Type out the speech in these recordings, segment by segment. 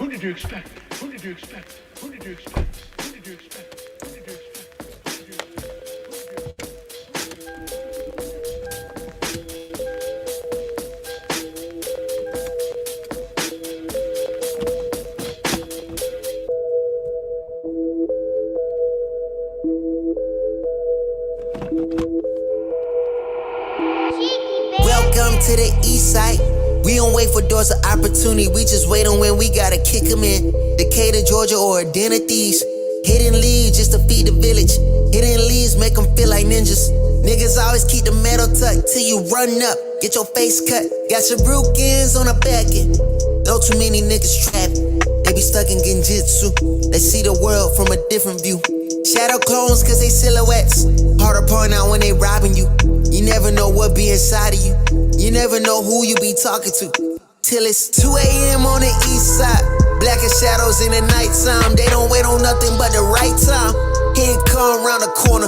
Who did you expect? Who did you expect? Who did you expect? Who did you expect? Who did you expect? Welcome to the east side. We don't wait for doors of opportunity, we just wait on when we gotta kick them in. Decatur, Georgia, or a den of thieves. Hidden leaves just to feed the village. Hidden leaves make them feel like ninjas. Niggas always keep the metal tucked till you run up, get your face cut. Got your brukins on the back end. Know too many niggas trapped. They be stuck in genjutsu. They see the world from a different view. Shadow clones cause they silhouettes. Hard to point out when they robbing you. You never know what be inside of you. You never know who you be talking to. Till it's 2 a.m. on the east side. Black as shadows in the nighttime. They don't wait on nothing but the right time. He ain't come around the corner.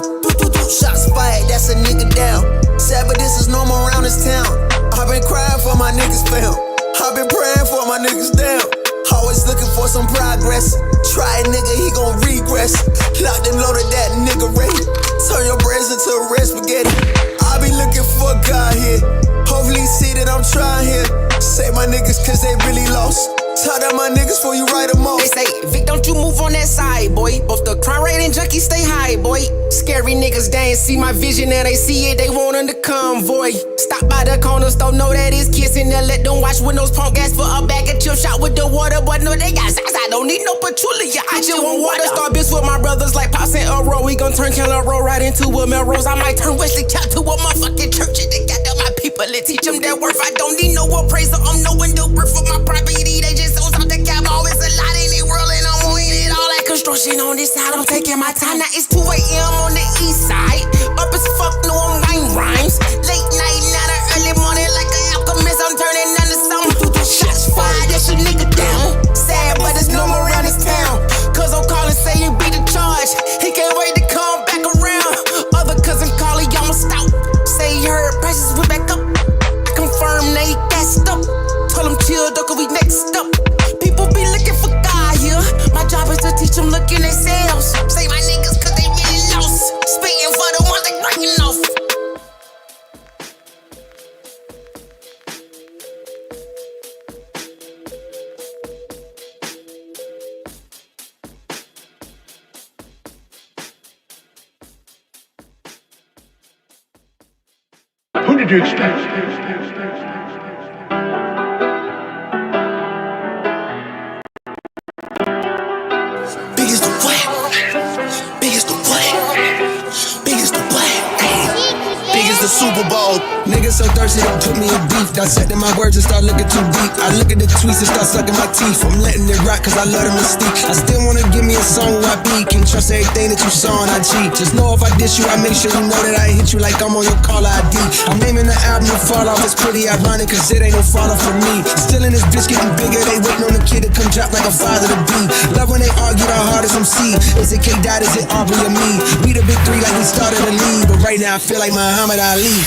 Shots fired, that's a nigga down. Sad but this is normal around this town. I've been crying for my niggas found. I've been praying for my niggas down. Always looking for some progress. Try a nigga, he gon' regress. Locked and loaded that nigga ready. Turn your brains into red spaghetti. I be looking for a guy here. Hopefully see that I'm trying here. Save my niggas cause they really lost. Tell that my niggas before you write them off. They say, Vic, don't you move on that side, boy. Both the crime rate and junkies stay high, boy. Scary niggas, they ain't see my vision. Now they see it, they want them to convoy. Stop by the corner store, know that it's kissing. Then let them watch windows punk gas for a bag of chip shot with the water. But no, they got size, I don't need no patchouli. I just want water. Star bitch with my brothers like Pops and Earl. We gon' turn Keller Road right into a Melrose. I might turn Wesley Cap to a motherfucking church. And they got my people and teach them their worth. I don't need no appraiser, I'm knowing the worth of my property. They just sold out the cap, always a lot in the world, and I'm moving it all like construction on this side. I'm taking my time, now it's 2 a.m. on the east side. Up as fuck, no I'm writing rhymes. Late night, not an early morning, like an alchemist. I'm turning into something. Shots fired, that's your nigga down. Sad, but it's normal around this town. Cause I'm calling, say you beat the charge. He can't wait to come back around. Other cousin Carly, almost out. Say you heard prices went back up. Confirm they gassed up. Told them chill, though, cause we next up. People be looking for God here. My job is to teach them look in themselves. Say my niggas cause they really lost. Spitting for the ones that breaking off. Who did you expect? Biggest the what? Biggest the what? Biggest the what? Biggest the Super Bowl. Niggas so thirsty, don't put me in beef. Dissecting my words and start looking too deep. I look at the tweets and start sucking my teeth. I'm letting it rock cause I love the mystique. I still wanna give me a song where I be. Can't trust everything that you saw on IG. Just know if I diss you, I make sure you know that I hit you like I'm on your caller ID. I'm naming the album to fall off. It's pretty ironic cause it ain't no fall off for me. Still in this bitch getting bigger. They waiting on the kid to come drop like a father to be. Love when they argue the hardest MC. Is it K Dot, is it Aubrey or me? We the big three like we started the league. But right now I feel like Muhammad Ali.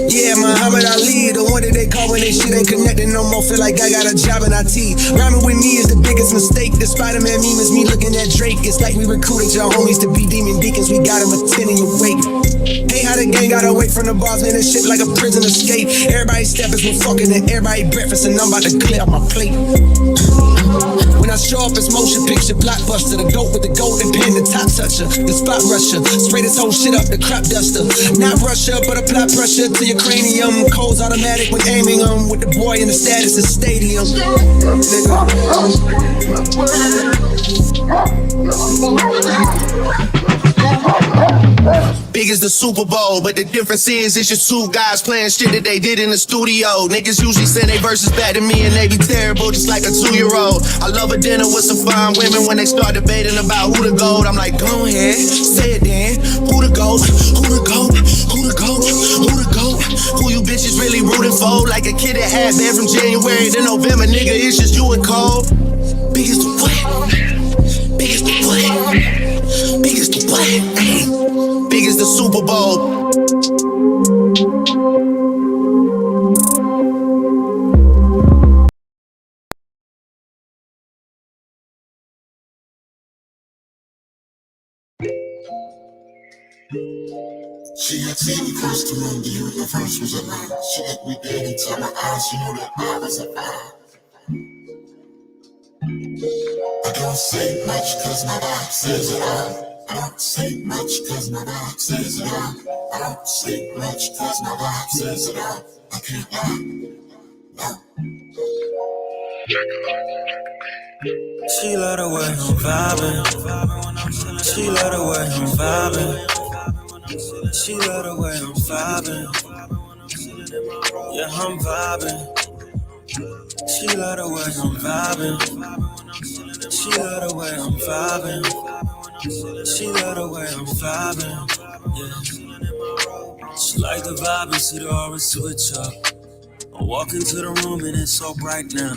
Yeah, Muhammad Ali, the one that they call when they shit ain't connected no more. Feel like I got a job in IT. Rhyming with me is the biggest mistake. The Spider-Man meme is me looking at Drake. It's like we recruited your homies to be demon deacons. We got them attending your wake. Hey, how the gang got away from the bars, man, this shit like a prison escape. Everybody stepping, we're fucking and everybody breakfast, and I'm about to clear up my plate. When I show up, it's motion picture, blockbuster. The goat with the golden pen, the top toucher, the spot rusher. Spray this whole shit up, the crop duster. Not Russia, but apply pressure to your cranium. Codes automatic when aiming them. With the boy in the status of stadium. Big as the Super Bowl, but the difference is it's just two guys playing shit that they did in the studio. Niggas usually send they verses back to me and they be terrible, just like a 2-year-old. I love a dinner with some fine women when they start debating about who the GOAT. I'm like, go ahead, say it then. Who the GOAT? Who the GOAT? Who the GOAT? Who the GOAT? Who you bitches really rooting for? Like a kid that had been from January to November, nigga, it's just you and Cole. Big as the what? Big as the what? Big as the what? Big as the Super Bowl. She had TV across the room, the universe was aligned. She looked me dead into my eyes, she knew that I was a vibe. I don't say much cause my vibe says it all. I don't say much cause my vibe says it all. I don't say much cause my vibe says it all. I can't lie, no. She love the way I'm vibing. She love the way I'm vibing. She love the way I'm vibing. Yeah, I'm vibing. She love the way I'm vibing. She love the way I'm vibing. She love the way I'm vibing. Yeah. She like the vibe and see the aura switch up. I walk into the room and it's so bright now.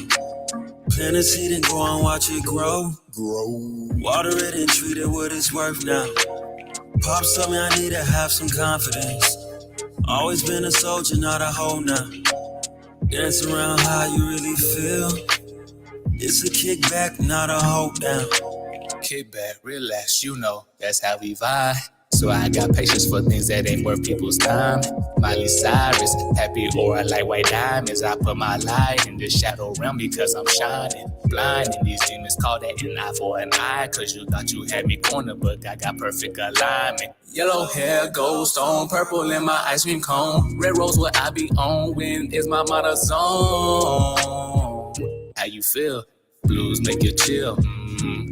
Plant a seed and go and watch it grow. Water it and treat it what it's worth now. Pops told me I need to have some confidence. Always been a soldier, not a hoe now. Dance around how you really feel. It's a kickback, not a hold down. Kick back, relax, you know, that's how we vibe. So I got patience for things that ain't worth people's time. Miley Cyrus, happy aura like white diamonds. I put my light in the shadow realm because I'm shining. Blind and these demons call that an eye for an eye. Cause you thought you had me cornered, but I got perfect alignment. Yellow hair, gold stone, purple in my ice cream cone. Red rose what I be on when it's my mother zone. How you feel? Blues make you chill.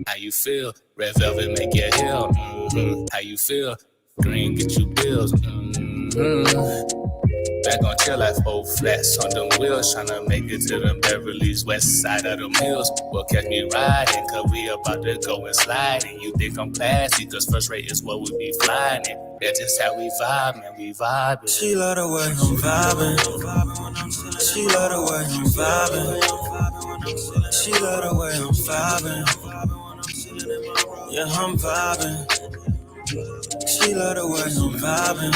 How you feel? Red velvet make you heal. How you feel? Green get you bills. Back on chill like 4 flats on them wheels, tryna make it to them Beverly's west side of the mills. Well, catch me riding, cause we about to go and slide. And you think I'm classy, cause first rate is what we be flying. And that's just how we vibe, man, we vibing. She love the way I'm vibing. She love the way I'm vibing. She love the way I'm vibing. Yeah, I'm vibing. She love the way I'm vibing.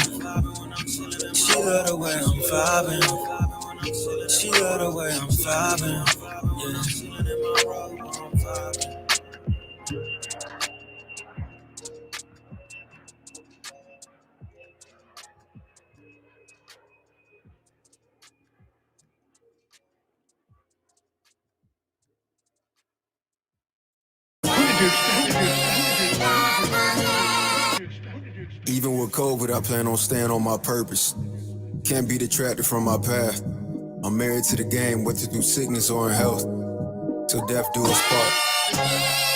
She love the way I'm vibing. She love the way I'm vibing. Yeah. Even with COVID, I plan on staying on my purpose. Can't be detracted from my path. I'm married to the game, whether through sickness or in health. Till death do us part.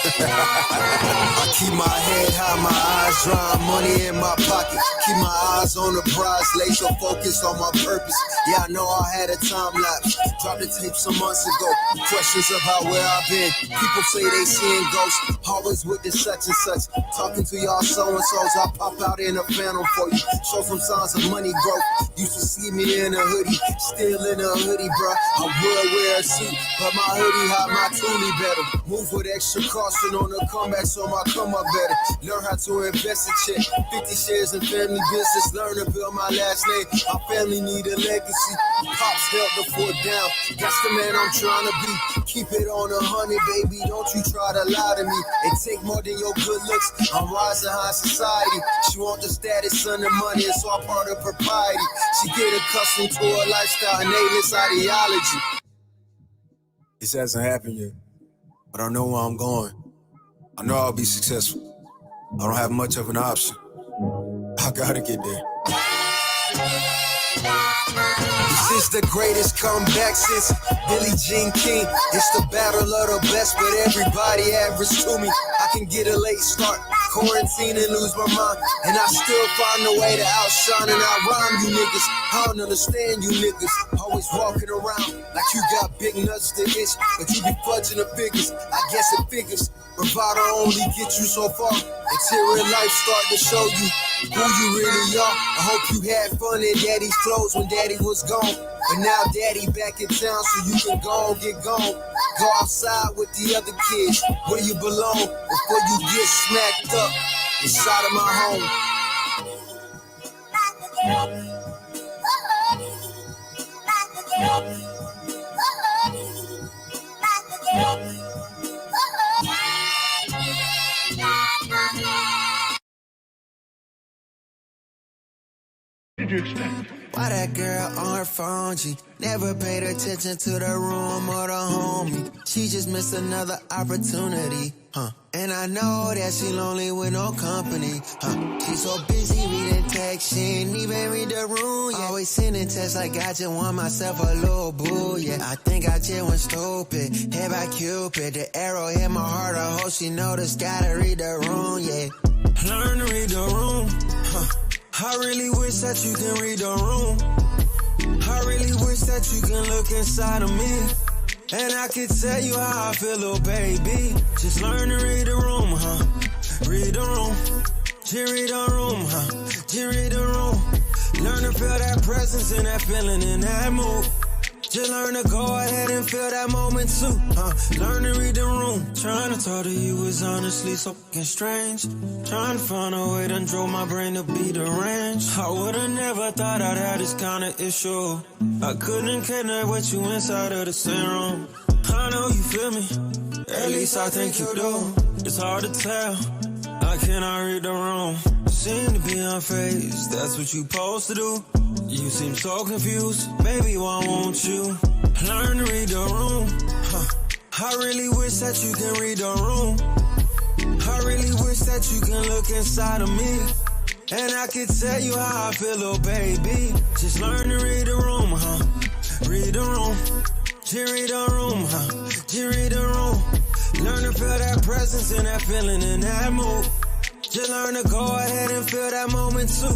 I keep my head high, my eyes dry, money in my pocket. Keep my eyes on the prize, laser focus on my purpose. Yeah, I know I had a time lapse. Dropped the tape some months ago. Questions about where I've been. People say they seeing ghosts. Always with the such and such. Talking to y'all so-and-sos. I pop out in a phantom for you. Show some signs of money growth. Used to see me in a hoodie. Still in a hoodie, bruh. I would wear a suit, but my hoodie hide my toolie better. Move with extra caution on the comeback so my come up better. Learn how to invest in check. 50 shares in family business. Learn to build my last name. My family need a legacy. Pops held the fort down. That's the man I'm trying to be. Keep it on 100, baby. Don't you try to lie to me. It take more than your good looks. I'm rising high society. She want the status and the money. It's all part of propriety. She get accustomed to a lifestyle and nameless ideology. This hasn't happened yet, but I know where I'm going. I know I'll be successful. I don't have much of an option. I gotta get there. This is the greatest comeback since Billie Jean King. It's the battle of the best, but everybody average to me. I can get a late start, quarantine and lose my mind, and I still find a way to outshine and outrhyme you niggas. I don't understand you niggas, always walking around like you got big nuts to itch, but you be fudging the figures. I guess it figures. Bravado only get you so far until real life start to show you who you really are. I hope you had fun in daddy's clothes when daddy was gone, but now daddy back in town so you can go and get gone. Go outside with the other kids where you belong before you get smacked up inside of my home. did you expect? Why that girl on her phone? She never paid attention to the room or the homie. She just missed another opportunity, And I know that she lonely with no company, She's so busy reading text, she ain't even read the room, yeah. Always sending texts like I just want myself a little boo, yeah. I think I just went stupid, hit by Cupid. The arrow hit my heart, I hope she noticed. Gotta read the room, yeah. Learn to read the room, I really wish that you can read the room. I really wish that you can look inside of me, and I could tell you how I feel, little baby. Just learn to read the room, Read the room. Just read the room, Just read the room. Learn to feel that presence and that feeling in that mood. Just learn to go ahead and feel that moment too, Learn to read the room. Trying to talk to you is honestly so fucking strange. Trying to find a way to drove my brain to be deranged. I would've never thought I'd have this kind of issue. I couldn't connect with you inside of the same room. I know you feel me, at least I think you do. It's hard to tell, I cannot read the room. You seem to be unfazed, that's what you supposed to do. You seem so confused, baby, why won't you learn to read the room? I really wish that you can read the room. I really wish that you can look inside of me, and I could tell you how I feel, little baby. Just learn to read the room, Read the room. Just read the room, Just read the room. Learn to feel that presence and that feeling in that mood. Just learn to go ahead and feel that moment too,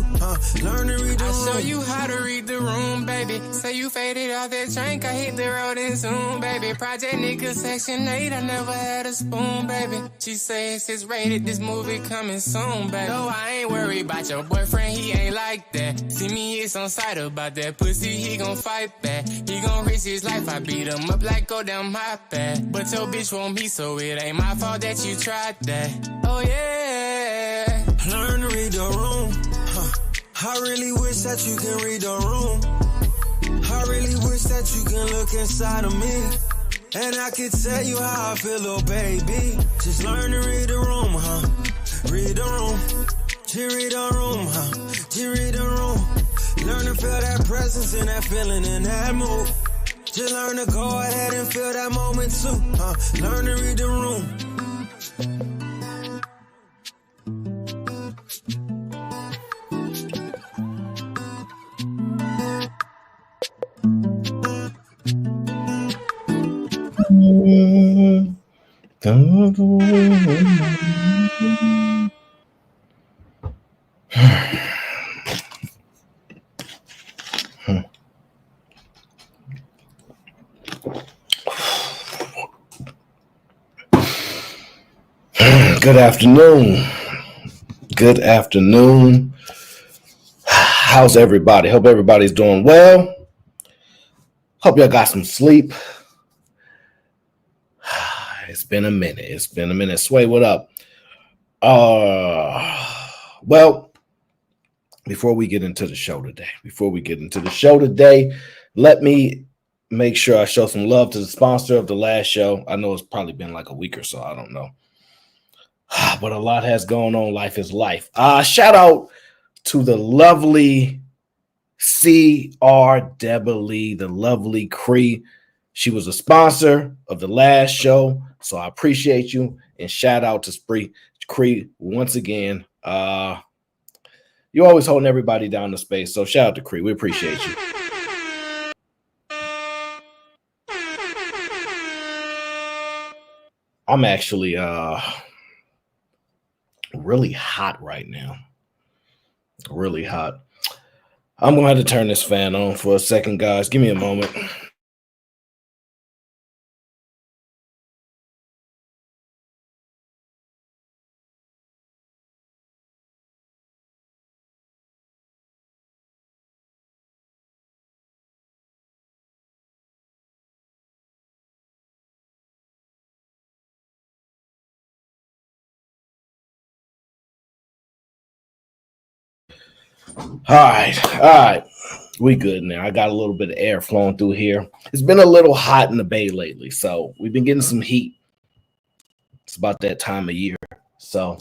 Learn to read the room. I'll show you how to read the room, baby. Say you faded off that drink, I hit the road and zoom, baby. Project nigga section 8, I never had a spoon, baby. She says it's rated, this movie coming soon, baby. No, I ain't worried about your boyfriend, he ain't like that. See me, it's on sight about that pussy, he gon' fight back. He gon' risk his life, I beat him up like go down my path. But your bitch won't be, so it ain't my fault that you tried that. Oh yeah. Learn to read the room, I really wish that you can read the room. I really wish that you can look inside of me, and I could tell you how I feel, little baby. Just learn to read the room, Read the room. Just read the room, Just read the room. Learn to feel that presence and that feeling in that mood. Just learn to go ahead and feel that moment too, Learn to read the room. Good afternoon. Good afternoon. How's everybody? Hope everybody's doing well. Hope y'all got some sleep. It's been a minute. It's been a minute. Sway, what up? Well, before we get into the show today, let me make sure I show some love to the sponsor of the last show. I know it's probably been like a week or so. I don't know. But a lot has gone on. Life is life. Shout out to the lovely C.R. Deborah, the lovely Cree. She was a sponsor of the last show, so I appreciate you. And shout out to Cree once again. You're always holding everybody down the space, so shout out to Cree. We appreciate you. I'm actually really hot right now. Really hot. I'm going to have to turn this fan on for a second, guys. Give me a moment. All right. We good now. I got a little bit of air flowing through here. It's been a little hot in the Bay lately, so we've been getting some heat. It's about that time of year, so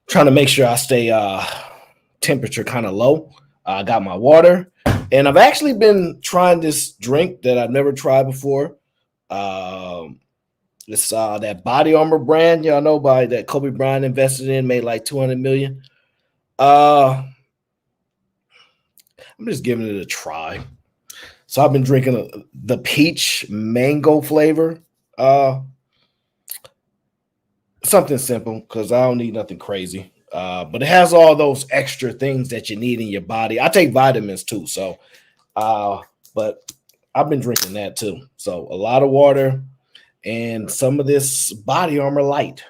trying to make sure I stay temperature kind of low I got my water, and I've actually been trying this drink that I've never tried before. It's that Body Armor brand, y'all know, by that Kobe Bryant invested in, made like 200 million. I'm just giving it a try. So I've been drinking the peach mango flavor. Something simple because I don't need nothing crazy. But it has all those extra things that you need in your body. I take vitamins too, so but I've been drinking that too. So a lot of water and some of this Body Armor Light.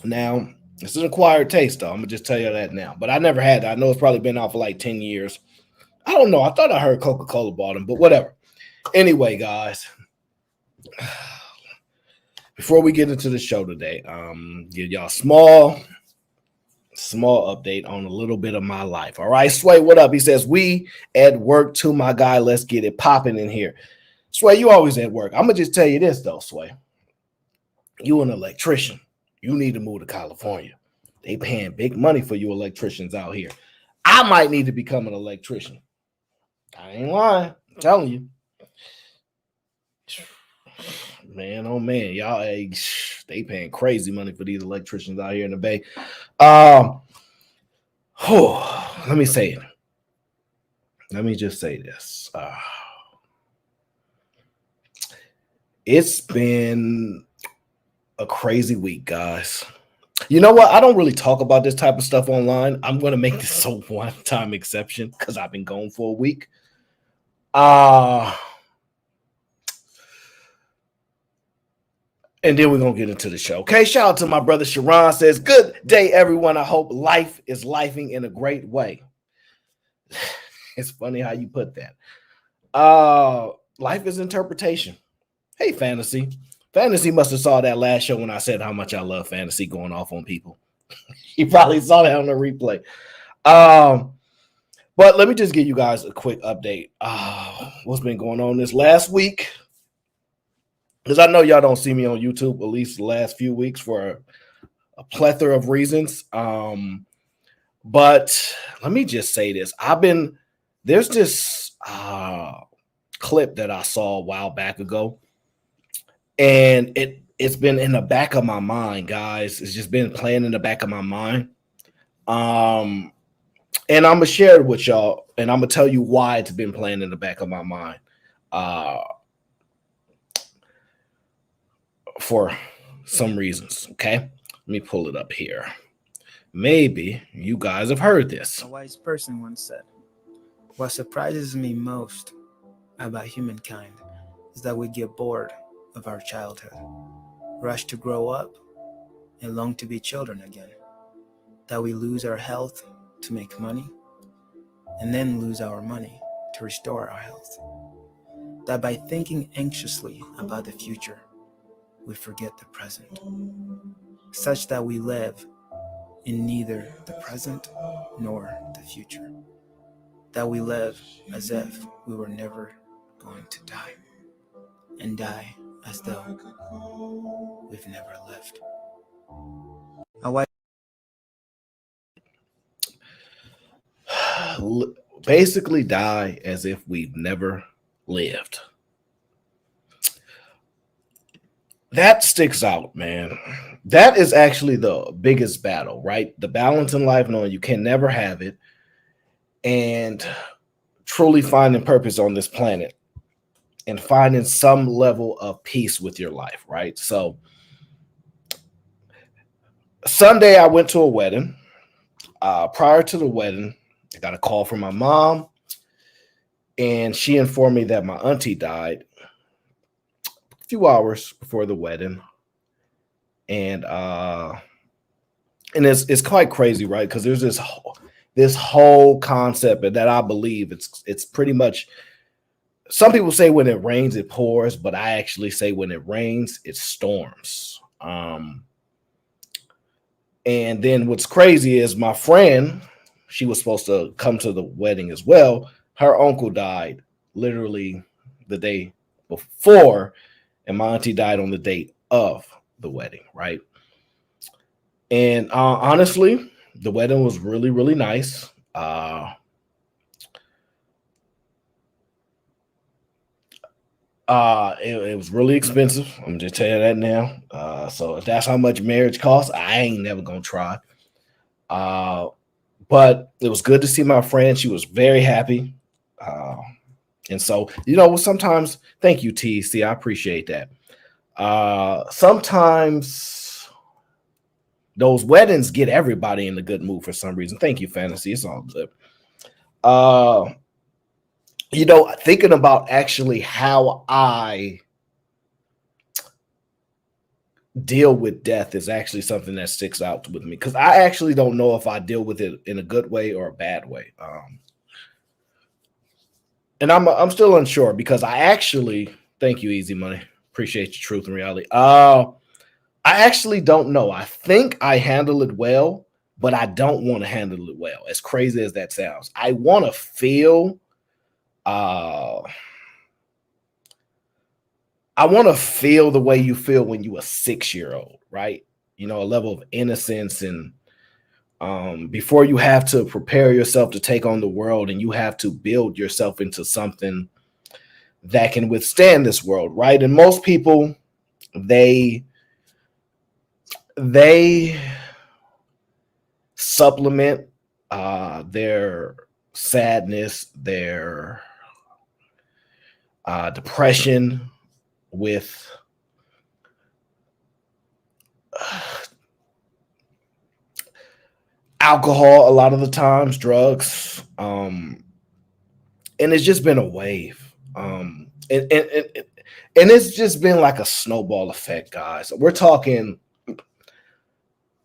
Now, it's an acquired taste, though. I'm gonna just tell you that now. But I never had that. I know it's probably been out for like 10 years. I don't know. I thought I heard Coca-Cola bought them, but whatever. Anyway, guys, before we get into the show today, give y'all a small update on a little bit of my life. All right, Sway, what up? He says, we at work too, my guy. Let's get it popping in here. Sway, you always at work. I'm gonna just tell you this, though, Sway. You an electrician. You need to move to California. They paying big money for you electricians out here. I might need to become an electrician. I ain't lying. I'm telling you. Man, oh man, y'all, they paying crazy money for these electricians out here in the Bay. Let me say it. Let me just say this. It's been a crazy week, guys. You know what? I don't really talk about this type of stuff online. I'm going to make this a one-time exception because I've been gone for a week. And then we're going to get into the show. Okay, shout out to my brother Sharon. Says, good day, everyone. I hope life is lifing in a great way. It's funny how you put that. Life is interpretation. Hey, Fantasy. Fantasy must have saw that last show when I said how much I love Fantasy going off on people. He probably saw that on the replay. But let me just give you guys a quick update. What's been going on this last week? Because I know y'all don't see me on YouTube at least the last few weeks for a plethora of reasons. But let me just say this. There's this clip that I saw a while back ago. And it's been in the back of my mind, guys. It's just been playing in the back of my mind. And I'm going to share it with y'all. And I'm going to tell you why it's been playing in the back of my mind. For some reasons, okay? Let me pull it up here. Maybe you guys have heard this. A wise person once said, what surprises me most about humankind is that we get bored of our childhood, rush to grow up, and long to be children again. That we lose our health to make money, and then lose our money to restore our health. That by thinking anxiously about the future, we forget the present, such that we live in neither the present nor the future. That we live as if we were never going to die, and die as though we've never lived. Basically die as if we've never lived. That sticks out, man. That is actually the biggest battle, right? The balance in life, knowing you can never have it, and truly finding purpose on this planet and finding some level of peace with your life, right? So Sunday, I went to a wedding. Prior to the wedding, I got a call from my mom, and she informed me that my auntie died a few hours before the wedding. And it's quite crazy, right? Because there's this whole concept that I believe it's pretty much, some people say when it rains, it pours, but I actually say when it rains, it storms. And then what's crazy is my friend, she was supposed to come to the wedding as well. Her uncle died literally the day before, and my auntie died on the date of the wedding, right? And honestly, The wedding was really, really nice. It was really expensive. I'm just telling you that now. So if that's how much marriage costs, I ain't never gonna try. But it was good to see my friend. She was very happy. And so, sometimes, thank you, TC. I appreciate that. Sometimes those weddings get everybody in a good mood for some reason. Thank you, Fantasy. It's all good. Thinking about actually how I deal with death is actually something that sticks out with me, because I actually don't know if I deal with it in a good way or a bad way. And I'm still unsure, because I actually, thank you, Easy Money. Appreciate your truth and reality. I actually don't know. I think I handle it well, but I don't want to handle it well. As crazy as that sounds, I want to feel the way you feel when you a 6-year-old, right? A level of innocence, and before you have to prepare yourself to take on the world, and you have to build yourself into something that can withstand this world, right? And most people, they supplement their sadness, their depression with alcohol, a lot of the times, drugs, and it's just been a wave. And it's just been like a snowball effect, guys. We're talking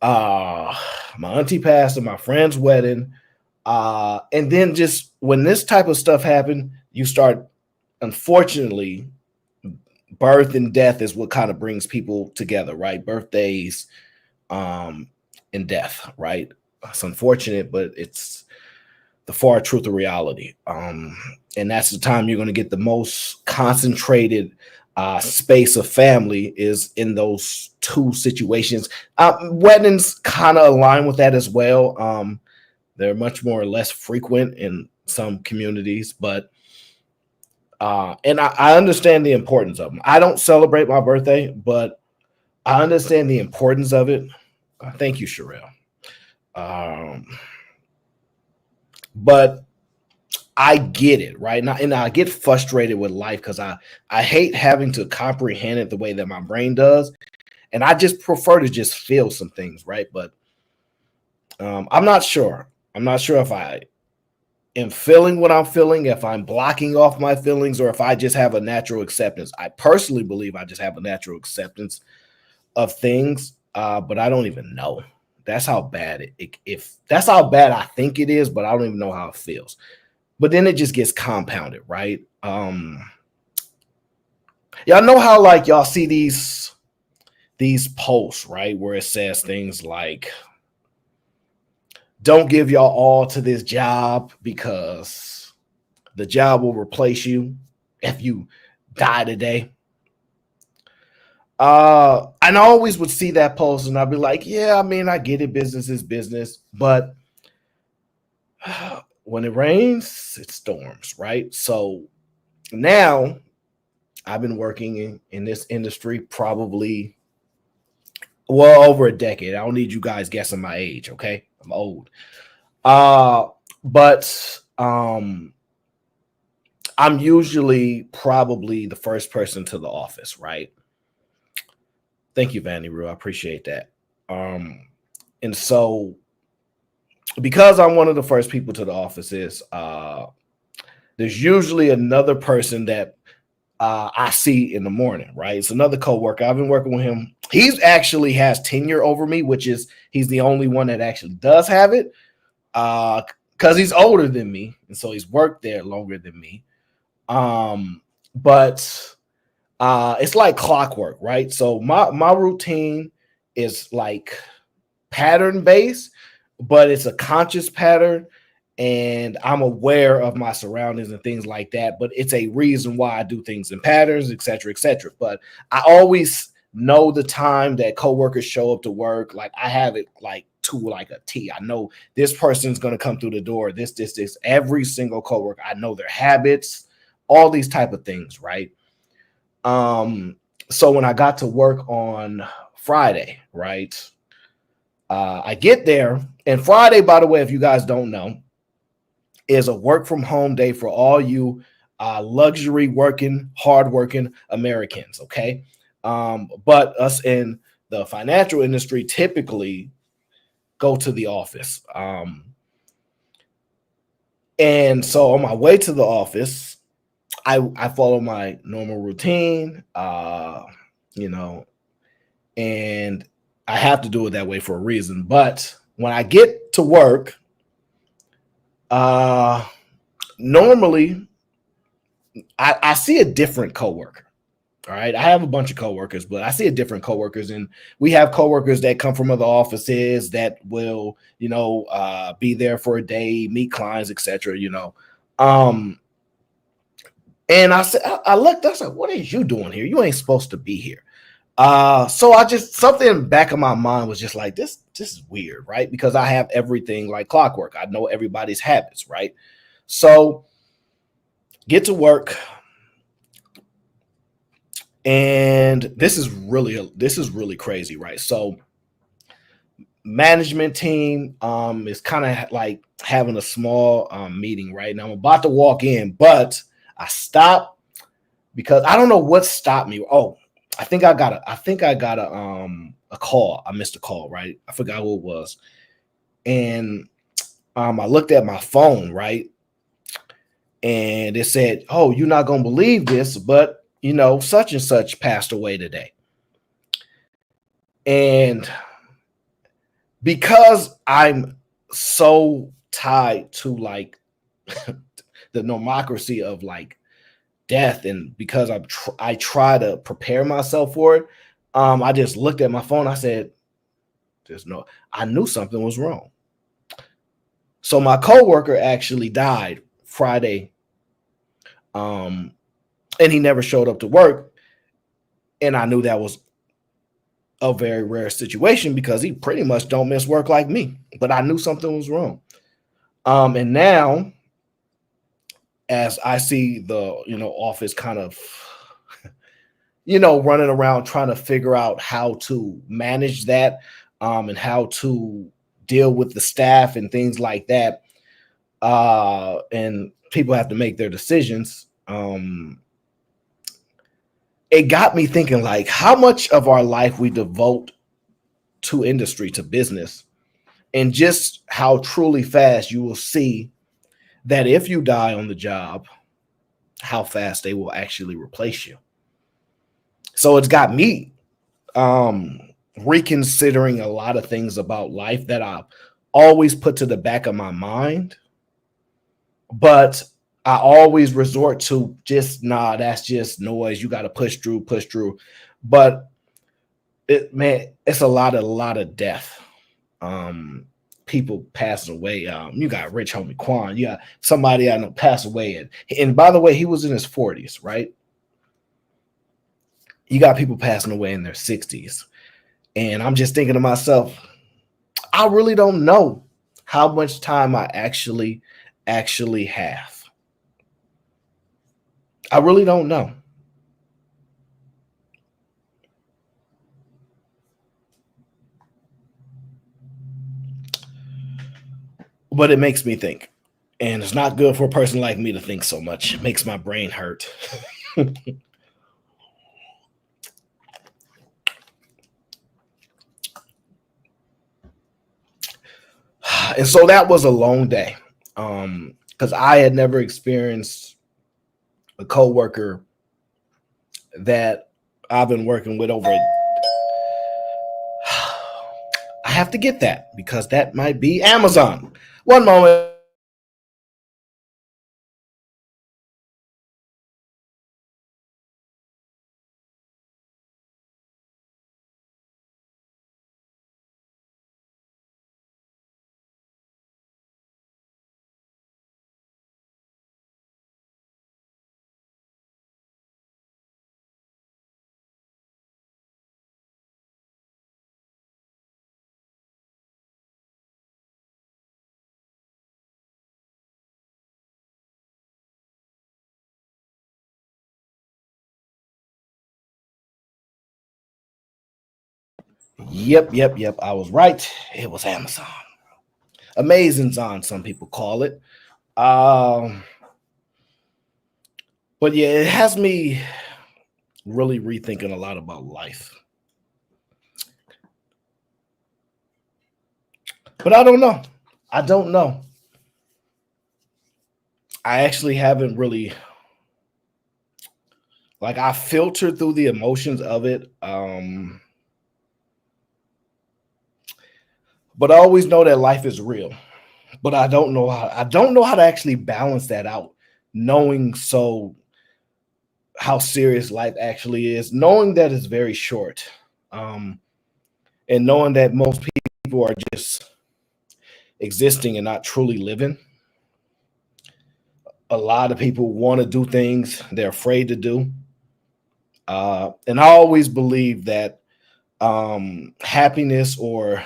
my auntie passed at my friend's wedding, and then just when this type of stuff happened, you start, unfortunately, birth and death is what kind of brings people together, right? Birthdays and death, right? It's unfortunate, but it's the far truth of reality. And that's the time you're going to get the most concentrated space of family, is in those two situations. Weddings kind of align with that as well. They're much more or less frequent in some communities, but and I understand the importance of them. I don't celebrate my birthday, but I understand the importance of it. Thank you, Sherelle. But I get it, right? And I get frustrated with life, because I hate having to comprehend it the way that my brain does. And I just prefer to just feel some things, right? But I'm not sure. I'm not sure if I am feeling what I'm feeling, if I'm blocking off my feelings, or if I just have a natural acceptance. I personally believe I just have a natural acceptance of things, but I don't even know. That's how bad that's how bad I think it is, but I don't even know how it feels. But then it just gets compounded, right? Y'all know how, like, y'all see these posts, right, where it says things like, don't give y'all all to this job, because the job will replace you if you die today. And I always would see that post, and I'd be like, yeah, I mean, I get it. Business is business. But when it rains, it storms, right? So now I've been working in this industry probably well over a decade. I don't need you guys guessing my age, okay? I'm old. But I'm usually probably the first person to the office, right? Thank you, Vanny Rue. I appreciate that. And so, because I'm one of the first people to the offices, there's usually another person that I see in the morning, right? It's another coworker. I've been working with him. He's actually has tenure over me, which is he's the only one that actually does have it, because he's older than me, and so he's worked there longer than me. But it's like clockwork, right? So my routine is like pattern based, but it's a conscious pattern, and I'm aware of my surroundings and things like that. But it's a reason why I do things in patterns, et cetera, et cetera. But I always know the time that coworkers show up to work. Like, I have it like to like a T. I know this person's going to come through the door. This. Every single coworker, I know their habits, all these type of things, right? So when I got to work on Friday, right, I get there, and Friday, by the way, if you guys don't know, is a work from home day for all you luxury working, hardworking Americans. Okay, but us in the financial industry typically go to the office. And so on my way to the office, I follow my normal routine, you know, and I have to do it that way for a reason. But when I get to work, normally I see a different coworker. All right. I have a bunch of coworkers, but I see a different coworkers, and we have coworkers that come from other offices that will, be there for a day, meet clients, etc. And I said, I looked, I said, what are you doing here? You ain't supposed to be here. So I just, something back of my mind was just like, this is weird, right? Because I have everything like clockwork. I know everybody's habits, right? So get to work. And this is really crazy, right? So management team is kind of like having a small meeting right now. I'm about to walk in, but I stopped because I don't know what stopped me. Oh, I think I got a call. I missed a call, right? I forgot who it was. And I looked at my phone, right? And it said, "Oh, you're not going to believe this, but such and such passed away today." And because I'm so tied to like the nomocracy of like death, and because I try to prepare myself for it, I just looked at my phone. I said, I knew something was wrong. So my coworker actually died Friday, and he never showed up to work. And I knew that was a very rare situation because he pretty much don't miss work like me. But I knew something was wrong. And now, as I see the office kind of running around trying to figure out how to manage that, and how to deal with the staff and things like that, and people have to make their decisions. It got me thinking, like, how much of our life we devote to industry, to business, and just how truly fast you will see that if you die on the job, how fast they will actually replace you. So it's got me reconsidering a lot of things about life that I've always put to the back of my mind, but I always resort to just, that's just noise. You got to push through. But it's a lot of death. People passing away. You got Rich Homie Quan. You got somebody I know pass away. And by the way, he was in his 40s, right? You got people passing away in their 60s. And I'm just thinking to myself, I really don't know how much time I actually have. I really don't know. But it makes me think. And it's not good for a person like me to think so much. It makes my brain hurt. And so that was a long day. Because I had never experienced a coworker that I've been working with over. I have to get that because that might be Amazon. One moment. Yep. I was right. It was Amazon. Amazing Zon, some people call it. But yeah, it has me really rethinking a lot about life. But I don't know. I don't know. I actually haven't really like I filtered through the emotions of it. But I always know that life is real. But I don't know how to actually balance that out, knowing how serious life actually is, knowing that it's very short. And knowing that most people are just existing and not truly living. A lot of people want to do things they're afraid to do. And I always believe that happiness or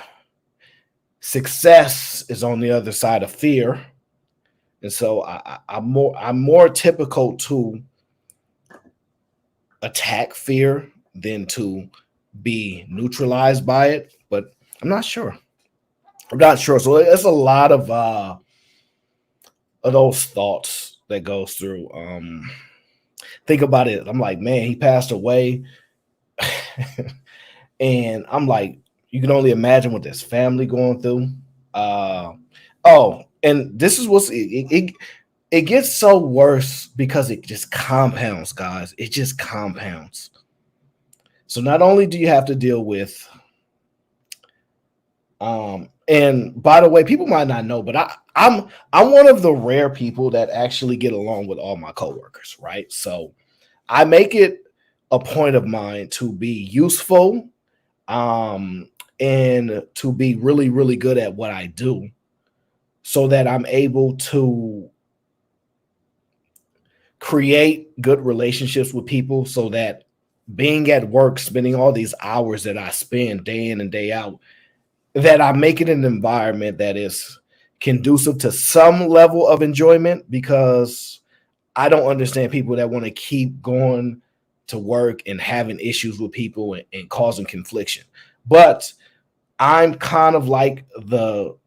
success is on the other side of fear. And so I'm more typical to attack fear than to be neutralized by it. But I'm not sure. So it's a lot of those thoughts that goes through. Think about it. I'm like, man, he passed away. And I'm like, you can only imagine what this family going through. And this is it gets so worse because it just compounds, guys. It just compounds. So not only do you have to deal with and by the way, people might not know, but I'm one of the rare people that actually get along with all my coworkers, right? So I make it a point of mine to be useful and to be really, really good at what I do so that I'm able to create good relationships with people so that being at work, spending all these hours that I spend day in and day out, that I make it an environment that is conducive to some level of enjoyment, because I don't understand people that want to keep going to work and having issues with people and causing confliction. But I'm kind of like the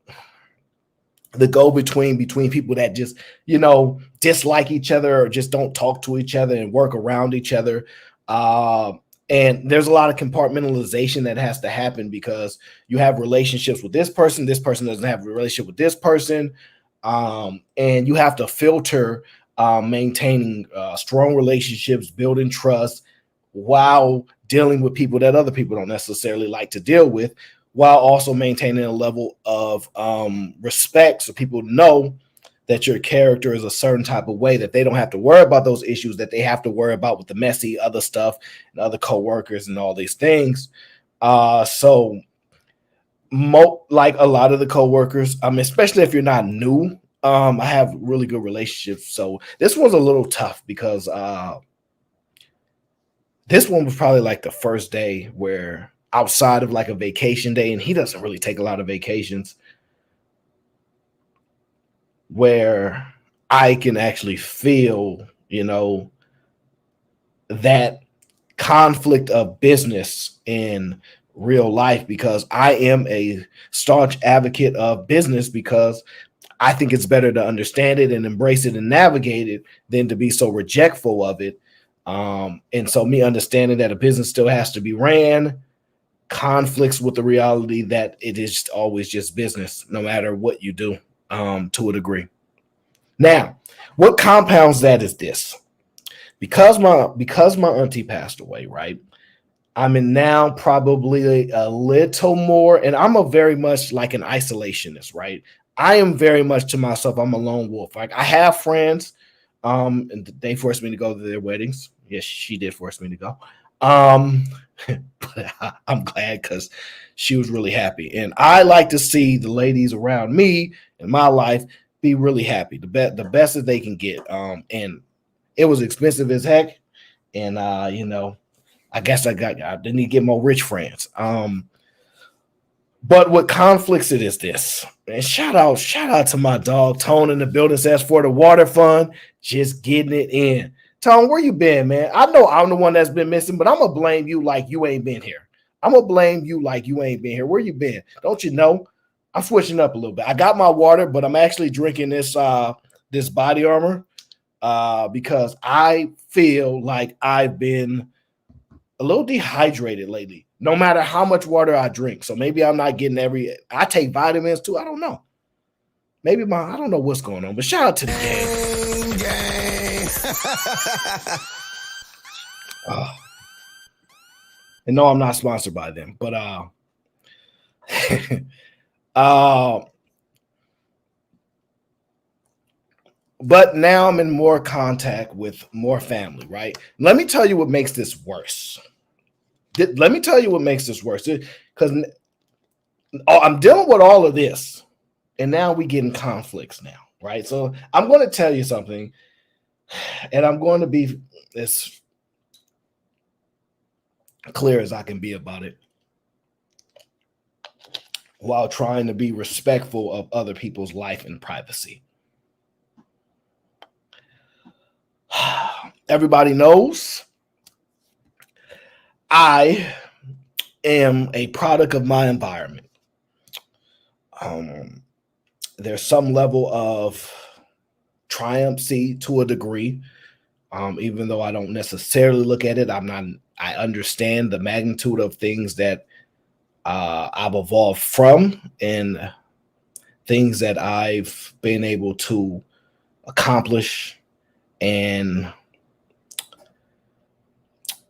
go-between between people that just, dislike each other or just don't talk to each other and work around each other. And there's a lot of compartmentalization that has to happen because you have relationships with this person doesn't have a relationship with this person. And you have to filter maintaining strong relationships, building trust while dealing with people that other people don't necessarily like to deal with, while also maintaining a level of respect so people know that your character is a certain type of way, that they don't have to worry about those issues that they have to worry about with the messy other stuff and other coworkers and all these things. So like a lot of the coworkers, especially if you're not new, I have really good relationships. So this one's a little tough because this one was probably like the first day where outside of like a vacation day, and he doesn't really take a lot of vacations, where I can actually feel, that conflict of business in real life, because I am a staunch advocate of business, because I think it's better to understand it and embrace it and navigate it than to be so rejectful of it. And so me understanding that a business still has to be ran conflicts with the reality that it is always just business, no matter what you do, to a degree. Now, what compounds that is this. Because my auntie passed away, right? I'm in now probably a little more, and I'm a very much like an isolationist, right? I am very much to myself. I'm a lone wolf. Like I have friends, and they forced me to go to their weddings. Yes, she did force me to go. But I'm glad because she was really happy, and I like to see the ladies around me in my life be really happy, the best that they can get. And it was expensive as heck, and I guess I didn't need to get more rich friends. But what conflicts it is this. And shout out to my dog Tone in the building, says for the water fund, just getting it in. Tone, where you been, man? I know I'm the one that's been missing, but I'm gonna blame you like you ain't been here. I'm gonna blame you like you ain't been here. Where you been? Don't you know? I'm switching up a little bit. I got my water, but I'm actually drinking this this body armor because I feel like I've been a little dehydrated lately, no matter how much water I drink. So maybe I'm not getting I take vitamins too. I don't know. Maybe I don't know what's going on, but shout out to the gang. And no, I'm not sponsored by them, but but now I'm in more contact with more family, right? Let me tell you what makes this worse. Let me tell you what makes this worse. Because I'm dealing with all of this, and now we get in conflicts now, right? So I'm going to tell you something, and I'm going to be as clear as I can be about it, while trying to be respectful of other people's life and privacy. Everybody knows I am a product of my environment. There's some level of triumphy to a degree, even though I don't necessarily look at it. I understand the magnitude of things that I've evolved from and things that I've been able to accomplish and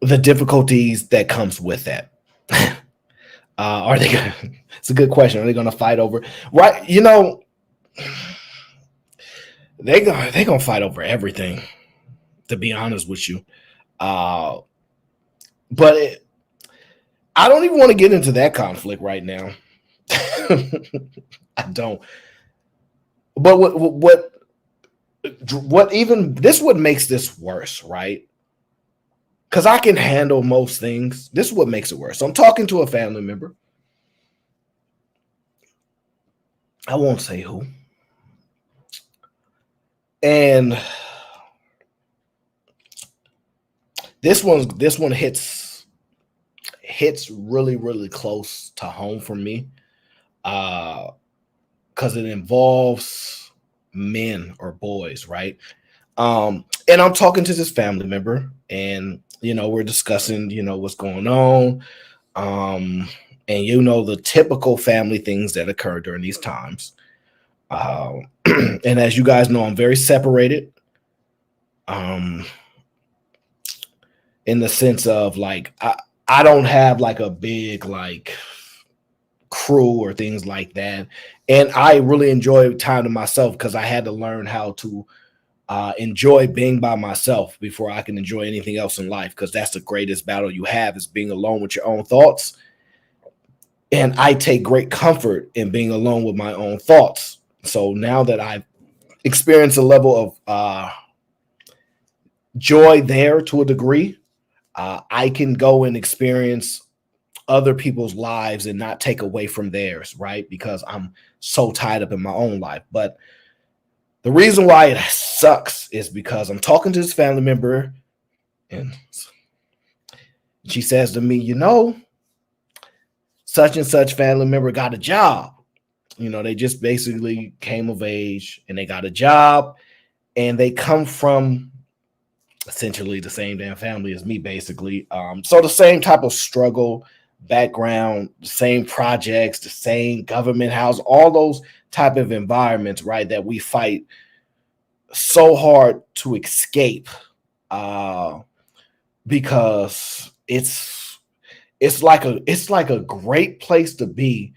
the difficulties that comes with that. Are they gonna, it's a good question. Are they going to fight over? Right. You know, they're going to fight over everything, to be honest with you. But I don't even want to get into that conflict right now. I don't. But what even this what makes this worse, right? Because I can handle most things. This is what makes it worse. So I'm talking to a family member. I won't say who. And this one hits really, really close to home for me. Because it involves men or boys, right? And I'm talking to this family member, and we're discussing, what's going on. And the typical family things that occur during these times. And as you guys know, I'm very separated. In the sense of like I don't have like a big like crew or things like that. And I really enjoy time to myself because I had to learn how to enjoy being by myself before I can enjoy anything else in life, because that's the greatest battle you have, is being alone with your own thoughts. And I take great comfort in being alone with my own thoughts. So now that I've experienced a level of joy there to a degree, I can go and experience other people's lives and not take away from theirs, right? Because I'm so tied up in my own life. But the reason why it sucks is because I'm talking to this family member, and she says to me, such and such family member got a job. They just basically came of age and they got a job, and they come from essentially the same damn family as me, basically. So the same type of struggle, background, the same projects, the same government house, all those type of environments, right, that we fight so hard to escape, because it's like a great place to be,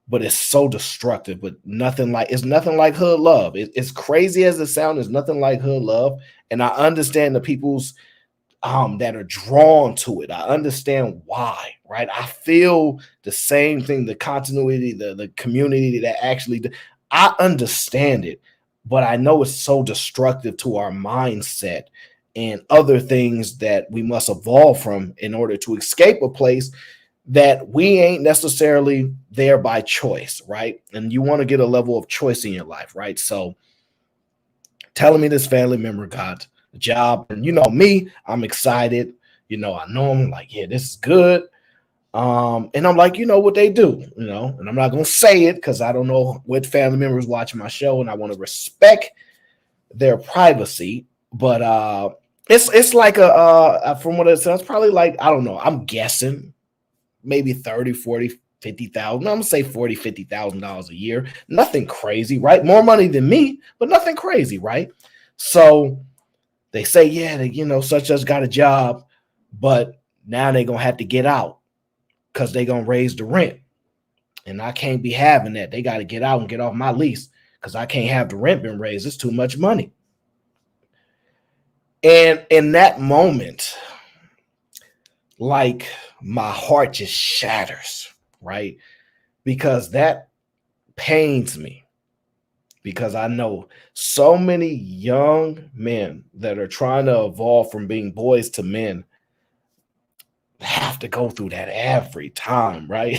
but it's so destructive. But it's nothing like hood love. It's crazy as it sounds, it's nothing like hood love. And I understand the people's that are drawn to it. I understand why, right? I feel the same thing, the continuity, the community that actually, I understand it, but I know it's so destructive to our mindset and other things that we must evolve from in order to escape a place that we ain't necessarily there by choice, right? And you want to get a level of choice in your life, right? So telling me this family member got a job, and me, I'm excited. I know I'm like, yeah, this is good. And I'm like, you know what they do, you know, and I'm not gonna say it because I don't know what family members watching my show, and I want to respect their privacy. But it's like from what it sounds, probably like, I don't know, I'm guessing maybe 30, 40, 50,000. I'm gonna say $40,000-$50,000 a year. Nothing crazy, right? More money than me, but nothing crazy, right? So they say, yeah, they, you know, such as got a job, but now they're gonna have to get out because they're gonna raise the rent. And I can't be having that. They got to get out and get off my lease because I can't have the rent been raised. It's too much money. And in that moment, like, my heart just shatters, right? Because that pains me, because I know so many young men that are trying to evolve from being boys to men have to go through that every time, right?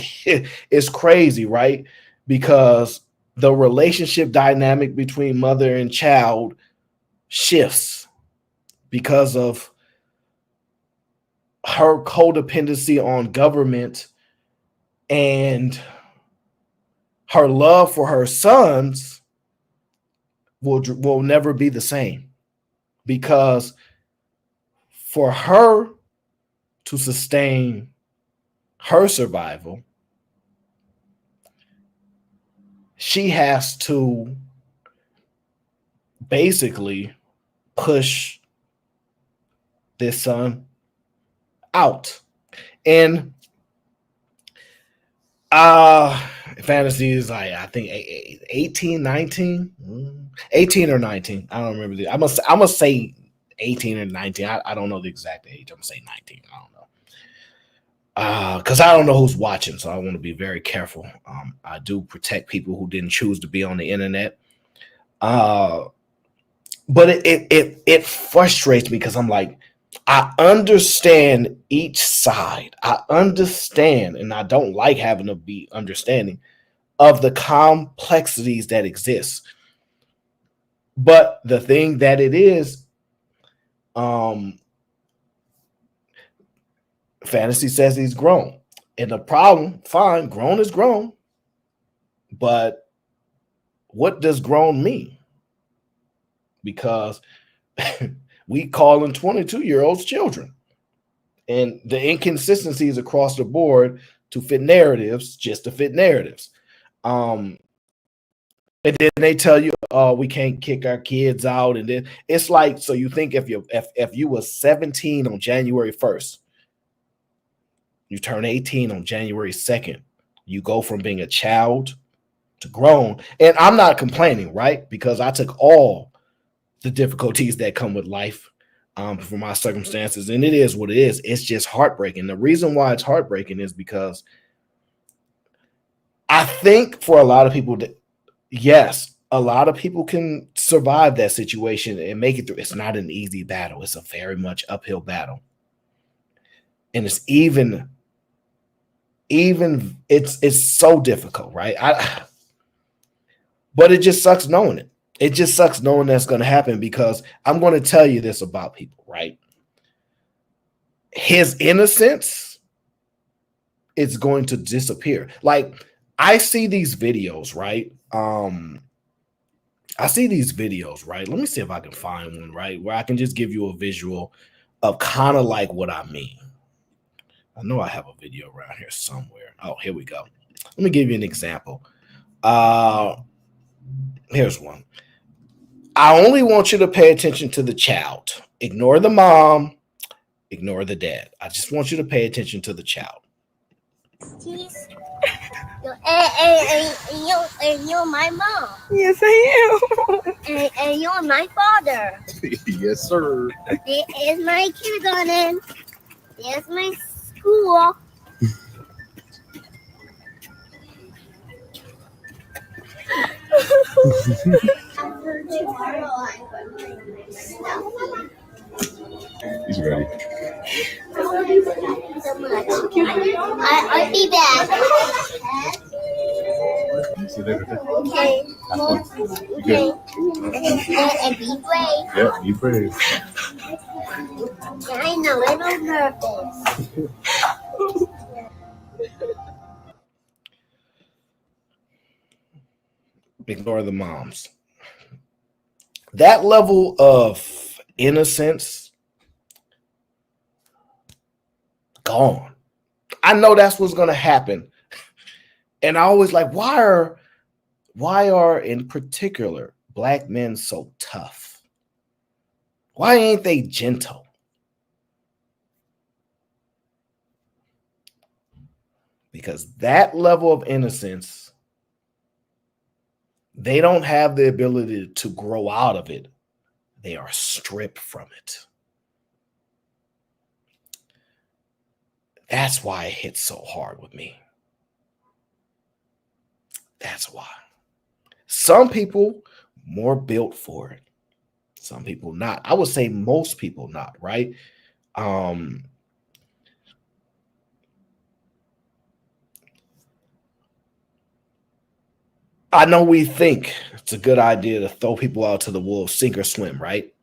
It's crazy, right? Because the relationship dynamic between mother and child shifts because of her codependency on government, and her love for her sons will never be the same, because for her to sustain her survival, she has to basically push this son out. And fantasy is like, I think 18, 19, 18 or 19. I don't remember. I must say 18 or 19. I don't know the exact age. I'm gonna say 19. I don't know. Because I don't know who's watching, so I want to be very careful. I do protect people who didn't choose to be on the internet. But it frustrates me because I'm like, I understand each side. I understand, and I don't like having to be understanding of the complexities that exist. But the thing that it is, fantasy says he's grown. And the problem, fine, grown is grown. But what does grown mean? Because we calling 22-year-olds children. And the inconsistencies across the board to fit narratives, just to fit narratives. And then they tell you, oh, we can't kick our kids out. And then it's like, so you think if you was 17 on January 1st, you turn 18 on January 2nd, you go from being a child to grown. And I'm not complaining, right? Because I took all the difficulties that come with life for my circumstances. And it is what it is. It's just heartbreaking. The reason why it's heartbreaking is because I think for a lot of people, yes, a lot of people can survive that situation and make it through. It's not an easy battle. It's a very much uphill battle. And it's even it's so difficult, right? But it just sucks knowing it. It just sucks knowing that's going to happen, because I'm going to tell you this about people, right? His innocence is going to disappear. Like, I see these videos, right? I see these videos, right? Let me see if I can find one, right? Where I can just give you a visual of kind of like what I mean. I know I have a video around here somewhere. Oh, here we go. Let me give you an example. Here's one. I only want you to pay attention to the child. Ignore the mom. Ignore the dad. I just want you to pay attention to the child. And you're my mom. Yes, I am. And you're my father. Yes, sir. There's my kindergarten. There's my school. He's ready. So much. I'll be back. See you later. Okay. Okay. And be brave. Yeah, be brave. I know, I'm nervous. Ignore the moms. That level of innocence, gone. I know that's what's going to happen. And I always like, why are in particular black men so tough? Why ain't they gentle? Because that level of innocence, they don't have the ability to grow out of it. They are stripped from it. That's why it hits so hard with me. That's why. Some people more built for it. Some people not. I would say most people not, right? I know we think it's a good idea to throw people out to the wolves, sink or swim, right?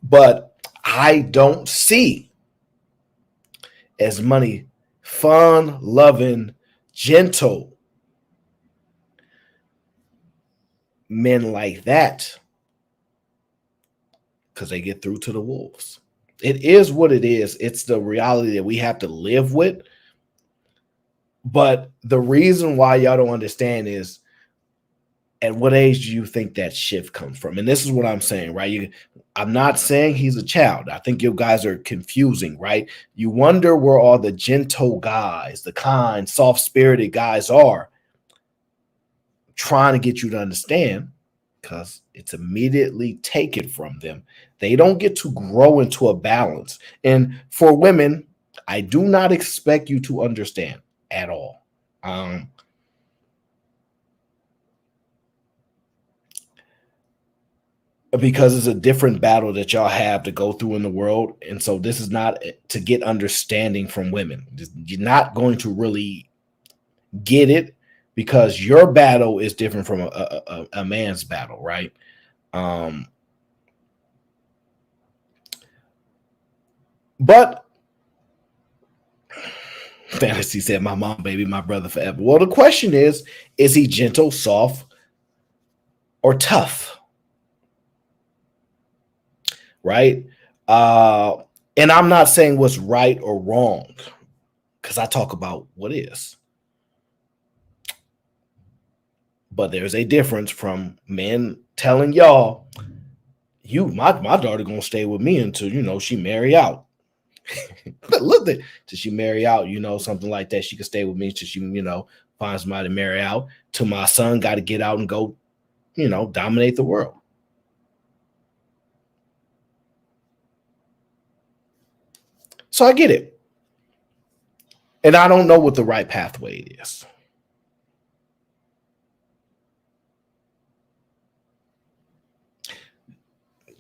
But I don't see as many fun, loving, gentle men like that because they get through to the wolves. It is what it is. It's the reality that we have to live with. But the reason why y'all don't understand is, at what age do you think that shift comes from? And this is what I'm saying, right? I'm not saying he's a child. I think you guys are confusing, right? You wonder where all the gentle guys, the kind, soft-spirited guys are, trying to get you to understand, because it's immediately taken from them. They don't get to grow into a balance. And for women, I do not expect you to understand at all. Because it's a different battle that y'all have to go through in the world. And so this is not to get understanding from women. You're not going to really get it because your battle is different from a man's battle, right? But Fantasy said, my mom, baby, my brother forever. Well, the question is he gentle, soft, or tough? Right? And I'm not saying what's right or wrong, because I talk about what is. But there's a difference from men telling y'all, my daughter gonna stay with me until, she marry out. Look, till she marry out, something like that. She can stay with me till she, finds somebody to marry out. Till my son got to get out and go, dominate the world. So I get it. And I don't know what the right pathway is.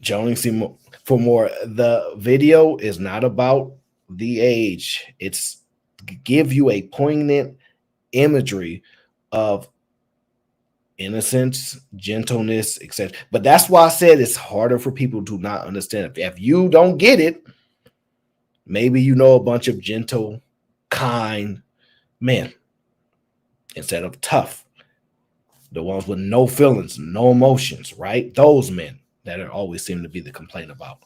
Jones, for more, the video is not about the age. It's give you a poignant imagery of innocence, gentleness, etc. But that's why I said it's harder for people to not understand. If you don't get it, maybe you know a bunch of gentle, kind men instead of tough. The ones with no feelings, no emotions, right? Those men that are always seem to be the complaint about.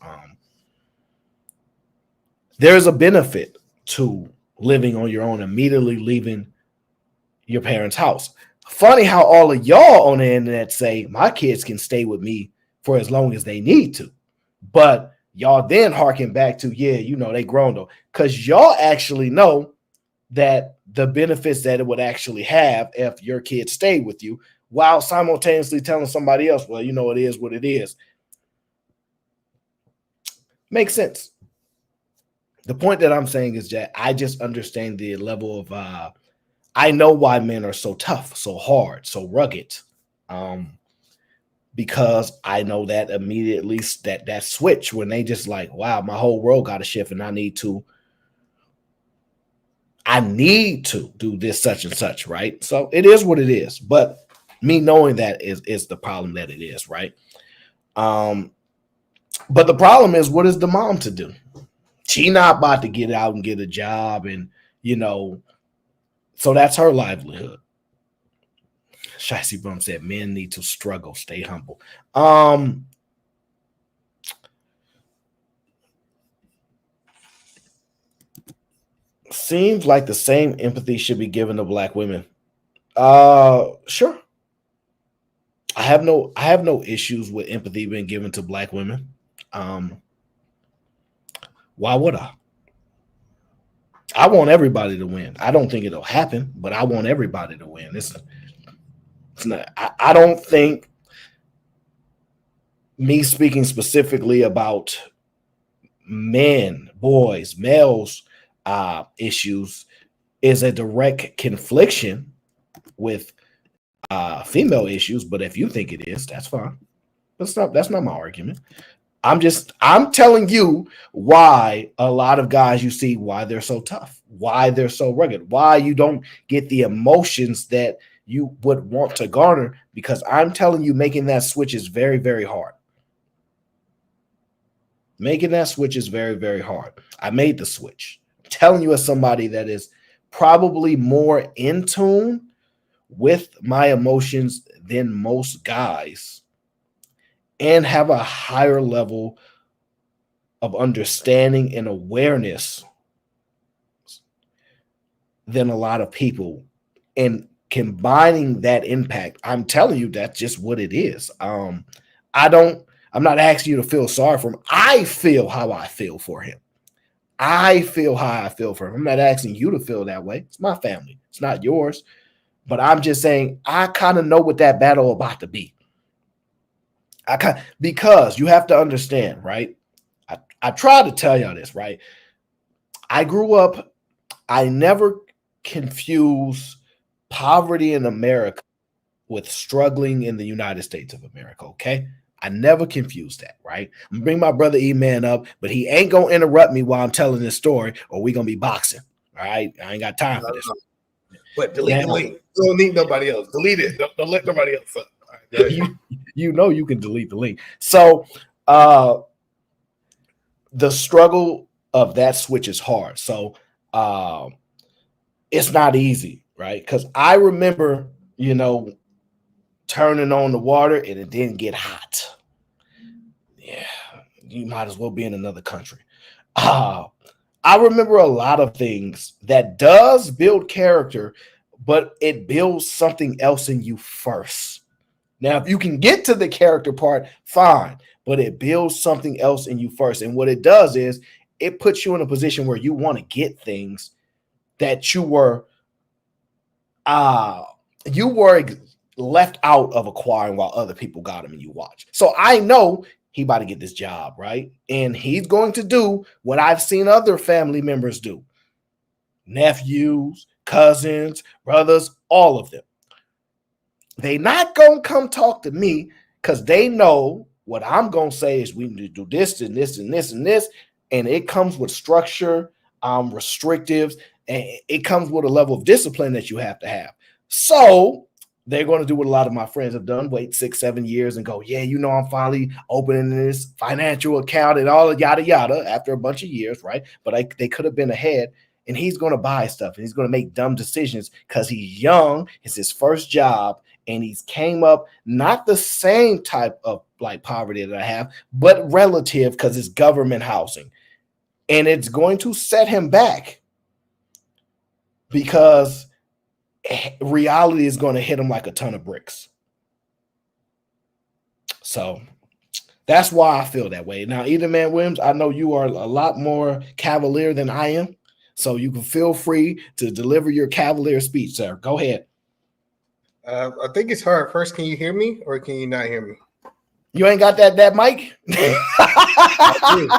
There's a benefit to living on your own, immediately leaving your parents' house. Funny how all of y'all on the internet say my kids can stay with me for as long as they need to. But y'all then harken back to, they grown though. Because y'all actually know that the benefits that it would actually have if your kids stayed with you, while simultaneously telling somebody else, well, it is what it is. Makes sense. The point that I'm saying is that I just understand the level of, I know why men are so tough, so hard, so rugged. Because I know that immediately that switch when they just like, wow, my whole world got to shift and I need to do this, such and such, right? So it is what it is. But me knowing that is the problem that it is, right? But the problem is, what is the mom to do? She not about to get out and get a job and, so that's her livelihood. Shicey Bum said men need to struggle, stay humble. Seems like the same empathy should be given to black women. Sure. I have no issues with empathy being given to black women. Why would I? I want everybody to win. I don't think it'll happen, but I want everybody to win. It's not. I don't think me speaking specifically about men, boys, males issues is a direct confliction with female issues. But if you think it is, that's fine. That's not my argument. I'm telling you why a lot of guys you see why they're so tough, why they're so rugged, why you don't get the emotions that you would want to garner, because I'm telling you making that switch is very, very hard. Making that switch is very, very hard. I made the switch. I'm telling you as somebody that is probably more in tune with my emotions than most guys and have a higher level of understanding and awareness than a lot of people. And combining that impact, I'm telling you, that's just what it is. I'm not asking you to feel sorry for him. I feel how I feel for him. I feel how I feel for him. I'm not asking you to feel that way. It's my family. It's not yours. But I'm just saying I kind of know what that battle about to be. Because you have to understand, right? I tried to tell y'all this, right? I grew up, I never confuse poverty in America with struggling in the United States of America, okay? I never confused that, right? I'm gonna bring my brother E-Man up, but he ain't gonna interrupt me while I'm telling this story, or we gonna be boxing. All right, I ain't got time for this. But delete the link. We don't need nobody else. Delete it. Don't let nobody else up. Right, you know you can delete the link. So the struggle of that switch is hard. So it's not easy, right? Because I remember, turning on the water and it didn't get hot. Yeah, you might as well be in another country. I remember a lot of things that does build character, but it builds something else in you first. Now, if you can get to the character part, fine, but it builds something else in you first. And what it does is it puts you in a position where you want to get things that you were left out of acquiring while other people got them and you watch. So I know he about to get this job, right? And he's going to do what I've seen other family members do. Nephews, cousins, brothers, all of them. They not going to come talk to me because they know what I'm going to say is we need to do this and this and this and this. And it comes with structure, restrictives, and it comes with a level of discipline that you have to have. So they're going to do what a lot of my friends have done, wait 6-7 years and go, yeah, I'm finally opening this financial account and all yada, yada after a bunch of years, right? But they could have been ahead. And he's going to buy stuff and he's going to make dumb decisions because he's young. It's his first job. And he's came up not the same type of like poverty that I have, but relative because it's government housing. And it's going to set him back because reality is going to hit him like a ton of bricks. So that's why I feel that way. Now, Either Man Williams, I know you are a lot more cavalier than I am. So you can feel free to deliver your cavalier speech, sir. Go ahead. I think it's hard. First, can you hear me or can you not hear me? You ain't got that mic? I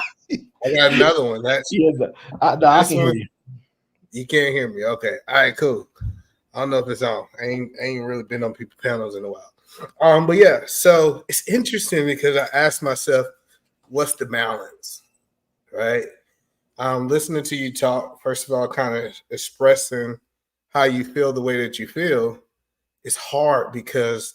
got another one. That's I can hear you. You can't hear me. Okay. All right, cool. I don't know if it's on. I ain't really been on people panels in a while. But yeah, so it's interesting because I asked myself, what's the balance? Right? Listening to you talk, first of all, kind of expressing how you feel the way that you feel. It's hard because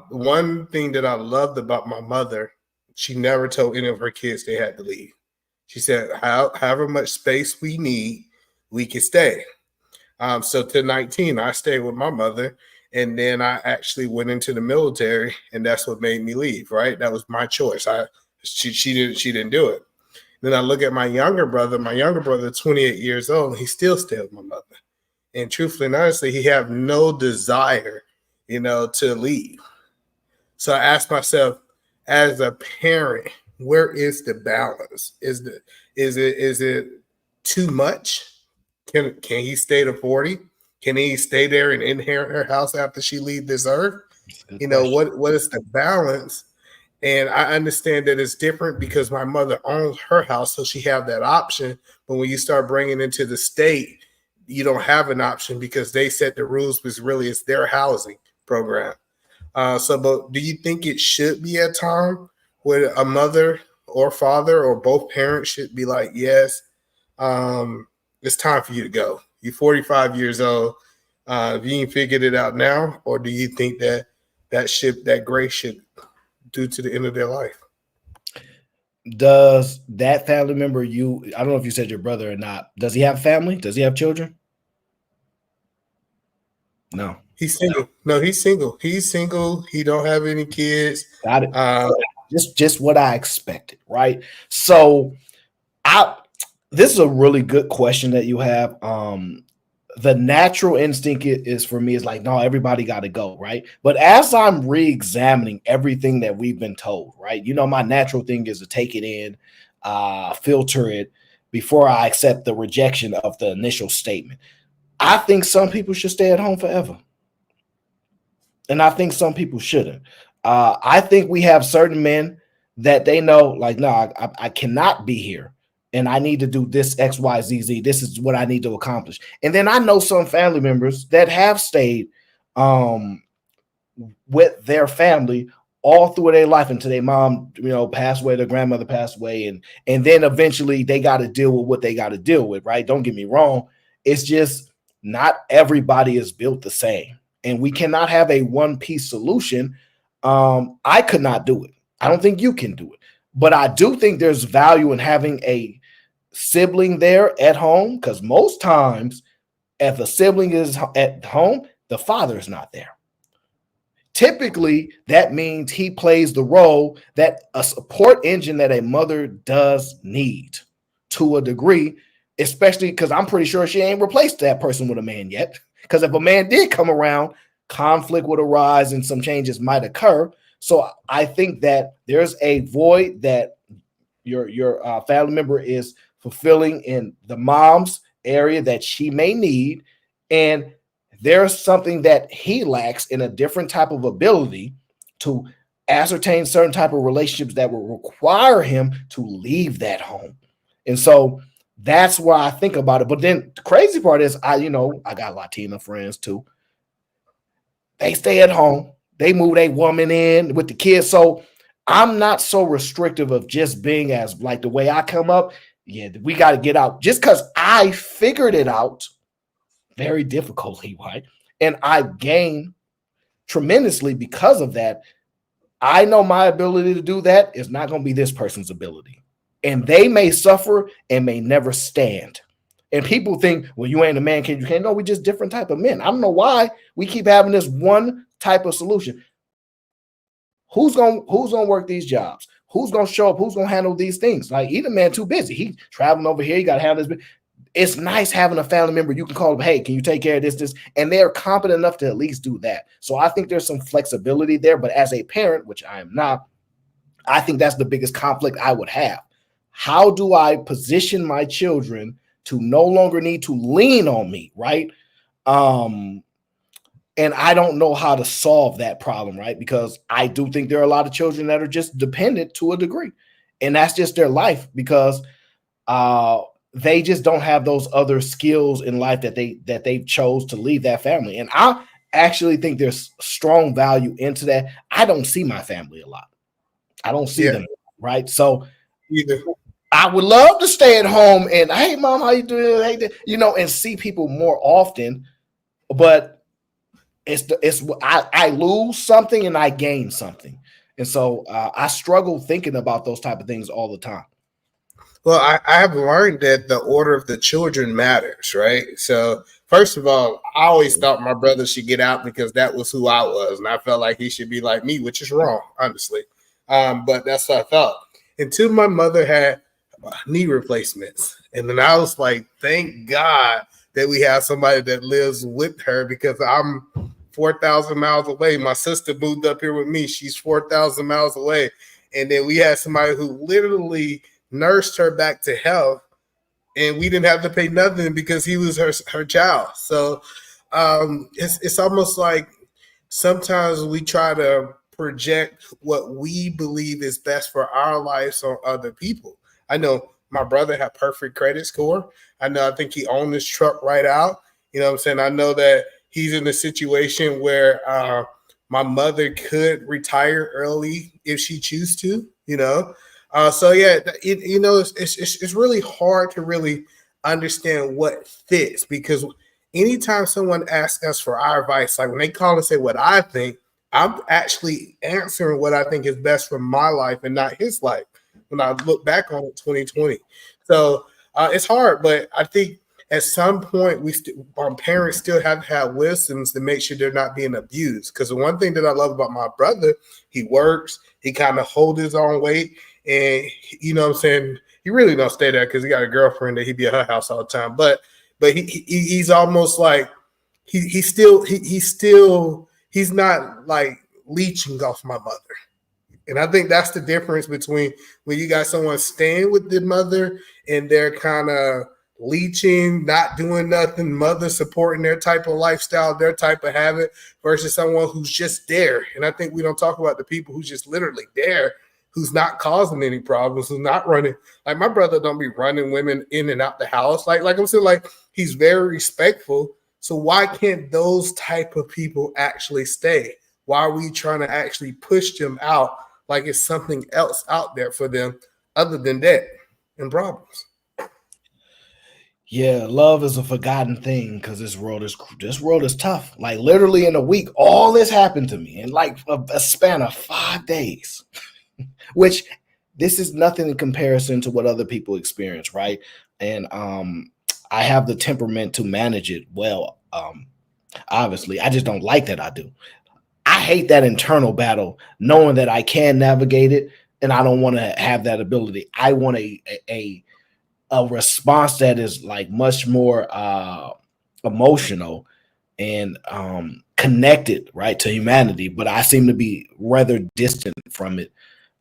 one thing that I loved about my mother, she never told any of her kids they had to leave. She said, however much space we need, we can stay. So to 19, I stayed with my mother. And then I actually went into the military, and that's what made me leave. Right, that was my choice. She didn't do it. Then I look at my younger brother. My younger brother, 28 years old, he still stayed with my mother. And truthfully and honestly, he have no desire, to leave. So I asked myself, as a parent, where is the balance? Is it too much? Can he stay to 40? Can he stay there and inherit her house after she leave this earth? What is the balance? And I understand that it's different because my mother owns her house, so she have that option. But when you start bringing into the state, you don't have an option because they set the rules, because really it's their housing program. But do you think it should be a time where a mother or father or both parents should be like, yes, it's time for you to go. You're 45 years old. Have you even figured it out now? Or do you think that grace should do to the end of their life? Does that family member, I don't know if you said your brother or not, does he have family? Does he have children? No. He's single. No, he's single. He's single. He don't have any kids. Got it. Just what I expected, right? So this is a really good question that you have. The natural instinct is for me is like, no, everybody got to go, right? But as I'm re-examining everything that we've been told, right? My natural thing is to take it in, filter it before I accept the rejection of the initial statement. I think some people should stay at home forever. And I think some people shouldn't. I think we have certain men that they know, like, no, I cannot be here. And I need to do this X, Y, Z, Z. This is what I need to accomplish. And then I know some family members that have stayed with their family all through their life until their mom, passed away, their grandmother passed away. And then eventually they got to deal with what they got to deal with, right? Don't get me wrong. It's just not everybody is built the same. And we cannot have a one-piece solution. I could not do it. I don't think you can do it. But I do think there's value in having a sibling there at home, because most times if a sibling is at home, the father is not there. Typically, that means he plays the role that a support engine that a mother does need to a degree, especially because I'm pretty sure she ain't replaced that person with a man yet. Because if a man did come around, conflict would arise and some changes might occur. So I think that there's a void that your family member is fulfilling in the mom's area that she may need. And there's something that he lacks in a different type of ability to ascertain certain type of relationships that will require him to leave that home. And so that's why I think about it. But then the crazy part is I got Latina friends too. They stay at home. They move a woman in with the kids. So I'm not so restrictive of just being as like the way I come up. Yeah, we got to get out. Just because I figured it out very difficultly, right? And I gain tremendously because of that. I know my ability to do that is not going to be this person's ability. And they may suffer and may never stand. And people think, well, you ain't a man, you can't. No, we just different type of men. I don't know why we keep having this one type of solution. Who's gonna work these jobs? Who's gonna show up? Who's gonna handle these things? Like, either man too busy. He traveling over here. You got to handle this. It's nice having a family member you can call them. Hey, can you take care of this? And they're competent enough to at least do that. So I think there's some flexibility there. But as a parent, which I am not, I think that's the biggest conflict I would have. How do I position my children to no longer need to lean on me, right? And I don't know how to solve that problem, right? Because I do think there are a lot of children that are just dependent to a degree. And that's just their life, because they just don't have those other skills in life that they chose to leave that family. And I actually think there's strong value into that. I don't see my family a lot. I don't see them, right? So either. I would love to stay at home and, hey, mom, how you doing? Hey, and see people more often. But I lose something and I gain something. And so I struggle thinking about those type of things all the time. Well, I have learned that the order of the children matters, right? So, first of all, I always thought my brother should get out because that was who I was, and I felt like he should be like me, which is wrong, honestly. But that's what I thought. Until my mother had knee replacements, and then I was like, thank God that we have somebody that lives with her because I'm 4,000 miles away. My sister moved up here with me; she's 4,000 miles away, and then we had somebody who literally nursed her back to health, and we didn't have to pay nothing because he was her child. So it's almost like sometimes we try to project what we believe is best for our lives on other people. I know my brother had perfect credit score. I think he owned his truck right out. You know what I'm saying? I know that he's in a situation where my mother could retire early if she choose to, you know. So yeah, it's really hard to really understand what fits because anytime someone asks us for our advice, like when they call and say what I think, I'm actually answering what I think is best for my life and not his life. When I look back on it, 2020, so it's hard, but I think at some point our parents still have to have wisdoms to make sure they're not being abused. Because the one thing that I love about my brother, he works, he kind of hold his own weight, and you know what I'm saying, he really don't stay there because he got a girlfriend that he be at her house all the time. But he's almost like he's not like leeching off my mother. And I think that's the difference between when you got someone staying with the mother and they're kind of leeching, not doing nothing, mother supporting their type of lifestyle, their type of habit, versus someone who's just there. And I think we don't talk about the people who's just literally there, who's not causing any problems, who's not running. Like my brother don't be running women in and out the house. Like I'm saying, like he's very respectful. So why can't those type of people actually stay? Why are we trying to actually push them out like it's something else out there for them other than debt and problems? Yeah, love is a forgotten thing because this world is tough. Like literally in a week, all this happened to me in like a span of 5 days, which this is nothing in comparison to what other people experience, right? And I have the temperament to manage it well. Obviously, I just don't like that I do. I hate that internal battle, knowing that I can navigate it, and I don't want to have that ability. I want a response that is like much more emotional and connected, right, to humanity. But I seem to be rather distant from it,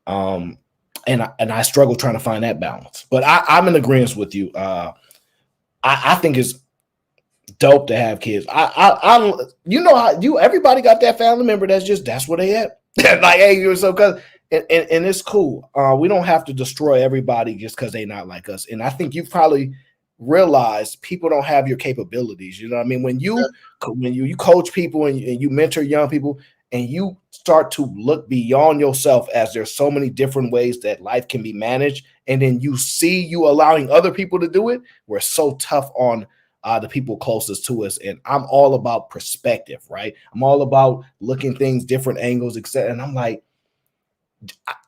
and I struggle trying to find that balance. But I'm in agreement with you. I think it's dope to have kids. I you know how everybody got that family member that's where they at. Like, hey, you're so cuz and it's cool. We don't have to destroy everybody just because they're not like us. And I think you probably realized people don't have your capabilities. You know what I mean? When you coach people and you mentor young people and you start to look beyond yourself as there's so many different ways that life can be managed, and then you see you allowing other people to do it, we're so tough on the people closest to us. And I'm all about perspective, right? I'm all about looking things different angles, etc. And I'm like,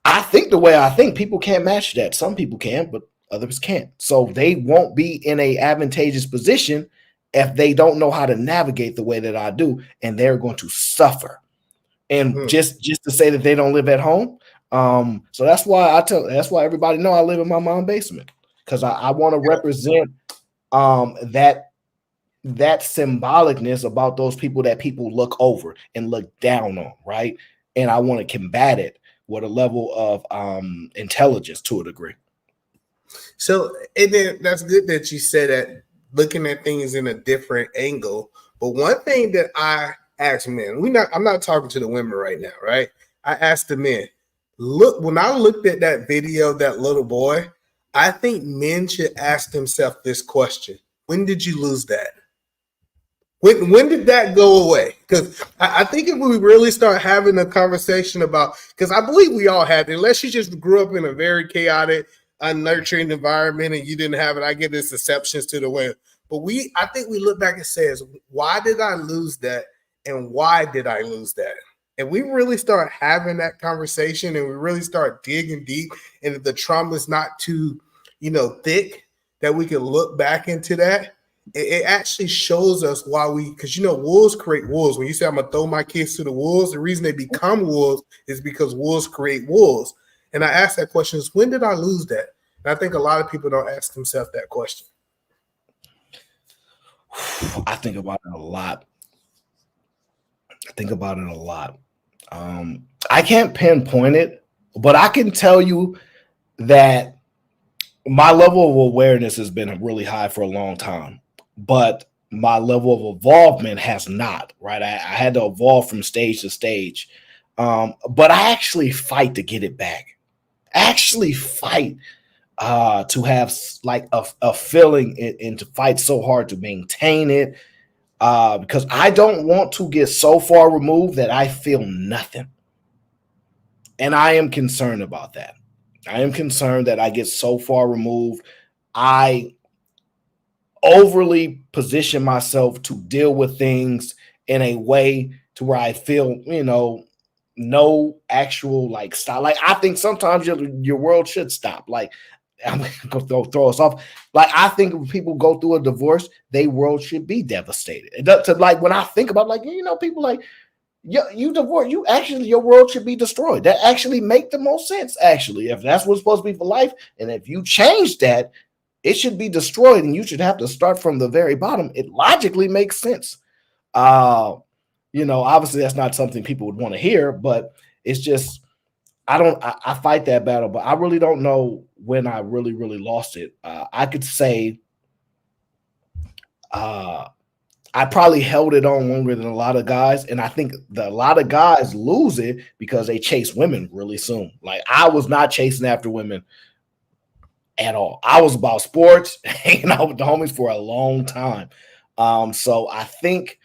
I think the way I think, people can't match that. Some people can, but others can't. So they won't be in a advantageous position if they don't know how to navigate the way that I do, and they're going to suffer. And just to say that they don't live at home. So that's why everybody know I live in my mom's basement, because I want to represent that symbolicness about those people that people look over and look down on, right? And I want to combat it with a level of intelligence to a degree. So, and then that's good that you said that, looking at things in a different angle. But one thing that I ask men, I'm not talking to the women right now, right? I asked the men, look, when I looked at that video of that little boy, I think men should ask themselves this question: when did you lose that? When did that go away? Because I think if we really start having a conversation about, because I believe we all have it, unless you just grew up in a very chaotic, unnurturing environment and you didn't have it. I get there's exceptions to the way, but I think we look back and says, why did I lose that? And why did I lose that? And we really start having that conversation and we really start digging deep, and if the trauma is not too, thick, that we can look back into that. It actually shows us why because wolves create wolves. When you say I'm gonna throw my kids to the wolves, the reason they become wolves is because wolves create wolves. And I ask that question is, when did I lose that? And I think a lot of people don't ask themselves that question. I think about it a lot. I can't pinpoint it, but I can tell you that my level of awareness has been really high for a long time, but my level of involvement has not, right? I had to evolve from stage to stage. But I actually fight to get it back. I actually fight to have like a feeling and to fight so hard to maintain it because I don't want to get so far removed that I feel nothing. And I am concerned about that. I am concerned that I get so far removed. I overly position myself to deal with things in a way to where I feel, no actual like stop. Like I think sometimes your world should stop. Like I'm gonna throw us off. Like I think when people go through a divorce, their world should be devastated. It does, to like when I think about people like you divorce, your world should be destroyed. That actually make the most sense. Actually, if that's what's supposed to be for life, and if you change that, it should be destroyed, and you should have to start from the very bottom. It logically makes sense. Obviously that's not something people would want to hear, but it's just I fight that battle, but I really don't know when I really, really lost it. I could say I probably held it on longer than a lot of guys, and I think a lot of guys lose it because they chase women really soon. Like I was not chasing after women at all. I was about sports, hanging out with the homies for a long time. So I think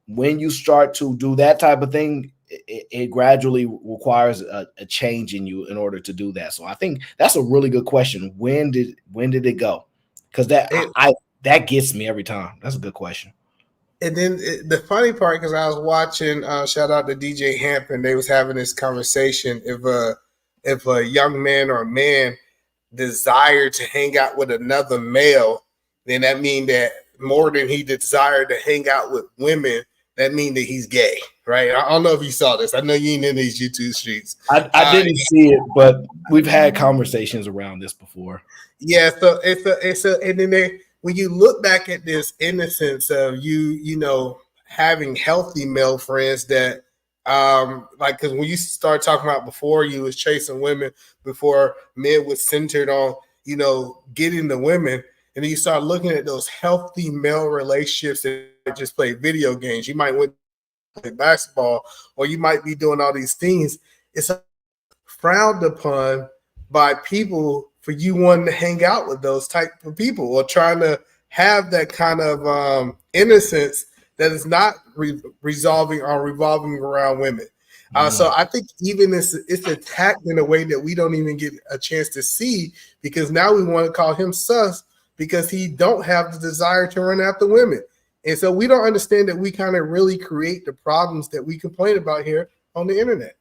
when you start to do that type of thing, it gradually requires a change in you in order to do that. So I think that's a really good question. When did it go? Because that gets me every time. That's a good question. And then the funny part, because I was watching, shout out to DJ Hampton, they was having this conversation. If a young man or a man desired to hang out with another male, then that means that more than he desired to hang out with women, that means that he's gay, right? I don't know if you saw this. I know you ain't in these YouTube streets. I didn't see it, but we've had conversations around this before. Yeah, so it's a and then when you look back at this innocence of you having healthy male friends that because when you start talking about before you was chasing women, before men was centered on getting the women, and then you start looking at those healthy male relationships that just play video games. You might went to play basketball, or you might be doing all these things. It's frowned upon by people for you wanting to hang out with those type of people or trying to have that kind of innocence that is not revolving around women. So I think even it's attacked in a way that we don't even get a chance to see, because now we want to call him sus because he don't have the desire to run after women. And so we don't understand that we kind of really create the problems that we complain about here on the internet.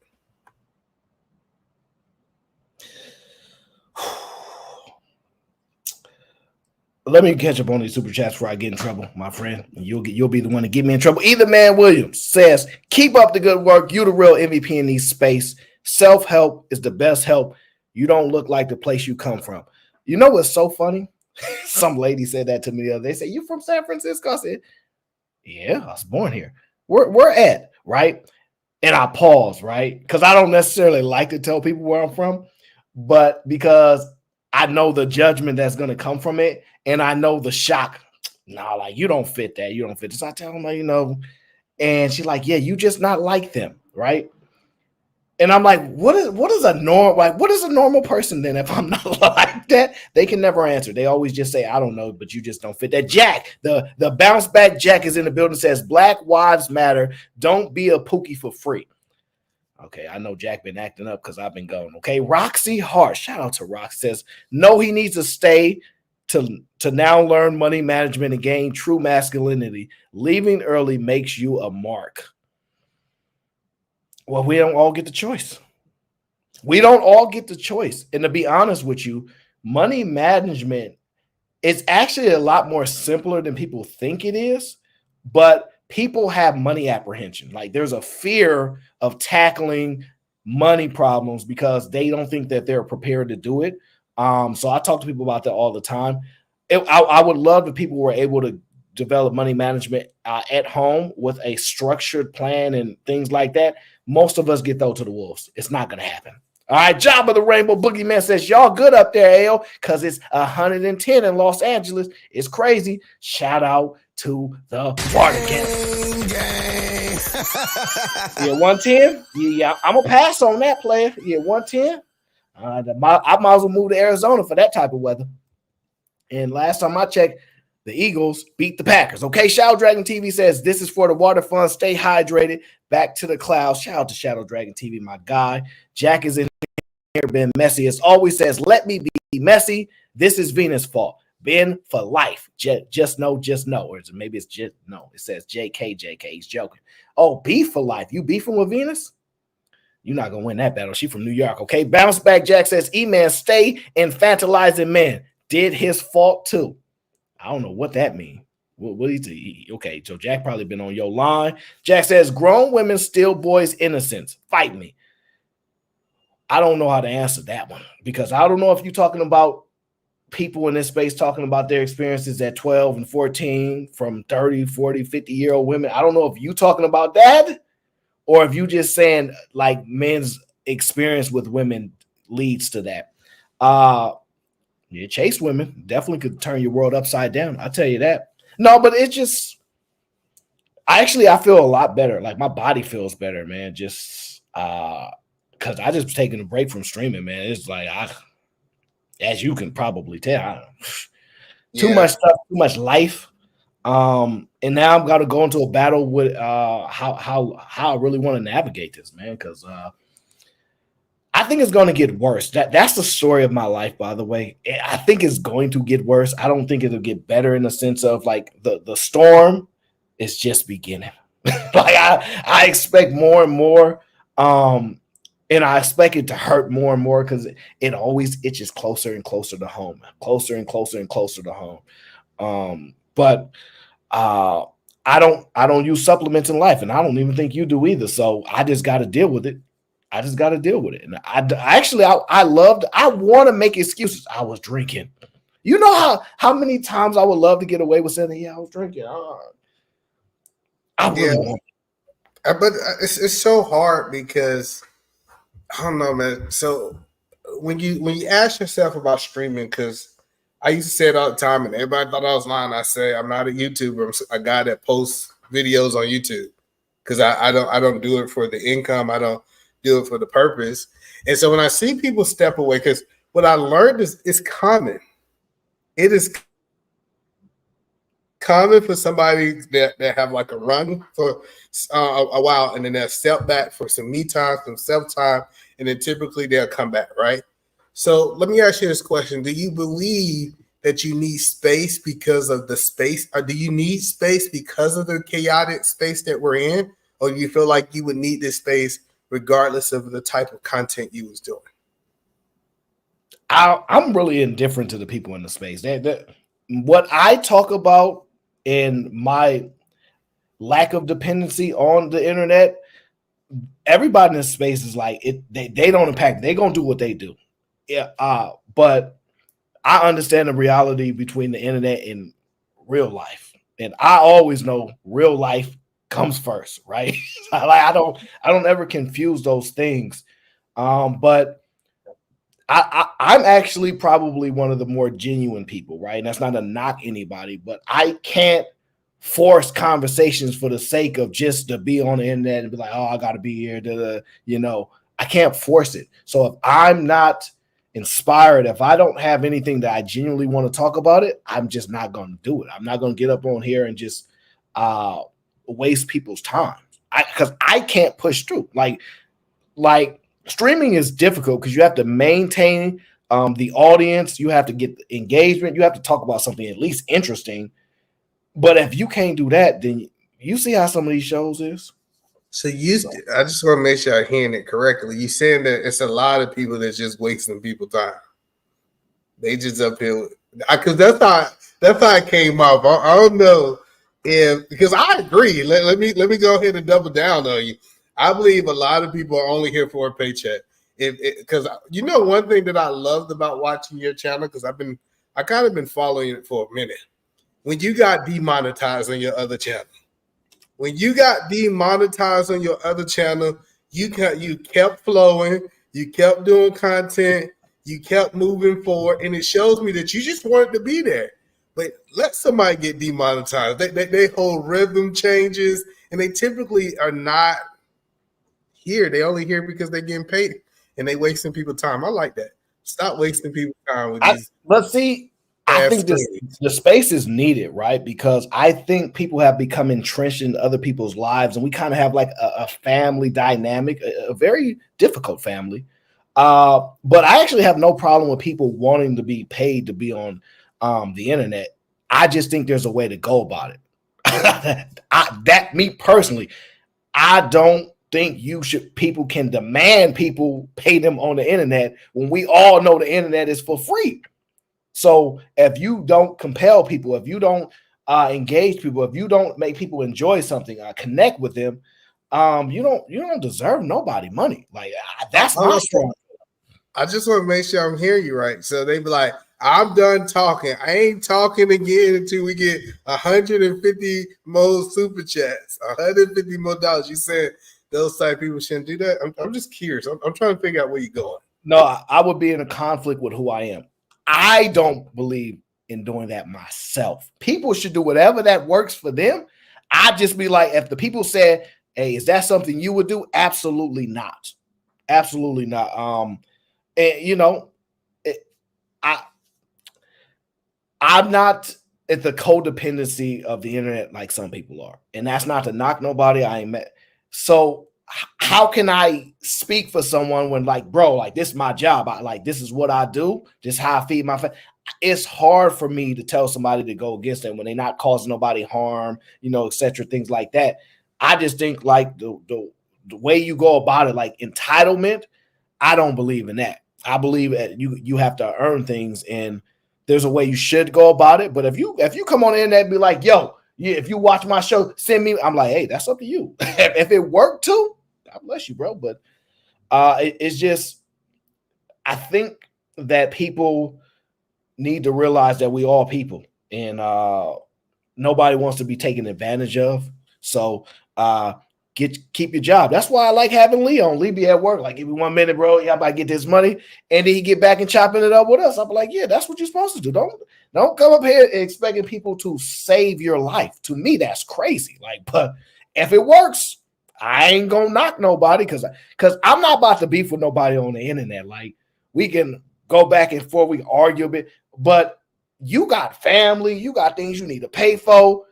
Let me catch up on these super chats before I get in trouble, my friend. You'll be the one to get me in trouble. Either Man Williams says, keep up the good work. You the real MVP in these space. Self-help is the best help. You don't look like the place you come from. You know what's so funny? Some lady said that to me the other day. They say, you from San Francisco? I said, yeah, I was born here. We're at, right? And I pause, right? Because I don't necessarily like to tell people where I'm from, but because I know the judgment that's going to come from it, and I know the shock. Nah, like, you don't fit that. You don't fit this. I tell them, and she's like, yeah, you just not like them, right? And I'm like, what is a normal person then if I'm not like that? They can never answer. They always just say, I don't know, but you just don't fit that. Jack, the bounce back Jack is in the building, says, Black Lives Matter. Don't be a pookie for free. Okay, I know Jack been acting up because I've been going. Okay, Roxy Hart, shout out to Rox, says, no, he needs to stay to now learn money management and gain true masculinity. Leaving early makes you a mark. Well, we don't all get the choice. We don't all get the choice. And to be honest with you, money management is actually a lot more simpler than people think it is, but people have money apprehension. Like there's a fear of tackling money problems because they don't think that they're prepared to do it. So I talk to people about that all the time. I would love if people were able to develop money management at home with a structured plan and things like that. Most of us get thrown to the wolves. It's not going to happen. All right, Job of the Rainbow Boogeyman says, y'all good up there, AO, because it's 110 in Los Angeles. It's crazy. Shout out to the Water Gang. Yeah, 110. Yeah, I'm going to pass on that, player. Yeah, 110. I might as well move to Arizona for that type of weather. And last time I checked, the Eagles beat the Packers. Okay, Shadow Dragon TV says, this is for the water fund. Stay hydrated. Back to the clouds. Shout out to Shadow Dragon TV, my guy. Jack is in here, been messy as always, says, let me be messy. This is Venus' fault. Ben for life. Just know. Or maybe it's just no. It says JK. He's joking. Oh, beef for life. You beefing with Venus? You're not going to win that battle. She from New York. Okay, Bounce Back Jack says, E-Man, stay infantilizing men. Did his fault too. I don't know what that means. What he okay, so Jack probably been on your line. Jack says, grown women steal boys' innocence. Fight me. I don't know how to answer that one because I don't know if you're talking about people in this space talking about their experiences at 12 and 14 from 30, 40, 50-year-old women. I don't know if you talking about that or if you just saying like men's experience with women leads to that. Yeah, chase women definitely could turn your world upside down. I'll tell you that. No, but it's just, I feel a lot better. Like my body feels better, man. Just because I just taking a break from streaming, man. It's like, as you can probably tell, too much stuff, too much life. And now I'm got to go into a battle with how I really want to navigate this, man. Because I think it's going to get worse. That's the story of my life, by the way. I think it's going to get worse. I don't think it'll get better in the sense of like the storm is just beginning. Like I expect more and more. And I expect it to hurt more and more because it always itches closer and closer to home, closer and closer and closer to home. But I don't use supplements in life, and I don't even think you do either. So I just got to deal with it. And I want to make excuses. I was drinking. You know how many times I would love to get away with saying, yeah, I was drinking. I really want it. But it's so hard because I don't know, man. So when you ask yourself about streaming, because I used to say it all the time, and everybody thought I was lying. I say I'm not a YouTuber. I'm a guy that posts videos on YouTube because I don't do it for the income. I don't do it for the purpose. And so when I see people step away, because what I learned is it's common. It is common for somebody that have like a run for a while, and then they'll step back for some me time, some self time, and then typically they'll come back, right? So let me ask you this question. Do you believe that you need space because of the space, or do you need space because of the chaotic space that we're in? Or do you feel like you would need this space regardless of the type of content you was doing? I'm really indifferent to the people in the space. What I talk about in my lack of dependency on the internet, everybody in this space is like it. They don't impact. They're gonna do what they do. Yeah. But I understand the reality between the internet and real life, and I always know real life comes first, right? I don't ever confuse those things. But I'm actually probably one of the more genuine people, right? And that's not to knock anybody, but I can't force conversations for the sake of just to be on the internet and be like, oh, I got to be here. I can't force it. So if I'm not inspired, if I don't have anything that I genuinely want to talk about it, I'm just not going to do it. I'm not going to get up on here and just waste people's time because I can't push through. Like streaming is difficult because you have to maintain the audience. You have to get the engagement. You have to talk about something at least interesting. But if you can't do that, then you see how some of these shows is. So I just want to make sure I'm hearing it correctly. You saying that it's a lot of people that's just wasting people's time. They just up here because that's how it came off. I don't know if because I agree. Let me go ahead and double down on you. I believe a lot of people are only here for a paycheck. Because you know one thing that I loved about watching your channel because I kind of been following it for a minute. When you got demonetized on your other channel, you kept flowing, you kept doing content, you kept moving forward, and it shows me that you just wanted to be there. But let somebody get demonetized. They whole rhythm changes, and they typically are not here. They only here because they're getting paid, and they wasting people's time. I like that. Stop wasting people's time with these. But see, I think the space is needed, right? Because I think people have become entrenched in other people's lives, and we kind of have like a family dynamic, a very difficult family. But I actually have no problem with people wanting to be paid to be on the internet. I just think there's a way to go about it. Me personally, I don't think people can demand people pay them on the internet when we all know the internet is for free. So if you don't compel people, if you don't engage people, if you don't make people enjoy something, connect with them, you don't deserve nobody money. Like that's my strong. I just want to make sure I'm hearing you right. So they be like, I'm done talking. I ain't talking again until we get 150 more super chats, 150 more dollars. You said those type of people shouldn't do that. I'm just curious. I'm trying to figure out where you're going. No, I would be in a conflict with who I am. I don't believe in doing that myself. People should do whatever that works for them. I'd just be like, if the people said, hey, is that something you would do? Absolutely not. Absolutely not. And you know, I'm not at the codependency of the internet like some people are. And that's not to knock nobody. I ain't met. So how can I speak for someone when like, bro, like this is my job. This is what I do. This is how I feed my family. It's hard for me to tell somebody to go against them when they're not causing nobody harm, et cetera, things like that. I just think like the way you go about it, like entitlement, I don't believe in that. I believe that you have to earn things, and there's a way you should go about it. But if you come on the internet and be like, yo, if you watch my show, send me, I'm like, hey, that's up to you. If it worked too, God bless you, bro. But it's just, I think that people need to realize that we all people, and nobody wants to be taken advantage of. So keep your job. That's why I like having Lee on. Lee be at work, like, give me 1 minute, bro. Yeah, I'm about to get this money. And then he get back and chopping it up with us. I'm like, yeah, that's what you're supposed to do. Don't come up here expecting people to save your life. To me, that's crazy. Like, but if it works, I ain't gonna knock nobody because I'm not about to beef with nobody on the internet. Like, we can go back and forth, we can argue a bit, but you got family, you got things you need to pay for.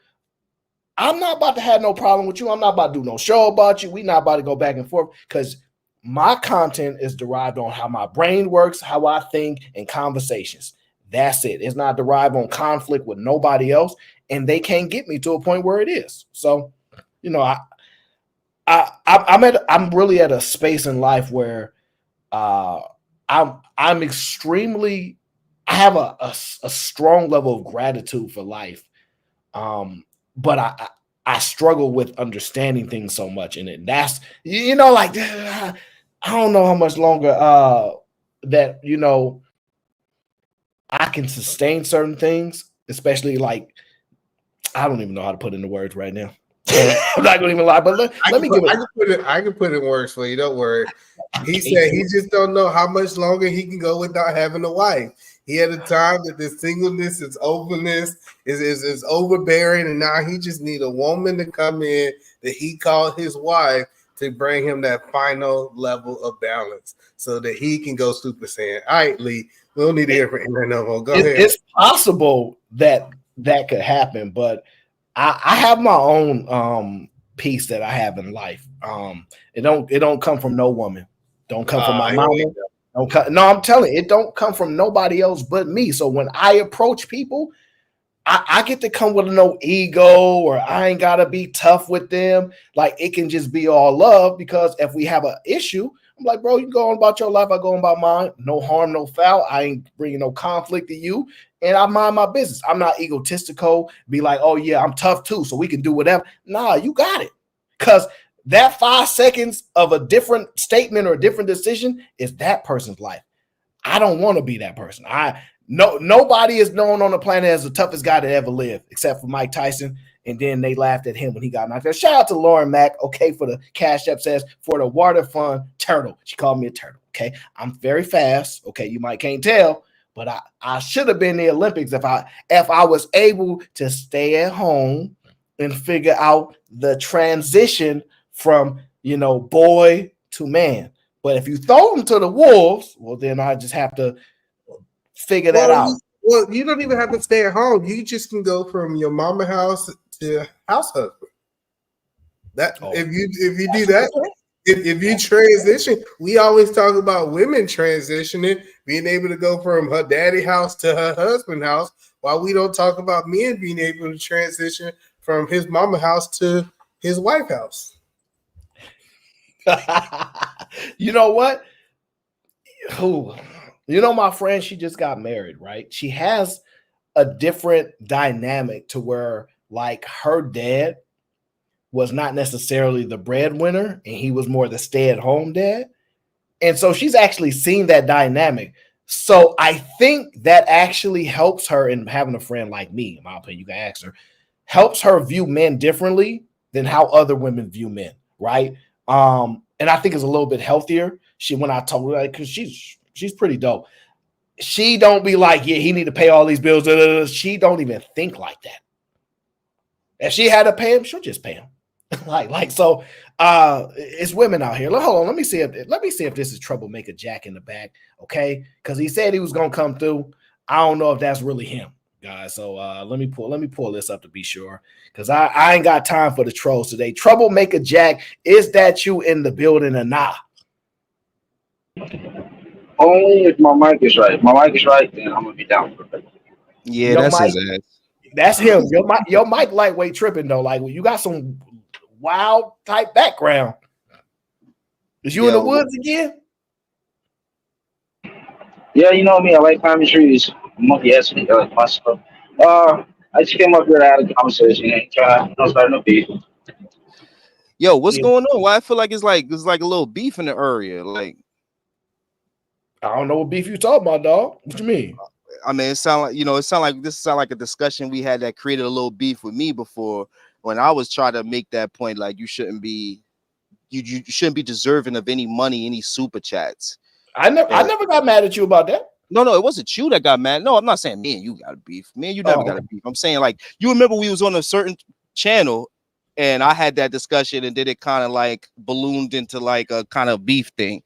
I'm not about to have no problem with you. I'm not about to do no show about you. We're not about to go back and forth because my content is derived on how my brain works, how I think, and conversations. That's it. It's not derived on conflict with nobody else, and they can't get me to a point where it is. So, I'm really at a space in life where I'm extremely, I have a strong level of gratitude for life. But I struggle with understanding things so much, and that's like I don't know how much longer that I can sustain certain things, especially like I don't even know how to put into words right now. I'm not gonna even lie, but let me give it. I can put it in words for you. Don't worry. He said he just don't know how much longer he can go without having a wife. He had a time that this singleness, this openness is overbearing, and now he just need a woman to come in that he called his wife to bring him that final level of balance so that he can go Super Saiyan. All right, Lee, we don't need to hear from Aaron no more. Go ahead. It's possible that could happen, but I have my own peace that I have in life. It don't come from no woman. Don't come from my mama. No, I'm telling you, it don't come from nobody else but me. So when I approach people, I get to come with no ego, or I ain't gotta be tough with them. Like, it can just be all love, because if we have an issue, I'm like, bro, you go on about your life, I go on about mine. No harm, no foul. I ain't bringing no conflict to you, and I mind my business. I'm not egotistical. Be like, oh yeah, I'm tough too, so we can do whatever. Nah, you got it, because that 5 seconds of a different statement or a different decision is that person's life. I don't want to be that person. Nobody is known on the planet as the toughest guy that ever lived, except for Mike Tyson. And then they laughed at him when he got knocked out. Shout out to Lauren Mack, okay, for the Cash App says, for the water fun turtle. She called me a turtle, okay? I'm very fast, okay? You might can't tell, but I should have been in the Olympics if I was able to stay at home and figure out the transition from, boy to man. But if you throw them to the wolves, well, then I just have to figure that out. Well, you don't even have to stay at home. You just can go from your mama house to house husband. If you do that, if you transition, we always talk about women transitioning, being able to go from her daddy house to her husband house, while we don't talk about men being able to transition from his mama house to his wife house. You know what? My friend, she just got married, right? She has a different dynamic to where, like, her dad was not necessarily the breadwinner and he was more the stay-at-home dad. And so she's actually seen that dynamic. So I think that actually helps her in having a friend like me, in my opinion, you can ask her, helps her view men differently than how other women view men, right? And I think it's a little bit healthier. When I told her, because she's pretty dope. She don't be like, yeah, he need to pay all these bills. She don't even think like that. If she had to pay him, she'll just pay him. So it's women out here. Hold on, let me see if this is Troublemaker Jack in the back, okay? Because he said he was gonna come through. I don't know if that's really him, guys. So let me pull this up to be sure, because I ain't got time for the trolls today. Troublemaker Jack, is that you in the building or not? Only if my mic is right. If my mic is right, then I'm gonna be down for it. Yeah, that's his ass. That's him. Your mic lightweight tripping though. Like, you got some wild type background. Is you in the woods again? Yeah, you know me. I like climbing trees. Monkey ass me. I like my stuff. I just came up here to have a conversation and try to start no beef. Yo, what's going on? Why I feel like it's like a little beef in the area. Like, I don't know what beef you talking about, dog. What you mean? I mean, it sound like a discussion we had that created a little beef with me before, when I was trying to make that point, like, you shouldn't be deserving of any money, any super chats. I never got mad at you about that. No, it wasn't you that got mad. No, I'm not saying me and you got a beef. Me and you never got a beef. I'm saying, like, you remember we was on a certain channel and I had that discussion and then it kind of like ballooned into like a kind of beef thing.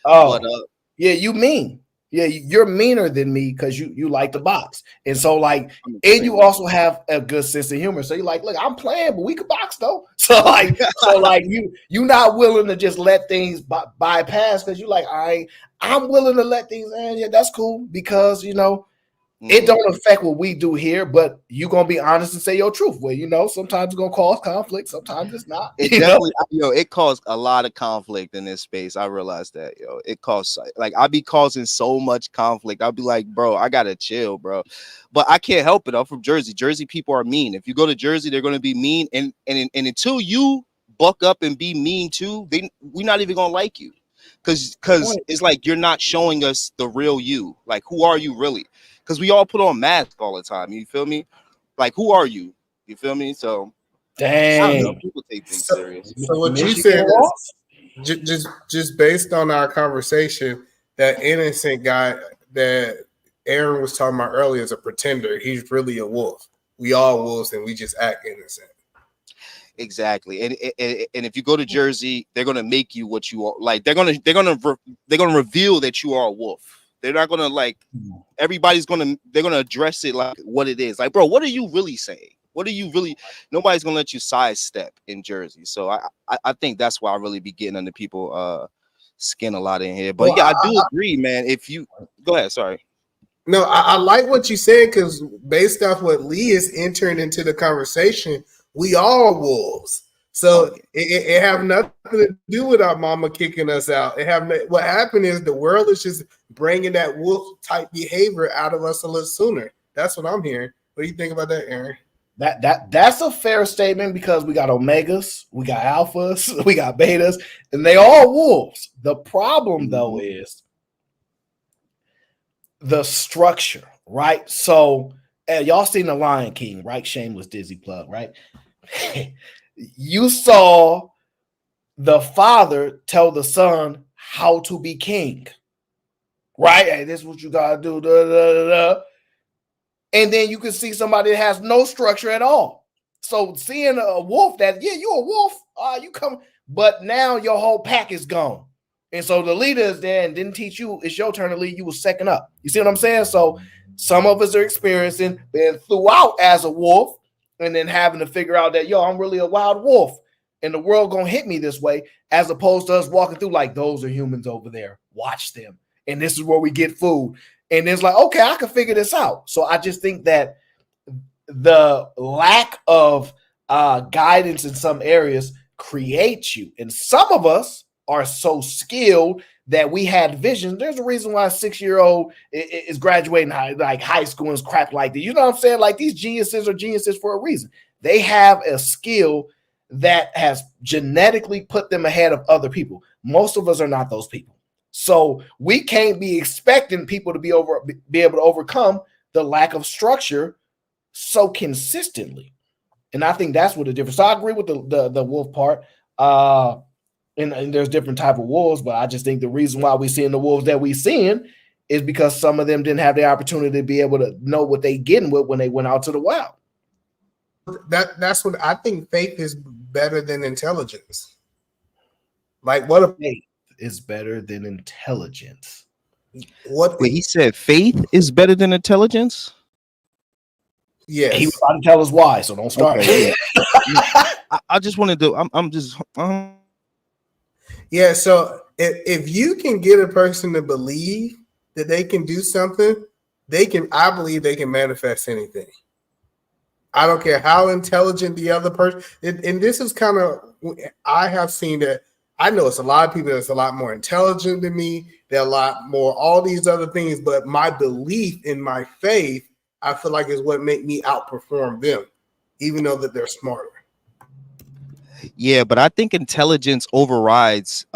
Oh, but, yeah, you mean. Yeah, you're meaner than me because you like the box. And so, like, and you also have a good sense of humor. So you're like, look, I'm playing, but we could box though. So you not willing to just let things bypass because you like, I'm willing to let things in. Yeah, that's cool because it don't affect what we do here, but you gonna be honest and say your truth. Well, sometimes it's gonna cause conflict, sometimes it's not. It definitely, it caused a lot of conflict in this space. I realized that, it caused, like, I be causing so much conflict. I'll be like, bro, I gotta chill, bro. But I can't help it. I'm from Jersey. Jersey people are mean. If you go to Jersey, they're gonna be mean, and until you buck up and be mean too, we're not even gonna like you, because it's like you're not showing us the real you. Like, who are you really? Because we all put on masks all the time. You feel me? Like, who are you? You feel me? So, dang, I don't know, people take things serious. So what you said is just based on our conversation, that innocent guy that Aaron was talking about earlier is a pretender. He's really a wolf. We all wolves, and we just act innocent. Exactly, and if you go to Jersey, they're gonna make you what you are. Like, they're gonna reveal that you are a wolf. They're not gonna, like, they're gonna address it like what it is. Like, bro, what are you really saying? What are you really? Nobody's gonna let you sidestep in Jersey. So I think that's why I really be getting under people skin a lot in here. But I do agree, man. If you go ahead, sorry. No, I like what you said, because based off what Lee is entering into the conversation, we all wolves. So it have nothing to do with our mama kicking us out. What happened is the world is just bringing that wolf type behavior out of us a little sooner. That's what I'm hearing. What do you think about that, Aaron? That's a fair statement because we got omegas, we got alphas, we got betas, and they all wolves. The problem though is the structure, right? So y'all seen the Lion King, right? Shameless Disney plug, right? You saw the father tell the son how to be king, right? Hey, this is what you gotta do. Da, da, da, da. And then you can see somebody that has no structure at all. So seeing a wolf that, yeah, you're a wolf, you come, but now your whole pack is gone. And so the leader is there and didn't teach you, it's your turn to lead, you were second up. You see what I'm saying? So some of us are experiencing being throughout as a wolf and then having to figure out that, yo, I'm really a wild wolf and the world gonna hit me this way, as opposed to us walking through like, those are humans over there, watch them. And this is where we get food. And it's like, okay, I can figure this out. So I just think that the lack of guidance in some areas creates you. And some of us are so skilled that we had vision. There's a reason why a 6-year-old is graduating high school and crap like that. You know what I'm saying? Like these geniuses are geniuses for a reason. They have a skill that has genetically put them ahead of other people. Most of us are not those people. So we can't be expecting people to be able to overcome the lack of structure so consistently. And I think that's what the difference. So I agree with the wolf part. And there's different type of wolves, but I just think the reason why we're seeing the wolves that we're seeing is because some of them didn't have the opportunity to be able to know what they getting with when they went out to the wild. That's what I think. Faith is better than intelligence. Like what a faith is better than intelligence. Wait, he said faith is better than intelligence? Yes. He was about to tell us why, so don't start. Okay, yeah. I just wanted to, I'm just yeah, so if you can get a person to believe that they can do something, I believe they can manifest anything. I don't care how intelligent the other person, and this is kind of, I have seen that. I know it's a lot of people that's a lot more intelligent than me. They're a lot more all these other things, but my belief in my faith, I feel like is what make me outperform them, even though that they're smarter. Yeah, but I think intelligence overrides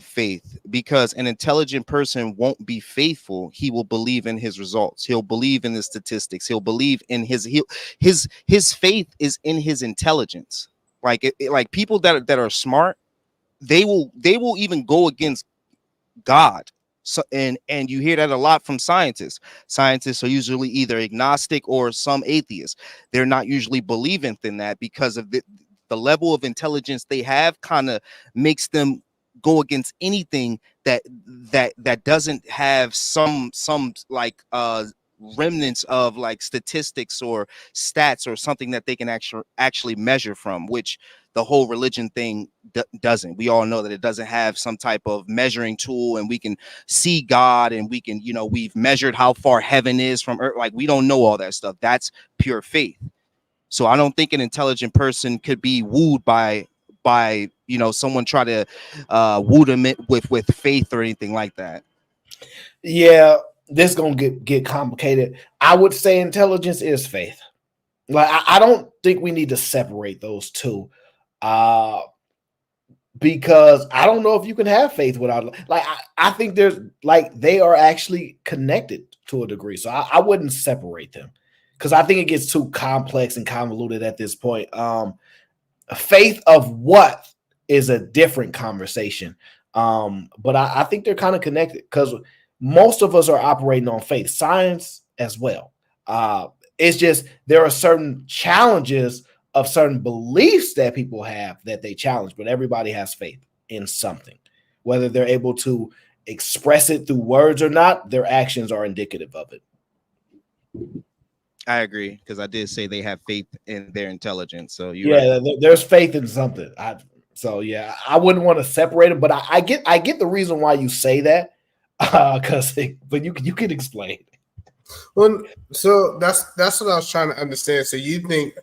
faith, because an intelligent person won't be faithful. He will believe in his results. He'll believe in the statistics. He'll believe in his faith is in his intelligence. Like like people that are smart, they will even go against God. So and you hear that a lot from scientists. Scientists are usually either agnostic or some atheists. They're not usually believing in that because of the level of intelligence they have kind of makes them go against anything that doesn't have some like remnants of like statistics or stats or something that they can actually measure from, which the whole religion thing doesn't. We all know that it doesn't have some type of measuring tool, and we can see God, and we can, we've measured how far heaven is from earth. Like, we don't know all that stuff. That's pure faith. So I don't think an intelligent person could be wooed by someone try to woo them with faith or anything like that. Yeah, this is gonna get complicated. I would say intelligence is faith. Like I don't think we need to separate those two, because I don't know if you can have faith without. Like I think there's like they are actually connected to a degree, so I wouldn't separate them because I think it gets too complex and convoluted at this point. Faith of what is a different conversation, but I think they're kind of connected because most of us are operating on faith, science as well. It's just there are certain challenges of certain beliefs that people have that they challenge, but everybody has faith in something. Whether they're able to express it through words or not, their actions are indicative of it. I agree, because I did say they have faith in their intelligence. So right. There's faith in something. I wouldn't want to separate them, but I get the reason why you say that, but you can explain. Well, so that's what I was trying to understand. So you think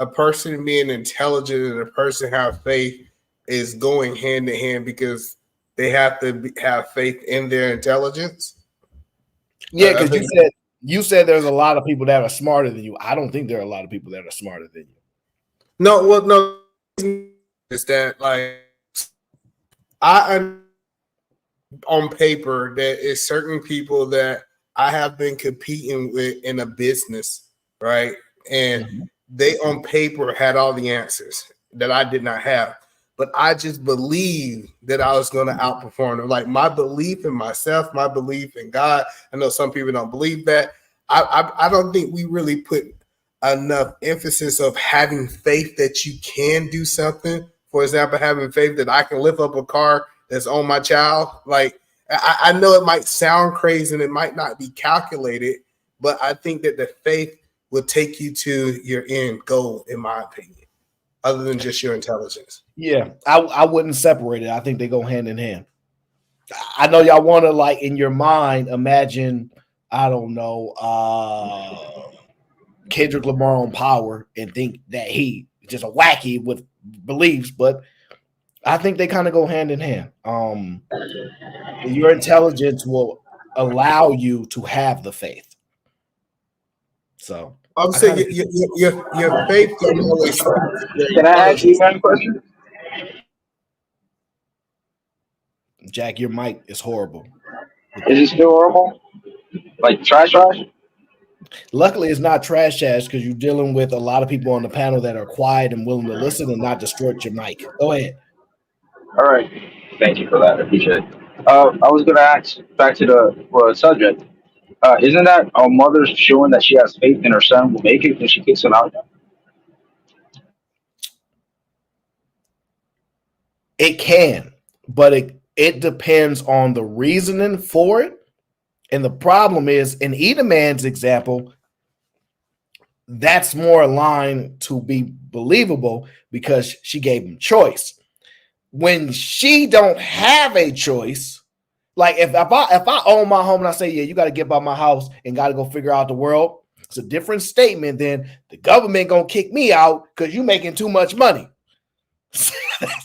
a person being intelligent and a person have faith is going hand in hand because they have to have faith in their intelligence? Yeah, because you said there's a lot of people that are smarter than you. I don't think there are a lot of people that are smarter than you. No, well, no, it's that like on paper there is certain people that I have been competing with in a business, right? And they on paper had all the answers that I did not have. But I just believed that I was going to outperform them. Like my belief in myself, my belief in God. I know some people don't believe that. I don't think we really put enough emphasis of having faith that you can do something. For example, having faith that I can lift up a car that's on my child. Like I know it might sound crazy and it might not be calculated, but I think that the faith will take you to your end goal, in my opinion, other than just your intelligence. Yeah, I wouldn't separate it. I think they go hand in hand. I know y'all want to, like, in your mind, imagine, I don't know, Kendrick Lamar on Power and think that he just a wacky with beliefs, but I think they kind of go hand in hand. Your intelligence will allow you to have the faith. So I'm saying your faith don't always. Can I ask you one question? Jack, your mic is horrible. Is it still horrible? Like trash? Luckily, it's not trash because you're dealing with a lot of people on the panel that are quiet and willing to listen and not distort your mic. Go ahead. All right. Thank you for that. I appreciate it. I was going to ask back to the subject. Isn't that a mother showing that she has faith in her son will make it when she kicks him out? It can, but it depends on the reasoning for it. And the problem is, in Eda Man's example, that's more aligned to be believable because she gave him choice. When she don't have a choice, like if I own my home and I say, yeah, you got to get by my house and got to go figure out the world, it's a different statement than the government gonna kick me out because you making too much money.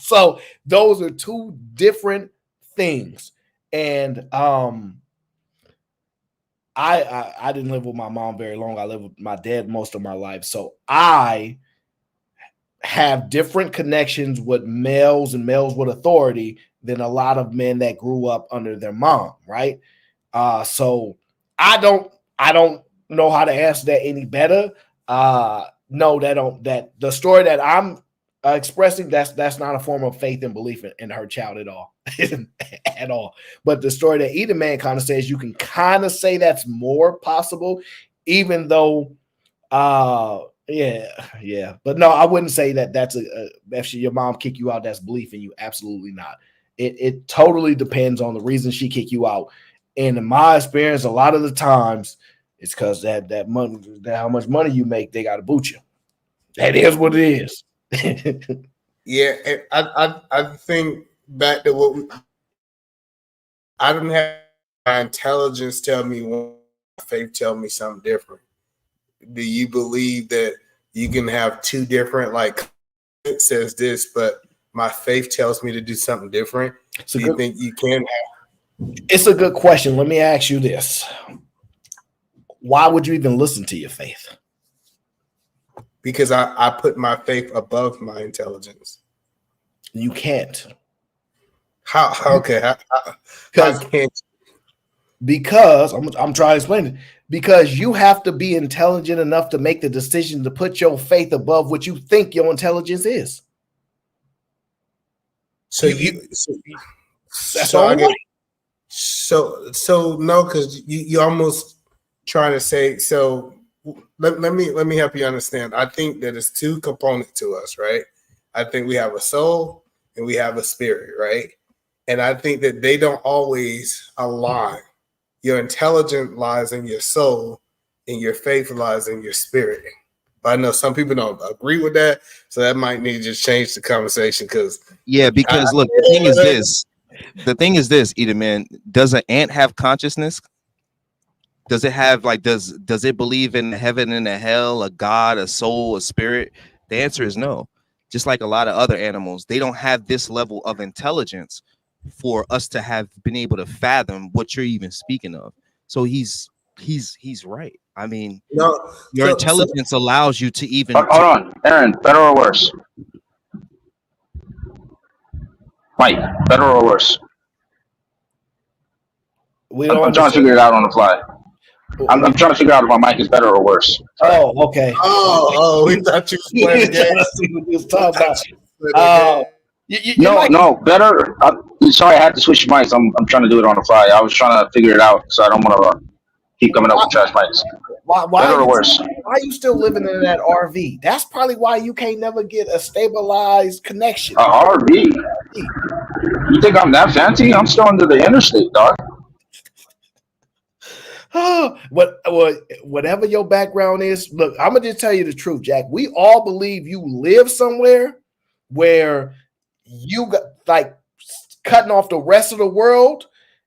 So those are two different things. And I didn't live with my mom very long. I lived with my dad most of my life. So I have different connections with males and males with authority than a lot of men that grew up under their mom, right? So I don't know how to answer that any better. No, that the story that I'm expressing, that's not a form of faith and belief in her child at all. At all. But the story that Eda Man kind of says, you can kind of say that's more possible, even though yeah. But no, I wouldn't say that that's if your mom kick you out, that's belief in you. Absolutely not. It totally depends on the reason she kick you out. And in my experience, a lot of the times it's because that money, how much money you make, they got to boot you. That is what it is. Yeah, I think back to what I don't have my intelligence tell me one, faith tell me something different. Do you believe that you can have two different, like it says this, but my faith tells me to do something different? Do you think you can have? It's a good question. Let me ask you this. Why would you even listen to your faith? Because I put my faith above my intelligence. You can't. How okay. How can't you? Because I'm trying to explain it. Because you have to be intelligent enough to make the decision to put your faith above what you think your intelligence is. So no, because you almost trying to say, so let me help you understand. I think that it's two components to us, right? I think we have a soul and we have a spirit, right? And I think that they don't always align. Your intelligence lies in your soul and your faith lies in your spirit. But I know some people don't agree with that, so that might need to just change the conversation. Because look, the thing is this, Eda Man, does an ant have consciousness? Does it have does it believe in heaven and a hell, a God, a soul, a spirit? The answer is no. Just like a lot of other animals, they don't have this level of intelligence for us to have been able to fathom what you're even speaking of. So he's right. I mean, No, your intelligence allows you to even Hold on, Aaron. Better or worse? Mike, better or worse? I'm trying to figure it out on the fly. I'm trying to figure out if my mic is better or worse. Oh, okay. Oh, we thought you was playing the game. See what you was talking about. No, better. Sorry, I had to switch mics. I'm trying to do it on the fly. I was trying to figure it out, so I don't want to keep coming up with trash mics. Better or worse? Why are you still living in that RV? That's probably why you can't never get a stabilized connection. A RV? You think I'm that fancy? I'm still under the interstate, dog. Whatever your background is, look, I'm gonna just tell you the truth, Jack. We all believe you live somewhere where you got like cutting off the rest of the world,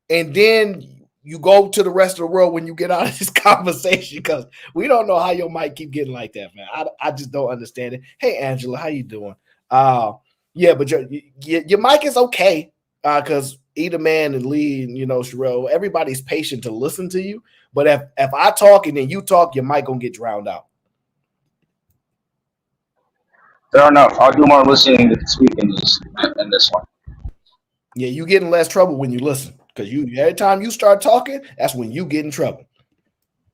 and then you go to the rest of the world when you get out of this conversation, because we don't know how your mic keep getting like that, man. I just don't understand it. Hey, Angela, how you doing? Yeah, but your mic is okay, because Either Man and Lee and Sherelle, everybody's patient to listen to you. But if I talk and then you talk, your mic gonna get drowned out. Fair enough. I'll do more listening than speaking in this one. Yeah, you get in less trouble when you listen, because every time you start talking, that's when you get in trouble.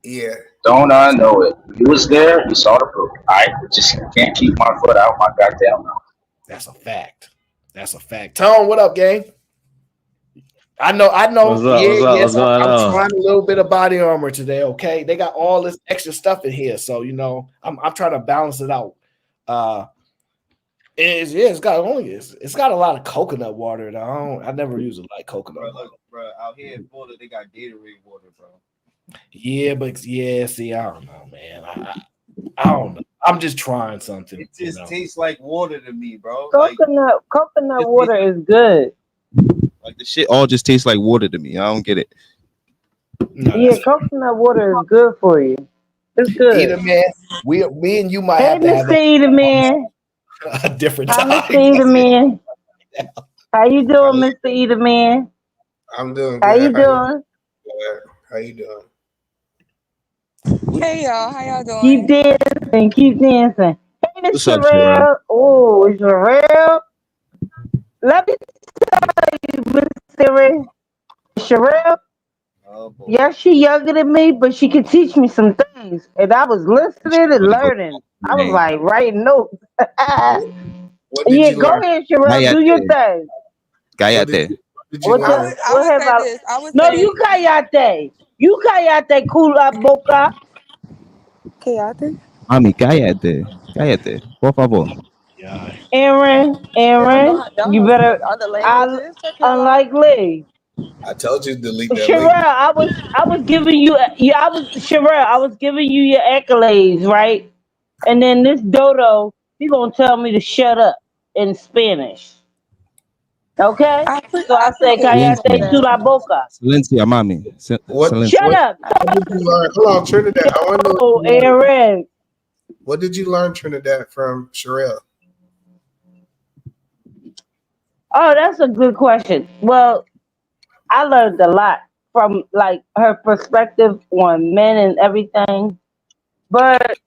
Yeah. Don't I know it? You was there, you saw the proof. I just can't keep my foot out my goddamn mouth. That's a fact. That's a fact. Tone, what up, gang? I know. What's up? I'm trying a little bit of body armor today. Okay, they got all this extra stuff in here, so I'm trying to balance it out. It's got a lot of coconut water. I never use it like coconut water. Bro, out here in Florida, they got Gatorade water, bro. Yeah, see, I don't know, man. I don't know. I'm just trying something. It just tastes like water to me, bro. Coconut water is good. Like the shit all just tastes like water to me. I don't get it. Yeah, coconut water is good for you. It's good. Either Man, me and you might have to have Either Man. a different time. Mr. Either Man. How you doing, Mr. Either Man? I'm doing good. How you doing? How you doing? Hey y'all, how y'all doing? Keep dancing. Hey, Miss Sherelle. Oh, Sherelle. Let me tell you, Miss Sherelle. Yeah, she younger than me, but she can teach me some things. And I was listening and learning. I was like writing notes. Yeah, go ahead, Sherelle. Do your thing. Cállate. No, you cállate. You cállate, cula boca. Cállate. Mami, cállate. Cállate. Por favor. Aaron, you better. Unlike Lee. I told you to delete that Sherelle, link. I was giving you Sherelle, I was giving you your accolades, right? And then this dodo, he gonna tell me to shut up in Spanish. Okay? So I say cállate tu la boca. Silencia, mami. Shut up. What did you learn? Hold on, Trinidad. I want to know. Oh, Aaron. What did you learn, Trinidad, from Sherelle? Oh, that's a good question. Well, I learned a lot from like her perspective on men and everything. But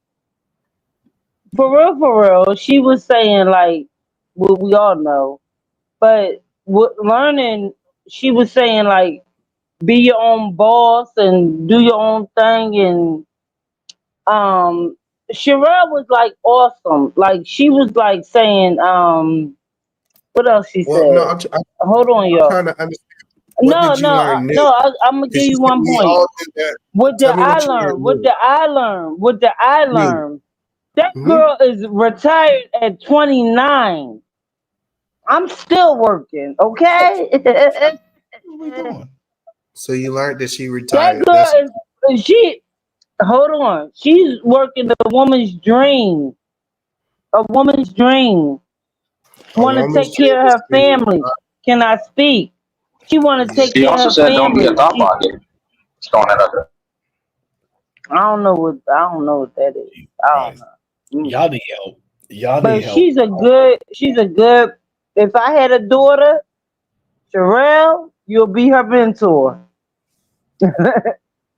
for real, she was saying like what we all know. But learning, she was saying like be your own boss and do your own thing. And Sherelle was like awesome. Like she was like saying what else she said? No, hold on, y'all. I'm trying to understand. No. I'm gonna give you one point. What did I learn? That girl is retired at 29. I'm still working. Okay. So you learned that she retired. That girl she. Hold on. She's working a woman's dream. A woman's dream. Want to take care of her family. Can I speak? She want to take care of her family. She also said, "Don't be a thought pocket." Throwing that out there. I don't know what that is. I don't know. Y'all need help. Y'all need But help. she's a good. If I had a daughter, Sherelle, you'll be her mentor.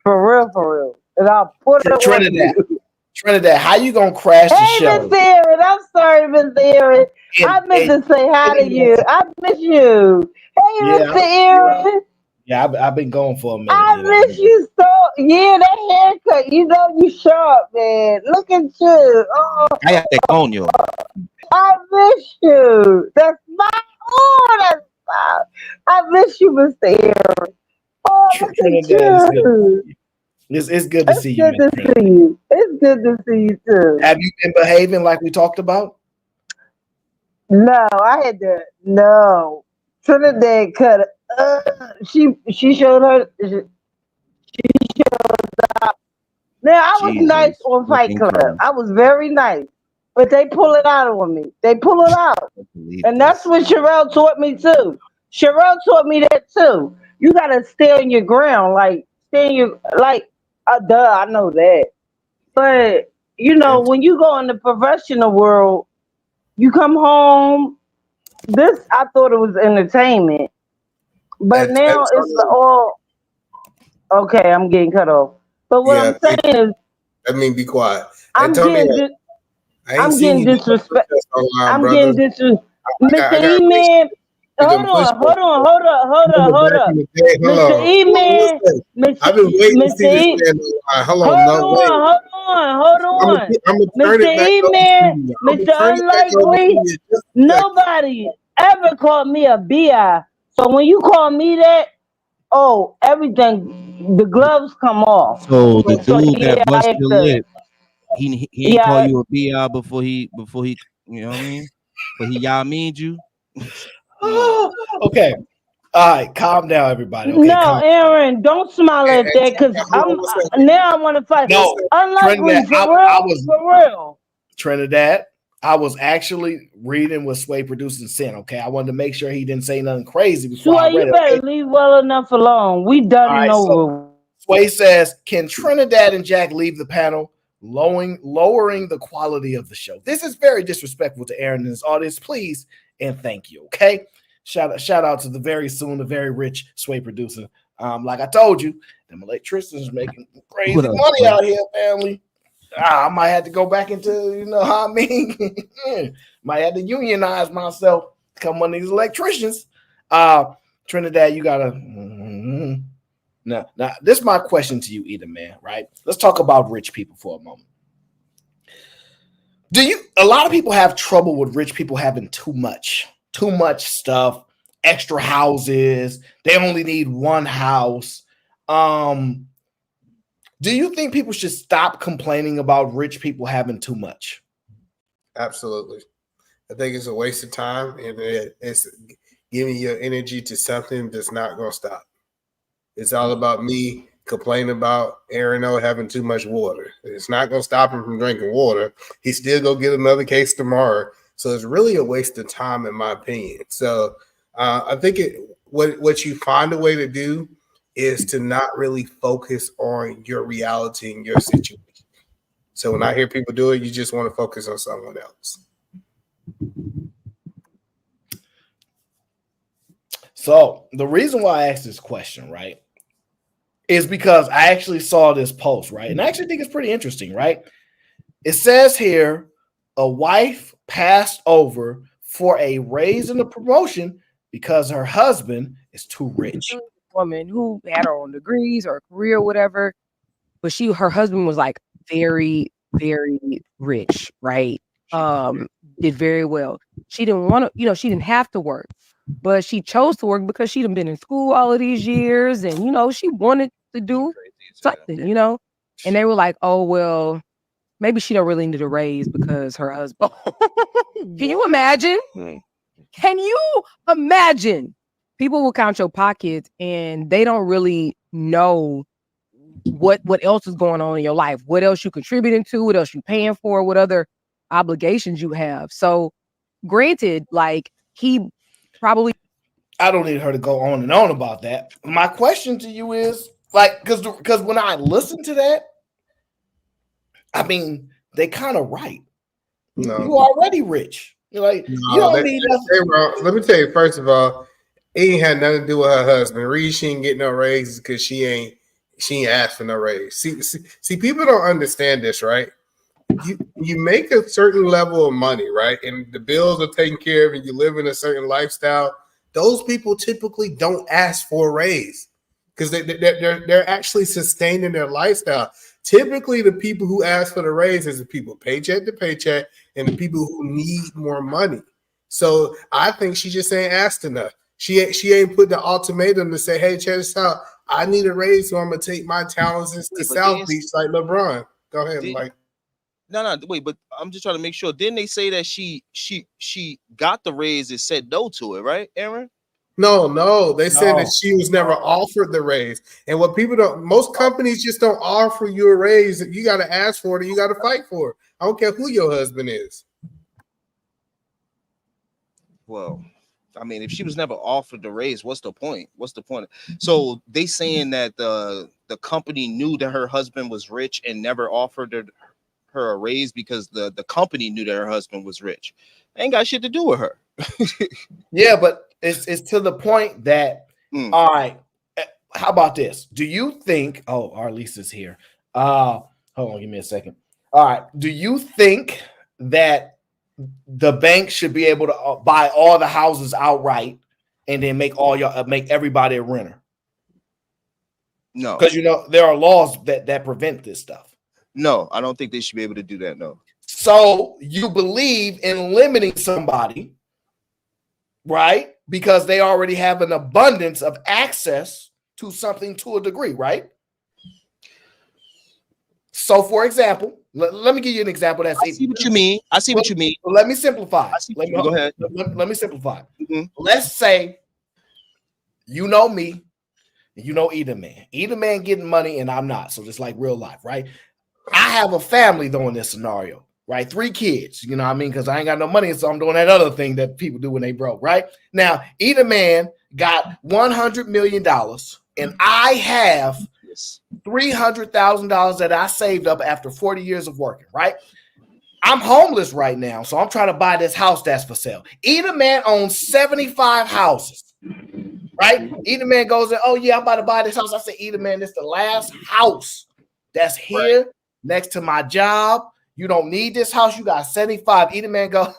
For real. And I'll put her on Trinidad, you. Trinidad, how you gonna crash the Hey, Miss show? Aaron. I'm sorry, Miss Aaron. I meant And to say hi to you. I miss you. Hey, yeah, Mr. Aaron. yeah, I've been going for a minute. I miss you so. Yeah, that haircut. You know you sharp, man. Look at you. Oh, Cállate, coño. I miss you. That's my. Oh, that's my. I miss you, Mr. Aaron. Oh, look at Trinidad, it's good. you. It's good to It's see you, good Miss to Trinidad. see you. It's good to see you too. Have you been behaving like we talked about? No, I had to. No, Trinidad cut. She showed her. Now I was nice Jesus on Fight fucking Club. Christ. I was very nice, but they pull it out on me. They pull it out, and that's what Sherelle taught me too. Sherelle taught me that too. You gotta stay on your ground, like stay in your like. Duh, I know that, but you know when you go in the professional world, you come home. This I thought it was entertainment, but now it's all okay. I'm getting cut off. But what I'm saying is, I mean, be quiet. I'm Antonio, getting I ain't I'm seen getting you do no disrespect. protest online, I'm brother. getting disrespect. I Mr. got to make E-Man, sure you hold done push on. Hold back up. in the day. Hold Mr. on. E-Man, I've been waiting to see Mr. this E, man online. Hold on, hold no way. on. I'm gonna turn Mr. it back over to E-Man, you. I'm gonna Mr. turn it back over to Unlikely, you. Just a second. nobody ever called me a BI. So when you call me that, oh, everything, the gloves come off. So the So dude yeah, that I bust have your to, lip, he ain't call yeah, you a BI before he you know what I mean? But he y'all mean you. Okay. All right, calm down, everybody. Okay, no, calm. Aaron, don't smile at that because I'm now I want to fight. No, Unlikely Trinidad, for I real, was for real. Trinidad. I was actually reading what Sway produced and sent. Okay, I wanted to make sure he didn't say nothing crazy before I Sway, read you it. better Okay? leave well enough alone. We done All and right, so over. Sway says, "Can Trinidad and Jack leave the panel, lowering the quality of the show? This is very disrespectful to Aaron and his audience. Please and thank you." Okay, shout out to the very very rich Sway producer. Like I told you, them electricians making crazy What up, money Sway? out here, family. I might have to go back into, you know how I mean, might have to unionize myself, become one of these electricians. Trinidad, you gotta. Now, this is my question to you, either man. Right? Let's talk about rich people for a moment. A lot of people have trouble with rich people having too much stuff, extra houses. They only need one house. Do you think people should stop complaining about rich people having too much? Absolutely. I think it's a waste of time, and it's giving your energy to something that's not going to stop. It's all about me complaining about Aaron O having too much water. It's not going to stop him from drinking water. He's still going to get another case tomorrow. So it's really a waste of time, in my opinion. So I think what you find a way to do is to not really focus on your reality and your situation. So when I hear people do it, you just want to focus on someone else. So the reason why I asked this question, right, is because I actually saw this post, right? And I actually think it's pretty interesting, right? It says here, a wife passed over for a raise in the promotion because her husband is too rich. Woman who had her own degrees or career, whatever, but her husband was like very, very rich, right? Did very well. She didn't want to, she didn't have to work, but she chose to work because she'd been in school all of these years, and she wanted to do something, And they were like, "Oh well, maybe she don't really need a raise because her husband." Can you imagine? Can you imagine? People will count your pockets and they don't really know what else is going on in your life, what else you contributing to, what else you paying for, what other obligations you have. So granted, like he probably, I don't need her to go on and on about that. My question to you is like, because when I listen to that, I mean, they kind of right. No. You already rich. You're like, you No, don't need nothing. they wrong. Let me tell you, first of all, it ain't had nothing to do with her husband. Reed, she ain't get no raises because she ain't asked for no raise. See, people don't understand this, right? You make a certain level of money, right? And the bills are taken care of and you live in a certain lifestyle. Those people typically don't ask for a raise because they're actually sustaining their lifestyle. Typically, the people who ask for the raise is the people paycheck to paycheck and the people who need more money. So I think she just ain't asked enough. She ain't put the ultimatum to say, hey, check this out. I need a raise, so I'm gonna take my talents to South Beach like LeBron. Go ahead, Mike. No, wait, but I'm just trying to make sure. Didn't they say that she got the raise and said no to it, right, Aaron? No. They said that she was never offered the raise. And what people don't, most companies just don't offer you a raise. You got to ask for it. You got to fight for it. I don't care who your husband is. Well, I mean, if she was never offered the raise, what's the point? What's the point? So they saying that the company knew that her husband was rich and never offered her a raise because the company knew that her husband was rich. Ain't got shit to do with her. Yeah, but it's to the point that all right. How about this? Do you think? Oh, our lease is here. Hold on, give me a second. All right. Do you think that the bank should be able to buy all the houses outright and then make everybody a renter? No, because there are laws that prevent this stuff. No, I don't think they should be able to do that. No. So you believe in limiting somebody, right? Because they already have an abundance of access to something to a degree, right? So, for example, let me give you an example. I see what you mean. Let me simplify. Go ahead. Let me simplify. Mm-hmm. Let's say you know me, you know either man. Either man getting money and I'm not. So just like real life, right? I have a family though in this scenario, right? 3 kids, you know what I mean? Because I ain't got no money, so I'm doing that other thing that people do when they broke, right? Now, either man got $100 million and I have $300,000 that I saved up after 40 years of working, right? I'm homeless right now, so I'm trying to buy this house that's for sale. Either man owns 75 houses, right? Either man goes in, oh yeah, I'm about to buy this house. I say, either man, this is the last house that's here next to my job. You don't need this house. You got 75. Either man go,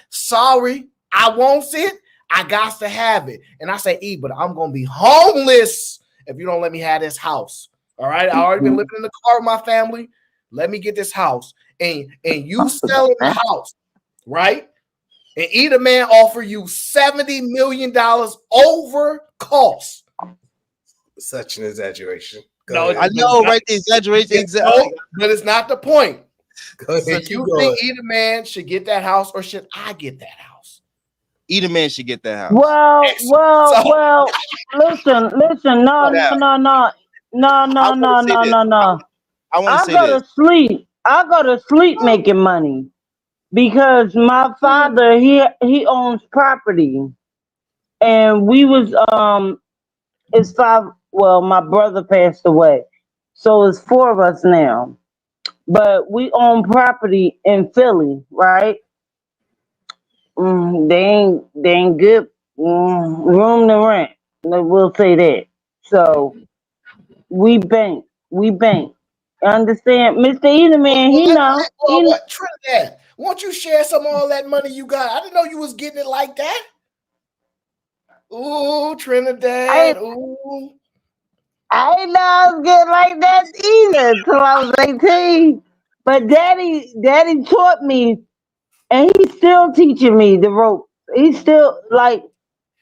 sorry, I want it. I got to have it. And I say, but I'm going to be homeless if you don't let me have this house. All right. I already been living in the car with my family. Let me get this house. And you selling the house, right? And either man offer you $70 million over cost. Such an exaggeration. I know, right? The exaggeration, exactly. But it's not the point. Go ahead, so you think either man should get that house or should I get that house? Either man should get that house. Well, listen. No. I go to sleep. I go to sleep making money because my father he owns property, and we was it's 5. Well, my brother passed away, so it's 4 of us now. But we own property in Philly, right? They ain't good room to rent. We'll say that. So we bank. Understand, Mr. Edelman? He know. Trinidad, won't you share some of all that money you got? I didn't know you was getting it like that. Ooh, Trinidad. Ooh. I didn't know I was getting like that either till I was 18. But daddy taught me, and he's still teaching me the ropes. He's still like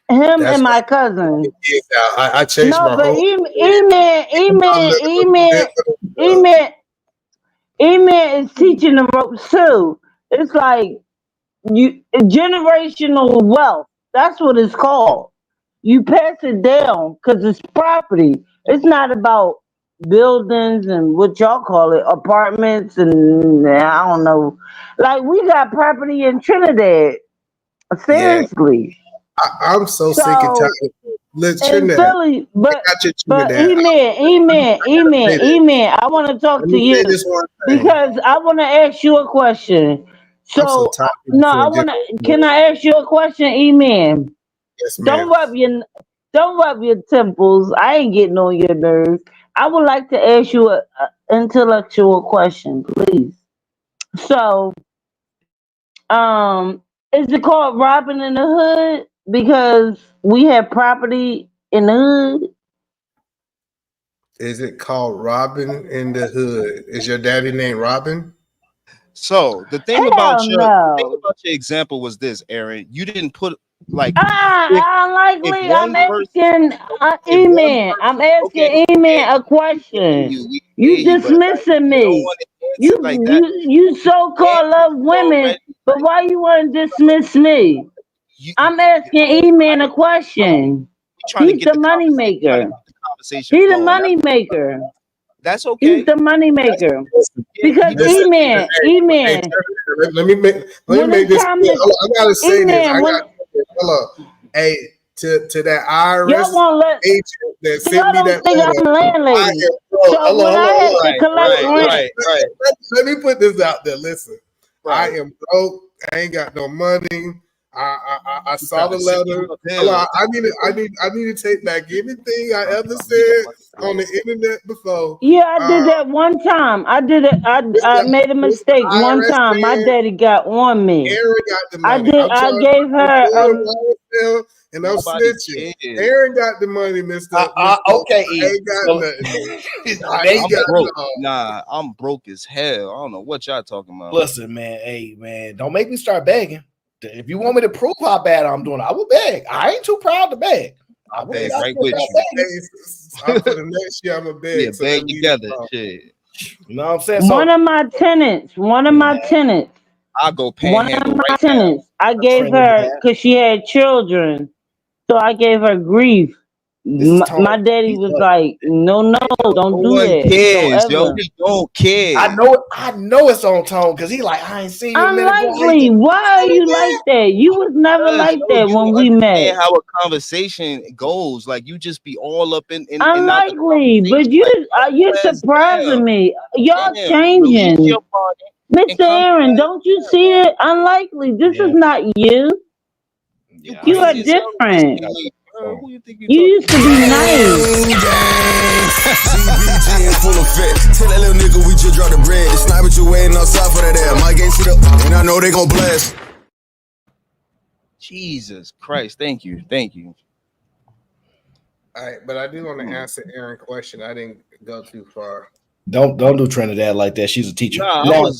him. That's and my cousin. I changed my but whole. Eman is teaching the ropes too. It's like generational wealth. That's what it's called. You pass it down because it's property. It's not about buildings and what y'all call it, apartments and I don't know. Like we got property in Trinidad. Seriously. Yeah. I'm so sick and tired. In Philly, but Eman, I want to talk to you because I want to ask you a question. So tired of no, I feeling wanna. different. Can I ask you a question, E-Man? Yes, Don't ma'am. rub your temples. I ain't getting on your nerves. I would like to ask you a intellectual question, please. So, is it called robbing in the hood because we have property in the hood? Is it called Robin in the Hood? Is your daddy named Robin? So Hell no. your example was this, Aaron. You didn't put like if if Unlikely. I'm one person asking if one E-Man. I'm person okay, asking okay, E-Man a we hear question. you, we hear You you, but like dismissing you don't me. want to answer You like that. you so The called answer love is women, already but like why you want to dismiss me? you I'm asking hold on, E-Man a question. we trying to He's get the the money conversation trying to maker. get the conversation He's the flowing. money maker. That's He's okay. the money maker. Yeah, Because you just Listen, E-Man, hey, E-Man, let me when make it's this time clear. to Hold on, I gotta say this. E-Man, when Hold on. Hey, to that y'all IRS won't let agent that sent y'all me don't that think I'm letter, a I landlady. am So when I had to collect rent, let me put this out there. Listen, I am broke. I ain't got no money. I saw the letter. Hold on, I need to take back anything I ever said on the internet before. yeah, I did that one time. I did it. I made a What's the mistake one IRS time. My saying? daddy got on me. Aaron got the I money. did. I'm I trying to gave be her good, and I'm Nobody snitching. cares. Aaron got the money, Mister. Okay, I ain't got nothing. I ain't I'm got broke. no. Nah, I'm broke as hell. I don't know what y'all talking about. Listen, man. Hey, man, don't make me start begging. If you want me to prove how bad I'm doing, I will beg. I ain't too proud to beg. I will beg not right start with you. Hey, for the next year, I'm a beg. Yeah, So beg let me together. Shit. You know what I'm saying? one So of my tenants. One of my tenants. I'll go One of panhandle my right now. tenants. I gave her because she had children, so I gave her grief. This is My Tone. daddy was like, "No, don't No do one that. Don't cares, yo. ever." We don't care. I know it's on Tone because he like, I ain't seen you in a minute, boy. Unlikely. Why are you like that? You was never Because, like yo, that you when don't we met. understand how a conversation goes. Like you just be all up in out the Unlikely, but conversation. Like, you're calm ass down. surprising me. Y'all Damn, release changing, your body and Mr. come Aaron. Don't you see it? Unlikely. This is not you. you You are crazy as hell to different. misbehave. Who you think you You talking used to be nice. CBG in full effect. Tell that little nigga we just dropped the bread. The sniper you waiting outside for that air. Mike ain't see the, and I know they gon' blast. Jesus Christ. Thank you. Thank you. All right, but I do want to answer Aaron's question. I didn't go too far. Don't do Trinidad like that. She's a teacher. Nah, Now,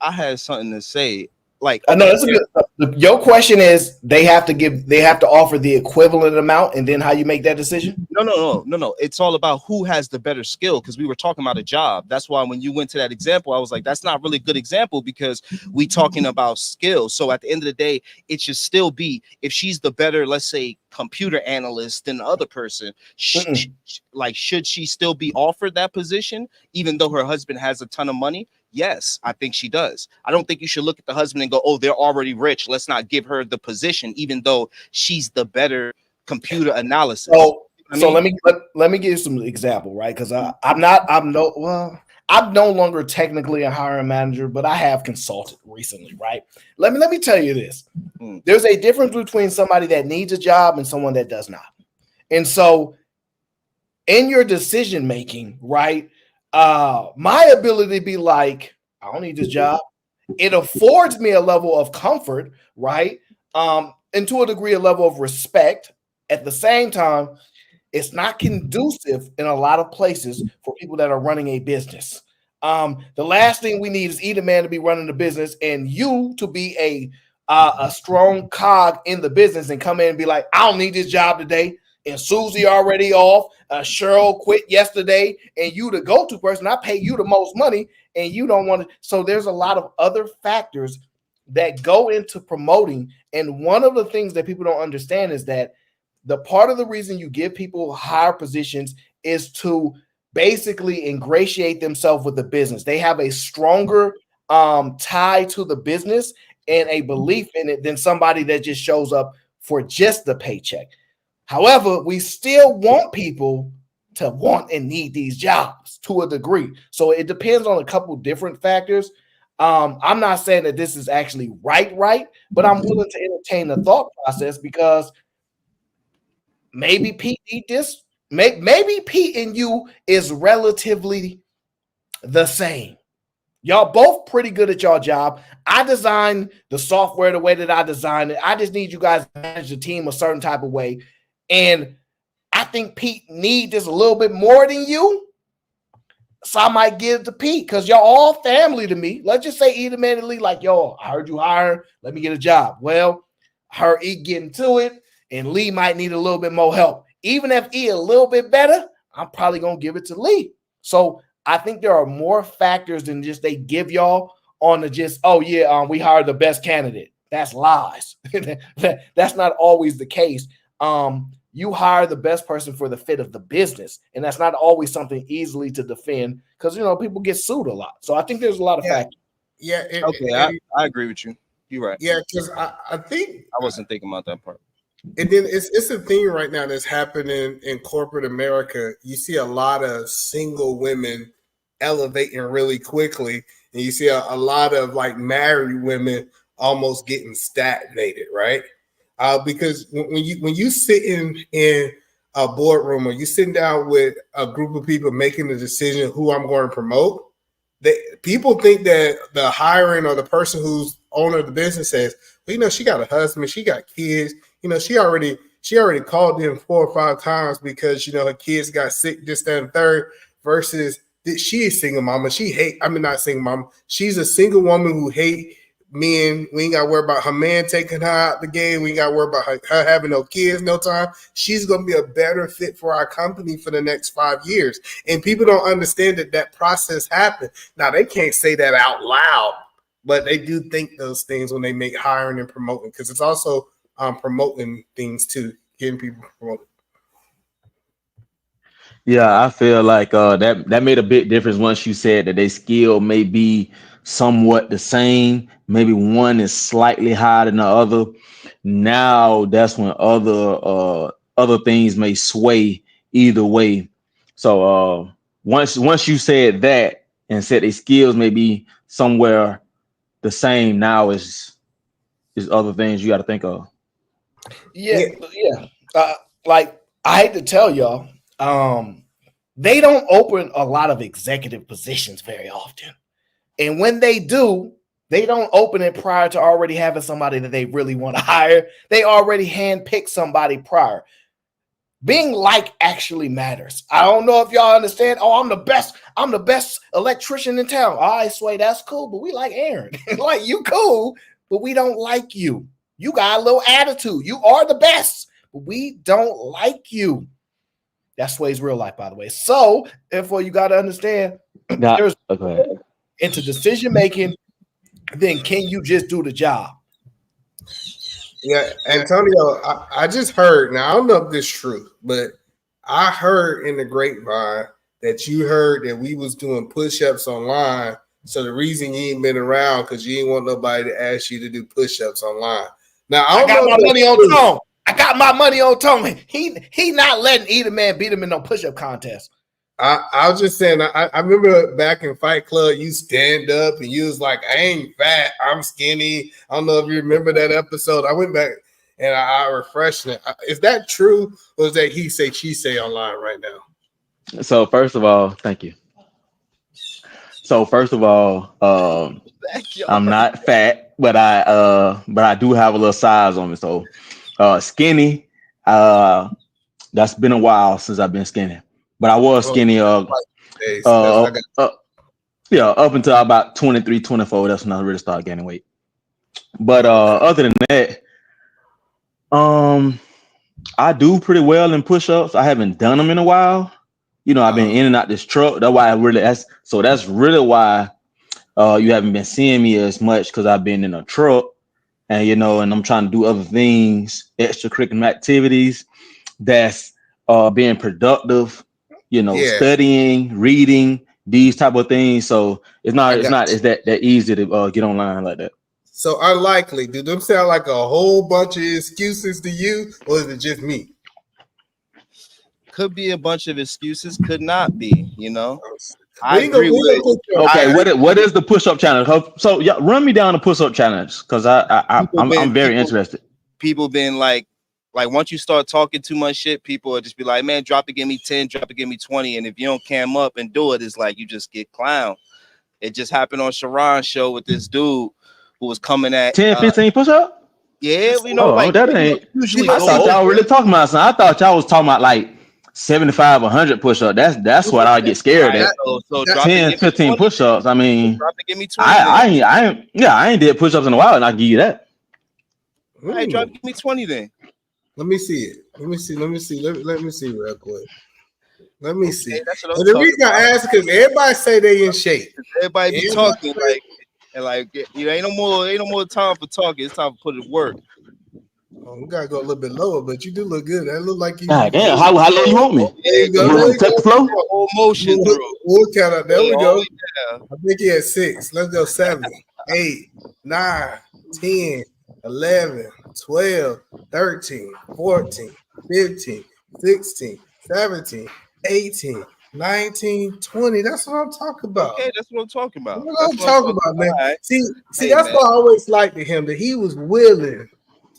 I had something to say. Like, I know okay, that's a good. Your question is they have to offer the equivalent amount, and then how you make that decision? No. It's all about who has the better skill because we were talking about a job. That's why when you went to that example, I was like, that's not really a good example because we talking about skill. So at the end of the day, it should still be if she's the better, let's say, computer analyst than the other person. Should she still be offered that position even though her husband has a ton of money? Yes, I think she does. I don't think you should look at the husband and go, oh, they're already rich. Let's not give her the position, even though she's the better computer analysis. So let me give you some example, right? Because I'm no longer technically a hiring manager, but I have consulted recently, right? Let me tell you this. There's a difference between somebody that needs a job and someone that does not. And so in your decision making, right? My ability to be like, I don't need this job. It affords me a level of comfort, right? And to a degree, a level of respect. At the same time, it's not conducive in a lot of places for people that are running a business. The last thing we need is either man to be running the business and you to be a strong cog in the business and come in and be like, I don't need this job today. And Susie already off. Cheryl quit yesterday, and you the go-to person. I pay you the most money, and you don't want to. So there's a lot of other factors that go into promoting. And one of the things that people don't understand is that the part of the reason you give people higher positions is to basically ingratiate themselves with the business. They have a stronger tie to the business and a belief in it than somebody that just shows up for just the paycheck. However, we still want people to want and need these jobs to a degree. So it depends on a couple different factors. I'm not saying that this is actually right, but I'm willing to entertain the thought process because maybe Pete eat this. Maybe Pete and you is relatively the same. Y'all both pretty good at your job. I designed the software the way that I designed it. I just need you guys to manage the team a certain type of way. And I think Pete needs this a little bit more than you. So I might give it to Pete because y'all all family to me. Let's just say either man and Lee, like, yo, I heard you hiring. Let me get a job. Well, I heard E getting to it, and Lee might need a little bit more help. Even if E a little bit better, I'm probably going to give it to Lee. So I think there are more factors than just they give y'all on the just, oh, yeah, we hired the best candidate. That's lies. That's not always the case. You hire the best person for the fit of the business, and that's not always something easily to defend because, you know, people get sued a lot. So I think there's a lot of factors. Yeah. I agree with you. You're right. Yeah, because I think I wasn't thinking about that part. And then it's a thing right now that's happening in corporate America. You see a lot of single women elevating really quickly, and you see a lot of like married women almost getting stagnated, right? Because when you sit in a boardroom or you sitting down with a group of people making the decision who I'm going to promote, people think that the hiring or the person who's owner of the business says, well, you know, she got a husband, she got kids, you know, she already called them 4 or 5 times because, you know, her kids got sick, this, that, and third, versus she is single mama. Not single mama. She's a single woman who hate men. We ain't got to worry about her man taking her out the game. We ain't got to worry about her having no kids, no time. She's going to be a better fit for our company for the next 5 years. And people don't understand that process happened. Now, they can't say that out loud, but they do think those things when they make hiring and promoting, because it's also promoting things too, getting people promoted. Yeah, I feel like that made a big difference once you said that they skill may be somewhat the same. Maybe one is slightly higher than the other. Now that's when other things may sway either way. So once you said that and said their skills may be somewhere the same, now is other things you got to think of. Yeah. Like I hate to tell y'all, they don't open a lot of executive positions very often. And when they do, they don't open it prior to already having somebody that they really want to hire. They already handpick somebody prior. Being like actually matters. I don't know if y'all understand. Oh, I'm the best electrician in town. All right, Sway, that's cool, but we like Aaron. Like, you cool, but we don't like you. You got a little attitude. You are the best, but we don't like you. That's Sway's real life, by the way. So, therefore, you got to understand, there's into decision making, then can you just do the job? Yeah, Antonio, I just heard, now I don't know if this is true, but I heard in the grapevine that you heard that we was doing push-ups online. So the reason you ain't been around because you ain't want nobody to ask you to do push-ups online. Now I got my money on Tone. I got my money on Tone. He not letting either man beat him in no push-up contest. I was just saying, I remember back in Fight Club, you stand up and you was like, I ain't fat, I'm skinny. I don't know if you remember that episode. I went back and I refreshed it. Is that true? Or is that he say, she say online right now? So first of all, thank you. So first of all, I'm not fat, but I do have a little size on me. So skinny, that's been a while since I've been skinny. But I was skinny up until about 23, 24. That's when I really started gaining weight. But other than that, I do pretty well in push-ups. I haven't done them in a while. You know, I've been in and out this truck. That's why that's really why you haven't been seeing me as much, because I've been in a truck and, you know, and I'm trying to do other things, extracurricular activities that's being productive, you know, studying, reading, these type of things. So it's not that easy to get online like that. So unlikely. Do them sound like a whole bunch of excuses to you, or is it just me? Could be a bunch of excuses, could not be, you know. I agree with. Okay, what is the push-up challenge? So yeah, run me down the push-up challenge because I'm very interested. People been like once you start talking too much shit, people will just be like, man, drop it, give me 10, drop it, give me 20. And if you don't cam up and do it, it's like you just get clowned. It just happened on Sharon's show with this dude who was coming at 10, 15 push-up. Yeah, you know, like that ain't. usually. I thought y'all really talking about something. I thought y'all was talking about like 75, 100 push-up. That's what I get scared at. So 10, 15 push-ups. I mean, drop it, give me 20. I ain't did push-ups in a while, and I give you that. All right, drop, give me 20 then. Let me see it. Let me see real quick. Let me see. Hey, that's what and the reason I ask because everybody say they in shape. Everybody be talking like you ain't no more time for talking. It's time to put it to work. Oh, we gotta go a little bit lower, but you do look good. That look like you. God damn, how low you want me? There you go. You want to take the flow? Whole motion through. We'll count up. There we go. Yeah. I think he had 6. Let's go 7, 8, 9, 10, 11, 12, 13, 14, 15, 16, 17, 18, 19, 20. That's what I'm talking about. Okay, that's what I'm talking about. That's what I'm talking about, man. Right. See, Hey, that's man. what I always liked to him, that he was willing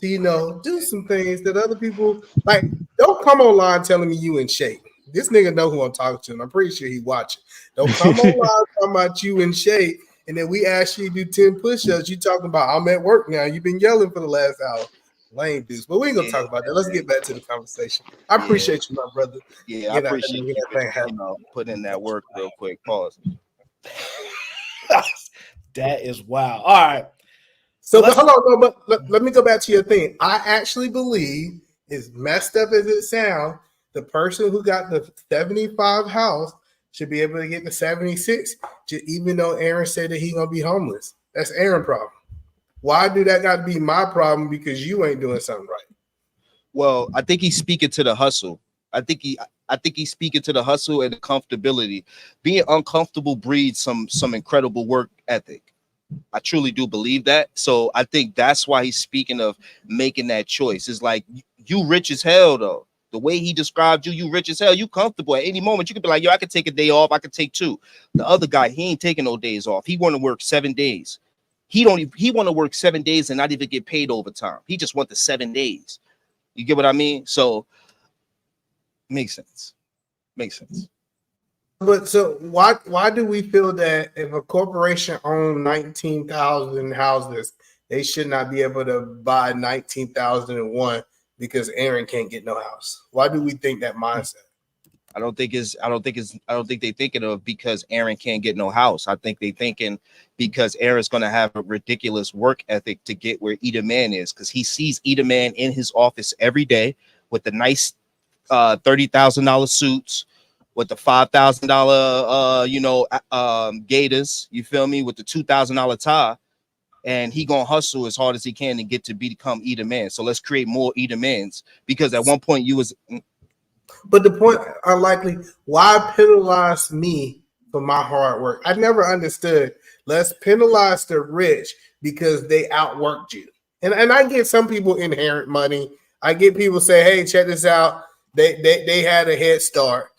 to, do some things that other people like. Don't come online telling me you in shape. This nigga know who I'm talking to, and I'm pretty sure he watching. Don't come online talking about you in shape, and then we ask you to do 10 push-ups. You talking about I'm at work now. You've been yelling for the last hour. Lame dudes, but we ain't gonna talk about that. Let's get back to the conversation. I appreciate you, my brother. Yeah, I appreciate you put in that work real quick. Pause. That is wild. All right. So hold on, but let me go back to your thing. I actually believe, as messed up as it sounds, the person who got the 75 house should be able to get the 76, even though Aaron said that he's gonna be homeless. That's Aaron's problem. Why do that got to be my problem? Because you ain't doing something right. Well, I think he's speaking to the hustle. I think he's speaking to the hustle and the comfortability. Being uncomfortable breeds some incredible work ethic. I truly do believe that. So I think that's why he's speaking of making that choice. It's like you rich as hell though. The way he described you, you rich as hell. You comfortable at any moment. You could be like, yo, I could take a day off. I could take 2. The other guy, he ain't taking no days off. He want to work 7 days. He want to work 7 days and not even get paid overtime. He just want the 7 days. You get what I mean? So makes sense. But so why do we feel that if a corporation owns 19,000 houses, they should not be able to buy 19,001 because Aaron can't get no house? Why do we think that mindset? I don't think they thinking of because Aaron can't get no house. I think they thinking because Aaron's gonna have a ridiculous work ethic to get where Eda Man is, because he sees Eda Man in his office every day with the nice $30,000 suits, with the $5,000 gators, you feel me, with the $2,000 tie, and he gonna hustle as hard as he can and get to become Eda Man. So let's create more Eda Mans, because at one point you was. But the point, unlikely, why penalize me for my hard work? I never understood. Let's penalize the rich because they outworked you. And I get some people inherit money. I get people say, hey, check this out. They had a head start.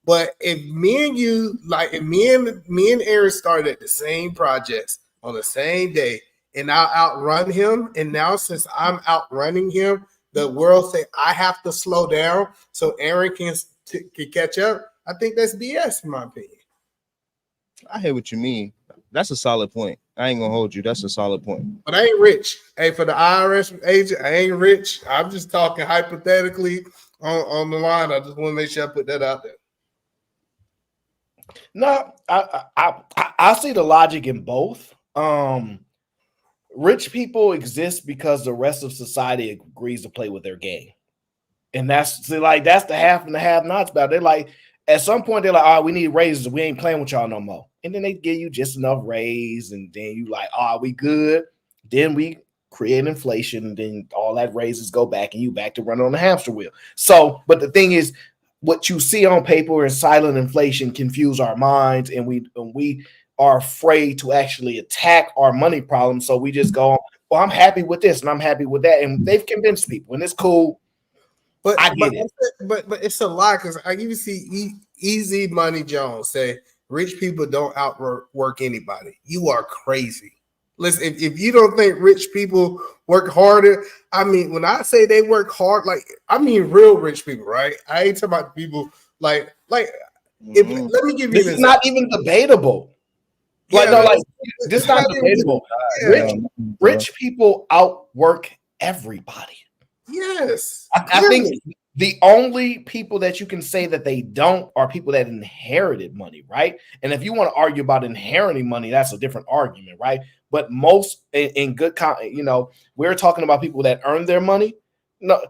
But if me and you, like if me and Aaron started at the same projects on the same day, and I outrun him, and now since I'm outrunning him, the world say I have to slow down so Aaron can catch up. I think that's BS in my opinion. I hear what you mean. That's a solid point. I ain't gonna hold you. That's a solid point. But I ain't rich. Hey, for the IRS agent, I ain't rich. I'm just talking hypothetically on the line. I just want to make sure I put that out there. No, I see the logic in both. Rich people exist because the rest of society agrees to play with their game. And that's the half and the have-nots about it. They're like, at some point, they're like, all right, we need raises. We ain't playing with y'all no more. And then they give you just enough raise. And then you like, oh, we good. Then we create inflation. And then all that raises go back and you back to running on the hamster wheel. So, but the thing is, what you see on paper and silent inflation confuse our minds. And we are afraid to actually attack our money problem. So we just go, well, I'm happy with this and I'm happy with that. And they've convinced people and it's cool. But it's a lot, because I even see Easy Money Jones say Rich people don't outwork anybody. You are crazy. Listen, if you don't think rich people work harder, I mean, when I say they work hard, like I mean real rich people, right? I ain't talking about people like if let me give you This an is example. not even debatable. Like, Yeah, no, man, like this is not not even- debatable. yeah. Rich people outwork everybody. Yes. I think the only people that you can say that they don't are people that inherited money, right? And if you want to argue about inheriting money, that's a different argument, right? But most in good, we're talking about people that earn their money. No,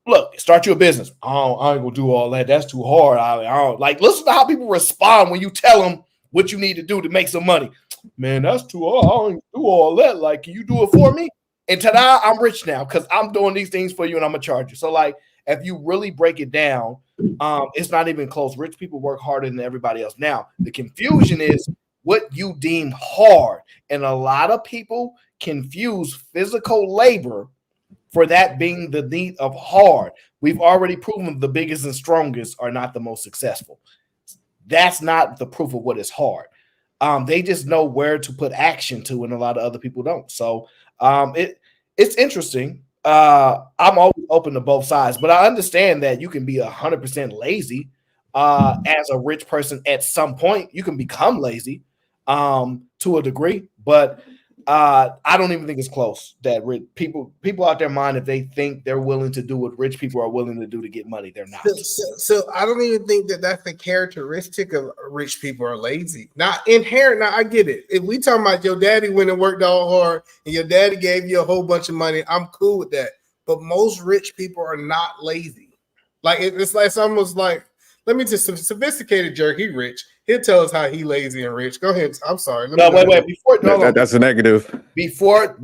look, start you a business. I ain't gonna do all that. That's too hard. I don't like. Listen to how people respond when you tell them what you need to do to make some money. Man, that's too hard. I don't do all that. Like, can you do it for me? And ta-da, I'm rich now because I'm doing these things for you and I'm gonna charge you. So, like, if you really break it down, it's not even close. Rich people work harder than everybody else. Now, the confusion is what you deem hard. And a lot of people confuse physical labor for that being the need of hard. We've already proven the biggest and strongest are not the most successful. That's not the proof of what is hard. They just know where to put action to, and a lot of other people don't. So it's interesting. I'm always open to both sides, but I understand that you can be 100% lazy as a rich person. At some point, you can become lazy to a degree, but I don't even think it's close. That people out there mind if they think they're willing to do what rich people are willing to do to get money, they're not. So I don't even think that that's the characteristic of rich people are lazy. Not inherent. Now I get it. If we talking about your daddy went and worked all hard and your daddy gave you a whole bunch of money, I'm cool with that. But most rich people are not lazy. Like it's like it's almost like, let me just sophisticated jerk. He rich. He'll tell us how he lazy and rich. Go ahead. I'm sorry. Wait. Before that's a negative. Before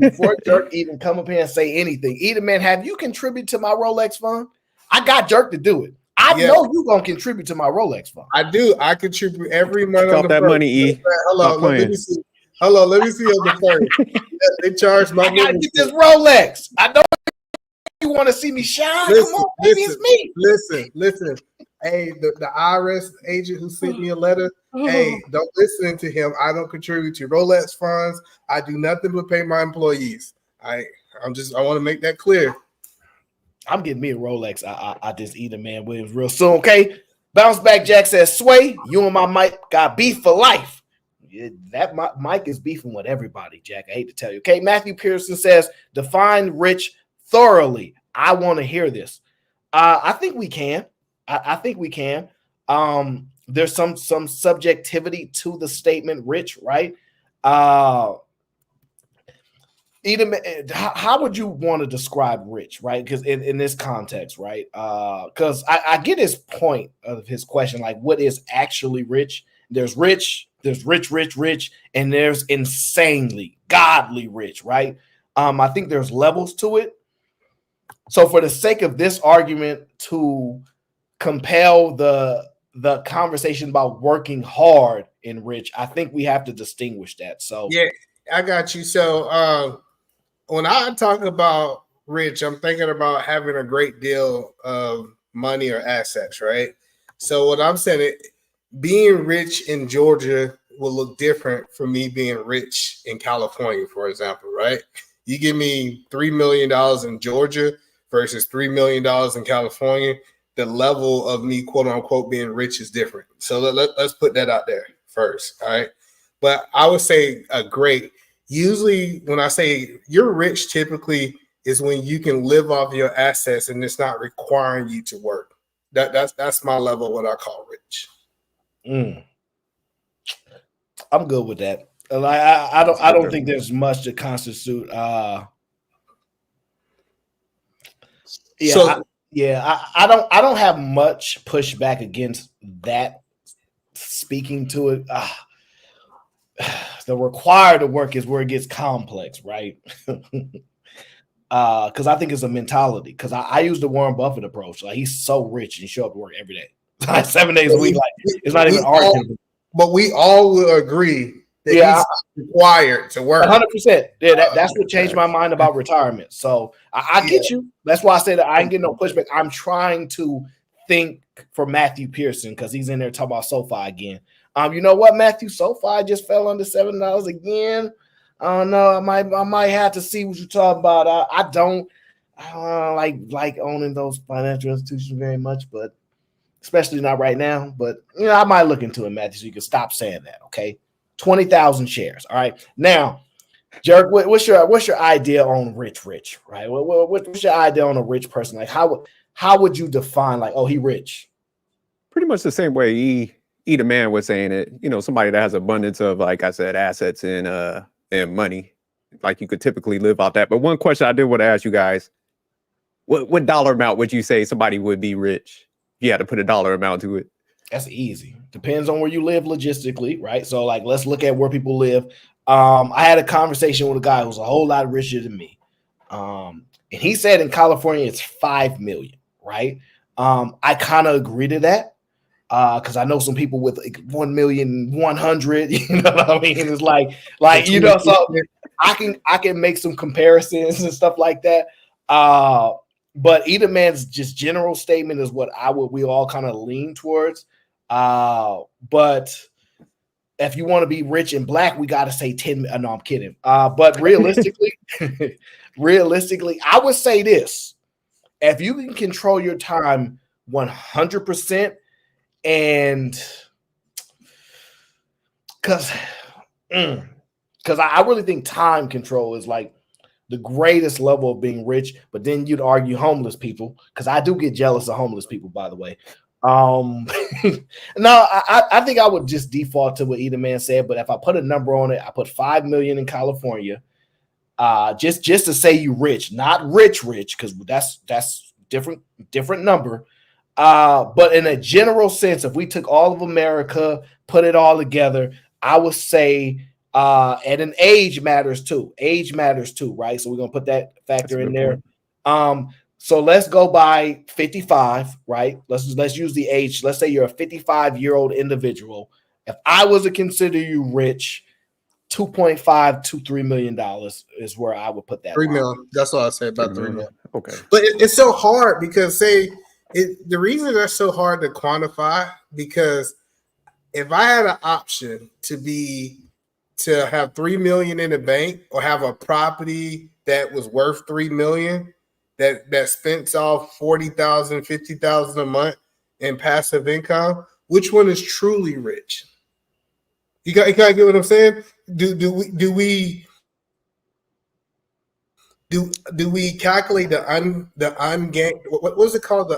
Jerk even come up here and say anything, Eden man, have you contributed to my Rolex fund? I got Jerk to do it. I know you gonna contribute to my Rolex fund. I do. I contribute every month. Off that money, E. Hello, let me see. Hello, let me see on the first. Yeah, they charge my. I gotta get this Rolex. I know you want to see me shine. Listen, Come on, maybe it's me. Listen. Hey, the IRS agent who sent me a letter. Hey, don't listen to him. I don't contribute to Rolex funds. I do nothing but pay my employees. I want to make that clear. I'm getting me a Rolex. I just eat a man Williams real soon. Okay. Bounce back Jack says, Sway, you and my Mike got beef for life. Yeah, that Mike is beefing with everybody, Jack. I hate to tell you. Okay. Matthew Pearson says, define rich thoroughly. I want to hear this. I think we can. I think we can. There's some subjectivity to the statement rich, right? Edom, how would you want to describe rich, right? Because in this context, right? Because I get his point of his question, like what is actually rich? There's rich, and there's insanely godly rich, right? I think there's levels to it. So for the sake of this argument to compel the conversation about working hard and rich, I think we have to distinguish that. So yeah, I got you. So when I talk about rich, I'm thinking about having a great deal of money or assets, right? So what I'm saying, being rich in Georgia will look different from me being rich in California, for example, right? You give me $3 million in Georgia versus $3 million in California, the level of me, quote unquote, being rich is different. So let's put that out there first, all right? But I would say usually when I say you're rich, typically is when you can live off your assets and it's not requiring you to work. That's my level of what I call rich. I'm good with that. Like I don't think there's much to constitute. I don't have much pushback against that. Speaking to it, the required to work is where it gets complex, right? Because I think it's a mentality. Because I use the Warren Buffett approach. Like he's so rich and he show up to work every day, like 7 days a week. Like it's not even arguable. But we all will agree that he's required to work. 100%. Yeah, that's what changed my mind about retirement. So I get you. That's why I say that I ain't getting no pushback. I'm trying to think for Matthew Pearson because he's in there talking about SoFi again. You know what, Matthew? So far, I just fell under $7 again. I don't know. I might have to see what you're talking about. I don't like owning those financial institutions very much, but especially not right now. But I might look into it, Matthew. So you can stop saying that. Okay, 20,000 shares. All right, now. Jerk, what's your idea on rich? Right? What's your idea on a rich person? Like, how would you define like, oh, he rich? Pretty much the same way E the man was saying it. Somebody that has abundance of, like I said, assets and money. Like you could typically live off that. But one question I did want to ask you guys: what dollar amount would you say somebody would be rich if you had to put a dollar amount to it? That's easy. Depends on where you live logistically, right? So, like, let's look at where people live. I had a conversation with a guy who's a whole lot richer than me. And he said in California it's 5 million, right? I kind of agree to that. Because I know some people with like 1,100,000, you know what I mean? It's like so I can make some comparisons and stuff like that. But either man's just general statement is what we all kind of lean towards. But if you want to be rich and black, we got to say 10. No, I'm kidding. But realistically, I would say this: if you can control your time 100%, and because I really think time control is like the greatest level of being rich. But then you'd argue homeless people, because I do get jealous of homeless people, by the way. No, I think I would just default to what either man said. But if I put a number on it, I put 5 million in California. Just to say you rich, not rich, because that's different number. But in a general sense, if we took all of America, put it all together, I would say, and an age matters too. Age matters too, right? So we're gonna put that factor in there. So let's go by 55, right? Let's use the age. Let's say you're a 55-year-old individual. If I was to consider you rich, $2.5 to $3 million is where I would put that. 3 million. That's all I say about 3 million. Okay. But it's so hard because the reason that's so hard to quantify, because if I had an option to have 3 million in the bank or have a property that was worth 3 million that spends off 40,000, 50,000 a month in passive income, which one is truly rich? You got get what I'm saying? Do we calculate the ungain? What was it called?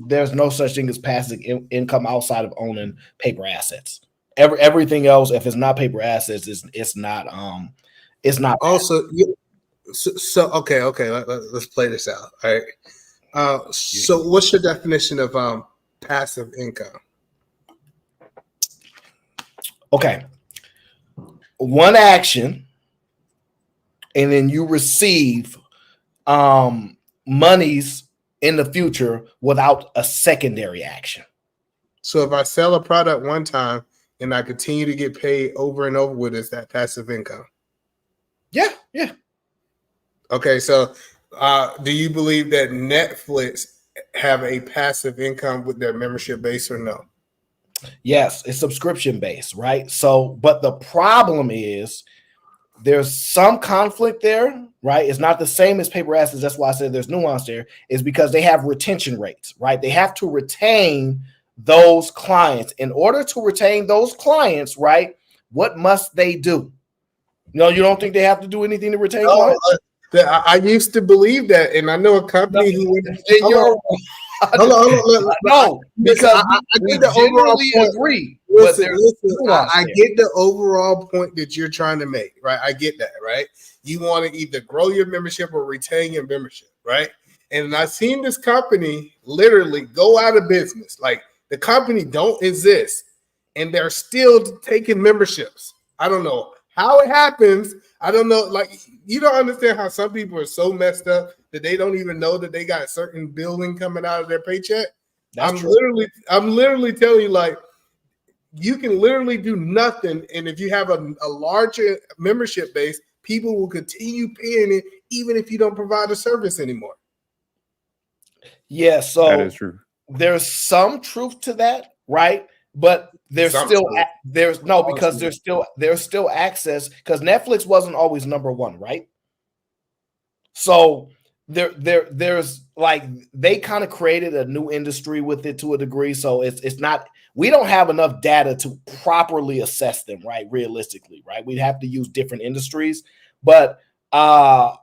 There's no such thing as passive income outside of owning paper assets. Everything else, if it's not paper assets, it's not. Also, so okay. Let's play this out. All right. So what's your definition of passive income? Okay. One action, and then you receive monies in the future without a secondary action. So if I sell a product one time and I continue to get paid over and over with, is that passive income? Yeah. Okay, so do you believe that Netflix have a passive income with their membership base or no? Yes, it's subscription based, right? So, but the problem is there's some conflict there, right? It's not the same as paper assets. That's why I said there's nuance there, is because they have retention rates, right? They have to retain those clients. In order to retain those clients, right, what must they do? No, you don't think they have to do anything to retain clients? I used to believe that, and I know a company who went. No, because I get the overall point. Agree. Listen, I get the overall point that you're trying to make, right? I get that, right? You want to either grow your membership or retain your membership, right? And I've seen this company literally go out of business. Like the company don't exist, and they're still taking memberships. I don't know how it happens. I don't know. Like, you don't understand how some people are so messed up that they don't even know that they got certain billing coming out of their paycheck. I'm literally telling you, like, you can literally do nothing. And if you have a larger membership base, people will continue paying it even if you don't provide a service anymore. Yeah, so that is true. There's some truth to that, right? but there's Some still shows. there's no because there's still access because Netflix wasn't always number one, right? So there's like they kind of created a new industry with it to a degree. So it's not we don't have enough data to properly assess them, right? Realistically, right? We'd have to use different industries, but the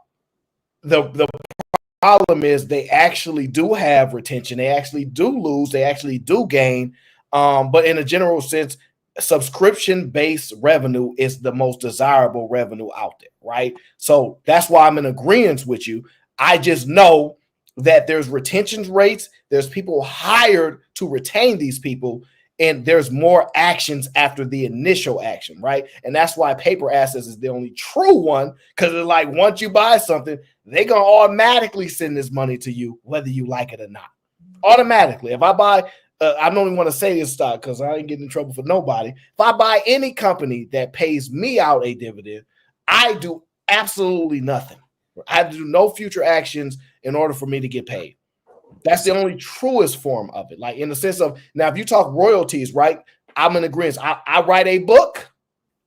problem is they actually do have retention. They actually do lose. They actually do gain. But in a general sense, subscription-based revenue is the most desirable revenue out there, right? So that's why I'm in agreement with you. I just know that there's retention rates. There's people hired to retain these people, and there's more actions after the initial action, right? And that's why paper assets is the only true one, because it's like once you buy something, they're going to automatically send this money to you, whether you like it or not. Automatically. If I buy, I don't even want to say this stock because I ain't getting in trouble for nobody. If I buy any company that pays me out a dividend, I do absolutely nothing. I have to do no future actions in order for me to get paid. That's the only truest form of it. Like in the sense of now, if you talk royalties, right? I'm in agreement. I write a book,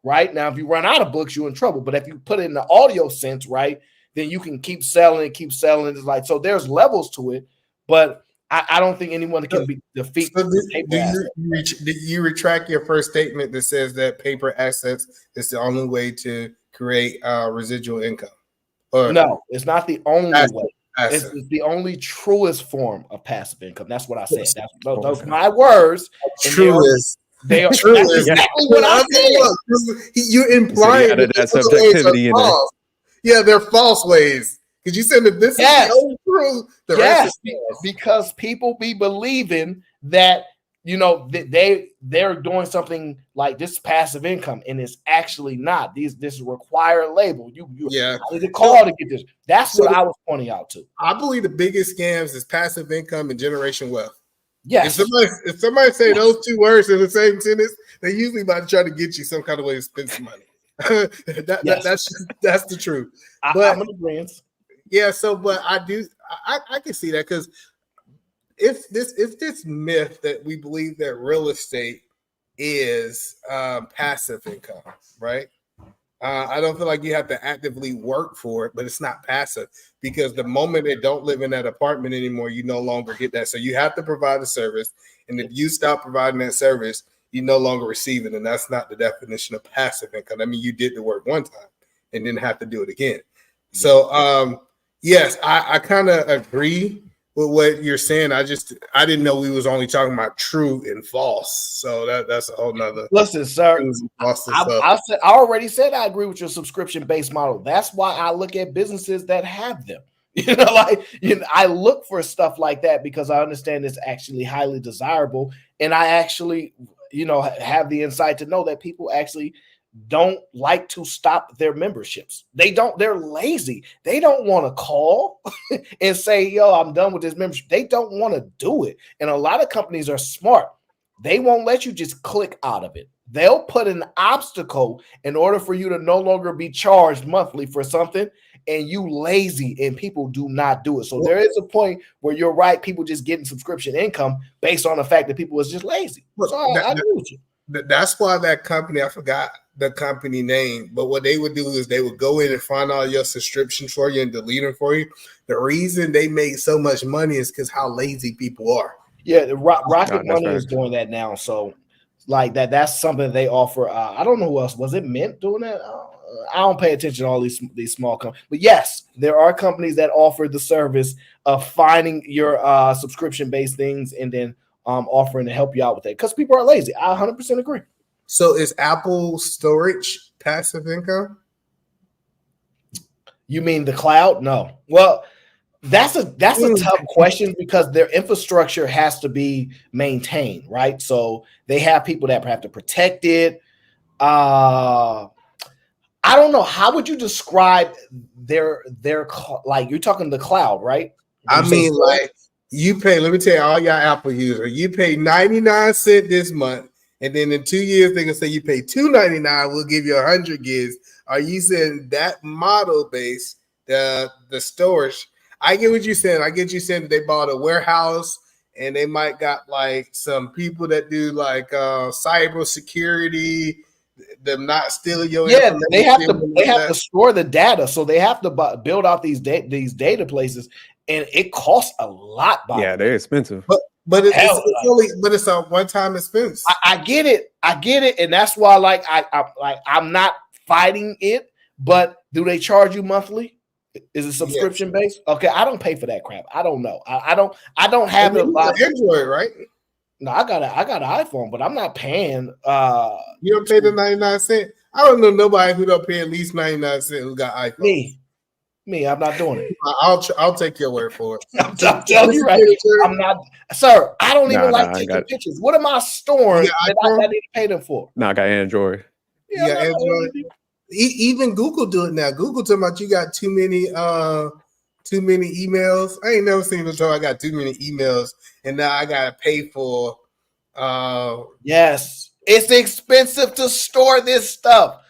right? Now, if you run out of books, you're in trouble. But if you put it in the audio sense, right, then you can keep selling. It's like so. There's levels to it, but I don't think anyone can defeat. So do you retract your first statement that says that paper assets is the only way to create residual income? Or no, it's not the only way. It's the only truest form of passive income. That's what I said. Those are my words. Truest. They are true. that's exactly what I said. You're implying that subjectivity in there. Yeah, they're false ways. Because you said that this is the only true. The rest is false. Because people be believing that they're doing something like this passive income, and it's actually not. This required label. You need to call to get this. That's what I was pointing out to. I believe the biggest scams is passive income and generation wealth. Yes. If somebody say those two words in the same sentence, they usually about to try to get you some kind of way to spend some money. That's the truth. But I'm in agreement. Yeah. So, but I can see that because if this myth that we believe that real estate is passive income, right? I don't feel like you have to actively work for it, but it's not passive because the moment they don't live in that apartment anymore, you no longer get that. So you have to provide a service, and if you stop providing that service, you no longer receive it, and that's not the definition of passive income. I mean, you did the work one time and didn't have to do it again. So, yes, I kind of agree with what you're saying. I didn't know we was only talking about true and false. So that's a whole nother. Listen, sir, I already said I agree with your subscription-based model. That's why I look at businesses that have them. I look for stuff like that because I understand it's actually highly desirable, and I actually, have the insight to know that people actually don't like to stop their memberships. They're lazy. They don't want to call and say, yo, I'm done with this membership. They don't want to do it. And a lot of companies are smart. They won't let you just click out of it. They'll put an obstacle in order for you to no longer be charged monthly for something, and you lazy and people do not do it. So there is a point where you're right. People just getting subscription income based on the fact that people was just lazy. So I agree with you. That's why that company, I forgot the company name, but what they would do is they would go in and find all your subscriptions for you and delete them for you. The reason they made so much money is because how lazy people are. Yeah, the Rocket Money is doing that now. So like that's something they offer. I don't know who else. Was it Mint doing that? I don't pay attention to all these small companies. But yes, there are companies that offer the service of finding your subscription-based things and then offering to help you out with that because people are lazy. I 100% agree. So is Apple storage passive income? You mean the cloud? No. Well, that's a tough question because their infrastructure has to be maintained, right? So they have people that have to protect it. I don't know. How would you describe their like you're talking the cloud, right? I mean, like you pay, let me tell you, all y'all Apple users, you pay 99 cents this month, and then in 2 years they're gonna say you pay $2.99, we'll give you 100 gigs. Are you saying that model base, the storage? I get what you're saying. I get you saying that they bought a warehouse and they might got like some people that do like cyber security, them not stealing your information. They have to store the data, so they have to build out these data places, and it costs a lot. Yeah, they're expensive. But it's a one-time expense. I get it, and that's why I'm not fighting it. But do they charge you monthly? Is it subscription based? Okay, I don't pay for that crap. I don't know. I don't have it. Android, right? No, I got an iPhone, but I'm not paying. You don't pay the 99 cents. I don't know nobody who don't pay at least 99 cents who got iPhone. Me, I'm not doing it. I'll take your word for it. I'm telling you right. I'm not, sir. I don't even like taking pictures. What am I storing that I need to pay them for? No, I got Android. Yeah, Android. Even Google do it now. Google talking about you got too many emails. I ain't never seen them talk. I got too many emails, and now I gotta pay for. Yes, it's expensive to store this stuff.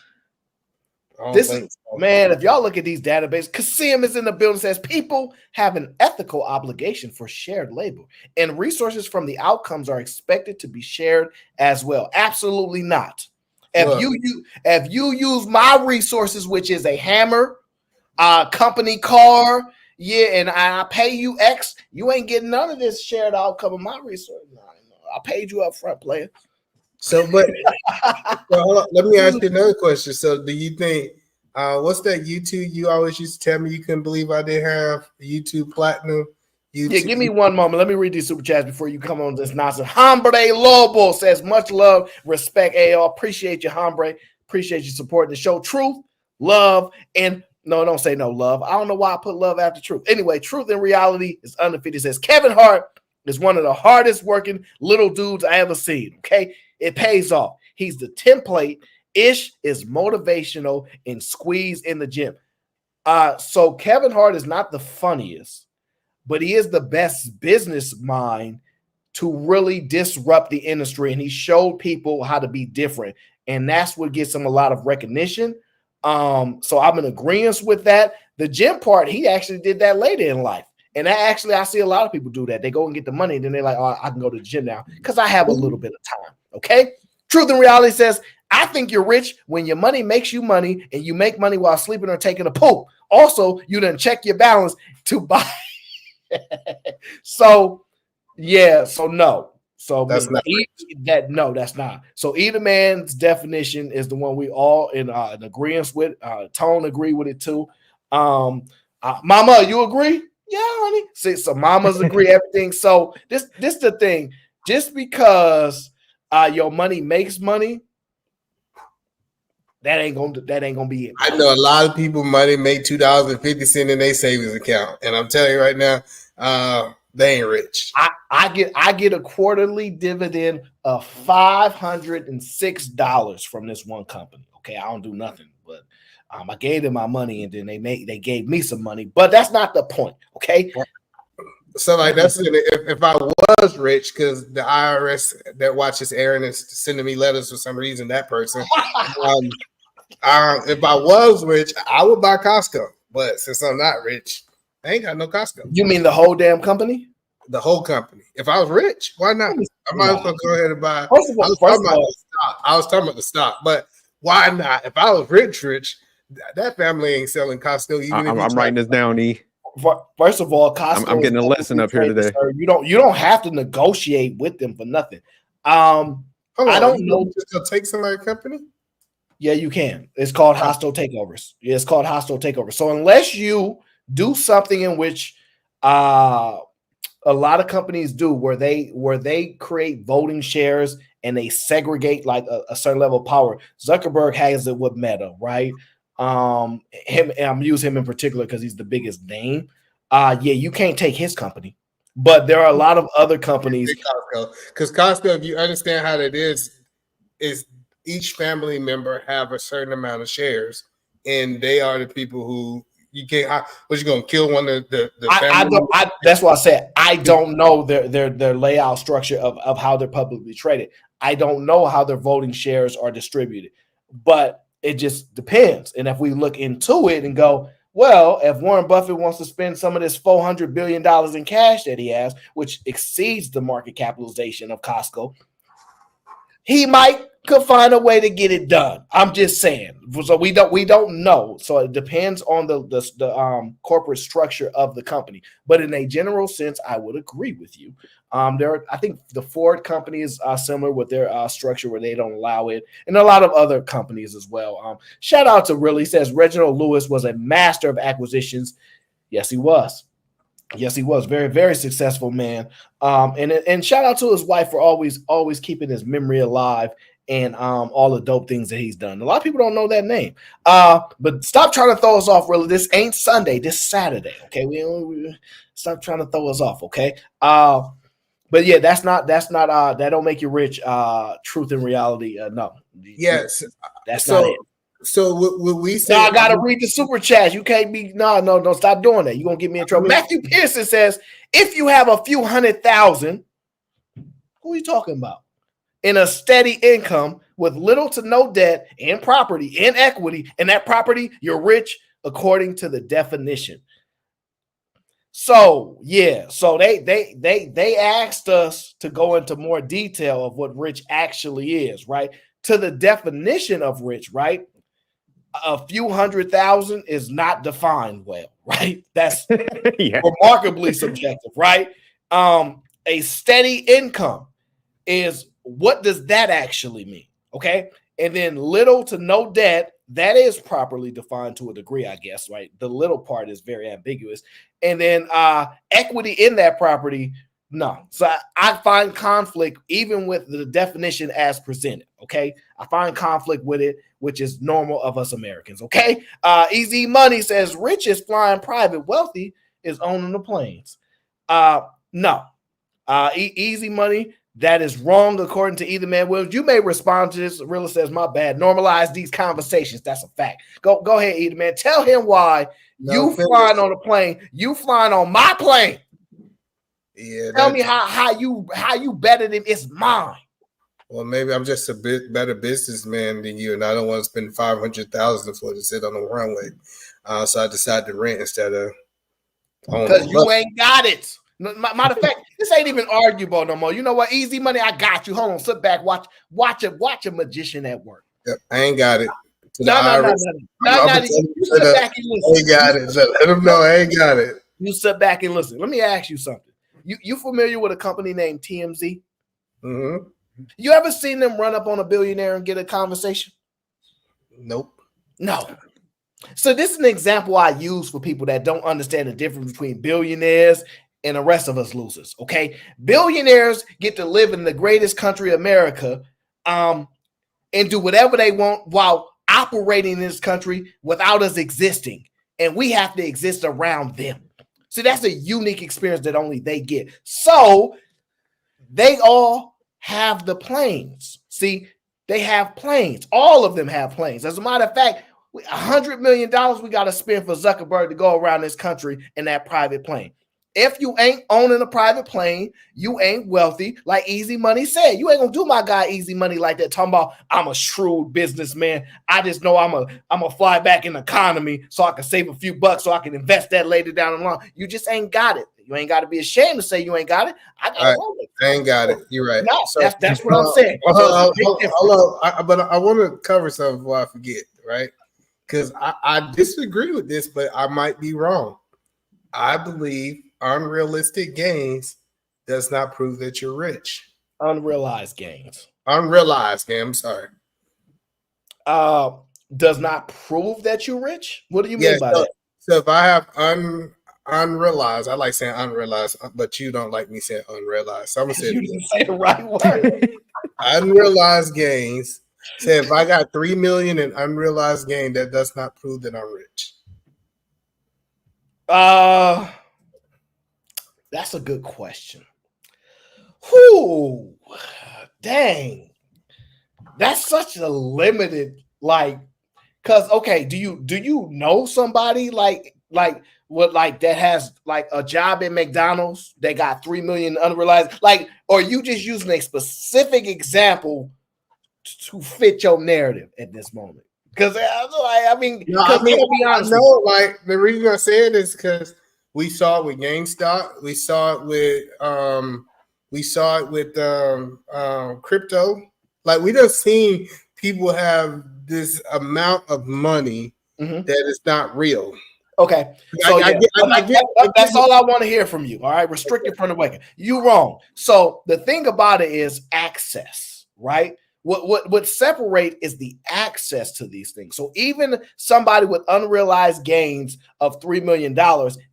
Man, if y'all look at these databases, Kasim is in the building, says people have an ethical obligation for shared labor, and resources from the outcomes are expected to be shared as well. Absolutely not. If you use my resources, which is a hammer, company car, and I pay you X, you ain't getting none of this shared outcome of my resources. No, I paid you up front, player. So, but let me ask you another question. So, do you think what's that YouTube? You always used to tell me you couldn't believe I didn't have YouTube Platinum. Yeah, give me one moment. Let me read these super chats before you come on this nonsense. Hombre Lobo says, much love, respect, AL. Appreciate you, Hombre. Appreciate you supporting the show. Truth, love, and no, don't say no love. I don't know why I put love after truth. Anyway, truth and reality is undefeated. Says Kevin Hart is one of the hardest working little dudes I ever seen. Okay, it pays off. He's the template. Ish is motivational and squeeze in the gym. So Kevin Hart is not the funniest, but he is the best business mind to really disrupt the industry. And he showed people how to be different. And that's what gets him a lot of recognition. So I'm in agreement with that. The gym part, he actually did that later in life. And I see a lot of people do that. They go and get the money, and then they're like, oh, I can go to the gym now because I have a little bit of time. Okay. Truth and reality says, I think you're rich when your money makes you money and you make money while sleeping or taking a poop. Also, you done check your balance to buy. So no. So that's not that's not. So either man's definition is the one we all in agreement with. Tone agree with it too. Mama, you agree? Yeah, honey. See, so mamas agree everything. So this the thing. Just because your money makes money, that ain't gonna be it. I know a lot of people money make $2.50 in their savings account, and I'm telling you right now, they ain't rich. I get a quarterly dividend of $506 from this one company. Okay, I don't do nothing, but I gave them my money, and then they gave me some money, but that's not the point. Okay. So like that's if I was rich, because the IRS that watches Aaron is sending me letters for some reason. That person, if I was rich, I would buy Costco. But since I'm not rich, I ain't got no Costco. You mean the whole damn company? The whole company. If I was rich, why not? I might as well go ahead and buy. I was talking about the stock, but why not? If I was rich, that family ain't selling Costco. Even I'm writing this down, E. First of all, Costco. I'm getting a lesson up here today. Sir. You don't have to negotiate with them for nothing. I don't know. Just take somebody's company. Yeah, you can. It's called hostile takeovers. Yeah, it's called hostile takeovers. So unless you do something in which a lot of companies do, where they create voting shares and they segregate like a certain level of power. Zuckerberg has it with Meta, right? I'm using him in particular because he's the biggest name. You can't take his company, but there are a lot of other companies. Because Costco, if you understand how that is each family member have a certain amount of shares, and they are the people who you can't. What you gonna kill one of the family? That's why I said I don't know their layout structure of how they're publicly traded. I don't know how their voting shares are distributed, but it just depends. And if we look into it and go, Well, if Warren Buffett wants to spend some of this $400 billion in cash that he has, which exceeds the market capitalization of Costco, he might could find a way to get it done. I'm just saying. So we don't know. So it depends on the corporate structure of the company. But in a general sense, I would agree with you. I think the Ford company is similar with their structure where they don't allow it, and a lot of other companies as well. Shout out to Really says Reginald Lewis was a master of acquisitions. Yes, he was. Yes, he was very, very successful man. And shout out to his wife for always keeping his memory alive and all the dope things that he's done. A lot of people don't know that name. But stop trying to throw us off. Really, this ain't Sunday. This Saturday. Okay, we stop trying to throw us off. Okay. But yeah, that don't make you rich. Truth and reality. No. Yes, that's not it. So what we say? No, I gotta read the super chat. You can't be don't stop doing that. You're gonna get me in trouble. Matthew Pearson says, if you have a few 100,000, who are you talking about? In a steady income with little to no debt and property and equity, and that property, you're rich according to the definition. So yeah, so they asked us to go into more detail of what rich actually is, right? To the definition of rich, right? A few 100,000 is not defined well, right? That's remarkably subjective, right? A steady income is, what does that actually mean? Okay. And then little to no debt, that is properly defined to a degree, I guess, right? The little part is very ambiguous. And then equity in that property, no. So I find conflict even with the definition as presented. Okay. I find conflict with it, which is normal of us Americans. Okay. Easy Money says rich is flying private, wealthy is owning the planes. No. Easy Money, that is wrong according to either man. Williams, you may respond to this. Real says, my bad. Normalize these conversations. That's a fact. Go ahead, either man. Tell him why you flying on a plane. You flying on my plane. Yeah. Tell me how you better than it's mine. Well, maybe I'm just a bit better businessman than you, and I don't want to spend $500,000 for it to sit on the runway. So I decided to rent instead of because you ain't got it. Matter of fact, this ain't even arguable no more. You know what? Easy Money, I got you. Hold on, sit back, watch a magician at work. Yep, I ain't got it. No. You sit back and listen. I ain't got it. So let them know I ain't got it. You sit back and listen. Let me ask you something. You familiar with a company named TMZ? Mm-hmm. You ever seen them run up on a billionaire and get a conversation? Nope. No. So this is an example I use for people that don't understand the difference between billionaires and the rest of us losers. Okay, billionaires get to live in the greatest country, America, and do whatever they want while operating in this country without us existing, and we have to exist around them. See, that's a unique experience that only they get. So they all have the planes. See, they have planes. All of them have planes. As a matter of fact, $100 million we got to spend for Zuckerberg to go around this country in that private plane. If you ain't owning a private plane, you ain't wealthy. Like Easy Money said, you ain't gonna do my guy Easy Money like that. Talking about I'm a shrewd businessman. I just know I'm a fly back in the economy so I can save a few bucks so I can invest that later down the line. You just ain't got it. You ain't got to be ashamed to say you ain't got it. I got it. I ain't got it. You're right. No, so, that's what I'm saying. Hold on. But I want to cover something before I forget, right? Because I disagree with this, but I might be wrong. I believe unrealistic gains does not prove that you're rich. Unrealized gains. Unrealized gains. I'm sorry. Does not prove that you're rich? What do you mean by that? So if I have unrealized, I like saying unrealized, but you don't like me saying unrealized. So I'm gonna say you didn't say the right word. Unrealized gains. Say if I got 3 million in unrealized gain, that does not prove that I'm rich. That's a good question. Whoo, dang. That's such a limited, because okay, do you know somebody like that has like a job at McDonald's? They got 3 million unrealized, or you just using a specific example to fit your narrative at this moment? Because I mean, No, I'll be I honest. know. Like the reason I say it is because we saw it with GameStop. We saw it with crypto. Like we just seen people have this amount of money that is not real. Okay, so that's all I want to hear from you. All right, restricted from the waking. You wrong. So the thing about it is access, right? What separate is the access to these things. So even somebody with unrealized gains of $3 million,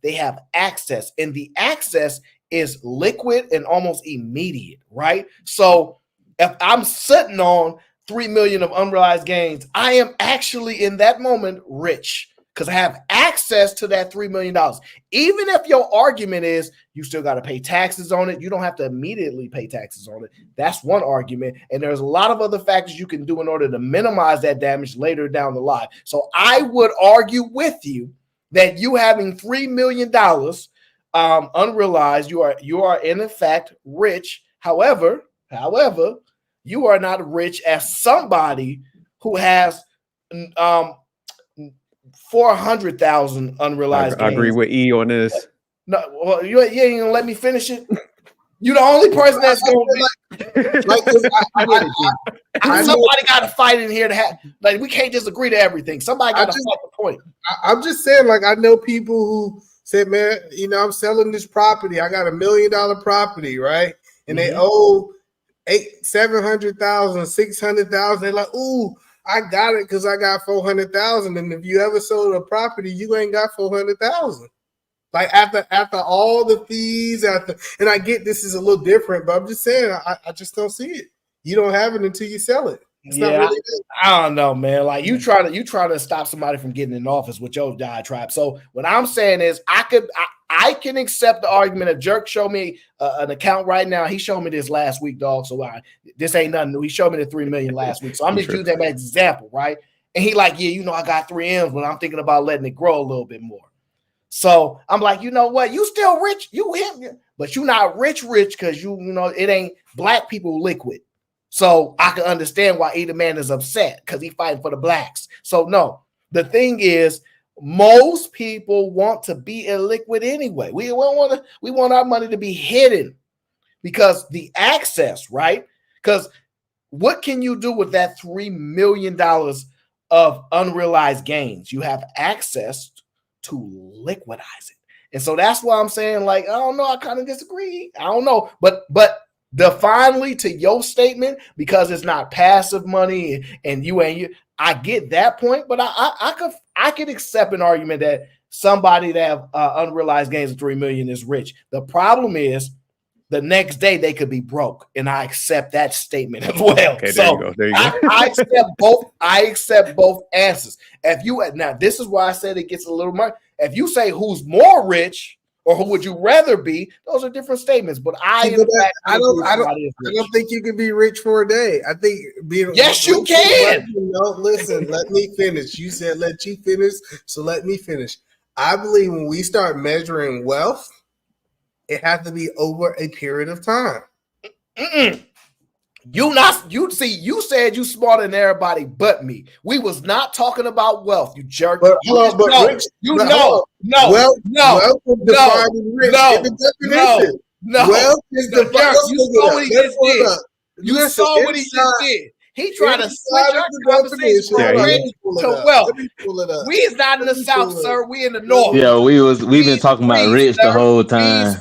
they have access, and the access is liquid and almost immediate, right? So if I'm sitting on 3 million of unrealized gains, I am actually in that moment rich because I have access to that $3 million. Even if your argument is you still got to pay taxes on it, you don't have to immediately pay taxes on it. That's one argument. And there's a lot of other factors you can do in order to minimize that damage later down the line. So I would argue with you that you having $3 million unrealized, you are in effect rich. However, you are not rich as somebody who has 400,000 unrealized I agree gains. with E on this. No, well, you ain't gonna let me finish it. You the only person that's gonna be. Somebody got to fight in here to have. Like we can't just agree to everything. Somebody got to fight the point. I'm just saying, like I know people who said, "Man, you know, I'm selling this property. I got $1 million property, right? And they owe 700,000, 600,000. They're like, ooh, I got it because I got 400,000. And if you ever sold a property, you ain't got 400,000. Like after all the fees, and I get this is a little different, but I'm just saying I just don't see it. You don't have it until you sell it. It's not really I don't know, man. Like you try to stop somebody from getting in office with your diatribe. So what I'm saying is I can accept the argument. A jerk showed me an account right now. He showed me this last week, dog. So this ain't nothing new. He showed me the 3 million last week. So I'm just using that as an example, right? And he like, yeah, you know, I got 3 M's, but I'm thinking about letting it grow a little bit more. So I'm like, you know what? You still rich, you him, but you not rich because you know it ain't black people liquid. So I can understand why either man is upset because he fighting for the blacks. So no, the thing is, most people want to be illiquid anyway. We want our money to be hidden because the access, right? Because what can you do with that $3 million of unrealized gains? You have access to liquidize it. And so that's why I'm saying, like, I don't know, I kind of disagree. I don't know. But finally to your statement, because it's not passive money and I get that point, but I could accept an argument that somebody that have unrealized gains of 3 million is rich. The problem is the next day they could be broke, and I accept that statement as well. Okay, so there you go. I accept both. I accept both answers. If you now, this is why I said it gets a little more. If you say who's more rich or who would you rather be, those are different statements. But I don't think you can be rich for a day. I think being you can. No, listen, let me finish. You said let you finish, so let me finish. I believe when we start measuring wealth, it has to be over a period of time. You said you smarter than everybody but me. We was not talking about wealth, you jerk. Wealth is defined as rich. Wealth is defined. You saw what he just did. He tried to switch our conversation from rich to wealth. We is not in the South, sir. We in the North. Yeah, we've been talking about rich the whole time.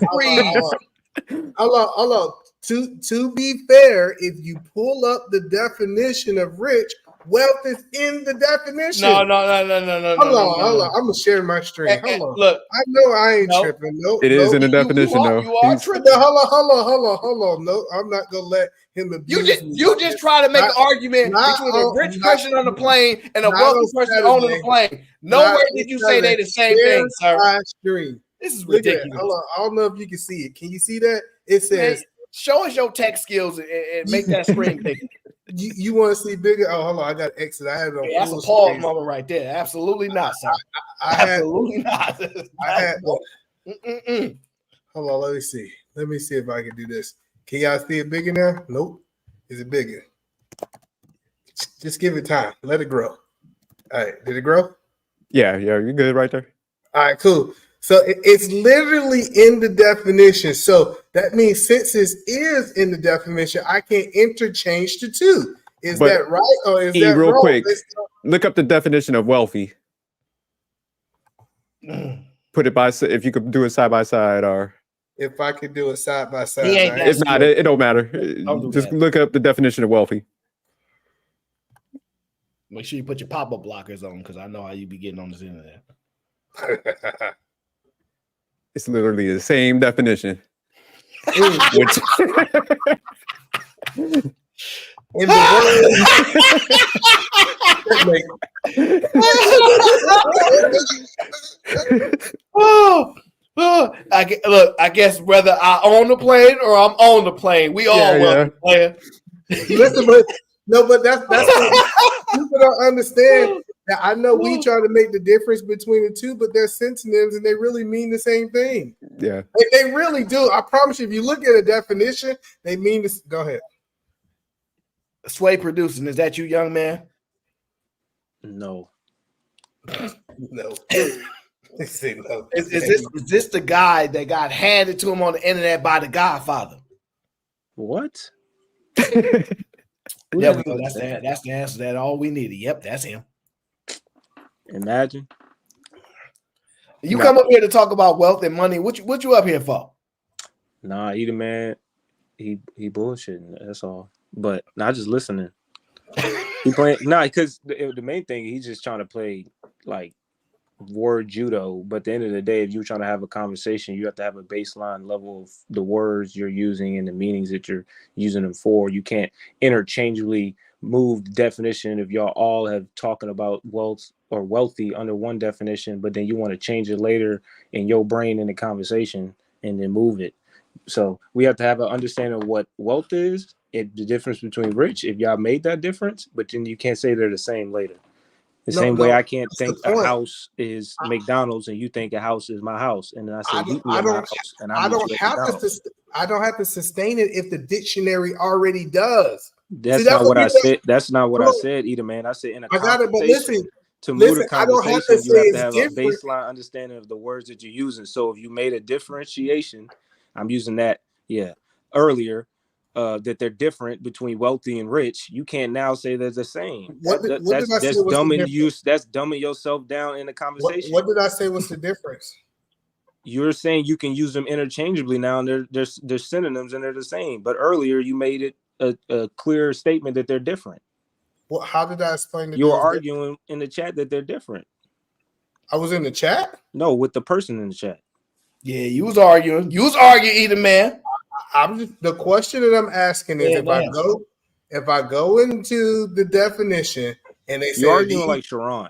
Hold on. To be fair, if you pull up the definition of rich, wealth is in the definition. No. Hold on. I'm gonna share my screen. Hold on. Look, I know I ain't tripping. No, it is in the definition, though. You are tripping. Hold on. No, I'm not gonna let him abuse me. You just try to make an argument between a rich person on the plane and a wealthy person on the plane. Nowhere did you say they the same thing, sir. This is ridiculous. Hold on. I don't know if you can see it. Can you see that? It says. Show us your tech skills and make that screen bigger. You want to see bigger? Oh, hold on. I got to exit. I had it on that's a pause moment right there. Absolutely not, sir. Absolutely not. Hold on. Let me see. Let me see if I can do this. Can y'all see it bigger now? Nope. Is it bigger? Just give it time. Let it grow. All right, did it grow? Yeah, you're good right there. All right, cool. So it's literally in the definition. So that means since it is in the definition, I can interchange the two. Is But that right or is that real wrong? quick, look up the definition of wealthy. Put it by, if you could do it side by side, or If I could do it side by side, He ain't right? if not, it don't matter. Don't do Just that. look up the definition of wealthy. Make sure you put your pop-up blockers on, because I know how you be getting on this internet. It's literally the same definition. Which in I guess whether I own the plane or I'm on the plane, we all welcome player. Listen, but that's what people don't understand. That I know we try to make the difference between the two, but they're synonyms and they really mean the same thing. Yeah, they really do. I promise you, if you look at a definition, they mean this. Go ahead. Sway producing, is that you, young man? No. No. Is this the guy that got handed to him on the internet by the Godfather? What? Yeah, well, that's the answer. That all we needed. Yep, that's him. Imagine. You come up here to talk about wealth and money. What you up here for? Nah, he the man. He bullshitting. That's all. But not just listening. He playing because the main thing, he's just trying to play like word judo. But at the end of the day, if you're trying to have a conversation, you have to have a baseline level of the words you're using and the meanings that you're using them for. You can't interchangeably move the definition if y'all all have talking about wealth or wealthy under one definition, but then you want to change it later in your brain in the conversation and then move it. So we have to have an understanding of what wealth is, the difference between rich, if y'all made that difference, but then you can't say they're the same later. The same way I can't think a house is McDonald's and you think a house is my house, and then I say meet me at my house, and I don't have to sustain it if the dictionary already does. That's not what I said. That's not what I said either, man. I said in a conversation. To move the conversation, you have to have a baseline understanding of the words that you're using. So if you made a differentiation, I'm using that, earlier, that they're different between wealthy and rich. You can't now say they're the same. That's dumbing yourself down in the conversation. What did I say was the difference? You're saying you can use them interchangeably now, and they're synonyms and they're the same. But earlier you made it a clear statement that they're different. Well, how did I explain that? You were arguing in the chat that they're different. I was in the chat? No, with the person in the chat. Yeah, you was arguing. You was arguing, either man. I'm just, the question that I'm asking is if I go into the definition and they say you're arguing like Sharon.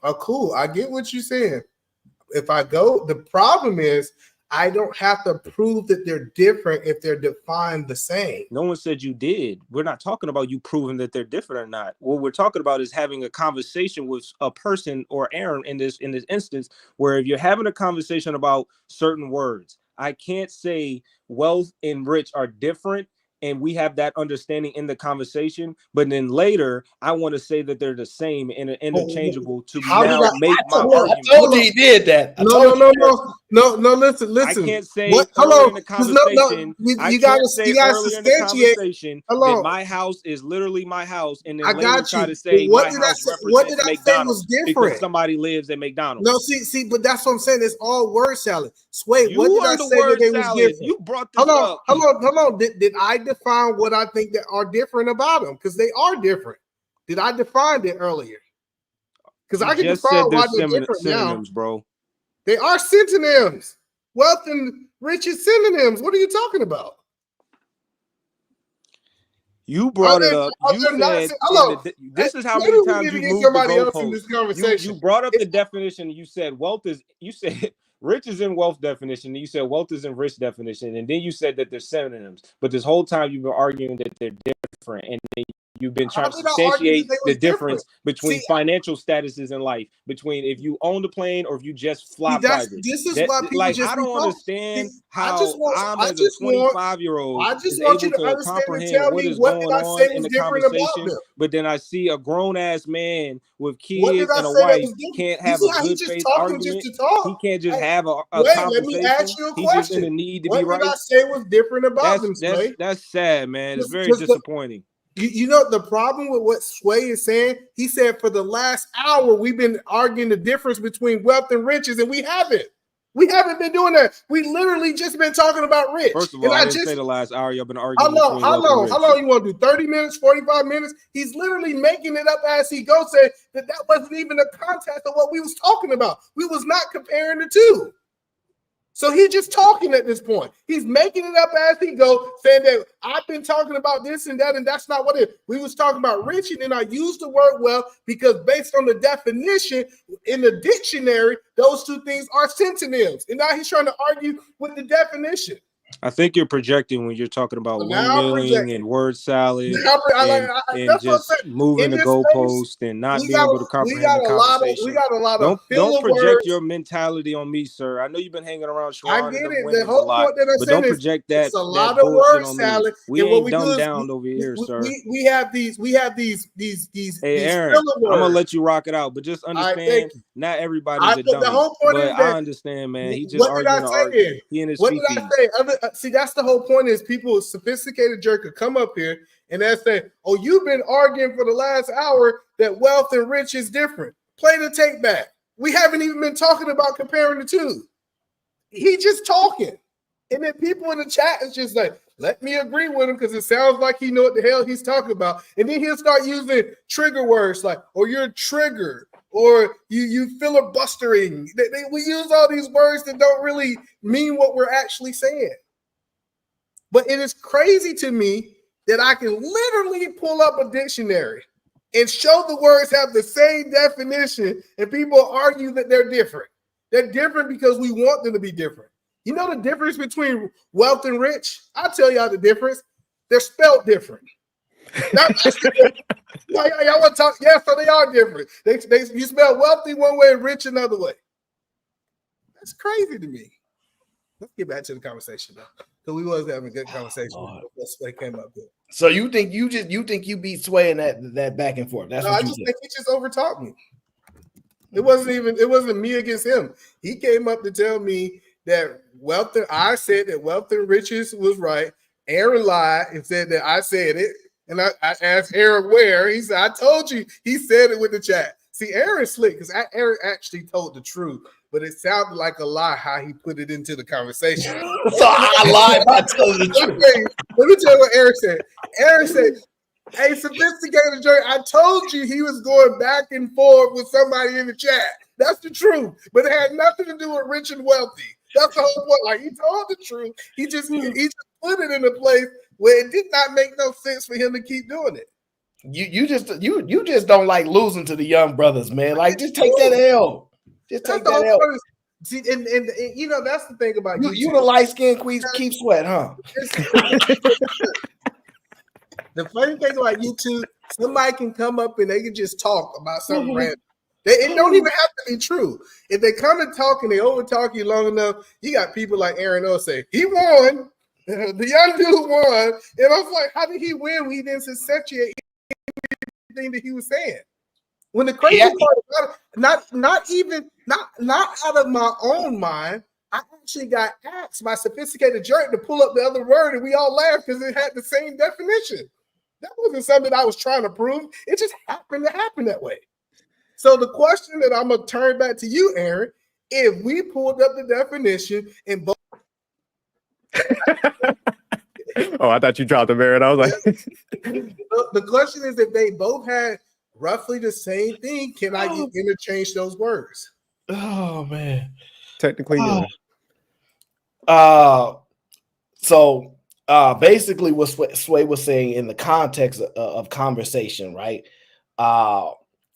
Oh, cool. I get what you're saying. If I go, the problem is I don't have to prove that they're different if they're defined the same. No one said you did. We're not talking about you proving that they're different or not. What we're talking about is having a conversation with a person or Aaron in this instance, where if you're having a conversation about certain words, I can't say wealth and rich are different, and we have that understanding in the conversation, but then later I want to say that they're the same and interchangeable to now make my argument. I told you he did that. No, listen. I can't say earlier in the conversation. You got to substantiate. That my house is literally my house, and then later try to say what did I say was different? Because somebody lives at McDonald's. No, see, but that's what I'm saying. It's all word salad. Sway, what did I say that they was different? You brought this up. Hold on. Did I define what I think that are different about them? Because they are different. Did I define it earlier? Because I can define why they're different synonyms, now. Bro. They are synonyms. Wealth and rich is synonyms. What are you talking about? You brought it up. You said this is how many times you moved the goalpost. You brought up the definition. You said wealth is. You said rich is in wealth definition. And you said wealth is in rich definition, and then you said that they're synonyms. But this whole time you've been arguing that they're different, and then You've been How trying to did I argue that substantiate they the was different? difference between See, financial statuses in life, between if you own the plane or if you just fly that's private. this is That why people like just I be don't talking. understand I just how want I'm I as a just want 25-year-old I just is want you able to to understand and comprehend tell what me is what did going I say on in was the different about conversation, them? but then I see a grown-ass man with What did kids I and a say that wife was different? can't You have see a how he good just faith talking just argument. to talk? He can't just Hey, have a wait, let me ask conversation. you a He's just in question. the need to be What did I right. say was different about them, Sway? That's sad, man. It's very Just disappointing. you know the problem with what Sway is saying? He said for the last hour we've been arguing the difference between wealth and riches, and we haven't. We haven't been doing that. We literally just been talking about rich. First of And all, I I didn't just say the last hour y'all been how arguing long? between wealth and rich. How long you want to do? 30 minutes, 45 minutes? He's literally making it up as he goes, saying that wasn't even a context of what we was talking about. We was not comparing the two. So he's just talking at this point. He's making it up as he goes, saying that I've been talking about this and that's not what it is. We was talking about rich, and then I used the word wealth because based on the definition in the dictionary, those two things are synonyms. And now he's trying to argue with the definition. I think you're projecting when you're talking about Well, now I'm windmilling projecting. and word salad That's and what I'm just saying. moving In the this space, goalpost and not we being got able to comprehend the a conversation. lot of Don't filler project words. your mentality on me, sir. I know you've been hanging around I Sharon get and them it. The women's a whole lot, point that I'm but saying don't is project it's that a lot of bullshit word on me. salad. We And what ain't we do dumbed is down over here, sir. we have these Hey, Aaron, filler words. I'm gonna let you rock it out, but just All right, thank understand, you. not everybody's a The dummy. whole point But is that I understand, man. He just what did I arguing to say argue. then? He in his What did I say? See, that's the whole point is people, sophisticated jerk could come up here and they say, oh, you've been arguing for the last hour that wealth and rich is different. Play the tape back. We haven't even been talking about comparing the two. He just talking. And then people in the chat is just like, let me agree with him because it sounds like he know what the hell he's talking about. And then he'll start using trigger words like, or you're triggered, or you filibustering. We use all these words that don't really mean what we're actually saying. But it is crazy to me that I can literally pull up a dictionary and show the words have the same definition, and people argue that they're different. They're different because we want them to be different. You know the difference between wealth and rich? I'll tell y'all the difference. They're spelled different. That's the difference. Y'all want to talk? Yeah, so they are different. You spell wealthy one way and rich another way. That's crazy to me. Let's get back to the conversation though, because we was having a good conversation. That's what came up with. So you think you beat Sway in that back and forth? That's no, what I you just think. think he just overtalked me. It wasn't me against him. He came up to tell me that I said that wealth and riches was right. Aaron lied and said that I said it. And I asked Aaron where. He said, I told you. He said it with the chat. See, Aaron's slick because Aaron actually told the truth, but it sounded like a lie how he put it into the conversation. So I lied by telling the truth. Let me tell you what Aaron said. Aaron said, hey, sophisticated jerk, I told you he was going back and forth with somebody in the chat. That's the truth. But it had nothing to do with rich and wealthy. That's the whole point. Like, he told the truth. He just put it in a place where it did not make no sense for him to keep doing it. You just don't like losing to the young brothers, man. Like, just take that L. Just take that L. See, and you know, that's the thing about you the light-skinned queen keep sweat, huh? The funny thing about YouTube, somebody can come up and they can just talk about something random. It don't even have to be true. If they come and talk and they over talk you long enough, you got people like Aaron O say, he won. The young dude won. And I was like, how did he win when he didn't substantiate anything that he was saying? When the crazy part about it, not out of my own mind, I actually got asked by sophisticated jerk to pull up the other word, and we all laughed because it had the same definition. That wasn't something I was trying to prove. It just happened to happen that way. So the question that I'm gonna turn back to you, Aaron, if we pulled up the definition and both Oh, I thought you dropped them, Aaron. I was like, the question is if they both had roughly the same thing, can I interchange those words? Oh man. Technically, So basically what Sway was saying in the context of conversation, right?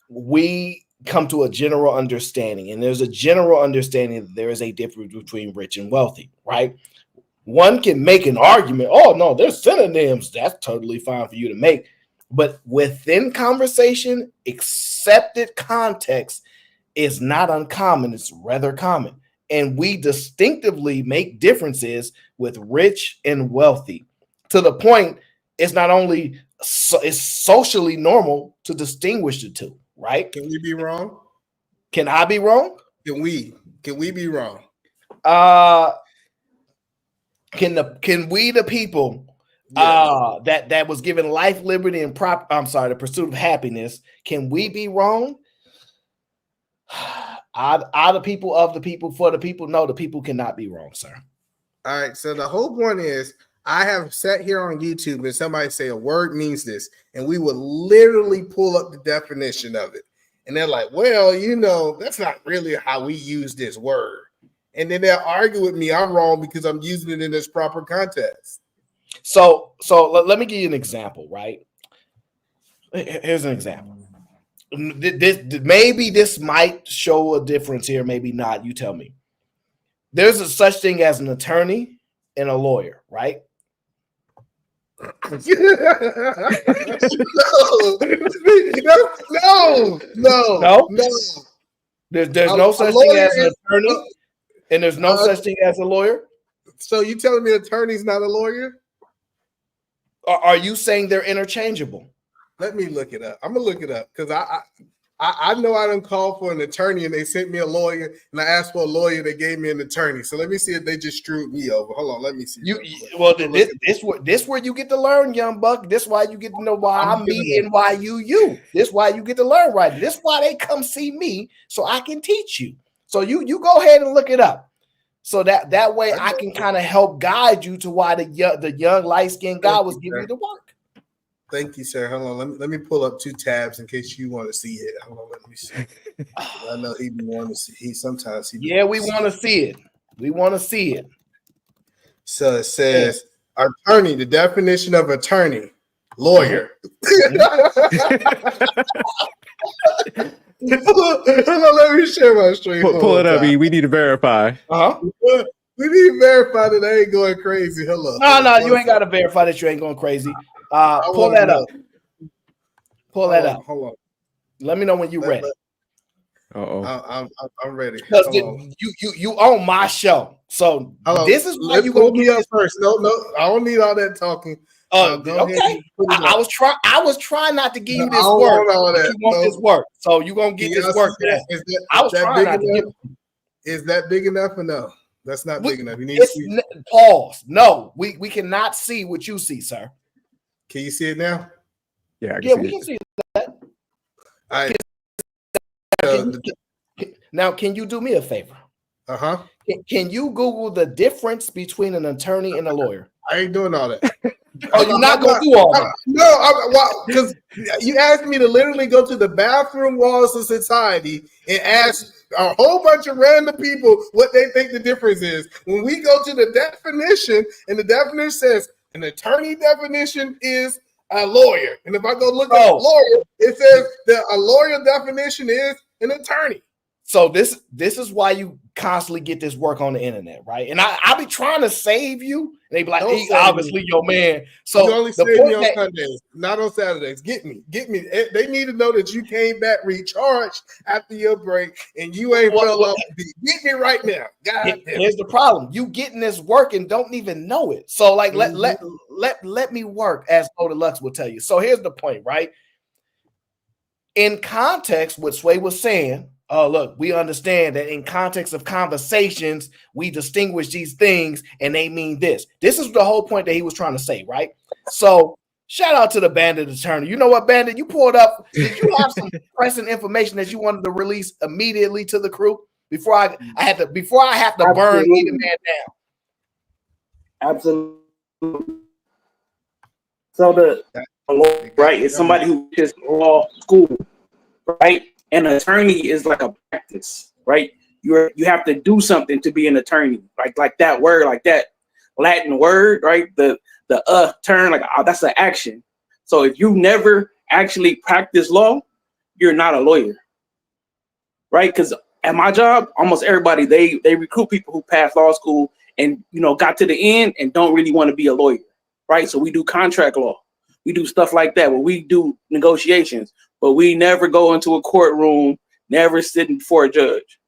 We come to a general understanding, and there's a general understanding that there is a difference between rich and wealthy, right? One can make an argument, oh no, they're synonyms. That's totally fine for you to make. But within conversation, accepted context is not uncommon. It's rather common. And we distinctively make differences with rich and wealthy to the point it's not only it's socially normal to distinguish the two, right? Can we be wrong? Can I be wrong? Can we be wrong? Can we the people that was given life, liberty, and the pursuit of happiness, can we be wrong? Are the people of the people for the people? No, the people cannot be wrong, sir. All right. So the whole point is, I have sat here on YouTube and somebody say a word means this, and we would literally pull up the definition of it. And they're like, well, you know, that's not really how we use this word. And then they'll argue with me I'm wrong because I'm using it in its proper context. So let me give you an example, right? Here's an example. Maybe this might show a difference here, maybe not. You tell me. There's a such thing as an attorney and a lawyer, right? No. There's no such thing as an attorney, and there's no such thing as a lawyer. So you telling me attorney's not a lawyer? Are you saying they're interchangeable? Let me look it up. I'm gonna look it up because I know I didn't call for an attorney and they sent me a lawyer, and I asked for a lawyer, they gave me an attorney. So let me see if they just screwed me over. Hold on, let me see. This where you get to learn, young buck. This why you get to know why I'm me and why you. This why you get to learn right. This why they come see me so I can teach you. So you go ahead and look it up. So that way I can kind of help guide you to why the young light-skinned guy was giving you the work. Thank you, sir. Hold on. Let me pull up 2 tabs in case you want to see it. Hold on, let me see. I know he be wanting to see. We want to see it. We want to see it. So it says attorney, the definition of attorney, lawyer. Let me share my screen. Pull it up, E. We need to verify. We need to verify that I ain't going crazy. Hello. No, you ain't got to verify that you ain't going crazy. Pull that up. Pull that up. Hold on. Let me know when you're ready. I'm ready. Because you own my show, so this is why you pull me up first. No, I don't need all that talking. Okay. I was trying not to give you this work. You want this work, so you gonna get this work. I was trying not to give. Is that big enough or no? That's not big enough. You need to see. Pause. No, we cannot see what you see, sir. Can you see it now? Yeah, we can see that. All right. Now, can you do me a favor? Can you Google the difference between an attorney and a lawyer? I ain't doing all that. Oh, you're not going to do all that? No, because you asked me to literally go to the bathroom walls of society and ask a whole bunch of random people what they think the difference is. When we go to the definition, and the definition says an attorney definition is a lawyer. And if I go look at a lawyer, it says that a lawyer definition is an attorney. So this is why you constantly get this work on the internet, right? And I be trying to save you. And they be like, he's obviously your man. So you only save me on Sundays, not on Saturdays. Get me. They need to know that you came back recharged after your break and you ain't fell off. Get me right now. God damn. Here's the problem. You getting this work and don't even know it. So like let me work, as Oda Lux will tell you. So here's the point, right? In context, what Sway was saying, look, we understand that in context of conversations, we distinguish these things and they mean this. This is the whole point that he was trying to say, right? So shout out to the Bandit attorney. You know what, Bandit? You pulled up. Did you have some pressing information that you wanted to release immediately to the crew before I have to burn either man down? Absolutely. So right is somebody who is law school, right? An attorney is like a practice, right? You have to do something to be an attorney, like that word, like that Latin word, right? The turn, like that's an action. So if you never actually practice law, you're not a lawyer, right? Because at my job, almost everybody they recruit people who pass law school and got to the end and don't really want to be a lawyer, right? So we do contract law. We do stuff like that where we do negotiations, but we never go into a courtroom, never sitting before a judge.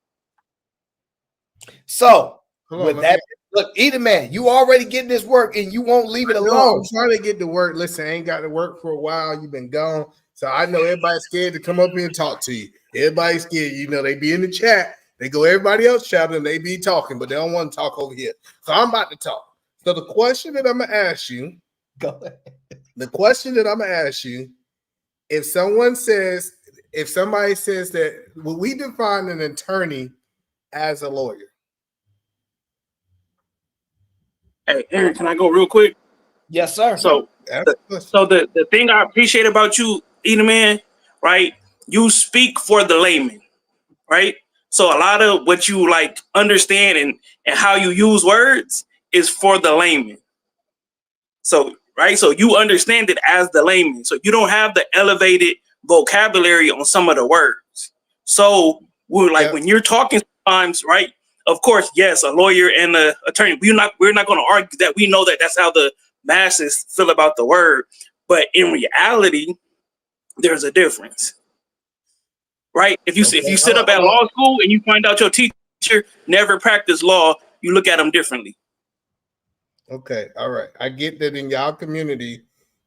So with that, look, either man, you already getting this work and you won't leave it No, alone. I'm trying to get to work. Listen, I ain't got to work for a while. You've been gone. So I know everybody's scared to come up here and talk to you. Everybody's scared. You know, they be in the chat. They go everybody else chatting and they be talking, but they don't want to talk over here. So I'm about to talk. So the question that I'm going to ask you, go ahead. The question that I'm going to ask you, if somebody says that, will we define an attorney as a lawyer? Hey, Aaron, can I go real quick? Yes, sir. So the thing I appreciate about you, Edom Man, right? You speak for the layman, right? So a lot of what you like understand and how you use words is for the layman. So, right? So you understand it as the layman. So you don't have the elevated vocabulary on some of the words. So we're like, when you're talking sometimes, right? Of course, yes, a lawyer and an attorney, we're not going to argue that. We know that that's how the masses feel about the word. But in reality, there's a difference, right? If you sit up at law school and you find out your teacher never practiced law, you look at them differently. Okay, all right. I get that in y'all community,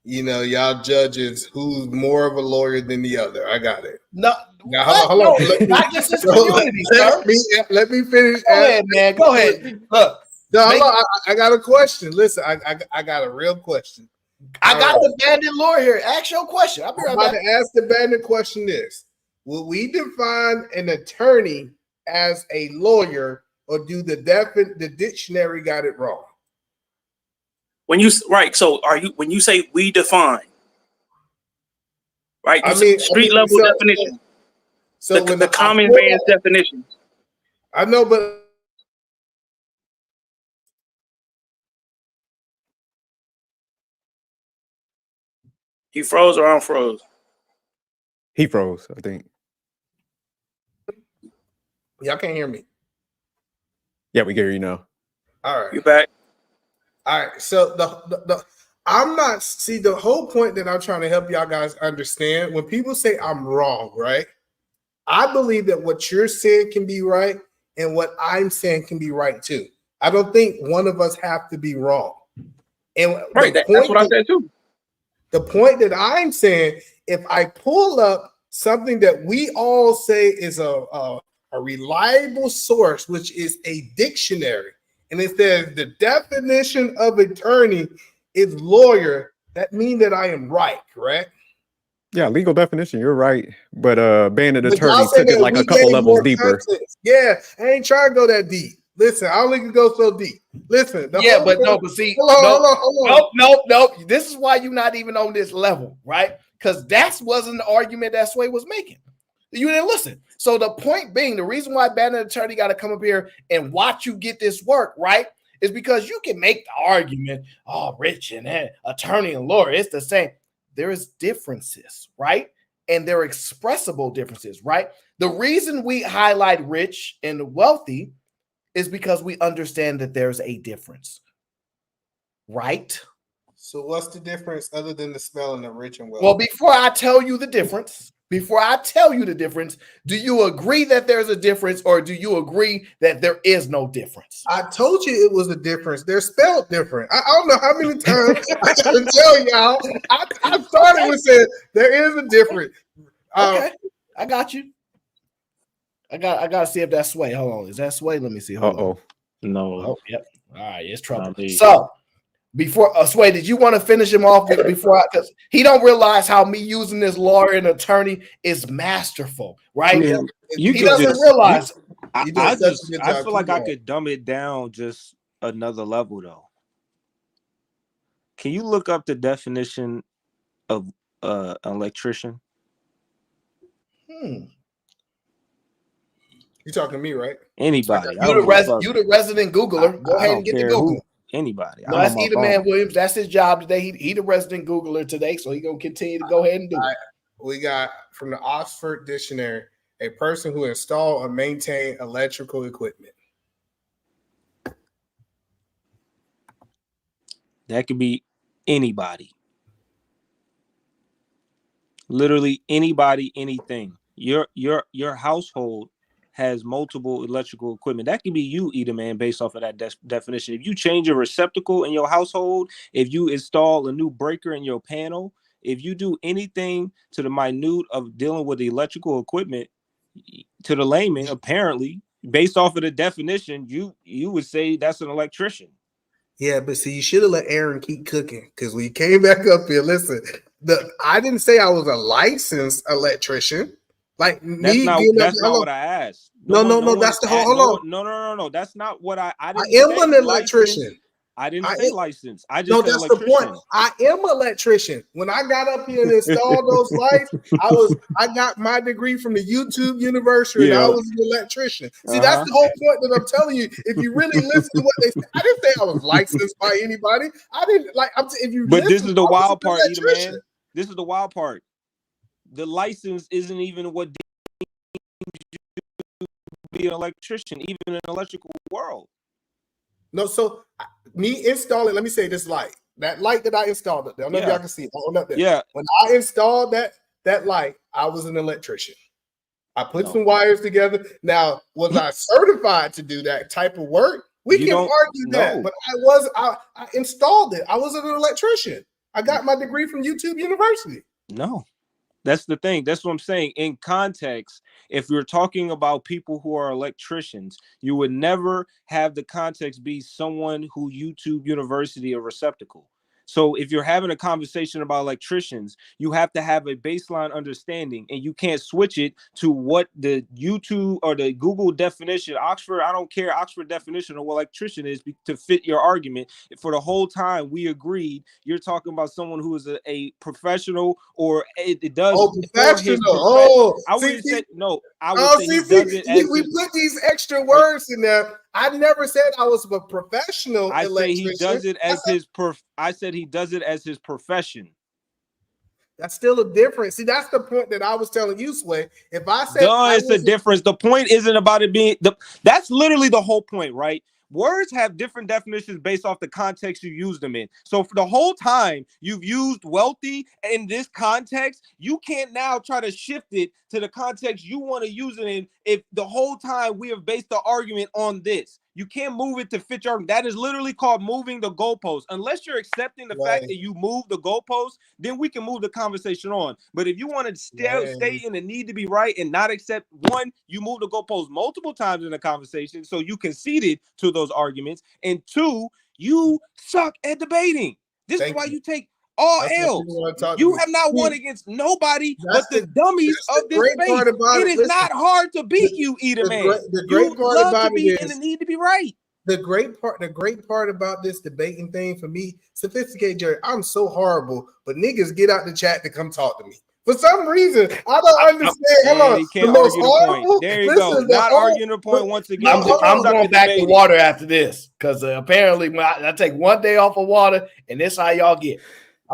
you know, y'all judges who's more of a lawyer than the other. I got it. No, now, hold on. No, not just this community, sir. Let me finish. Go ahead, man. Go ahead. Look. No, hold on. I got a question. Listen, I got a real question. I got the bandit lawyer here. Ask your question. I'll be right I'm about back. to ask the bandit question this. Will we define an attorney as a lawyer, or do the dictionary got it wrong? When you so when you say we define, right? Street level definition. So the common man's definition. I know, but he froze or unfroze. He froze, I think. Y'all can't hear me. Yeah, we can hear you now. All right. You back? All right. So the I'm not the whole point that I'm trying to help y'all guys understand, when people say I'm wrong, right? I believe that what you're saying can be right and what I'm saying can be right too. I don't think one of us have to be wrong. And right, that's what I said too. The point that I'm saying, if I pull up something that we all say is a reliable source, which is a dictionary, and it says the definition of attorney is lawyer, that means that I am right, correct? Yeah, legal definition, you're right. But being an But attorney y'all say took it that like we a couple gave levels more deeper. context. Yeah, I ain't trying to go that deep. Listen, I only can go so deep. Listen, Yeah, but no, but see, hold on. Nope. This is why you're not even on this level, right? Because that wasn't the argument that Sway was making. You didn't listen. So the point being, the reason why bandit attorney got to come up here and watch you get this work, right, is because you can make the argument, oh, rich and attorney and lawyer, it's the same. There is differences, right? And they're expressible differences, right? The reason we highlight rich and wealthy is because we understand that there's a difference, right? So what's the difference other than the spelling of rich and wealthy? Well, before I tell you the difference, do you agree that there's a difference, or do you agree that there is no difference? I told you it was a difference. They're spelled different. I don't know how many times I can tell y'all. I started with saying there is a difference. Okay, I got you. I got to see if that's Sway. Hold on, is that Sway? Let me see. Hold on. No. Oh, yep. All right, it's trouble. So before Sway, did you want to finish him off before? Because he don't realize how me using this lawyer and attorney is masterful, right? Yeah, he doesn't realize. I feel like I could dumb it down just another level though. Can you look up the definition of an electrician? You talking to me, right? Anybody. You the resident Googler. Go ahead and get the Google. Anybody. No, that's Edom Man Williams. That's his job today. He the resident Googler today, so he gonna continue to go ahead and do it. We got from the Oxford Dictionary, a person who install or maintain electrical equipment. That could be anybody. Literally anybody, anything. Your household has multiple electrical equipment. That can be you, Eater Man, based off of that definition. If you change a receptacle in your household, if you install a new breaker in your panel, if you do anything to the minute of dealing with the electrical equipment, to the layman, apparently, based off of the definition, you would say that's an electrician. Yeah, but see, you should have let Aaron keep cooking because when you came back up here, listen, I didn't say I was a licensed electrician. Like That's me not being that's not what I asked. No, that's the whole. Hold on. No. That's not what I I didn't am say an electrician. license. I didn't say license. I just No, said that's the point. electrician. I am an electrician. When I got up here and installed those lights, I got my degree from the YouTube University, and I was an electrician. See, that's the whole point that I'm telling you. If you really listen to what they say, I didn't say I was licensed by anybody. I didn't like. If you, But this is the I was wild an part, Eater Man. electrician. This is the wild part. The license isn't even what deems you to be an electrician, even in an electrical world. No, so me installing. Let me say this light. That light that I installed up there. I don't know if y'all can see it. Hold up there. Yeah. When I installed that light, I was an electrician. I put some wires together. Now, was I certified to do that type of work? We can argue that, but I installed it. I was an electrician. I got my degree from YouTube University. No. That's the thing. That's what I'm saying. In context, if you're talking about people who are electricians, you would never have the context be someone who YouTube University or receptacle. So if you're having a conversation about electricians, you have to have a baseline understanding, and you can't switch it to what the YouTube or the Google definition, Oxford, I don't care, Oxford definition of what electrician is to fit your argument. For the whole time we agreed, you're talking about someone who is a professional, or it does. Oh, professional. I would say no. I would say he does it as we put these extra words in there. I never said I was a professional I say electrician. he does it as I said he does it as his profession. That's still a difference. See, that's the point that I was telling you, Sway. If I said it's a difference. The point isn't about it being that's literally the whole point, right? Words have different definitions based off the context you use them in. So for the whole time you've used wealthy in this context, you can't now try to shift it to the context you want to use it in. If the whole time we have based the argument on this, you can't move it to fit your. That is literally called moving the goalpost. Unless you're accepting the fact that you move the goalpost, then we can move the conversation on. But if you want to stay in the need to be right and not accept, one, you move the goalpost multiple times in the conversation, so you conceded to those arguments, and two, you suck at debating. This is why you take all L's. You have not won against nobody but the dummies of this space. It is not hard to beat you, Eater Man. The great part about it is in the need to be right. The great part about this debating thing for me, sophisticated Jerry, I'm so horrible, but niggas get out the chat to come talk to me. For some reason, I don't understand. Hold on. He can't argue the point. There you go. Not arguing the point once again. I'm going back to water after this because apparently when I take one day off of water, and this how y'all get.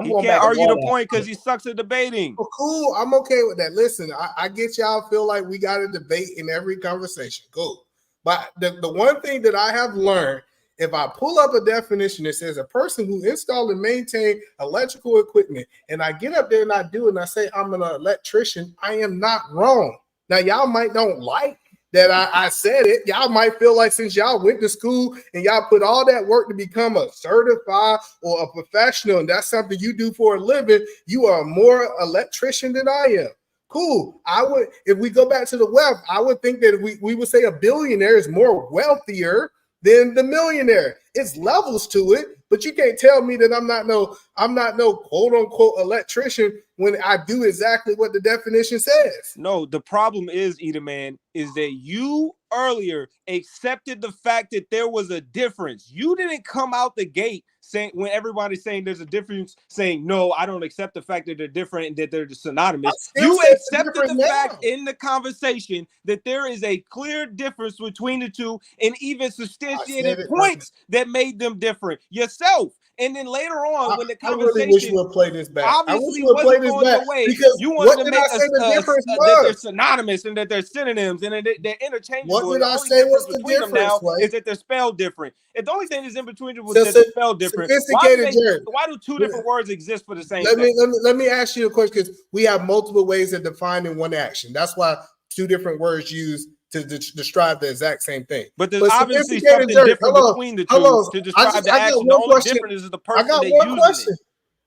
He can't argue the point because he sucks at debating. Well, cool. I'm okay with that. Listen, I get y'all feel like we got to debate in every conversation. Cool. But the one thing that I have learned, if I pull up a definition that says a person who install and maintain electrical equipment, and I get up there and I do it and I say I'm an electrician, I am not wrong. Now, y'all might don't like that I said it. Y'all might feel like since y'all went to school and y'all put all that work to become a certified or a professional, and that's something you do for a living, you are more electrician than I am. Cool. I would, if we go back to the wealth, I would think that we would say a billionaire is more wealthier than the millionaire. It's levels to it, but you can't tell me that I'm not no quote unquote electrician when I do exactly what the definition says. No, the problem is, Eater Man, is that you earlier accepted the fact that there was a difference. You didn't come out the gate saying, when everybody's saying there's a difference, saying, no, I don't accept the fact that they're different and that they're synonymous. You accepted the fact in the conversation that there is a clear difference between the two and even substantiated points that made them different yourself. and then later on when the I really wish you conversation would play this back. I wish obviously you would play wasn't this going back your way, because you what wanted to did make I say the difference that they're was? synonymous and that they're synonyms and that they're interchangeable. What And did the I only say difference was the between them difference, now Sway? is that they're spelled different. If the only thing that's in between them was So, that they're spelled different, sophisticated jerk. why do two different words exist for the same Let thing? me ask you a question because we have multiple ways of defining one action. That's why two different words used to describe the exact same thing. But there's obviously something different between the two to describe the action. The only difference is the person that using it.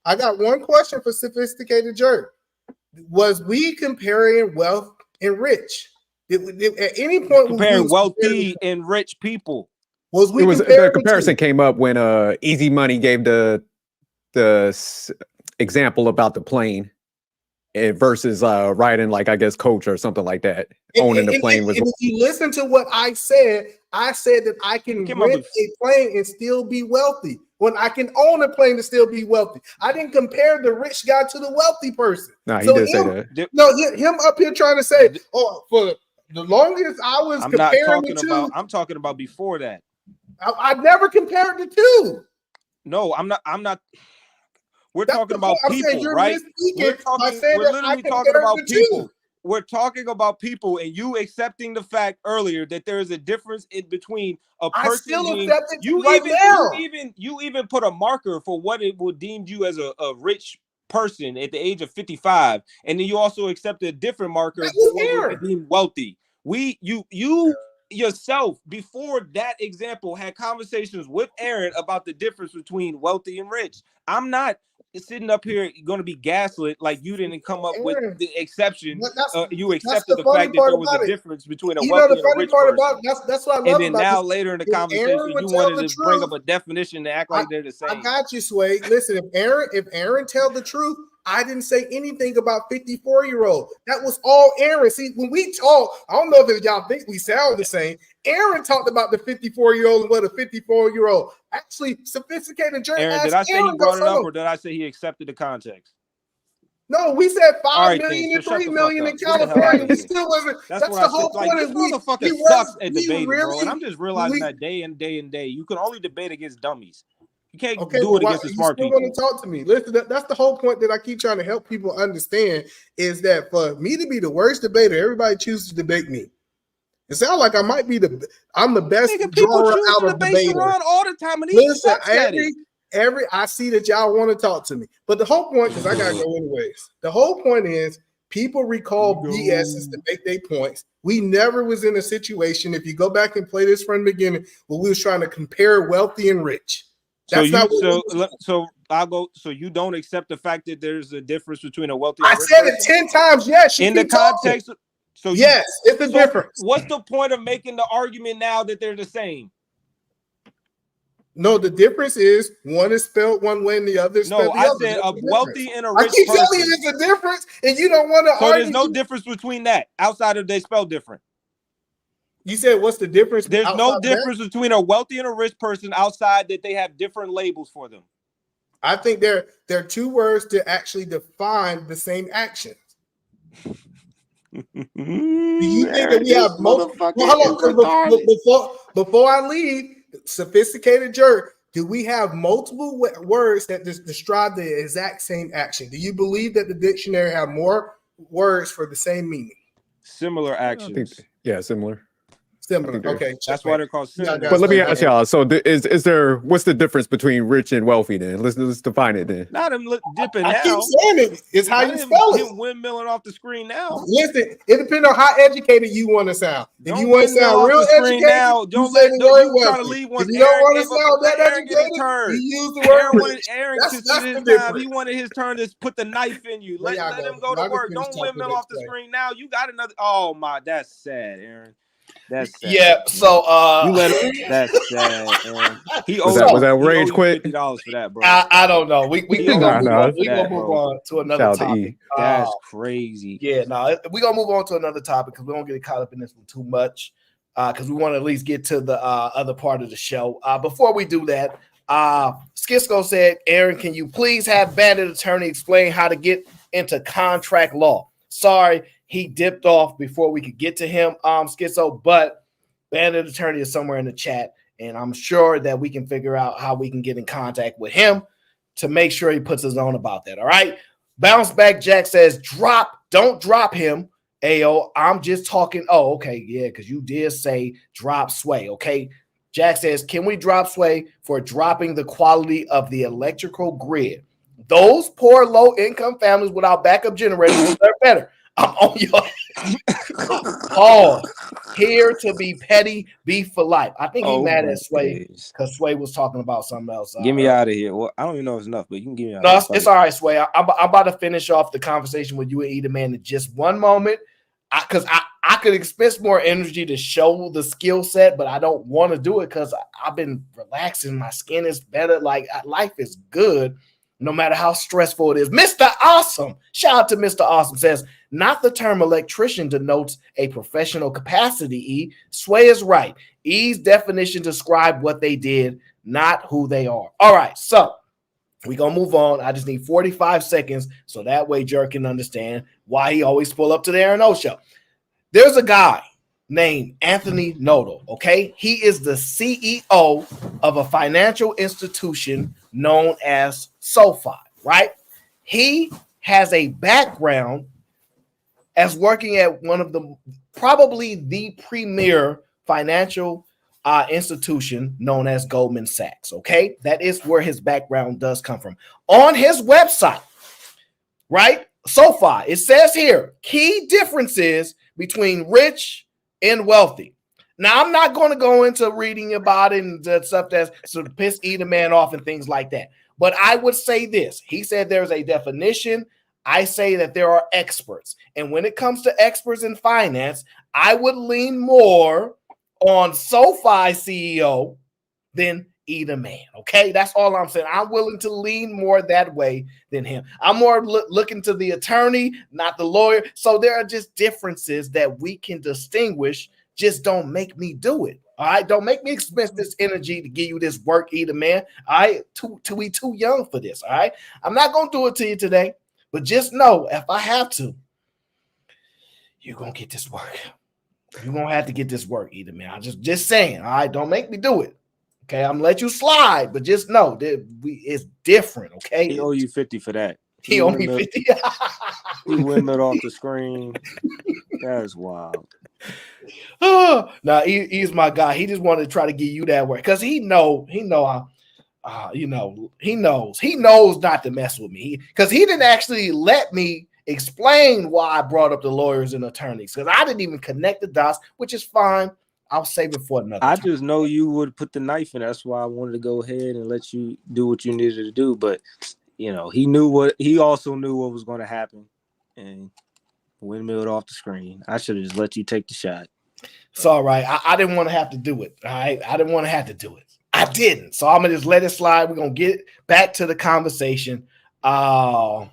I got one question for sophisticated jerk. Was we comparing wealth and rich? At any point comparing wealthy and rich people? The comparison came up when Easy Money gave the example about the plane versus riding, like, I guess, coach or something like that. Owning the plane was. And if you listen to what I said that I can rent a plane and still be wealthy. When I can own a plane and still be wealthy. I didn't compare the rich guy to the wealthy person. No, he did say that. No, him up here trying to say, oh, for the longest I was I'm not comparing talking the two. about. I'm talking about before that. I never compared the two. No, I'm not. We're talking about people, right? We're literally talking about people. We're talking about people, and you accepting the fact earlier that there is a difference in between a person. I still being, accept it you even put a marker for what it would deem you as a rich person at the age of 55, and then you also accept a different marker for what would be deemed wealthy. You yourself before that example had conversations with Aaron about the difference between wealthy and rich. I'm not sitting up here going to be gaslit like you didn't come up with the exception. You accepted the fact that there was a difference between a wealthy and a rich person. That's what I love. And then now later in the conversation, you wanted to bring up a definition to act like they're the same. I got you, Sway. Listen, if Aaron tell the truth, I didn't say anything about 54-year-old. That was all Aaron. See, when we talk, I don't know if y'all think we sound the same. Aaron talked about the 54-year-old and what a 54-year-old. Actually, sophisticated jerk. Aaron, did I say he brought it up or did I say he accepted the context? No, we said 5 million and 3 million in California. We still wasn't. That's the whole point. This motherfucker sucks at debating, bro. And I'm just realizing that day and day, you can only debate against dummies. You can't do it against the smart people. Want to talk to me? Listen, that's the whole point that I keep trying to help people understand is that for me to be the worst debater, everybody chooses to debate me. It sounds like I might be I'm the best drawer out of debaters all the time, and he sucks at it. I see that y'all want to talk to me, but the whole point, because I gotta go anyways. The whole point is people recall BSs to make their points. We never was in a situation. If you go back and play this from the beginning, where we was trying to compare wealthy and rich. So I'll go. So you don't accept the fact that there's a difference between a wealthy. I said it 10 times. Yes, in the context. So yes, it's a difference. What's the point of making the argument now that they're the same? No, the difference is one is spelled one way and the other is spelled the other. I said a wealthy and a rich person. I keep telling you there's a difference, and you don't want to argue. So there's no difference between that outside of they spell different. You said what's the difference? There's no difference between a wealthy and a rich person outside that they have different labels for them. I think there are two words to actually define the same action. Do you think that we have before I leave, sophisticated jerk? Do we have multiple words that describe the exact same action? Do you believe that the dictionary have more words for the same meaning? Similar actions. Yeah, similar. Similar. Okay, that's why they're called similar. But let me ask y'all. So, is there? What's the difference between rich and wealthy? Then let's define it. Then not him dipping I now. keep saying it. It's how you spell it. Him windmilling off the screen now. Listen, it depends on how educated you want to sound. If you want to sound real educated, now, don't let you try to leave once Aaron gave up. Let Aaron get his turn. You use the word. Aaron considered his time. He wanted his turn to put the knife in you. Let him go to work. Don't windmill off the screen now. You got another. Oh my, that's sad, Aaron. That's sad. Yeah. So you let him. That's sad. Aaron. He was that rage quit? $50 for that, bro. I don't know. We gonna move on to another topic. That's crazy. Yeah. No, we gonna move on to another topic because we don't get caught up in this one too much. Because we want to at least get to the other part of the show. Before we do that, Skisco said, "Aaron, can you please have Bandit Attorney explain how to get into contract law?" Sorry. He dipped off before we could get to him, Schizo, but Bandit Attorney is somewhere in the chat, and I'm sure that we can figure out how we can get in contact with him to make sure he puts his own about that. All right. Bounce Back Jack says, don't drop him. Ayo, I'm just talking. Oh, okay. Yeah, because you did say drop Sway. Okay. Jack says, can we drop Sway for dropping the quality of the electrical grid? Those poor low-income families without backup generators deserve better. I'm on your pause. Here to be petty, beef for life. I think he mad at Sway because Sway was talking about something else. Get me out of here. Well, I don't even know if it's enough, but you can get me out. No, it's all right, Sway. I'm about to finish off the conversation with you and Eda Man in just one moment. Because I could expend more energy to show the skill set, but I don't want to do it because I've been relaxing. My skin is better. Like, life is good, no matter how stressful it is. Mr. Awesome, shout out to Mr. Awesome, says, not the term electrician denotes a professional capacity, E. Sway is right. E's definition describe what they did, not who they are. All right, so we're going to move on. I just need 45 seconds so that way Jerk can understand why he always pull up to the Aaron O Show. There's a guy named Anthony Noto, okay? He is the CEO of a financial institution known as SoFi, right? He has a background as working at one of the, probably the premier financial institution known as Goldman Sachs, okay? That is where his background does come from. On his website, right, SoFi, it says here, key differences between rich and wealthy. Now, I'm not going to go into reading about it and the stuff that's sort of piss Eda Man off and things like that. But I would say this. He said there's a definition. I say that there are experts. And when it comes to experts in finance, I would lean more on SoFi CEO than Eda Man. Okay, that's all I'm saying. I'm willing to lean more that way than him. I'm more looking to the attorney, not the lawyer. So there are just differences that we can distinguish. Just don't make me do it. All right, don't make me expend this energy to give you this work, Eda Man. All right, we too young for this. All right, I'm not gonna do it to you today, but just know if I have to, you're gonna get this work. You're gonna have to get this work, Eda Man. I'm just saying. All right, don't make me do it. Okay, I'm gonna let you slide, but just know that it's different. Okay, he owe you 50 for that. He owe me 50. He windmilled off the screen. That's wild. Oh, now he's my guy. He just wanted to try to give you that work because he knows not to mess with me because he didn't actually let me explain why I brought up the lawyers and attorneys because I didn't even connect the dots, which is fine. I'll save it for another time. Just know you would put the knife in. That's why I wanted to go ahead and let you do what you needed to do. But he also knew what was going to happen and windmilled off the screen. I should have just let you take the shot. It's all right. I didn't want to have to do it. All right. I didn't want to have to do it. I didn't. So I'm gonna just let it slide. We're gonna get back to the conversation. And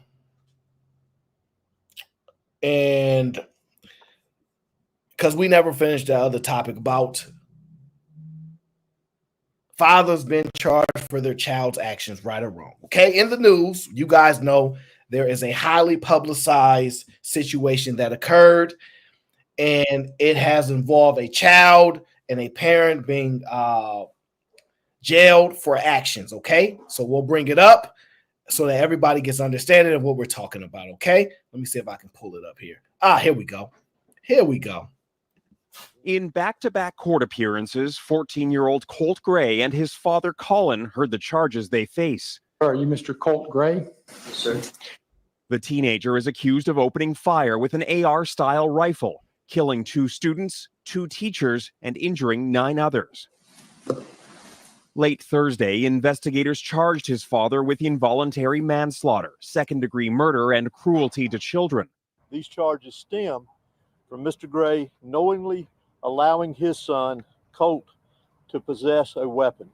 because we never finished the other topic about fathers being charged for their child's actions, right or wrong. Okay, in the news, you guys know there is a highly publicized situation that occurred, and it has involved a child and a parent being jailed for actions. Okay, so we'll bring it up so that everybody gets understanding of what we're talking about. Okay, let me see if I can pull it up here. Here we go. Here we go. In back-to-back court appearances, 14-year-old Colt Gray and his father Colin heard the charges they face. Are you Mr. Colt Gray? Yes, sir. The teenager is accused of opening fire with an AR-style rifle, killing 2 students, 2 teachers, and injuring 9 others. Late Thursday, investigators charged his father with involuntary manslaughter, second-degree murder, and cruelty to children. These charges stem from Mr. Gray knowingly allowing his son, Colt, to possess a weapon.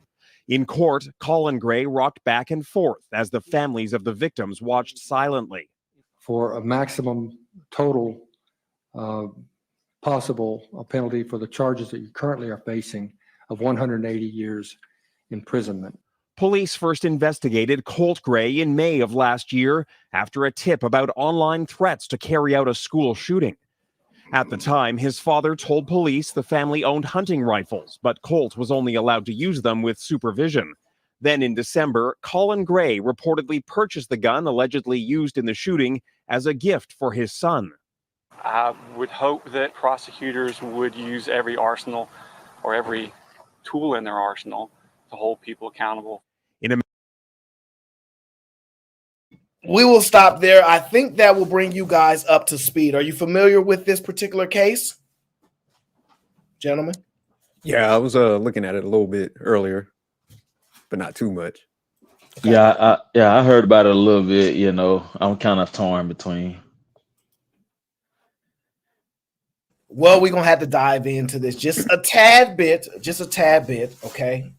In court, Colin Gray rocked back and forth as the families of the victims watched silently. For a maximum total possible penalty for the charges that you currently are facing of 180 years imprisonment. Police first investigated Colt Gray in May of last year after a tip about online threats to carry out a school shooting. At the time, his father told police the family owned hunting rifles, but Colt was only allowed to use them with supervision. Then in December, Colin Gray reportedly purchased the gun allegedly used in the shooting as a gift for his son. I would hope that prosecutors would use every arsenal or every tool in their arsenal to hold people accountable. We will stop there. I think that will bring you guys up to speed. Are you familiar with this particular case, gentlemen? Yeah, I was looking at it a little bit earlier, but not too much. Okay. Yeah, I heard about it a little bit. You know, I'm kind of torn between. Well, we're gonna have to dive into this just a tad bit, okay?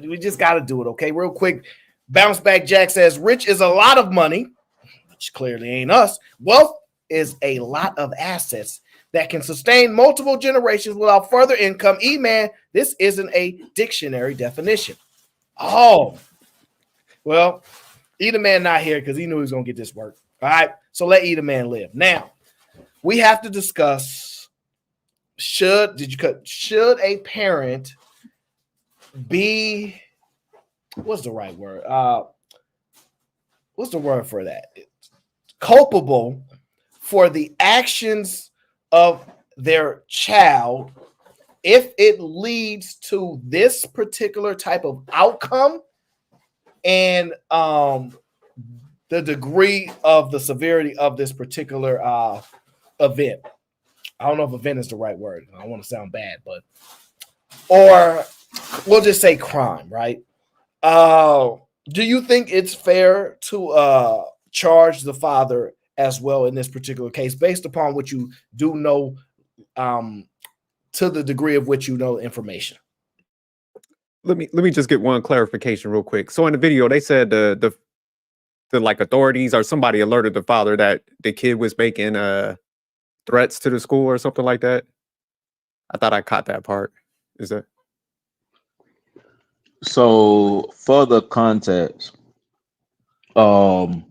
We just got to do it, okay? Real quick. Bounce Back Jack says, rich is a lot of money, which clearly ain't us. Wealth is a lot of assets that can sustain multiple generations without further income. E-Man, this isn't a dictionary definition. Oh, well, Either Man not here because he knew he was going to get this work. All right, so let Either Man live. Now, we have to discuss, should a parent be, what's the right word? What's the word for that? Culpable for the actions of their child if it leads to this particular type of outcome and the degree of the severity of this particular event. I don't know if event is the right word. I don't want to sound bad, but or we'll just say crime, right? Do you think it's fair to charge the father as well in this particular case, based upon what you do know, to the degree of which you know information? Let me just get one clarification real quick. So in the video, they said the like authorities or somebody alerted the father that the kid was making threats to the school or something like that. I thought I caught that part. Is that? So for the context, the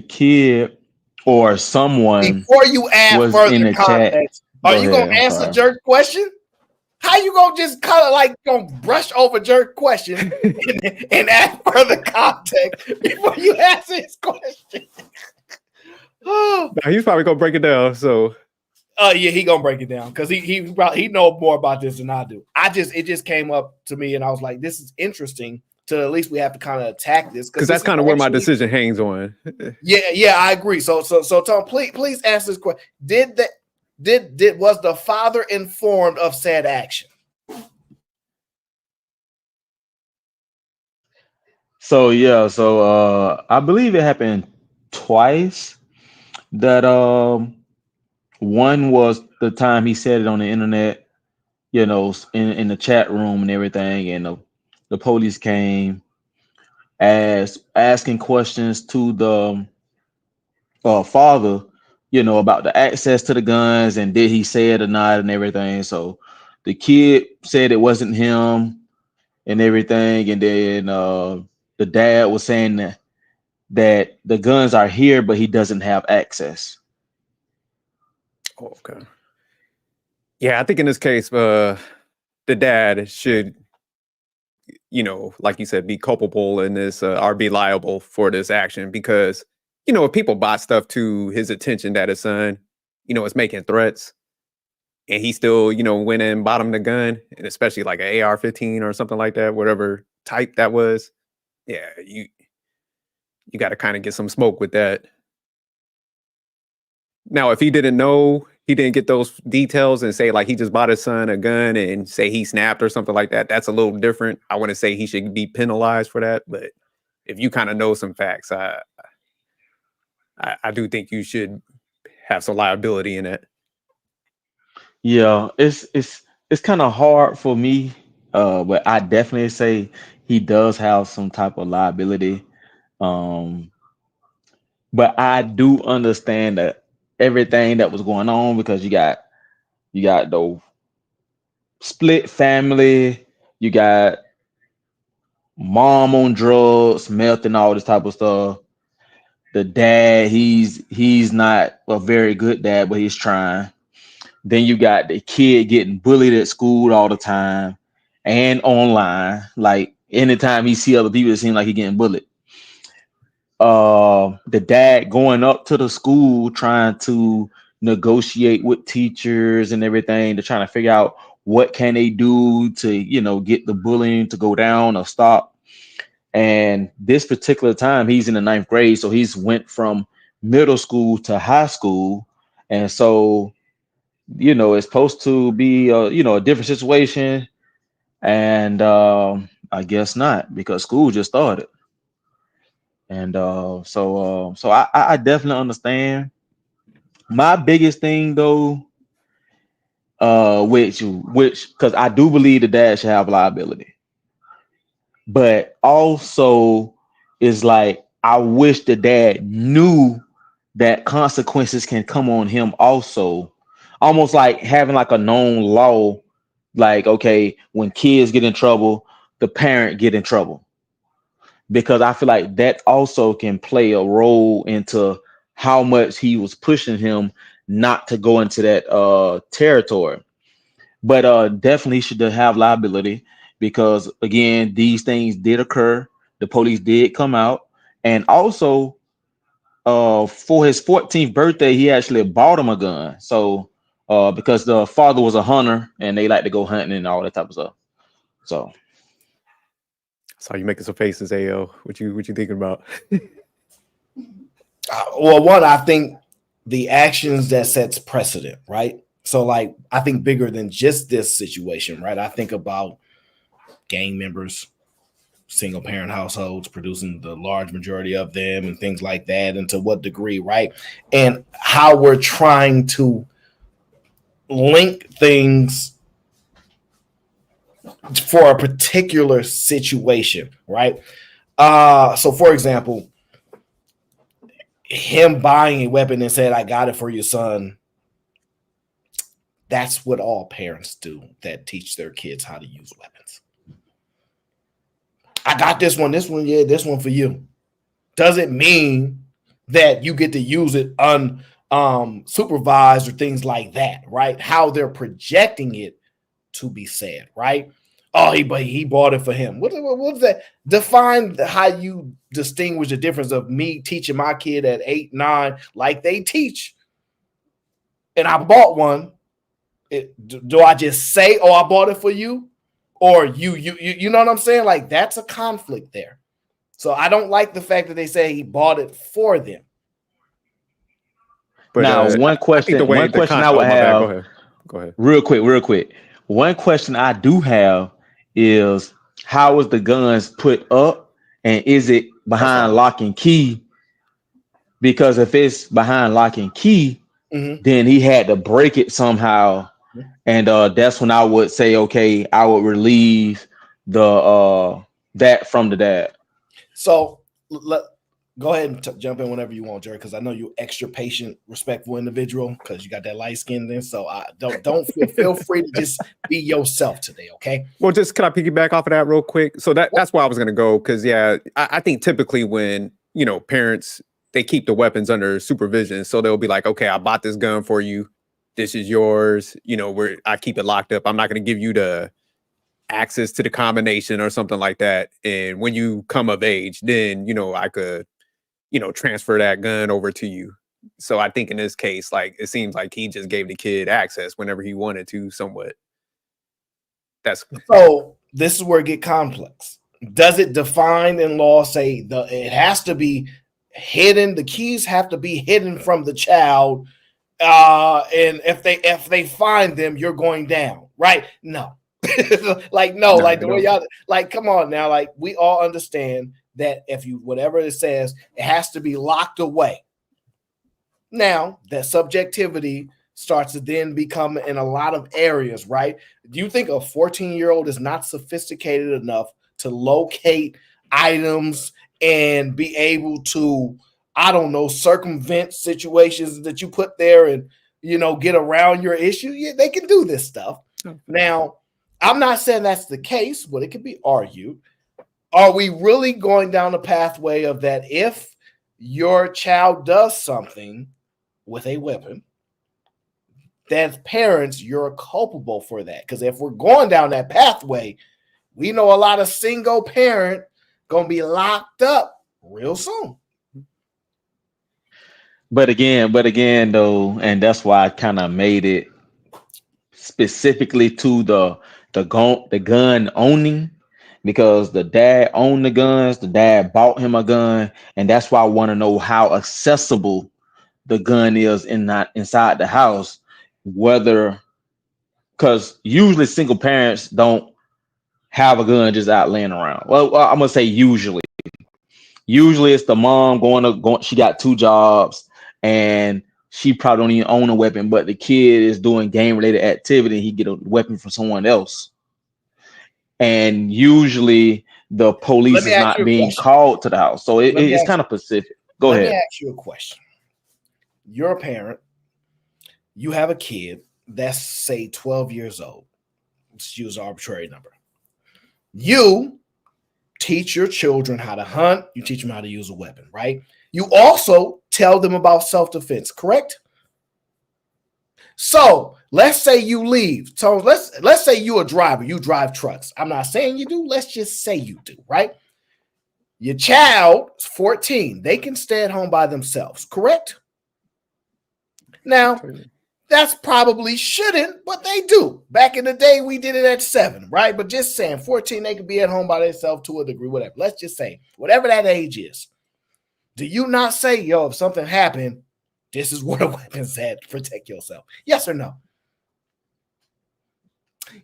kid or someone Before you add was further in the chat. context, Go are you ahead, gonna I'm answer sorry. Jerk question? How you gonna just kind of like gonna brush over Jerk question and add further context before you answer his question? Oh, Now, he's probably gonna break it down. So yeah, he gonna break it down because he know more about this than I do. It just came up to me and I was like, this is interesting. To at least we have to kind of attack this because that's kind of where my decision hangs on. Yeah, I agree. So Tom, please answer this question. Was the father informed of said action? So yeah, I believe it happened twice. That one was the time he said it on the internet, you know, in the chat room and everything, and the police came asking questions to the father, you know, about the access to the guns and did he say it or not and everything. So the kid said it wasn't him and everything, and then the dad was saying that the guns are here, but he doesn't have access. Oh, okay. Yeah, I think in this case, the dad should, you know, like you said, be culpable in this or be liable for this action because, you know, if people bought stuff to his attention that his son, you know, is making threats and he still, you know, went and bought him the gun, and especially like an AR-15 or something like that, whatever type that was. Yeah, you got to kind of get some smoke with that. Now, if he didn't know, he didn't get those details and say like he just bought his son a gun and say he snapped or something like that, that's a little different. I wouldn't say he should be penalized for that, but if you kind of know some facts, I do think you should have some liability in it. Yeah, it's kind of hard for me, but I definitely say he does have some type of liability. But I do understand that everything that was going on because you got the split family, you got mom on drugs, meth, and all this type of stuff. The dad, he's not a very good dad, but he's trying. Then you got the kid getting bullied at school all the time and online. Like anytime he see other people, it seems like he getting bullied. The dad going up to the school trying to negotiate with teachers and everything to trying to figure out what can they do to, you know, get the bullying to go down or stop. And this particular time he's in the 9th grade, so he's went from middle school to high school. And so, you know, it's supposed to be a different situation. And I guess not, because school just started. And so I definitely understand. My biggest thing though, which because I do believe the dad should have liability, but also is like I wish the dad knew that consequences can come on him also, almost like having like a known law, like okay, when kids get in trouble, the parent get in trouble, because I feel like that also can play a role into how much he was pushing him not to go into that territory. But definitely should have liability, because again, these things did occur. The police did come out, and also for his 14th birthday, he actually bought him a gun. So because the father was a hunter and they like to go hunting and all that type of stuff. So saw you making some faces, AO. What you thinking about? Well, one, I think the actions that sets precedent, right? So, like, I think bigger than just this situation, right? I think about gang members, single parent households producing the large majority of them and things like that, and to what degree, right? And how we're trying to link things for a particular situation, right? So for example, him buying a weapon and said, I got it for your son. That's what all parents do that teach their kids how to use weapons. I got this one, yeah, this one for you. Doesn't mean that you get to use it unsupervised or things like that, right? How they're projecting it to be said, right? Oh, he bought it for him. What's that? Define how you distinguish the difference of me teaching my kid at 8, 9, like they teach, and I bought one. Do I just say, "Oh, I bought it for you," or you know what I'm saying? Like that's a conflict there. So I don't like the fact that they say he bought it for them. But now, one question I would have. Go ahead. Real quick. One question I do have is, how was the guns put up, and is it behind lock and key? Because if it's behind lock and key, then he had to break it somehow, and that's when I would say, okay, I would relieve the that from the dad. So go ahead and jump in whenever you want, Jerry, because I know you're extra patient, respectful individual because you got that light skin there. So don't feel free to just be yourself today, okay? Well, just can I piggyback off of that real quick? So that's why I was gonna go, because yeah, I think typically when parents, they keep the weapons under supervision, so they'll be like, okay, I bought this gun for you, this is yours. Where I keep it locked up. I'm not gonna give you the access to the combination or something like that. And when you come of age, then I could transfer that gun over to you. So I think in this case, like, it seems like he just gave the kid access whenever he wanted to, somewhat. So this is where it get complex. Does it define in law say it has to be hidden? The keys have to be hidden from the child, and if they find them, you're going down, right? No. Like the way y'all, like, come on now, like, we all understand that if you, whatever it says, it has to be locked away. Now that subjectivity starts to then become in a lot of areas, right? Do you think a 14-year-old is not sophisticated enough to locate items and be able to, I don't know, circumvent situations that you put there and, get around your issue? Yeah, they can do this stuff. Now, I'm not saying that's the case, but it could be argued. Are we really going down the pathway of that if your child does something with a weapon, as parents, you're culpable for that. Because if we're going down that pathway, we know a lot of single parent gonna be locked up real soon. But again, though, and that's why I kind of made it specifically to the gun owning, because the dad owned the guns, the dad bought him a gun, and that's why I want to know how accessible the gun is inside the house, whether, because usually single parents don't have a gun just out laying around. Well, I'm gonna say usually it's the mom going, she got 2 jobs and she probably don't even own a weapon, but the kid is doing game related activity and he get a weapon from someone else, and usually the police is not being called to the house, so it's kind of specific. Go ahead. Let me ask you a question. You're a parent, you have a kid that's, say, 12 years old. Let's use an arbitrary number. You teach your children how to hunt, you teach them how to use a weapon, right? You also tell them about self-defense, correct? So let's say you leave. So let's say you're a driver, you drive trucks. I'm not saying you do, let's just say you do, right? Your child is 14, they can stay at home by themselves, correct? Now, that's probably shouldn't, but they do. Back in the day, we did it at 7, right? But just saying, 14, they can be at home by themselves to a degree, whatever. Let's just say, whatever that age is. Do you not say, yo, if something happened, this is where the weapon's at, protect yourself? Yes or no?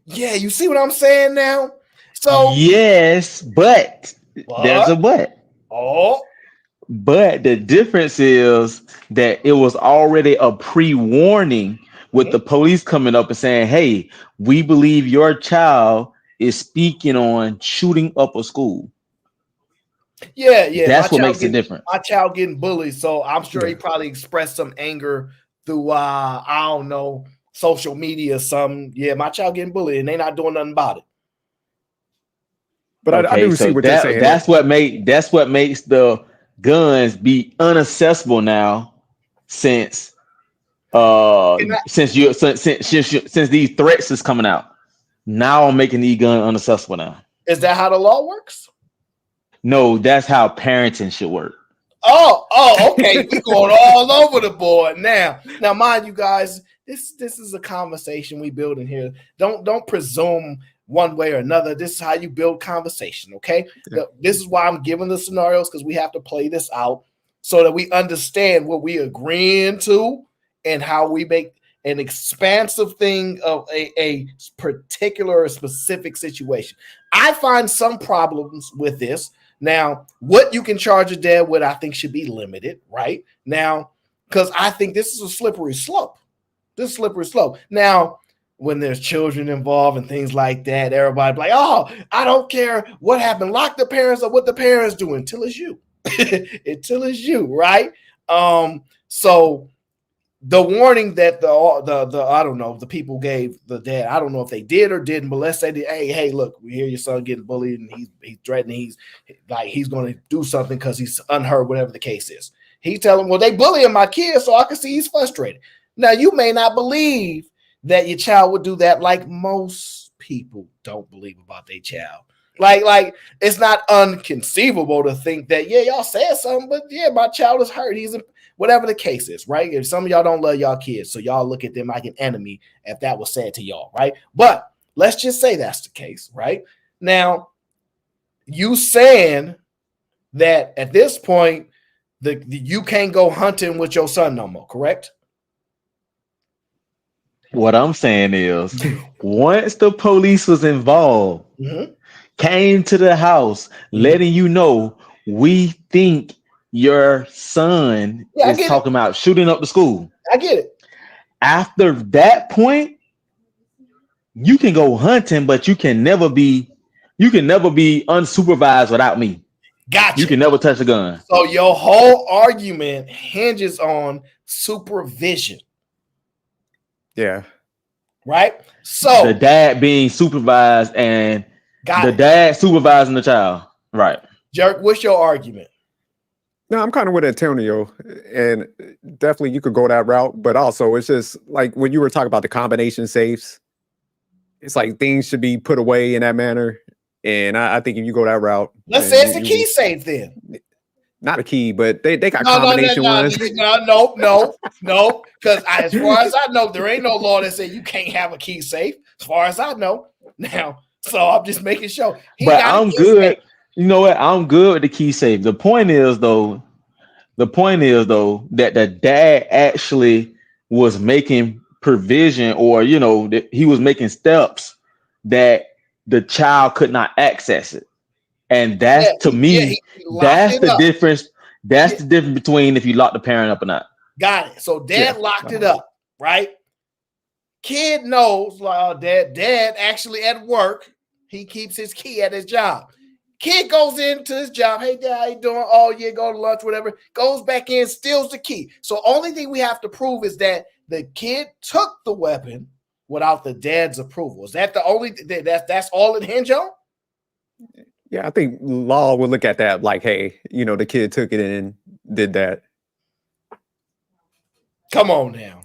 Yeah, you see what I'm saying now? So yes, but there's a but. Oh. But the difference is that it was already a pre-warning with the police coming up and saying, hey, we believe your child is speaking on shooting up a school. Yeah. That's what makes it different. My child getting bullied, so I'm sure he probably expressed some anger through, I don't know, social media or something. Yeah, my child getting bullied, and they not doing nothing about it. But I do see what they're saying. That's what makes the guns be unaccessible now, since these threats is coming out. Now I'm making these guns unaccessible now. Is that how the law works? No, that's how parenting should work. Oh, okay. We're going all over the board now. Now, mind you guys, this is a conversation we build in here. Don't presume one way or another. This is how you build conversation, okay? Yeah. This is why I'm giving the scenarios, because we have to play this out so that we understand what we agreeing to and how we make an expansive thing of a particular or specific situation. I find some problems with this. Now, what you can charge a dad with, I think, should be limited, right? Now, because I think this is a slippery slope. Now, when there's children involved and things like that, everybody be like, oh, I don't care what happened. Lock the parents up, what the parents do until it's you. Until it's you, right? So the warning that the I don't know, the people gave the dad, I don't know if they did or didn't, but let's say that, hey, look, we hear your son getting bullied and he's threatening, he's going to do something because he's unheard, whatever the case is. He's telling, well, they bullying my kids, so I can see he's frustrated. Now, you may not believe that your child would do that, like most people don't believe about their child. Like it's not unconceivable to think that, yeah, y'all said something, but yeah, my child is hurt. He's whatever the case is, right? If some of y'all don't love y'all kids, so y'all look at them like an enemy if that was said to y'all, right? But let's just say that's the case, right? Now, you saying that at this point, you can't go hunting with your son no more, correct? What I'm saying is, once the police was involved, came to the house, letting you know, we think your son is talking about shooting up the school. I get it. After that point, you can go hunting, but you can never be unsupervised without me. Gotcha. You can never touch a gun. So your whole argument hinges on supervision. Yeah. Right? So the dad being supervised and dad supervising the child. Right. Jerk, what's your argument? No, I'm kind of with Antonio, and definitely you could go that route. But also, it's just like when you were talking about the combination safes, it's like things should be put away in that manner. And I think if you go that route, Let's then say it's a key safe then. not a key, but they got No, combination ones. no. Because as far as I know, there ain't no law that say you can't have a key safe. As far as I know, now, so I'm just making sure. But I'm good. You know what? I'm good with the key safe. The point is though that the dad actually was making provision, or that he was making steps that the child could not access it. And that's to me, that's the difference. That's the difference between if you lock the parent up or not. Got it. So dad locked it up, right? Kid knows, like, dad actually at work. He keeps his key at his job. Kid goes into his job. Hey, dad, how you doing? Oh, yeah, go to lunch, whatever. Goes back in, steals the key. So only thing we have to prove is that the kid took the weapon without the dad's approval. Is that the only that's all it hinge on? Yeah, I think law would look at that like, hey, the kid took it and did that. Come on now.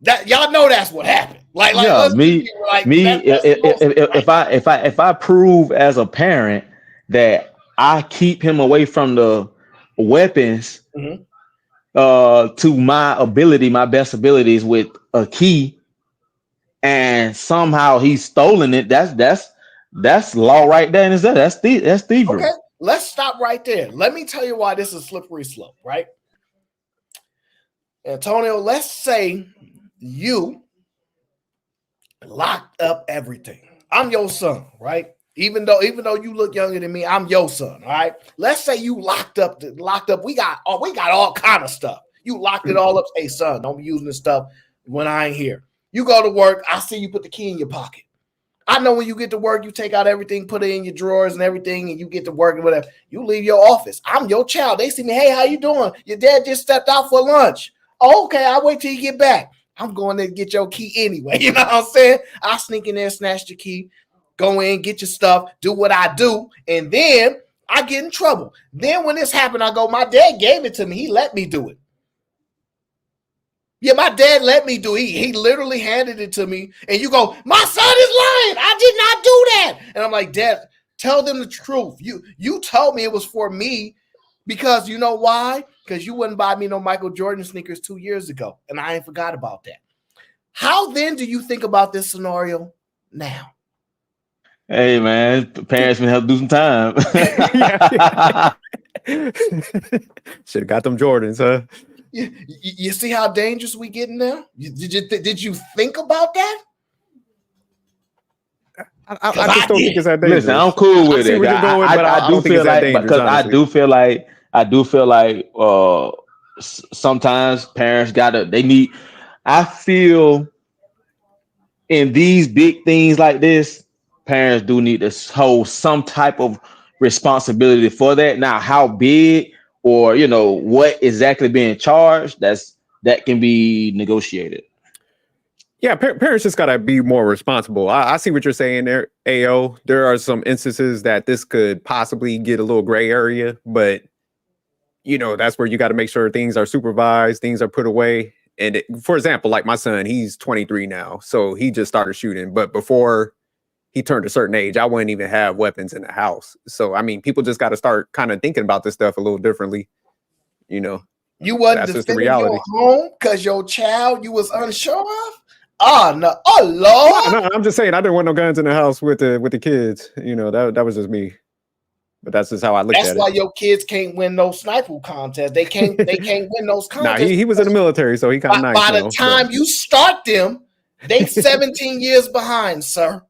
That y'all know that's what happened. If I prove as a parent that I keep him away from the weapons to my best abilities with a key, and somehow he's stolen it, that's law right there. And that's thievery. Okay, let's stop right there. Let me tell you why this is a slippery slope, right? Antonio, let's say you locked up everything. I'm your son, right? Even though you look younger than me, I'm your son, all right? Let's say you locked up. We got all kind of stuff. You locked it all up. Hey, son, don't be using this stuff when I ain't here. You go to work. I see you put the key in your pocket. I know when you get to work, you take out everything, put it in your drawers and everything, and you get to work and whatever. You leave your office. I'm your child. They see me. Hey, how you doing? Your dad just stepped out for lunch. Okay, I'll wait till you get back. I'm going to get your key anyway. You know what I'm saying? I sneak in there, snatch your key, go in, get your stuff, do what I do, and then I get in trouble. Then when this happened, I go, my dad gave it to me. He let me do it. Yeah, my dad let me do it. He literally handed it to me. And you go, my son is lying. I did not do that. And I'm like, Dad, tell them the truth. You told me it was for me because you know why? Because you wouldn't buy me no Michael Jordan sneakers 2 years ago. And I ain't forgot about that. How then do you think about this scenario now? Hey, man, parents can help do some time. Should have got them Jordans, huh? You see how dangerous we getting now? Did you think about that? I just don't think it's that dangerous. Listen, I'm cool with it. I do feel like, because I do feel like sometimes parents I feel in these big things like this, parents do need to hold some type of responsibility for that. Now, how big or what exactly being charged, that can be negotiated. Yeah, parents just gotta be more responsible. I see what you're saying there, AO. There are some instances that this could possibly get a little gray area, but that's where you got to make sure things are supervised, things are put away. And for example, like my son, he's 23 now, so he just started shooting. But before he turned a certain age, I wouldn't even have weapons in the house. So I mean, people just got to start kind of thinking about this stuff a little differently. You wasn't defending your home because your child you was unsure of. Oh no! Oh Lord! No, I'm just saying I didn't want no guns in the house with the kids. That was just me. But that's just how I looked at it. That's why your kids can't win no sniper contest. They can't win those contests. Nah, he was in the military, so he kind of nice. By the time you start them, they 17 years behind, sir.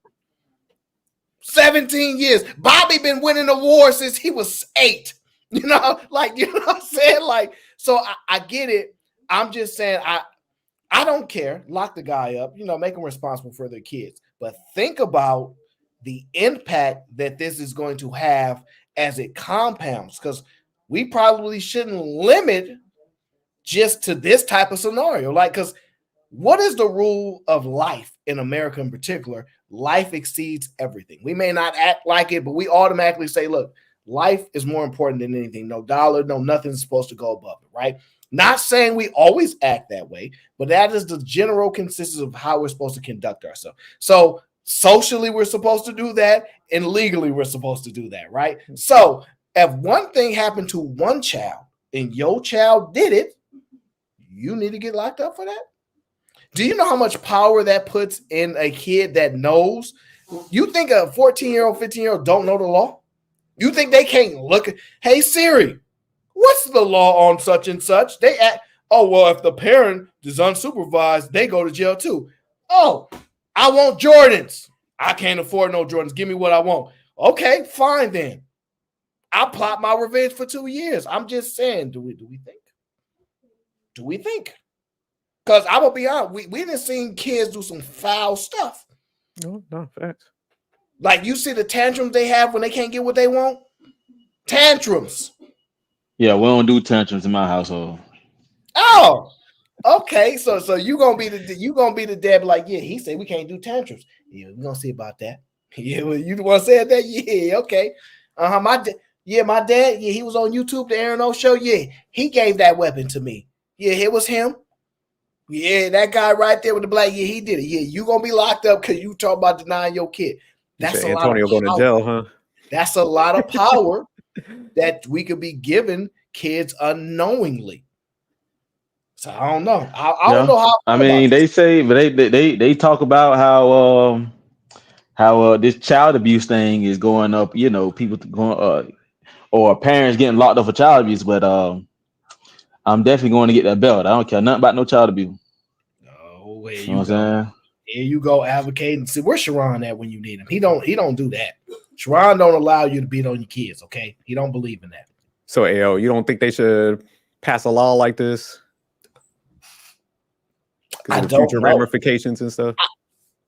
17 years. Bobby been winning awards since he was 8. You know what I'm saying? So I get it. I'm just saying I don't care. Lock the guy up, make him responsible for their kids. But think about the impact that this is going to have as it compounds, because we probably shouldn't limit just to this type of scenario. Because What is the rule of life in America in particular? Life exceeds everything. We may not act like it, but we automatically say, look, life is more important than anything. No dollar, no nothing's supposed to go above it, right? Not saying we always act that way, but that is the general consensus of how we're supposed to conduct ourselves. So socially, we're supposed to do that, and legally, we're supposed to do that, right? So if one thing happened to one child and your child did it, you need to get locked up for that. Do you know how much power that puts in a kid that knows? You think a 14-year-old, 15-year-old don't know the law? You think they can't look at, hey, Siri, what's the law on such and such? They act, oh, well, if the parent is unsupervised, they go to jail too. Oh, I want Jordans. I can't afford no Jordans. Give me what I want. Okay, fine then. I'll plot my revenge for 2 years. I'm just saying, do we think? Do we think? Because I'm gonna be honest, we didn't see kids do some foul stuff. No, facts. Like you see the tantrums they have when they can't get what they want. Tantrums. Yeah, we don't do tantrums in my household. Oh, okay. So you gonna be the dad like, yeah, he said we can't do tantrums. Yeah, we're gonna see about that. Yeah, well, you the one said that? Yeah, okay. My dad, yeah, he was on YouTube, the Aaron O show. Yeah, he gave that weapon to me. Yeah, it was him. Yeah, that guy right there with the black, yeah, he did it. Yeah, you gonna be locked up because you talk about denying your kid. That's a Antonio lot of going to jail, huh? That's a lot of power that we could be giving kids unknowingly. So I don't know. I don't know how. I mean, they say, but they talk about how this child abuse thing is going up. You know, people going or parents getting locked up for child abuse. But I'm definitely going to get that belt. I don't care nothing about no child abuse. Oh, where you know what I'm saying? Here you go advocating. See, where's Sharon at when you need him? He don't do that. Sharon don't allow you to beat on your kids, okay? He don't believe in that. So, AO, you don't think they should pass a law like this? I Because of don't future know. ramifications and stuff?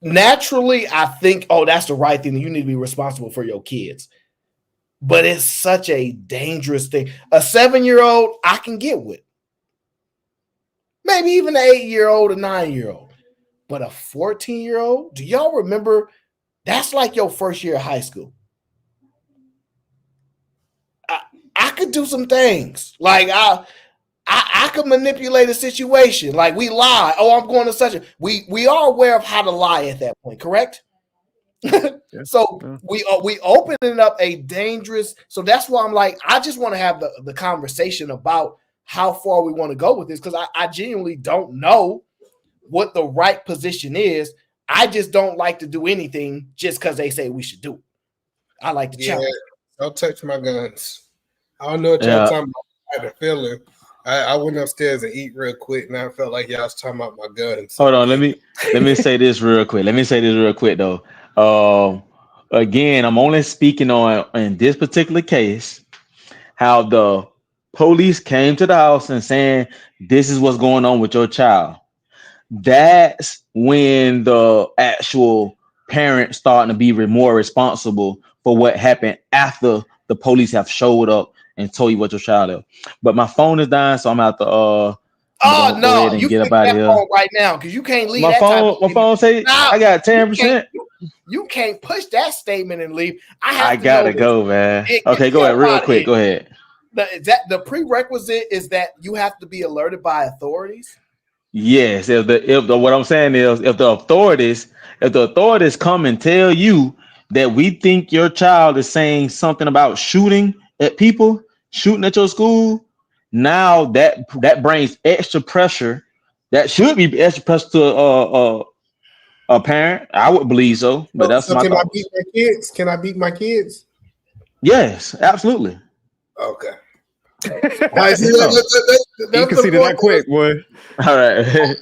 Naturally, I think, oh, that's the right thing. You need to be responsible for your kids. But it's such a dangerous thing. A 7-year-old, I can get with. Maybe even an 8-year-old, a 9-year-old. But a 14-year-old, do y'all remember? That's like your first year of high school. I could do some things. Like I could manipulate a situation. Like we lie. Oh, I'm going to such a. We are aware of how to lie at that point, correct? So we opening up a dangerous. So that's why I'm like, I just want to have the conversation about how far we want to go with this, because I genuinely don't know what the right position is. I just don't like to do anything just because they say we should do it. I like to challenge. Don't touch my guns. I don't know what y'all talking about. I had a feeling. I went upstairs and eat real quick, and I felt like y'all was talking about my guns. Hold on, let me say this real quick. Let me say this real quick though. Again, I'm only speaking on in this particular case how the police came to the house and saying this is what's going on with your child. That's when the actual parent starting to be more responsible for what happened after the police have showed up and told you what your child is. But my phone is dying, so I'm out to oh no, you get fix up out of that here. phone right now because you can't leave My that phone, my phone say I got 10%. You can't push that statement and leave. I gotta go, man. Okay, go ahead, real quick. Go ahead. The prerequisite is that you have to be alerted by authorities. Yes, if the what I'm saying is if the authorities come and tell you that we think your child is saying something about shooting at people, shooting at your school, now that brings extra pressure. That should be extra pressure to a parent. I would believe so, but that's so my can thought. I beat my kids? Can I beat my kids? Yes, absolutely. Okay. You conceded that quick, boy. All right.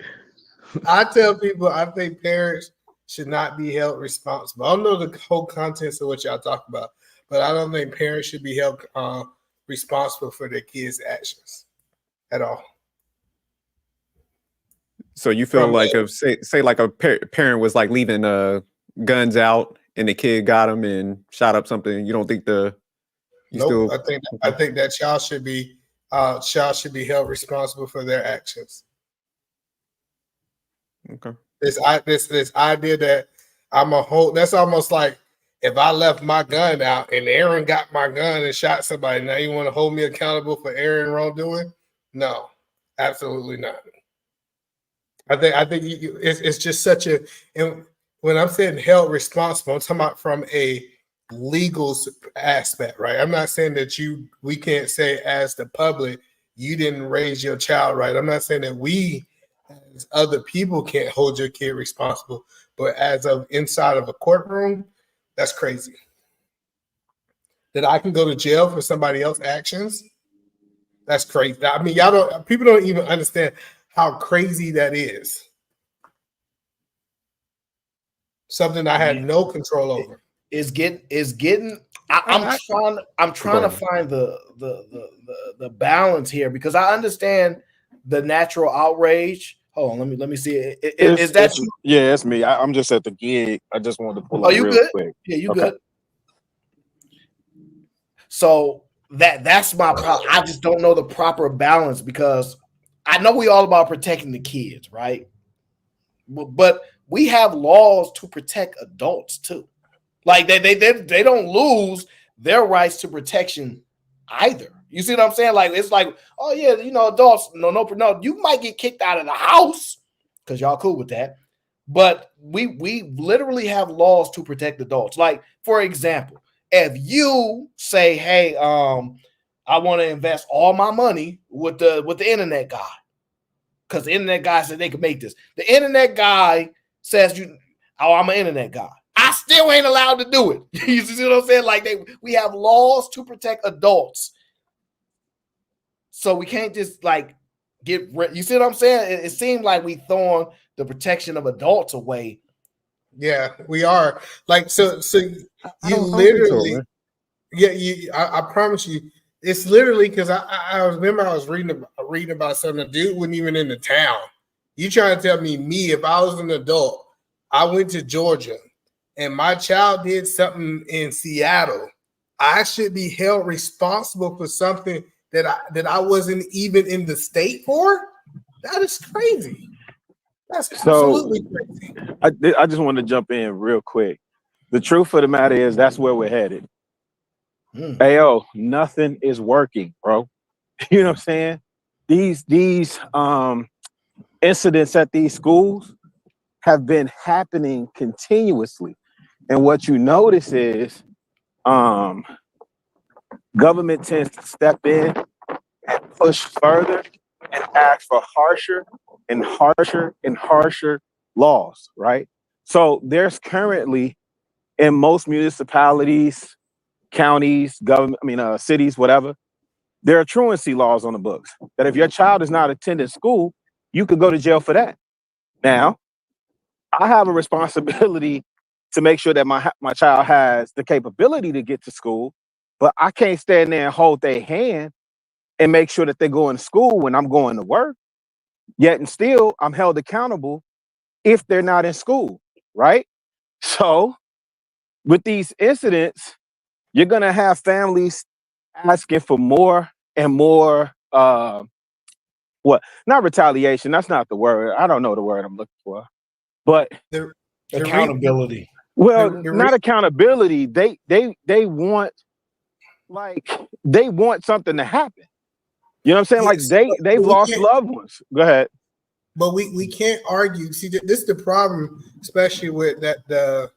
I tell people I think parents should not be held responsible. I don't know the whole contents of what y'all talk about, but I don't think parents should be held responsible for their kids' actions at all. So you feel like if say like a parent was like leaving guns out and the kid got them and shot up something, you don't think I think that child should be held responsible for their actions. Okay. This idea that I'm a whole. That's almost like if I left my gun out and Aaron got my gun and shot somebody. Now you want to hold me accountable for Aaron wrongdoing? No, absolutely not. I think it's just such a. And when I'm saying held responsible, I'm talking about from a legal aspect, right? I'm not saying that we can't say as the public you didn't raise your child right. I'm not saying that we as other people can't hold your kid responsible, but as of inside of a courtroom, that's crazy. That I can go to jail for somebody else's actions, that's crazy. I mean, people don't even understand how crazy that is. Something I had no control over. I'm trying to find the balance here because I understand the natural outrage. Hold on, let me see. Is that you? Yeah, it's me. I'm just at the gig. I just wanted to pull up you real good? quick. Yeah, you good. So that's my problem. I just don't know the proper balance because I know we all about protecting the kids, right? But we have laws to protect adults too. Like they don't lose their rights to protection either. You see what I'm saying? Like it's like, oh yeah, adults, no, you might get kicked out of the house because y'all cool with that. But we literally have laws to protect adults. Like, for example, if you say, hey, I want to invest all my money with the internet guy, because the internet guy said they could make this. The internet guy says, I'm an internet guy. I still ain't allowed to do it. You see what I'm saying? Like we have laws to protect adults. So we can't just like you see what I'm saying? It seemed like we throwing the protection of adults away. Yeah, we are. Like, so you literally, I promise you, it's literally because I remember I was reading about something. The dude wasn't even in the town. You trying to tell me if I was an adult, I went to Georgia and my child did something in Seattle, I should be held responsible for something that I wasn't even in the state for? That is crazy. That's absolutely crazy. I just want to jump in real quick. The truth of the matter is that's where we're headed. Ayo, nothing is working, bro. You know what I'm saying? These incidents at these schools have been happening continuously. And what you notice is government tends to step in and push further and ask for harsher and harsher and harsher laws, right? So there's currently in most municipalities, counties, government, cities, whatever, there are truancy laws on the books that if your child is not attending school, you could go to jail for that. Now, I have a responsibility to make sure that my child has the capability to get to school, but I can't stand there and hold their hand and make sure that they're going to school when I'm going to work. Yet and still, I'm held accountable if they're not in school, right? So with these incidents, you're going to have families asking for more and more, not retaliation. That's not the word. I don't know the word I'm looking for, but accountability. Not accountability. They want something to happen. You know what I'm saying? Like they've lost loved ones. Go ahead. But we can't argue. See, this is the problem, especially with that the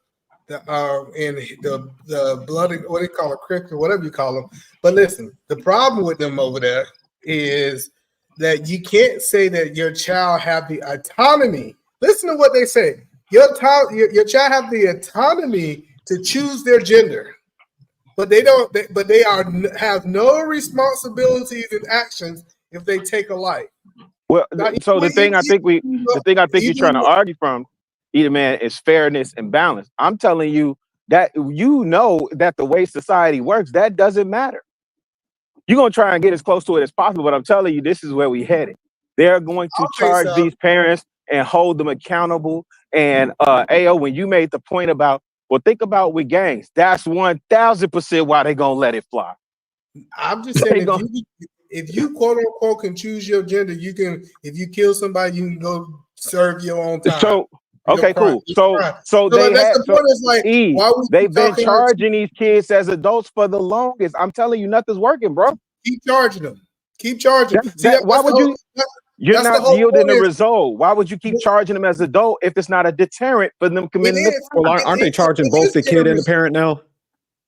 bloody, what do you call it, crypto, whatever you call them. But listen, the problem with them over there is that you can't say that your child have the autonomy. Listen to what they say. Your child have the autonomy to choose their gender, but they don't. They have no responsibilities and actions if they take a life. Well, so the thing I think you're trying to argue from, either man, is fairness and balance. I'm telling you that that the way society works, that doesn't matter. You're gonna try and get as close to it as possible, but I'm telling you, this is where we headed. They're going to charge these parents and hold them accountable. And AO, when you made the point about, well, think about with gangs, that's 1000% why they're gonna let it fly. I'm just saying, if you quote unquote can choose your gender, you can. If you kill somebody, you can go serve your own time. So okay, cool. So like, that's the point. Is like, why we they've been talking charging these kids as adults for the longest. I'm telling you, nothing's working, bro. Keep charging them. Keep charging. Why would you? You're that's the not whole yielding the point is- result. Why would you keep charging them as adult if it's not a deterrent for them committing the crime? Well, aren't they charging both the kid and the parent now?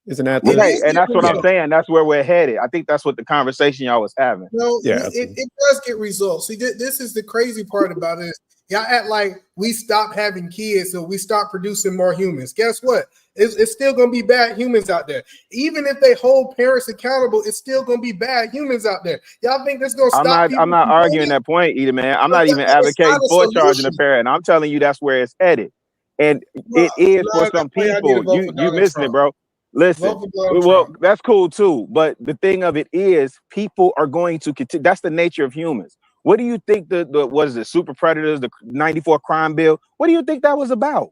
Isn't that the Right? And that's what I'm saying. That's where we're headed. I think that's what the conversation y'all was having. No, Yeah, it does get results. See, this is the crazy part about it. Y'all act like we stopped having kids, so we stopped producing more humans. Guess what? It's still going to be bad humans out there. Even if they hold parents accountable, it's still going to be bad humans out there. Y'all think that's going to stop? I'm not arguing that point either, man. I'm not even advocating for charging a parent. I'm telling you that's where it's headed, and it is for some people. You missing it, bro. Listen, well, that's cool too. But the thing of it is, people are going to continue. That's the nature of humans. What do you think the what is it, Super Predators, the 94 crime bill? What do you think that was about?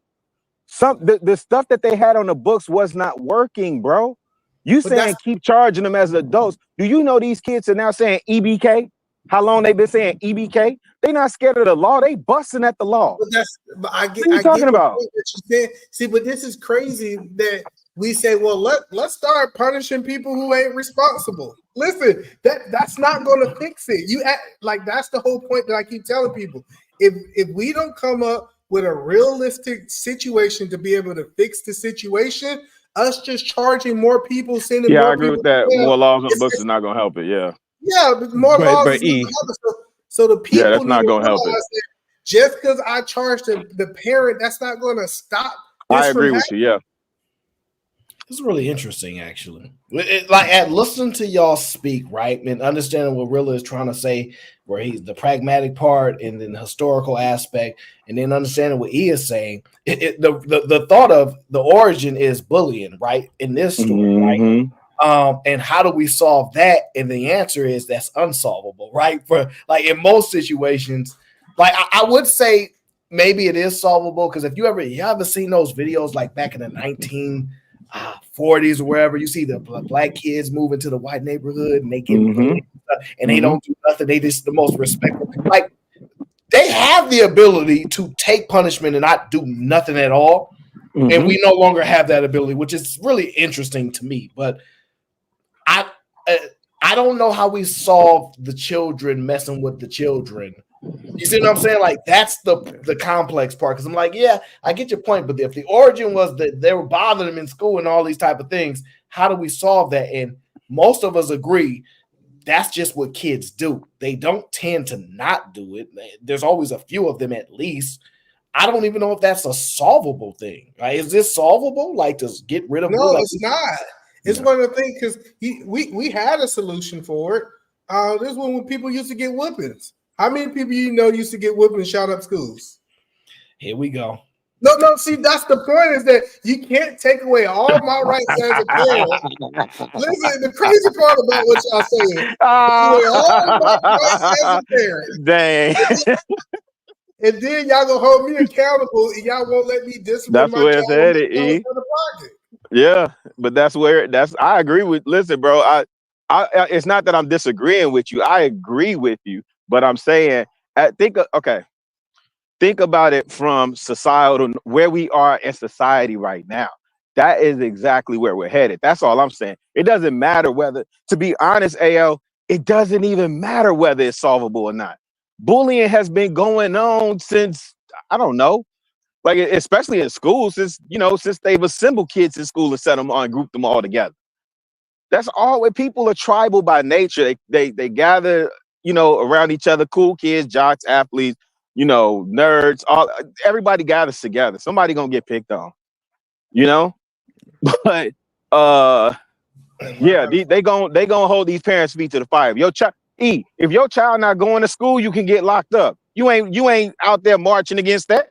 The stuff that they had on the books was not working, bro. You saying keep charging them as adults. Do you know these kids are now saying EBK? How long they been saying EBK? They not scared of the law. They busting at the law. But I get. What are you talking about? See, but this is crazy that we say, well, let's start punishing people who ain't responsible. Listen, that's not going to fix it. You act like that's the whole point that I keep telling people. If we don't come up with a realistic situation to be able to fix the situation, us just charging more people, sending more I agree people with that. to jail, More laws on the books is not gonna help it. Yeah. Yeah, but more laws is not gonna help it. So the people that's not need to gonna help realize it. that just because I charge the parent, that's not going to stop. I agree with you. Yeah. It's really interesting, actually. At listening to y'all speak, right, and understanding what Rilla is trying to say, where he's the pragmatic part and then the historical aspect, and then understanding what he is saying. The thought of the origin is bullying, right, in this story, right? And how do we solve that? And the answer is that's unsolvable, right? For like in most situations, like I would say maybe it is solvable because if you ever seen those videos like back in the 1940s or wherever, you see the black kids moving to the white neighborhood and they get bullied and they don't do nothing. They just the most respectful. Like they have the ability to take punishment and not do nothing at all. And we no longer have that ability, which is really interesting to me. But I don't know how we solve the children messing with the children. You see what I'm saying? Like that's the complex part. Because I'm like, yeah, I get your point. But if the origin was that they were bothering them in school and all these type of things, how do we solve that? And most of us agree that's just what kids do. They don't tend to not do it. There's always a few of them at least. I don't even know if that's a solvable thing. Like, is this solvable? Like to get rid of? No, it's not. It's one of the things because we had a solution for it. This is when people used to get whoopings. How many people you know used to get whoopings, shot up schools? Here we go. No. See, that's the point is that you can't take away all my rights as a parent. Listen, the crazy part about what y'all saying, all my rights as a parent. Dang. And then y'all gonna hold me accountable, and y'all won't let me discipline That's my where it's child headed, E. out of pocket. Yeah, but that's where I agree with. Listen, bro, I it's not that I'm disagreeing with you. I agree with you, but I'm saying, think about it from societal where we are in society right now. That is exactly where we're headed. That's all I'm saying. It doesn't matter whether, to be honest, AL, it doesn't even matter whether it's solvable or not. Bullying has been going on since, I don't know, like especially in school, since they've assembled kids in school and set them on, grouped them all together. That's all where people are tribal by nature. They gather, around each other, cool kids, jocks, athletes, nerds, everybody gathers together. Somebody gonna get picked on, but yeah, they gonna hold these parents' feet to the fire. If your child not going to school, you can get locked up. You ain't out there marching against that.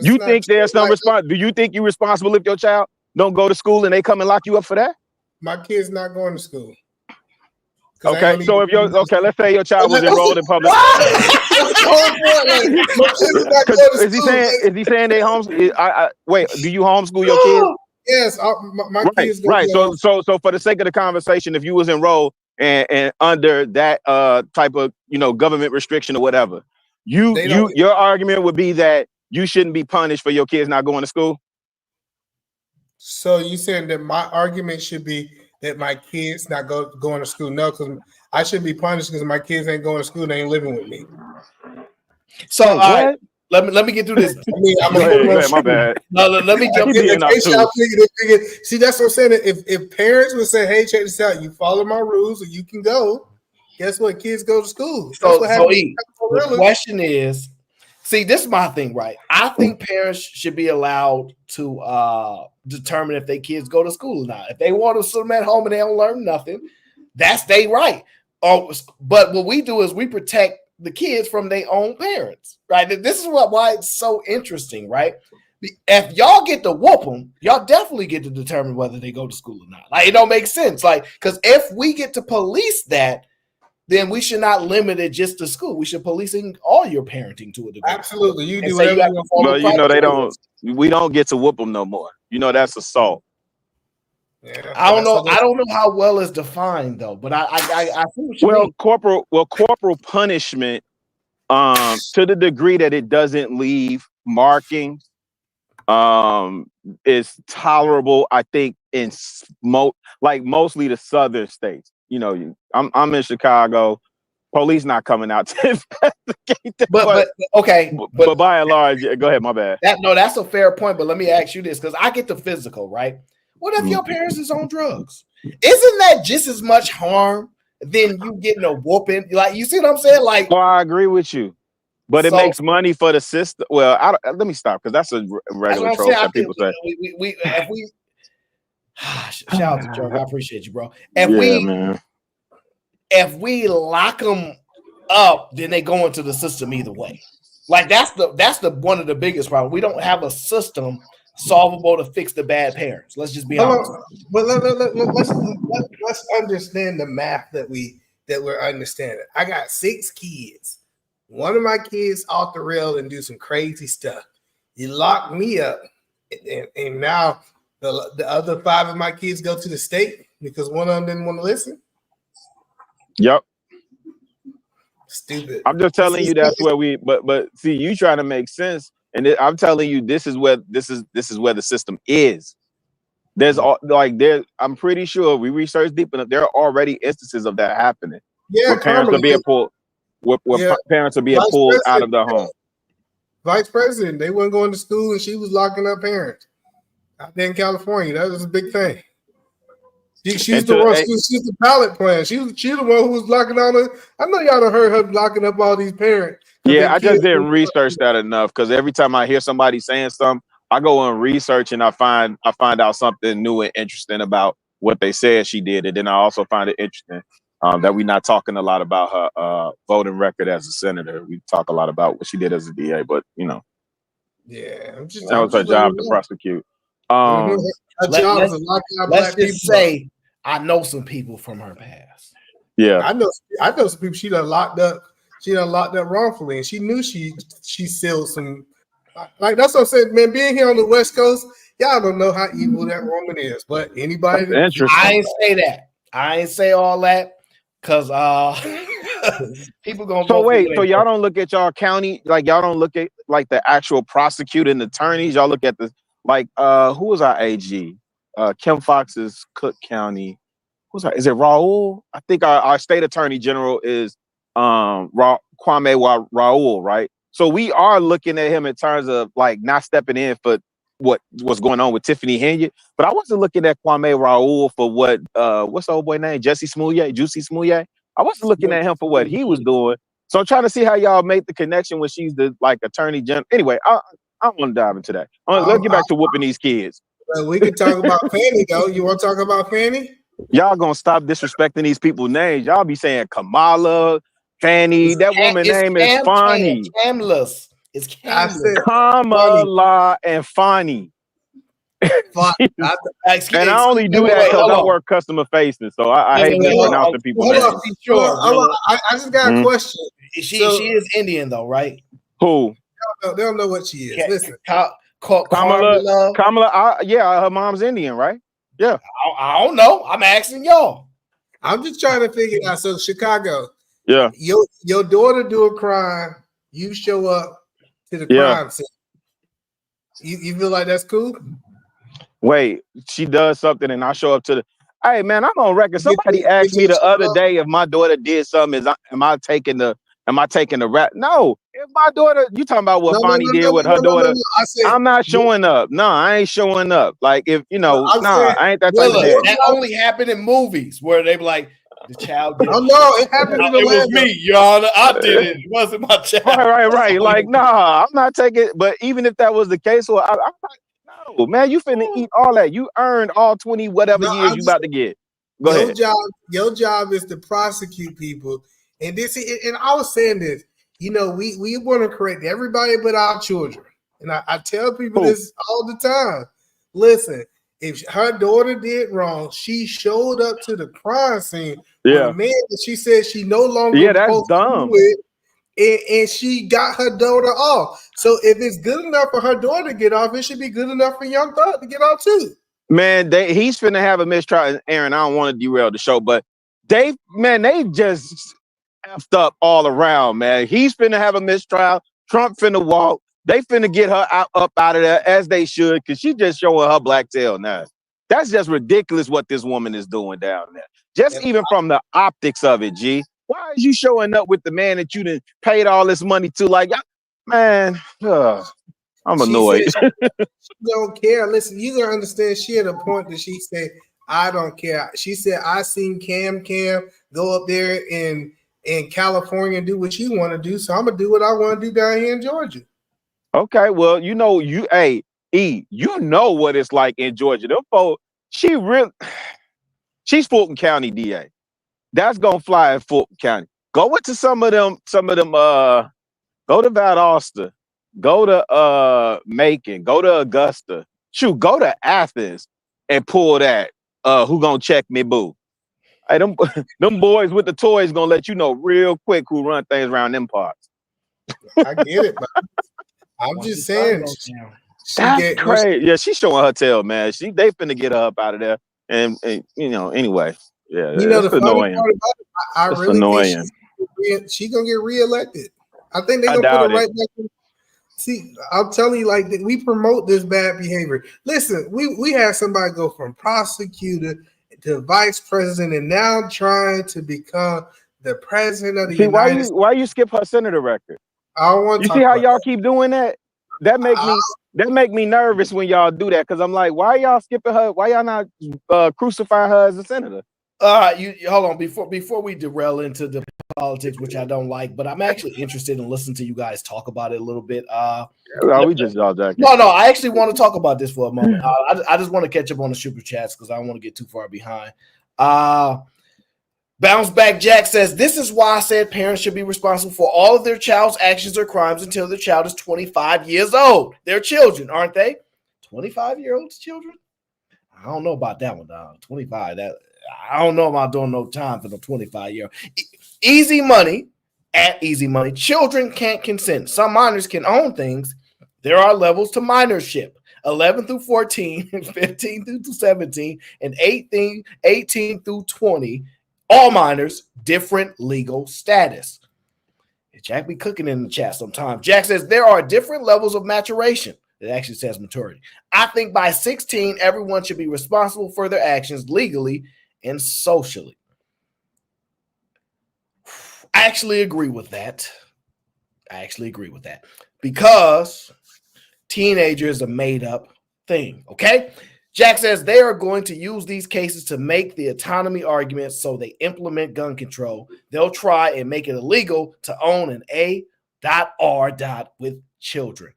You think there's some response? Do you think you're responsible if your child don't go to school and they come and lock you up for that? My kid's not going to school. Okay, so let's say your child was enrolled in public. Is he saying they homeschool? Wait, do you homeschool your kids? Yes, my kids. Right. So for the sake of the conversation, if you was enrolled and under that type of government restriction or whatever, Your argument would be that you shouldn't be punished for your kids not going to school. So you saying that my argument should be that my kids not going to school? No, because I should be punished because my kids ain't going to school. They ain't living with me. So all right, let me get through this. I mean, go ahead, my bad. No, let me jump in. See, that's what I'm saying. If parents would say, "Hey, check this out. You follow my rules, or you can go." Guess what? Kids go to school. That's what happens. The question is, see, this is my thing, right? I think parents should be allowed to determine if their kids go to school or not. If they want to sit them at home and they don't learn nothing, that's their right. But what we do is we protect the kids from their own parents, right? This is why it's so interesting, right? If y'all get to whoop them, y'all definitely get to determine whether they go to school or not. Like, it don't make sense. Like, because if we get to police that, then we should not limit it just to school. We should policing all your parenting to a degree. Absolutely, you do whatever you want. But they don't. We don't get to whoop them no more. That's assault. Yeah, I don't know. I don't know how well it's defined though. But I think corporal punishment, to the degree that it doesn't leave markings, is tolerable. I think in mostly the southern states. I'm in Chicago. Police not coming out to investigate that. But by and large, go ahead. My bad. That's a fair point. But let me ask you this, because I get the physical, right? What if your parents is on drugs? Isn't that just as much harm than you getting a whooping? Like, you see what I'm saying? Like, well, I agree with you, but it makes money for the system. Well, let me stop, because that's a regular trope that people say. If we shout out to Joe, I appreciate you, bro. If we lock them up, then they go into the system either way. Like, that's the one of the biggest problems. We don't have a system solvable to fix the bad parents. Let's just be honest. But let's understand the math that we're understanding. I got 6 kids. One of my kids off the rail and do some crazy stuff. You lock me up, and now the other 5 of my kids go to the state because one of them didn't want to listen. Yep. Stupid. I'm just telling you that's where we. But see, you trying to make sense. And I'm telling you, this is where the system is. I'm pretty sure we researched deep enough. There are already instances of that happening. Yeah, where parents are being pulled. Parents are being pulled out of their home. Vice president, they weren't going to school, and she was locking up parents out there in California. That was a big thing. She's the pilot plan. She's the one who was locking out. I know y'all done heard her locking up all these parents. Yeah, I just didn't research that enough, because every time I hear somebody saying something, I go and research and I find out something new and interesting about what they said she did, and then I also find it interesting that we're not talking a lot about her voting record as a senator. We talk a lot about what she did as a DA, but yeah, that was her job to prosecute. Let's just say I know some people from her past. Yeah, I know some people she done locked up. She done locked up wrongfully, and she knew she sealed some. Like, that's what I'm saying, man. Being here on the West Coast, y'all don't know how evil that woman is. But anybody, I ain't say that. I ain't say all that, because people gonna. So wait, so y'all don't look at y'all county, like y'all don't look at like the actual prosecuting attorneys. Y'all look at the who was our AG? Kim Fox's Cook County. Is it Raul? I think our state attorney general is Kwame Raul, right? So we are looking at him in terms of like not stepping in for what was going on with Tiffany Henyard, but I wasn't looking at Kwame Raul for what's the old boy name? Juicy Smouye. I wasn't looking at him for what he was doing. So I'm trying to see how y'all make the connection when she's the attorney general. Anyway, I don't want to dive into that. Let's get back to whooping these kids. We can talk about Fanny though. You want to talk about Fanny? Y'all gonna stop disrespecting these people's names. Y'all be saying Kamala, Fanny. That woman's name is Fani. It's Kamala and Fani. And I only do that because I work customer facing, so I hate mispronouncing people's names. I just got a question. She is Indian though, right? Who? They don't know what she is. Listen, Kamala. Yeah, her mom's Indian, right? Yeah. I don't know. I'm asking y'all. I'm just trying to figure it out. So Chicago. Yeah. Your daughter do a crime. You show up to the Yeah. crime scene. You feel like that's cool? Wait, she does something and I show up to the. Hey man, I'm on record. You Somebody just asked me the showed other up? day if my daughter did something. Am I taking the rap? No. If my daughter, you talking about what No, no, Bonnie no, did no, with no, her no, no, daughter? no. I said, I'm not showing up. No, I ain't showing up. Like if you know, I'm nah, saying, I ain't that type of Willa, daddy. that only happened in movies where they be like, the child did. oh no, it happened in It was Atlanta. me, Your Honor. I did it. It wasn't my child. Right. Like, nah, I'm not taking. But even if that was the case, well, I'm not. No, man, you finna eat all that. You earned all 20 whatever No, years I'm you just about to get. Go ahead. your job is to prosecute people. And this, and I was saying this. You know, we want to correct everybody but our children. And I tell people this all the time. Listen, if her daughter did wrong, she showed up to the crime scene with a Yeah. man that she said she no longer Yeah, that's supposed to be dumb. with. And she got her daughter off. So if it's good enough for her daughter to get off, it should be good enough for young thug to get off too. Man, he's finna have a mistrial. Aaron, I don't want to derail the show, but they just effed up all around, man. He's finna have a mistrial. Trump finna walk. They finna get her up out of there as they should, because she just showing her black tail now. That's just ridiculous what this woman is doing down there. Just even from the optics of it, G. Why is you showing up with the man that you done paid all this money to? Like, man, I'm She annoyed. said she don't care. Listen, you gotta understand. She had a point that she said, "I don't care." She said, "I seen Cam go up there in California and do what you want to do, so I'm gonna do what I want to do down here in Georgia." Okay, well, you know, you know what it's like in Georgia. Them folks, she's Fulton County DA. That's gonna fly in Fulton County. Go into some of them, go to Valdosta, go to Macon, go to Augusta, shoot, go to Athens and pull that. Who gonna check me, boo? Hey, them boys with the toys gonna let you know real quick who run things around them parts. I get it, but I'm just saying. That's crazy. Yeah, she's showing her tail, man. They finna get her up out of there. And you know, anyway. Yeah, You know, it's the funny annoying. part about it, I It's really annoying. think she's gonna get reelected. I think they're I gonna put her doubt it. right back in. See, I'm telling you, like we promote this bad behavior. Listen, we had somebody go from prosecutor to vice president and now trying to become the president of the See, United States. why you skip her senator record? I don't want to You talk see how about y'all that. keep doing that? That make me nervous when y'all do that, because I'm like, why y'all skipping her? Why y'all not crucifying her as a senator? You hold on before we derail into the politics, which I don't like, but I'm actually interested in listening to you guys talk about it a little bit. We just all jacking. No, I actually want to talk about this for a moment. I just want to catch up on the super chats because I don't want to get too far behind. Bounce Back Jack says, this is why I said parents should be responsible for all of their child's actions or crimes until their child is 25 years old. They're children, aren't they? 25-year-olds children? I don't know about that one, dog. 25. That I don't know about doing no time for the 25-year-old. Easy money. At Easy Money, children can't consent. Some minors can own things. There are levels to minorship. 11 through 14, 15 through 17, and 18 through 20. All minors, different legal status. Jack be cooking in the chat sometimes. Jack says there are different levels of maturation. It actually says maturity. I think by 16, everyone should be responsible for their actions legally and socially. I actually agree with that. Because teenager is a made up thing. Okay. Jack says they are going to use these cases to make the autonomy argument, so they implement gun control. They'll try and make it illegal to own an A.R. with children.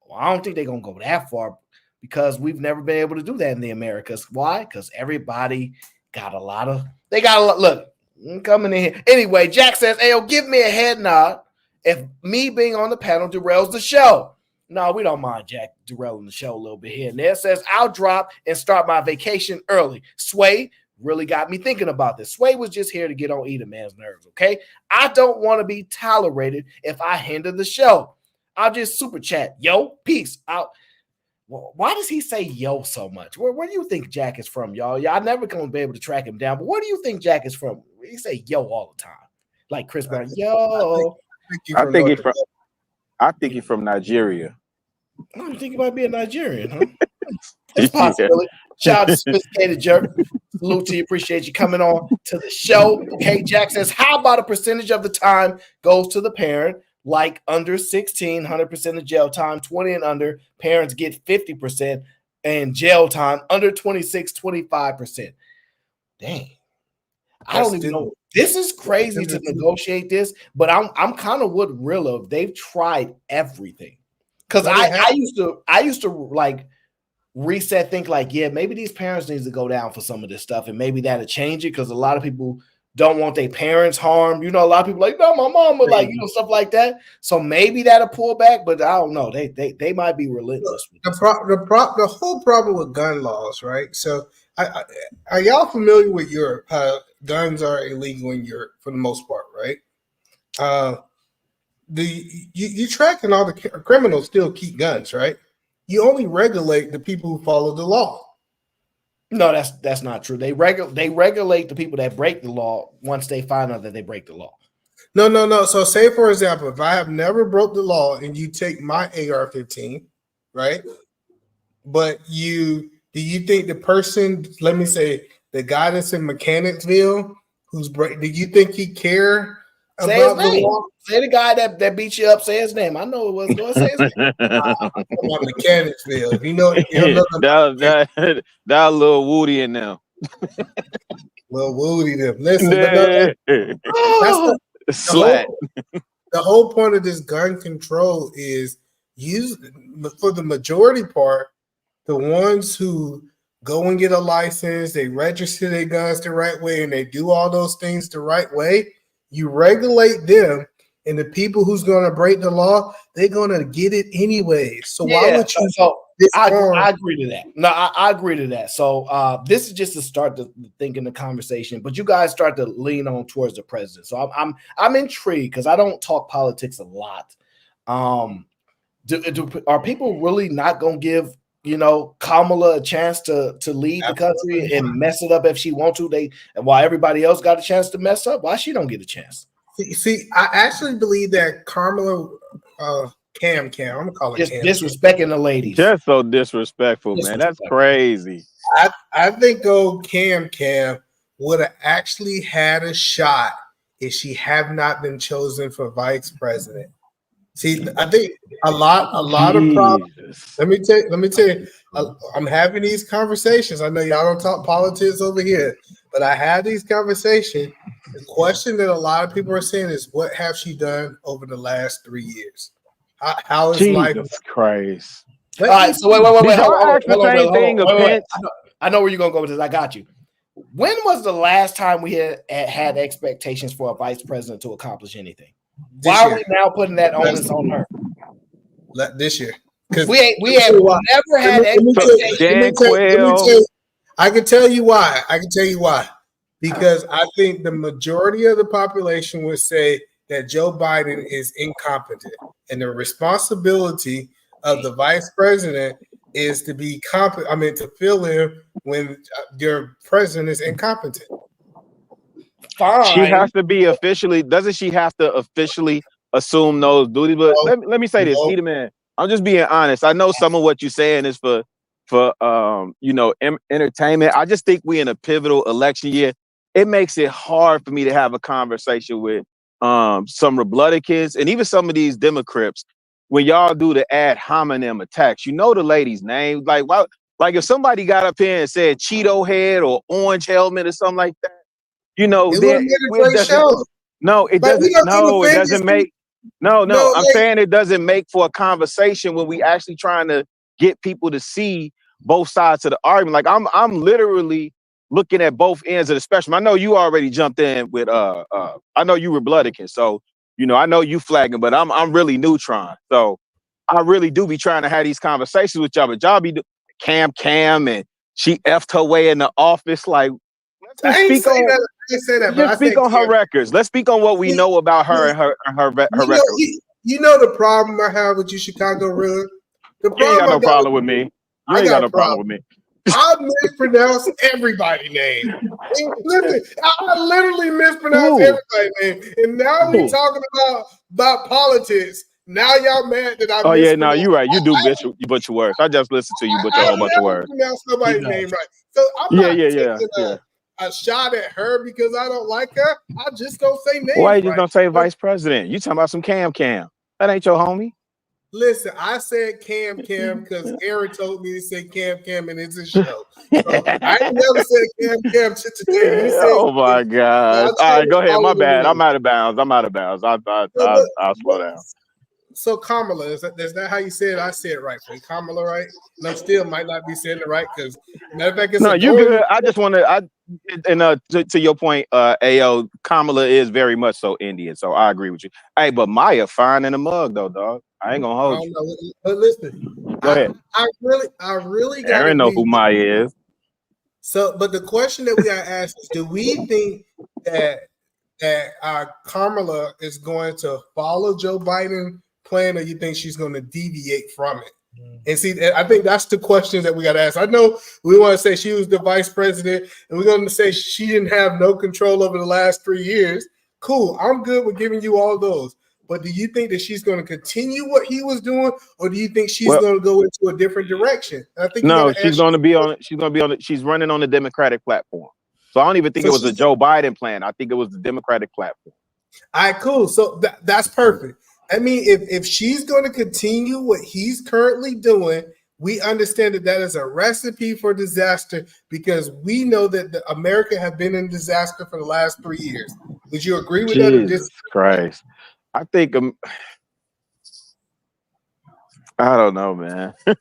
Well, I don't think they're going to go that far because we've never been able to do that in the Americas. Why? Because everybody got a lot. Look, I'm coming in here. Anyway, Jack says, hey, give me a head nod if me being on the panel derails the show. No, we don't mind Jack derailing the show a little bit here and there. Says, I'll drop and start my vacation early. Sway really got me thinking about this. Sway was just here to get on Eda Man's nerves, okay? I don't want to be tolerated if I hinder the show. I'll just super chat. Yo, peace out. Well, why does he say yo so much? Where do you think Jack is from, y'all? Yeah, I'm never going to be able to track him down, but where do you think Jack is from? He say yo all the time. Like Chris Brown, yo. I think he's from I think he's from Nigeria. Oh, you think he might be a Nigerian, huh? It's a possibility. Shout out to Sophisticated Jerk. Salute to you. Appreciate you coming on to the show. Okay, Jack says, how about a percentage of the time goes to the parent? Like under 16, 100% of jail time, 20 and under, parents get 50%, and jail time under 26, 25%. Dang. I don't even know. This is crazy to negotiate this, but I'm kind of with Rilla. They've tried everything. Because I used to like reset, think like, yeah, maybe these parents need to go down for some of this stuff, and maybe that'll change it, because a lot of people don't want their parents harmed. You know, a lot of people like, no, my mom would, like, you know, stuff like that. So maybe that'll pull back, but I don't know. They might be relentless. The whole problem with gun laws, right? So are y'all familiar with Europe? How guns are illegal in Europe for the most part, right? You tracking all the criminals still keep guns, right? You only regulate the people who follow the law. No, that's not true. They regulate the people that break the law once they find out that they break the law. No. So say, for example, if I have never broke the law and you take my AR-15, right? But do you think the person, let me say, the guy that's in Mechanicsville do you think he care Say about his the name. law? Say the guy that beat you up. Say his name. I know it was. Go say his name. Mechanicsville. If you know, that little Woody in there. Little Woody them. Listen, that's Slat. The whole point of this gun control is for the majority part, the ones who go and get a license, they register their guns the right way, and they do all those things the right way. You regulate them, and the people who's going to break the law, they're going to get it anyway. So why would you? So I agree to that. No, I agree to that. So this is just to start to think in the conversation, but you guys start to lean on towards the president. So I'm intrigued, because I don't talk politics a lot. Are people really not going to give, you know, Kamala a chance to lead the country and mess it up if she want to? And while everybody else got a chance to mess up, why she don't get a chance? See, I actually believe that Kamala, Cam, I'm gonna call it just Cam. Disrespecting the ladies. Just so disrespectful, man. That's crazy. I think old Cam would have actually had a shot if she had not been chosen for vice president. See, I think a lot of problems. Let me tell you, I'm having these conversations. I know y'all don't talk politics over here, but I have these conversations. The question that a lot of people are saying is, what have she done over the last 3 years? How is life? Jesus Christ. All right, so wait. Did y'all ask the same thing of Pence? I know where you're gonna go with this. I got you. When was the last time we had expectations for a vice president to accomplish anything? Why are we now putting that onus on her? This year, we have never had expectations. I can tell you why. Because I think the majority of the population would say that Joe Biden is incompetent, and the responsibility of the vice president is to be competent. I mean, to fill in when your president is incompetent. Fine. She has to be officially. Doesn't she have to officially assume those duties? But let me say this, Peter, man. I'm just being honest. I know some of what you're saying is for entertainment. I just think we're in a pivotal election year. It makes it hard for me to have a conversation with some Republicans and even some of these Democrats when y'all do the ad hominem attacks. You know the lady's name. Like, why, like if somebody got up here and said Cheeto head or orange helmet or something like that, you know, then it doesn't. No, it doesn't. No, it doesn't make. No, I'm saying it doesn't make for a conversation when we actually trying to get people to see both sides of the argument. Like I'm literally looking at both ends of the spectrum. I know you already jumped in with I know you Republican, so you know I know you flagging, but I'm really neutron. So I really do be trying to have these conversations with y'all, but y'all be Cam and she effed her way in the office. Like, let's speak on her records. Let's speak on what we know about her and her record. You know the problem I have with you, Chicago Real. You ain't got no problem with me. You ain't got no problem with me. I mispronounce everybody's name. Listen, I literally mispronounce everybody's name. And now we're talking about politics. Now y'all mad that I Oh yeah, no, mispronounced. you're right. You do butcher words. I just listened to you butcher a I whole bunch of never words. pronounce He nobody's does. name right. So I'm Yeah, not yeah, taking yeah. a shot at her because I don't like her. I just don't say Why names you just right. don't say vice president? You talking about some Cam? That ain't your homie. Listen, I said Cam because Aaron told me to say Cam and it's a show. So I ain't never said Cam today. You said Oh my gosh. All right, go ahead. My bad. I'm out of bounds. I'll slow down. So Kamala, is that how you say it? I say it right. Kamala, right? And I'm still might not be saying it right because matter of fact, it's No, you adorable. good. I just want to your point, Ao, Kamala is very much so Indian, so I agree with you. Hey, but Maya fine in the mug though, dog. I ain't gonna I hold don't you. know, but listen, Go ahead. I really got to Aaron know agree who with Maya is. So, but the question that we got to ask is: do we think that Kamala is going to follow Joe Biden plan, or you think she's going to deviate from it? And see, I think that's the question that we got to ask. I know we want to say she was the vice president, and we're going to say she didn't have no control over the last 3 years. Cool, I'm good with giving you all those. But do you think that she's going to continue what he was doing, or do you think she's going to go into a different direction? And I think No, she's going to be on. She's running on the Democratic platform. So I don't even think it was a Joe Biden plan. I think it was the Democratic platform. All right, cool. So that's perfect. I mean, if she's going to continue what he's currently doing, we understand that is a recipe for disaster because we know that America have been in disaster for the last 3 years. Would you agree with that? Or Jesus Christ. I think I don't know, man. I'm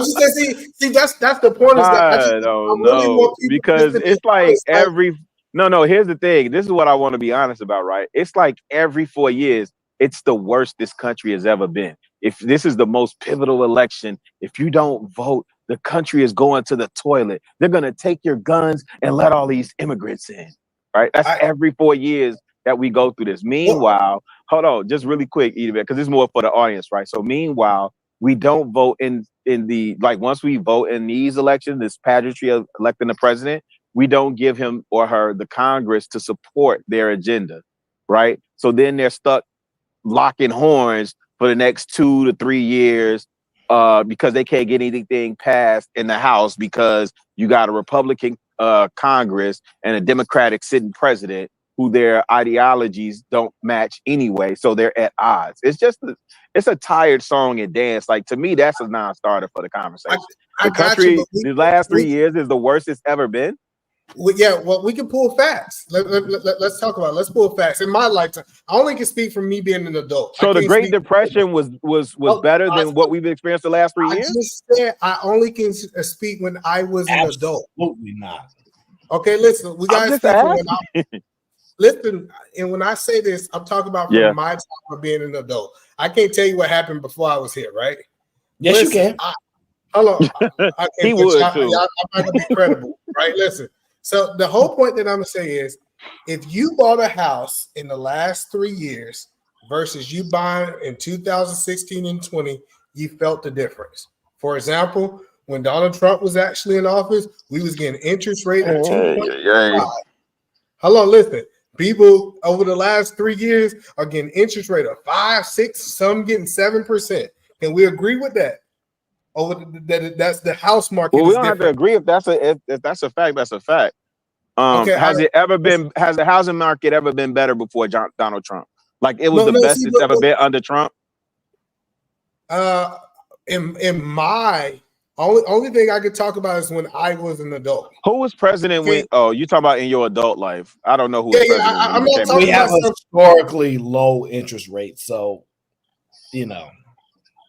just saying, see, that's the point. Is that I don't know because it's like here's the thing. This is what I want to be honest about, right? It's like every 4 years, it's the worst this country has ever been. If this is the most pivotal election, if you don't vote, the country is going to the toilet. They're going to take your guns and let all these immigrants in, right? That's every 4 years that we go through this. Meanwhile, hold on, just really quick, Edith, because this is more for the audience, right? So meanwhile, we don't vote in the once we vote in these elections, this pageantry of electing the president, we don't give him or her the Congress to support their agenda, right? So then they're stuck locking horns for the next 2 to 3 years because they can't get anything passed in the House because you got a Republican Congress and a Democratic sitting president who their ideologies don't match anyway, so they're at odds. It's a tired song and dance. Like, to me, that's a non-starter for the conversation. The country, the last 3 years is the worst it's ever been. Well, we can pull facts. Let's talk about it. Let's pull facts. In my lifetime, I only can speak from me being an adult. So the Great Depression was better than what we've experienced the last 3 years? I just said I only can speak when I was an adult. Absolutely not. Okay, listen, we got to speak from when I listen. And when I say this, I'm talking about from my time of being an adult. I can't tell you what happened before I was here, right? Yes, you can. Hello, he would too. I'm not gonna be credible, right? Listen. So the whole point that I'm gonna say is, if you bought a house in the last 3 years versus you buying in 2016 and 20, you felt the difference. For example, when Donald Trump was actually in office, we was getting interest rate of 2.5. Hello, listen. People over the last 3 years are getting interest rate of 5, 6, some getting 7%. Can we agree with that? That's the house market. Well, we don't have to agree if that's a fact. That's a fact. Has the housing market ever been better before Donald Trump? Like, it was the best it's ever been under Trump? In my only thing I could talk about is when I was an adult. Who was president when? Oh, you talking about in your adult life? I don't know who was president. I'm not talking we have about historically low interest rates, so you know.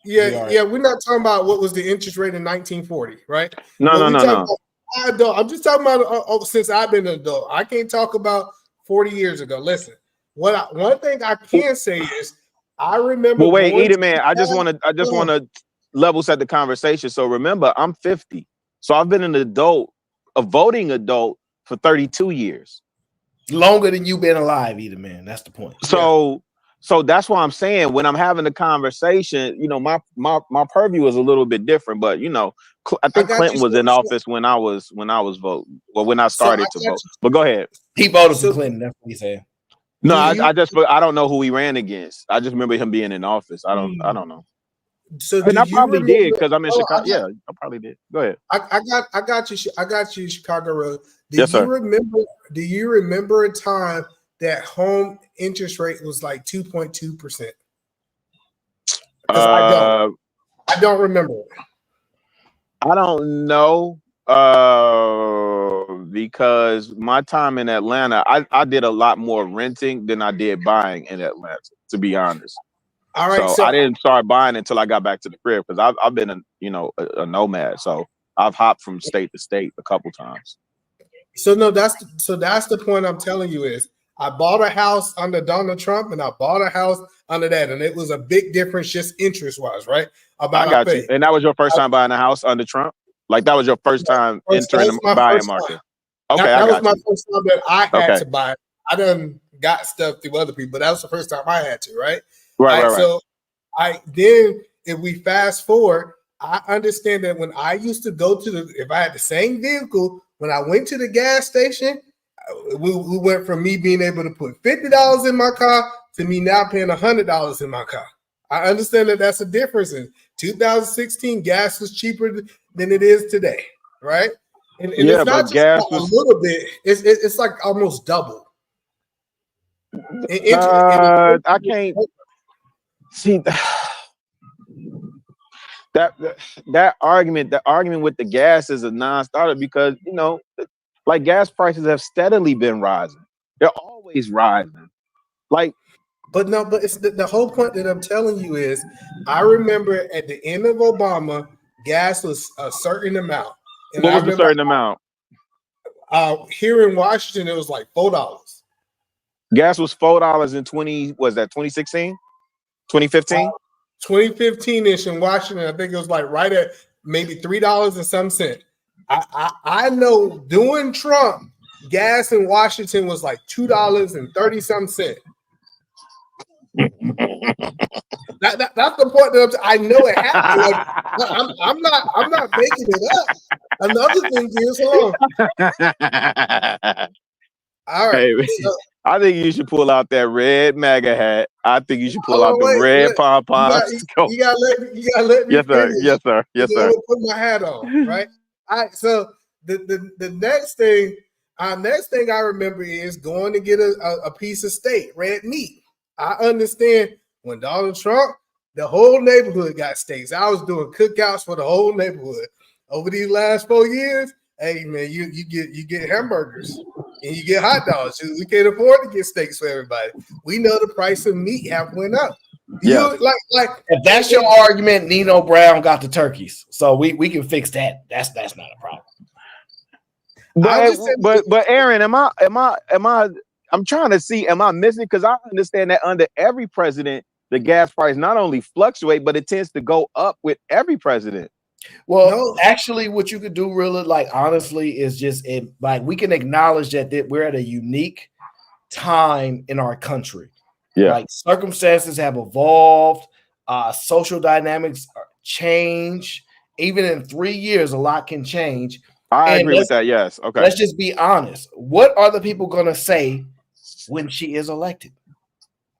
We're not talking about what was the interest rate in 1940, right? No. I'm just talking about since I've been an adult. I can't talk about 40 years ago. Listen, one thing I can say is I remember. Well, wait, Edith, man, I just want to level set the conversation. So remember, I'm 50, so I've been a voting adult for 32 years. Longer than you've been alive, Edith, man. That's the point. So that's why I'm saying when I'm having a conversation, my purview is a little bit different. But I think Clinton was in office when I was voting, or when I started to vote. But go ahead. He voted for Clinton. That's what he said. No, I don't know who he ran against. I just remember him being in office. I don't know. So And do I you probably remember? did because I'm in Oh, Chicago. Yeah, I probably did. Go ahead. I got you, Chicago Road. Do Yes, you sir. remember? Do you remember a time that home interest rate was like 2.2%? Because I don't remember. I don't know because my time in Atlanta, I did a lot more renting than I did buying in Atlanta, to be honest. All right, So I didn't start buying until I got back to the crib because I've been a nomad. So I've hopped from state to state a couple times. So that's the point I'm telling you is I bought a house under Donald Trump and I bought a house under that, and it was a big difference just interest wise, right? I got you. And that was your first time buying a house under Trump? Like that was your first time entering the buying market? Okay, that I was got my you. first time that I had Okay. to buy. I done got stuff through other people, but that was the first time I had to, right? Right. So then if we fast forward, I understand that when I used to go to if I had the same vehicle, when I went to the gas station, we went from me being able to put $50 in my car to me now paying $100 in my car. I understand that that's a difference. In 2016, gas was cheaper than it is today, right? And Yeah, it's not but just gas a was little bit; it's like almost double. I can't see that argument. The argument with the gas is a non-starter because like gas prices have steadily been rising. They're always rising. Like, but it's the whole point that I'm telling you is I remember at the end of Obama, gas was a certain amount. And what I was the remember certain amount? Here in Washington, it was like $4. Gas was $4 in 2016? 2015? 2015-ish in Washington, I think it was like right at maybe $3 and some cent. I know during Trump, gas in Washington was like $2 some cent. That's the point that I know it happened. Like, I'm not making it up. Another thing is, hold on. All right. Hey, I think you should pull out that red MAGA hat. I think you should pull out the wait, red pom-poms. You gotta let me Yes, sir. finish. Yes, sir. Yes, sir. Put my hat on, right? All right. So the next thing I remember is going to get a piece of steak, red meat. I understand when Donald Trump, the whole neighborhood got steaks. I was doing cookouts for the whole neighborhood. Over these last 4 years, hey man, you get hamburgers and you get hot dogs. We can't afford to get steaks for everybody. We know the price of meat have went up. Yeah, like if that's your argument, Nino Brown got the turkeys, so we can fix that. That's not a problem. But Aaron, I'm trying to see, am I missing? Because I understand that under every president, the gas price not only fluctuate, but it tends to go up with every president. Well, actually, what you could do really, like, honestly, is just we can acknowledge that we're at a unique time in our country. Yeah. Like circumstances have evolved, social dynamics change. Even in 3 years, a lot can change. I agree with that. Yes. Okay. Let's just be honest. What are the people going to say when she is elected?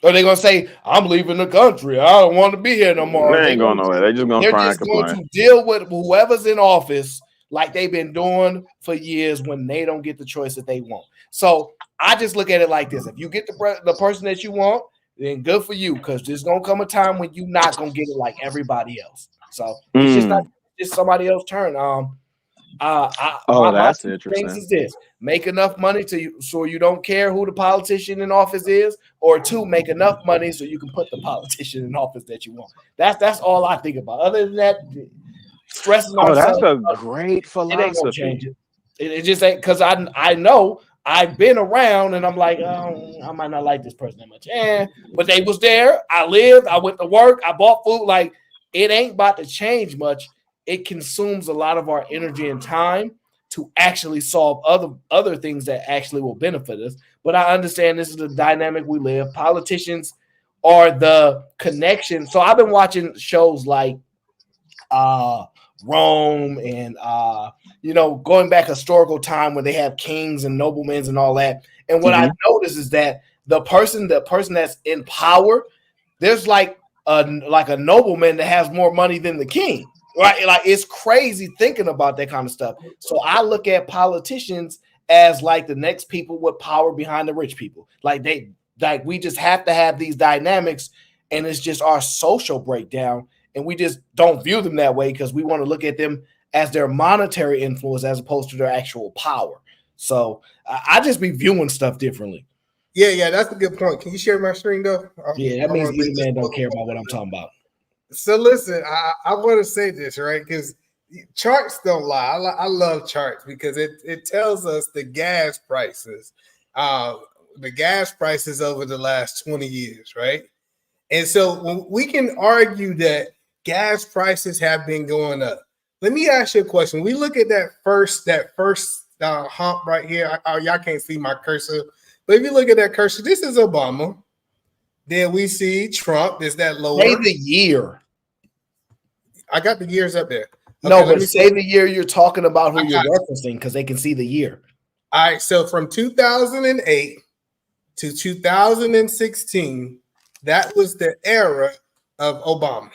Are they going to say, I'm leaving the country, I don't want to be here no more? They ain't going nowhere. They're just going to cry and complain. Going to deal with whoever's in office like they've been doing for years when they don't get the choice that they want. So I just look at it like this. If you get the person that you want, then good for you, because there's going to come a time when you're not going to get it like everybody else. So it's just not just somebody else's turn. That's interesting. Things is this: make enough money so you don't care who the politician in office is, or two, make enough money so you can put the politician in office that you want. That's all I think about. Other than that, stressing ourselves. That's a great philosophy. It ain't gonna change it. It just ain't, because I know I've been around and I'm like, oh, I might not like this person that much. But they was there. I lived. I went to work. I bought food. Like, it ain't about to change much. It consumes a lot of our energy and time to actually solve other things that actually will benefit us. But I understand this is the dynamic we live. Politicians are the connection. So I've been watching shows like Rome and going back historical time when they have kings and noblemen and all that. And what I noticed is that the person that's in power, there's like a nobleman that has more money than the king, right? Like it's crazy thinking about that kind of stuff. So I look at politicians as like the next people with power behind the rich people. Like we just have to have these dynamics, and it's just our social breakdown, and we just don't view them that way because we want to look at them as their monetary influence as opposed to their actual power. So I just be viewing stuff differently. Yeah, that's a good point. Can you share my screen though? Yeah, that means either man don't care about what I'm talking about. So listen, I want to say this, right? Because charts don't lie. I love charts because it tells us the gas prices over the last 20 years, right? And so when we can argue that gas prices have been going up. Let me ask you a question. We look at that first hump right here. Y'all can't see my cursor, but if you look at that cursor, this is Obama. Then we see Trump. Is that lower? Say the year. I got the years up there. No, but say the year you're talking about who you're referencing because they can see the year. All right, so from 2008 to 2016, that was the era of Obama,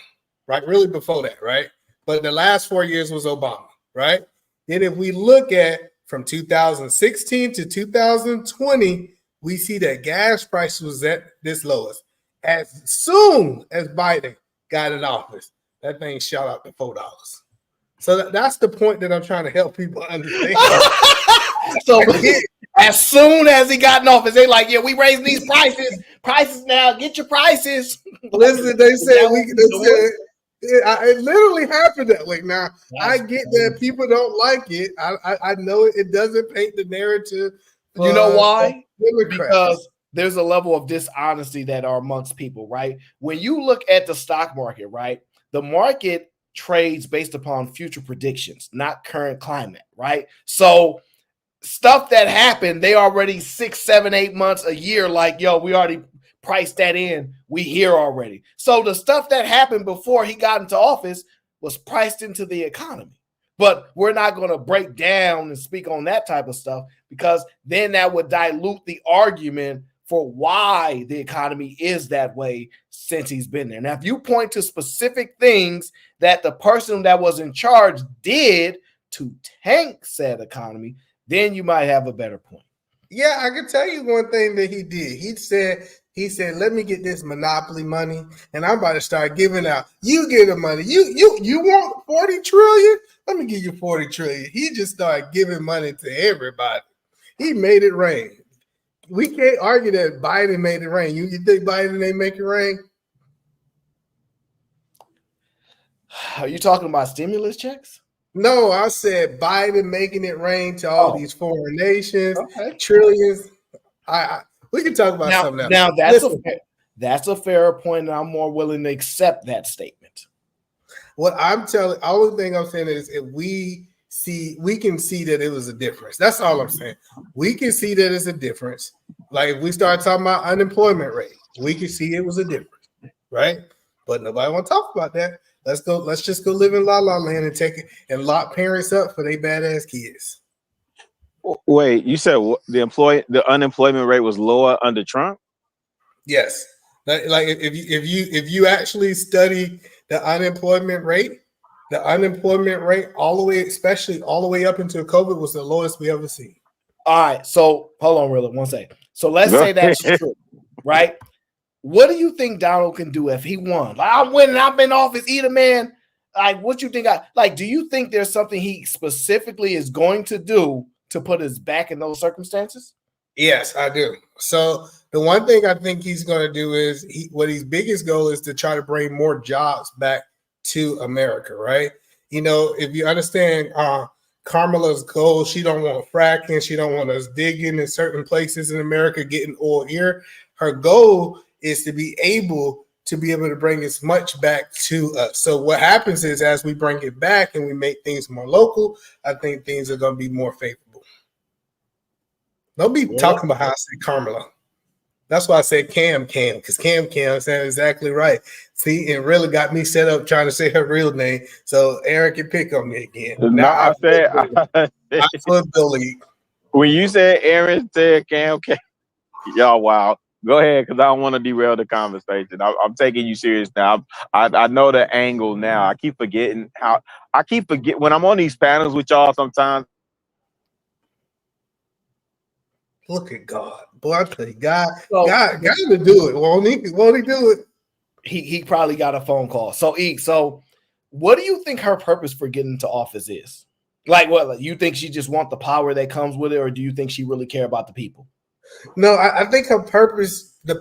right? Really before that, right? But the last 4 years was Obama, right? Then if we look at from 2016 to 2020, we see that gas price was at this lowest. As soon as Biden got in office, that thing shot up to $4. So that's the point that I'm trying to help people understand. So as soon as he got in office, they like, yeah, we raising these prices now. Get your prices. Listen, they said it literally happened that way. Now I get that people don't like it. I know it doesn't paint the narrative. You know why? Because there's a level of dishonesty that are amongst people, right? When you look at the stock market, right? The market trades based upon future predictions, not current climate, right? So stuff that happened, they already 6, 7, 8 months, a year, like, yo, we already priced that in. We here already. So the stuff that happened before he got into office was priced into the economy. But we're not going to break down and speak on that type of stuff because then that would dilute the argument for why the economy is that way since he's been there. Now, if you point to specific things that the person that was in charge did to tank said economy, then you might have a better point. Yeah, I can tell you one thing that he did. He said, let me get this monopoly money, and I'm about to start giving out. You get the money. You want 40 trillion? Let me give you 40 trillion. He just started giving money to everybody. He made it rain. We can't argue that Biden made it rain. You think Biden ain't make it rain? Are you talking about stimulus checks? No, I said Biden making it rain to all these foreign nations, trillions. We can talk about something else. Now that's a fair point, and I'm more willing to accept that statement. What I'm telling, only thing I'm saying is if we can see that it was a difference. That's all I'm saying. We can see that it's a difference. Like if we start talking about unemployment rate, we can see it was a difference, right? But nobody want to talk about that. Let's just go live in La La Land and take it and lock parents up for their badass kids. Wait, you said the unemployment rate was lower under Trump? Yes. Like if you actually study the unemployment rate all the way, especially all the way up into COVID, was the lowest we ever seen. All right. So hold on, really, one second. So let's say that's true, right? What do you think Donald can do if he won? Like, I'm winning, I'm in office, either man. Like, what you think? Do you think there's something he specifically is going to do to put us back in those circumstances? Yes, I do. So the one thing I think he's going to do is what his biggest goal is to try to bring more jobs back to America, right? You know, if you understand Kamala's goal, she don't want fracking, she don't want us digging in certain places in America, getting oil here. Her goal is to be able to bring as much back to us. So what happens is as we bring it back and we make things more local, I think things are going to be more favorable. Don't be talking about how I said Kamala. That's why I said Cam, because Cam said exactly right. See, it really got me set up trying to say her real name, so Aaron can pick on me again. No, I said Billy. When you said Aaron said Cam, y'all wow. Go ahead, because I don't want to derail the conversation. I'm taking you serious now. I know the angle now. I keep forgetting when I'm on these panels with y'all sometimes. Look at God. Boy, I tell you, God So to do it. Won't he do it? he probably got a phone call. So what do you think her purpose for getting into office is? Like what? Like, you think she just want the power that comes with it, or do you think she really care about the people? No, I think the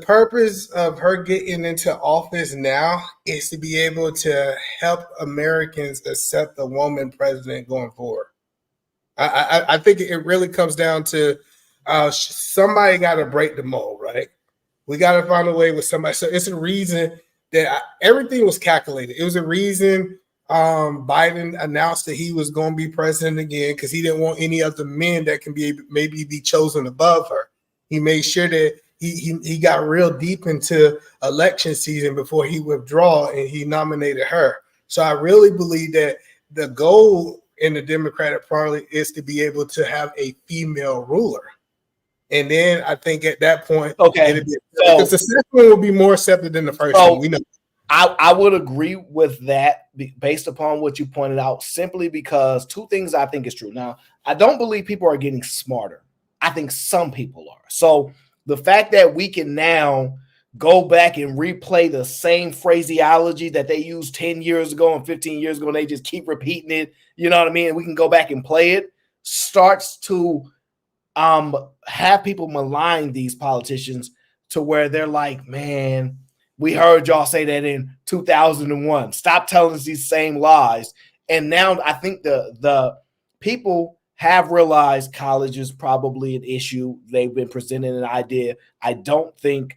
purpose of her getting into office now is to be able to help Americans accept a woman president going forward. I think it really comes down to somebody got to break the mold, right? We got to find a way with somebody. So it's a reason that everything was calculated. It was a reason Biden announced that he was going to be president again because he didn't want any other men that can maybe be chosen above her. He made sure that he got real deep into election season before he withdrew, and he nominated her. So I really believe that the goal in the Democratic Party is to be able to have a female ruler. And then I think at that point, okay, because the second one will be more accepted than the first one. We know. I would agree with that based upon what you pointed out, simply because two things I think is true. Now, I don't believe people are getting smarter. I think some people are. So the fact that we can now go back and replay the same phraseology that they used 10 years ago and 15 years ago, and they just keep repeating it, you know what I mean? And we can go back and play it, starts to have people malign these politicians to where they're like, man, we heard y'all say that in 2001. Stop telling us these same lies. And now I think the people have realized college is probably an issue. They've been presenting an idea. I don't think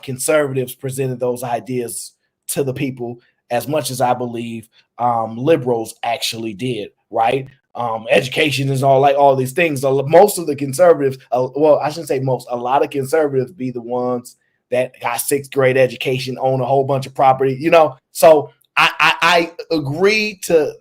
conservatives presented those ideas to the people as much as I believe liberals actually did, right? Education is all these things. So most of the conservatives, well, I shouldn't say most, a lot of conservatives be the ones that got sixth grade education, own a whole bunch of property, you know. So I agree to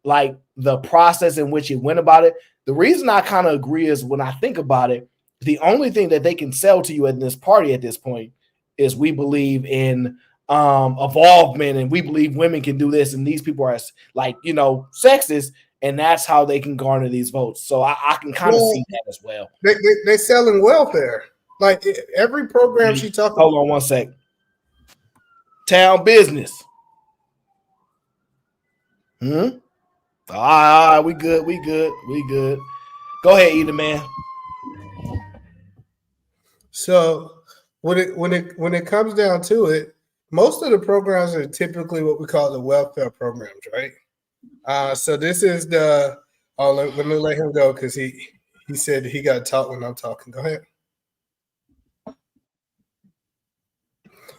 like the process in which he went about it. The reason I kind of agree is when I think about it, the only thing that they can sell to you in this party at this point is we believe in evolvement, and we believe women can do this, and these people are like, you know, sexist, and that's how they can garner these votes. So I can kind of see that as well. They're selling welfare. Like every program she talks about. Hold on one sec. Town business. All right, we good. Go ahead, Either Man. So when it comes down to it, most of the programs are typically what we call the welfare programs, right? So this is the. Oh, let me let him go because he said he got to talk when I'm talking. Go ahead.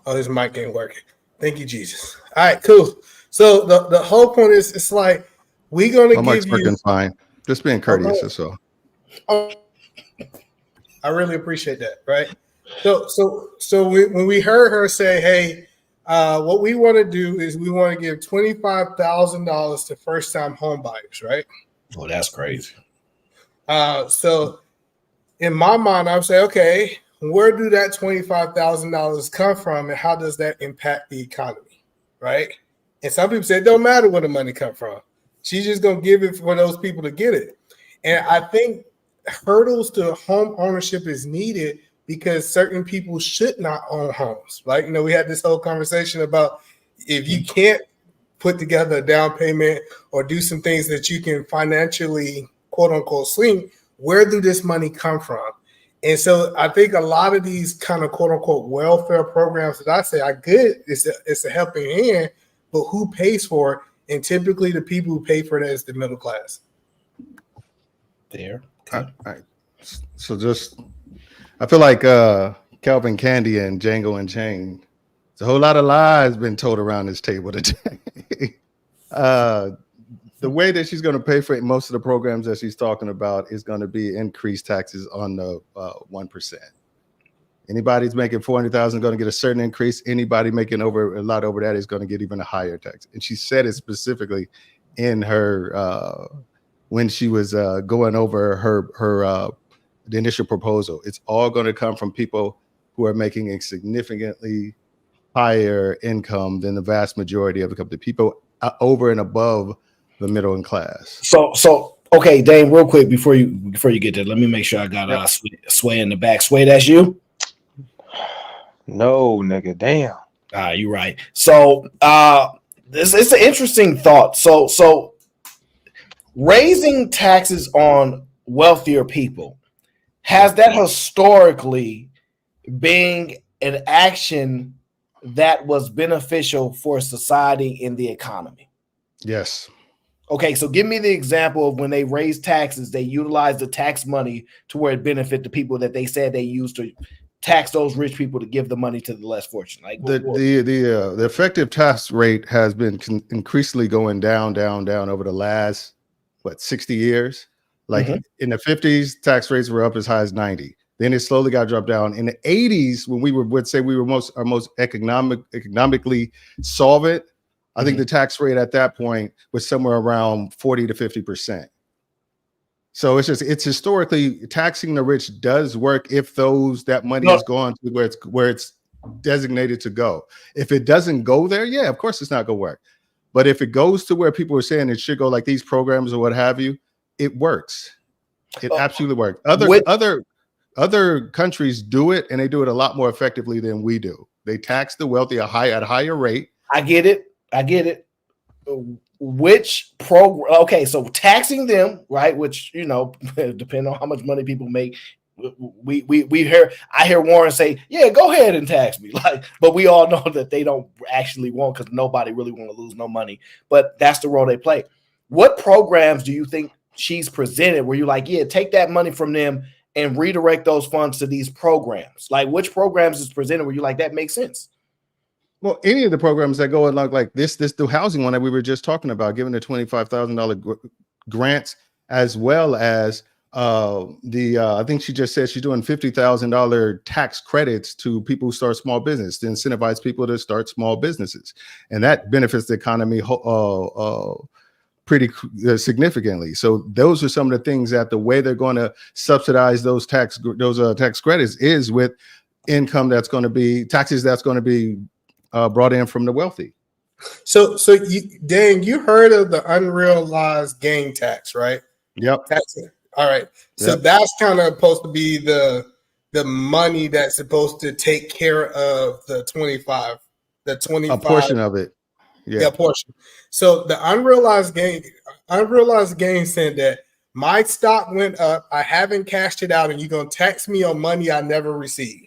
Oh, his mic ain't working. Thank you, Jesus. All right, cool. So the whole point is, it's like we're gonna My give mic's you. working fine. Just being courteous, that's all. I really appreciate that, right? So when we heard her say, "Hey, what we want to do is we want to give $25,000 to first-time home buyers," right? Oh, that's crazy. So in my mind, I would say, okay, where do that $25,000 come from, and how does that impact the economy, right? And some people say it don't matter where the money come from. She's just gonna give it for those people to get it. And I think hurdles to home ownership is needed because certain people should not own homes. Like, you know, we had this whole conversation about if you can't put together a down payment or do some things that you can financially, quote unquote, swing, where do this money come from? And so I think a lot of these kind of quote unquote welfare programs that I say are good, it's a helping hand, but who pays for it? And typically the people who pay for it is the middle class. There. So just, I feel like Calvin Candy and Django and Chain, there's a whole lot of lies been told around this table today. The way that she's going to pay for it, most of the programs that she's talking about is going to be increased taxes on the 1%. Anybody's making $400,000 going to get a certain increase. Anybody making over a lot over that is going to get even a higher tax. And she said it specifically in her when she was going over her the initial proposal. It's all going to come from people who are making a significantly higher income than the vast majority of the people over and above the middle class. So okay, Dane, real quick before you get there, let me make sure I got Sway in the back. Sway, that's you? No, nigga, damn. You're right. So this is an interesting thought. So raising taxes on wealthier people, has that historically been an action that was beneficial for society in the economy? Yes. Okay, so give me the example of when they raised taxes, they utilized the tax money to where it benefit the people that they said they used to tax those rich people to give the money to the less fortunate. Like the effective tax rate has been increasingly going down over the last 60 years. Like in the 50s, tax rates were up as high as 90. Then it slowly got dropped down. In the 80s, when we would say we were most economically solvent, I think the tax rate at that point was somewhere around 40 to 50%. So it's historically taxing the rich does work if that money is gone to where it's designated to go. If it doesn't go there, yeah, of course it's not going to work. But if it goes to where people are saying it should go, like these programs or what have you, it works. It absolutely works. Other countries do it, and they do it a lot more effectively than we do. They tax the wealthy at a higher rate. I get it. Which program? Okay, so taxing them, right? Which depending on how much money people make, I hear Warren say, "Yeah, go ahead and tax me." But we all know that they don't actually want, because nobody really want to lose no money. But that's the role they play. What programs do you think she's presented where you're like, yeah, take that money from them and redirect those funds to these programs? Like, which programs is presented where you like that makes sense? Well, any of the programs that go along like this the housing one that we were just talking about, giving the $25,000 grants, as well as I think she just said she's doing $50,000 tax credits to people who start small business to incentivize people to start small businesses, and that benefits the economy pretty significantly. So those are some of the things that the way they're going to subsidize those tax credits is with income that's going to be taxes that's going to be brought in from the wealthy. So Dan, you heard of the unrealized gain tax, right? Yep. That's it. All right. So that's kind of supposed to be the money that's supposed to take care of the 25. A portion of it. Yeah, portion. So the unrealized gain said that my stock went up, I haven't cashed it out, and you're gonna tax me on money I never received.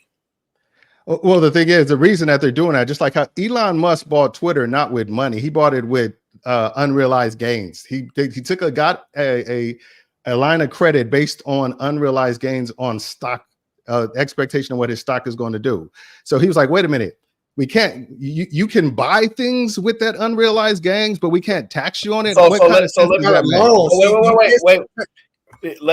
Well, the thing is, the reason that they're doing that, just like how Elon Musk bought Twitter, not with money, he bought it with unrealized gains. He got a line of credit based on unrealized gains on stock, expectation of what his stock is going to do. So he was like, wait a minute, we can't, you can buy things with that unrealized gains, but we can't tax you on it. Wait.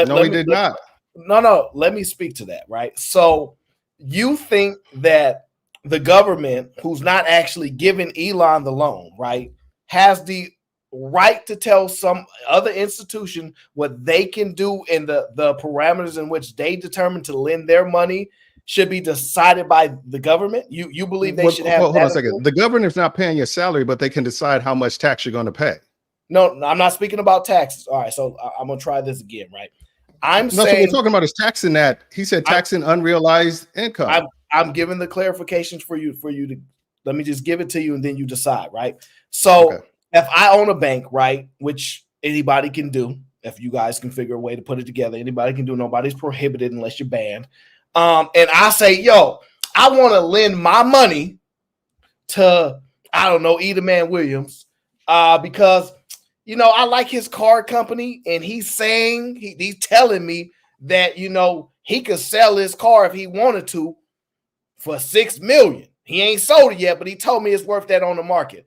No, he did not. No, let me speak to that, right? So you think that the government, who's not actually giving Elon the loan, right, has the right to tell some other institution what they can do in the parameters in which they determine to lend their money should be decided by the government? You believe they should have? Hold on a second. The government's not paying your salary, but they can decide how much tax you're going to pay. No, I'm not speaking about taxes. All right, so I'm gonna try this again, right? So what we're talking about is taxing that. He said taxing unrealized income. I'm giving the clarifications for you to let me just give it to you and then you decide, right? So if I own a bank, right, which anybody can do, if you guys can figure a way to put it together, anybody can do, nobody's prohibited unless you're banned. And I say, yo, I want to lend my money to, I don't know, Edelman Williams, because I like his car company, and he's saying he's telling me that he could sell his car if he wanted to for $6 million. He ain't sold it yet, but he told me it's worth that on the market.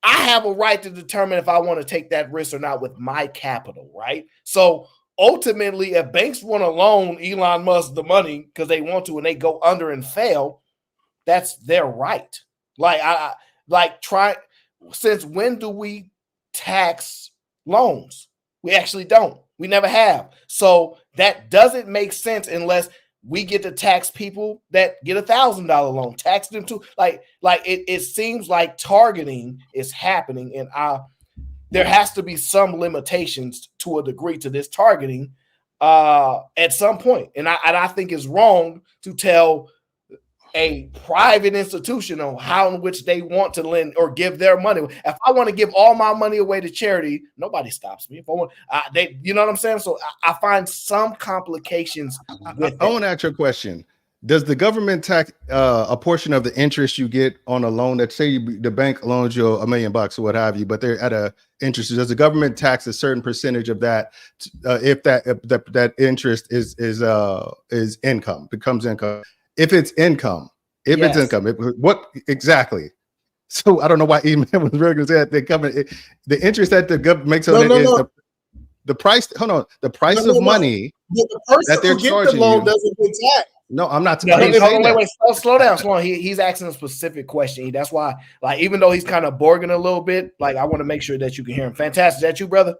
I have a right to determine if I want to take that risk or not with my capital, right? So ultimately, if banks want to loan Elon Musk the money because they want to and they go under and fail, that's their right. Since when do we tax loans? We actually don't. We never have. So that doesn't make sense unless we get to tax people that get $1,000 loan, tax them too. Like it seems like targeting is happening, and there has to be some limitations to a degree to this targeting at some point. And I think it's wrong to tell a private institution on how in which they want to lend or give their money. If I want to give all my money away to charity, nobody stops me. If I want, you know what I'm saying? So I find some complications. I want to ask you a question. Does the government tax a portion of the interest you get on a loan that say the bank loans you $1 million or what have you, but they're at a interest? Does the government tax a certain percentage of that if that interest is income, becomes income? If it's income, it's income, what exactly? So I don't know why E-Man was really going to say that the interest that the government makes on it is the price. Hold on, the price of money that they're charging the loan you doesn't get taxed. No, I'm not. Wait, slow down. He's asking a specific question. That's why, like, even though he's kind of borging a little bit, like, I want to make sure that you can hear him. Fantastic. Is that you, brother?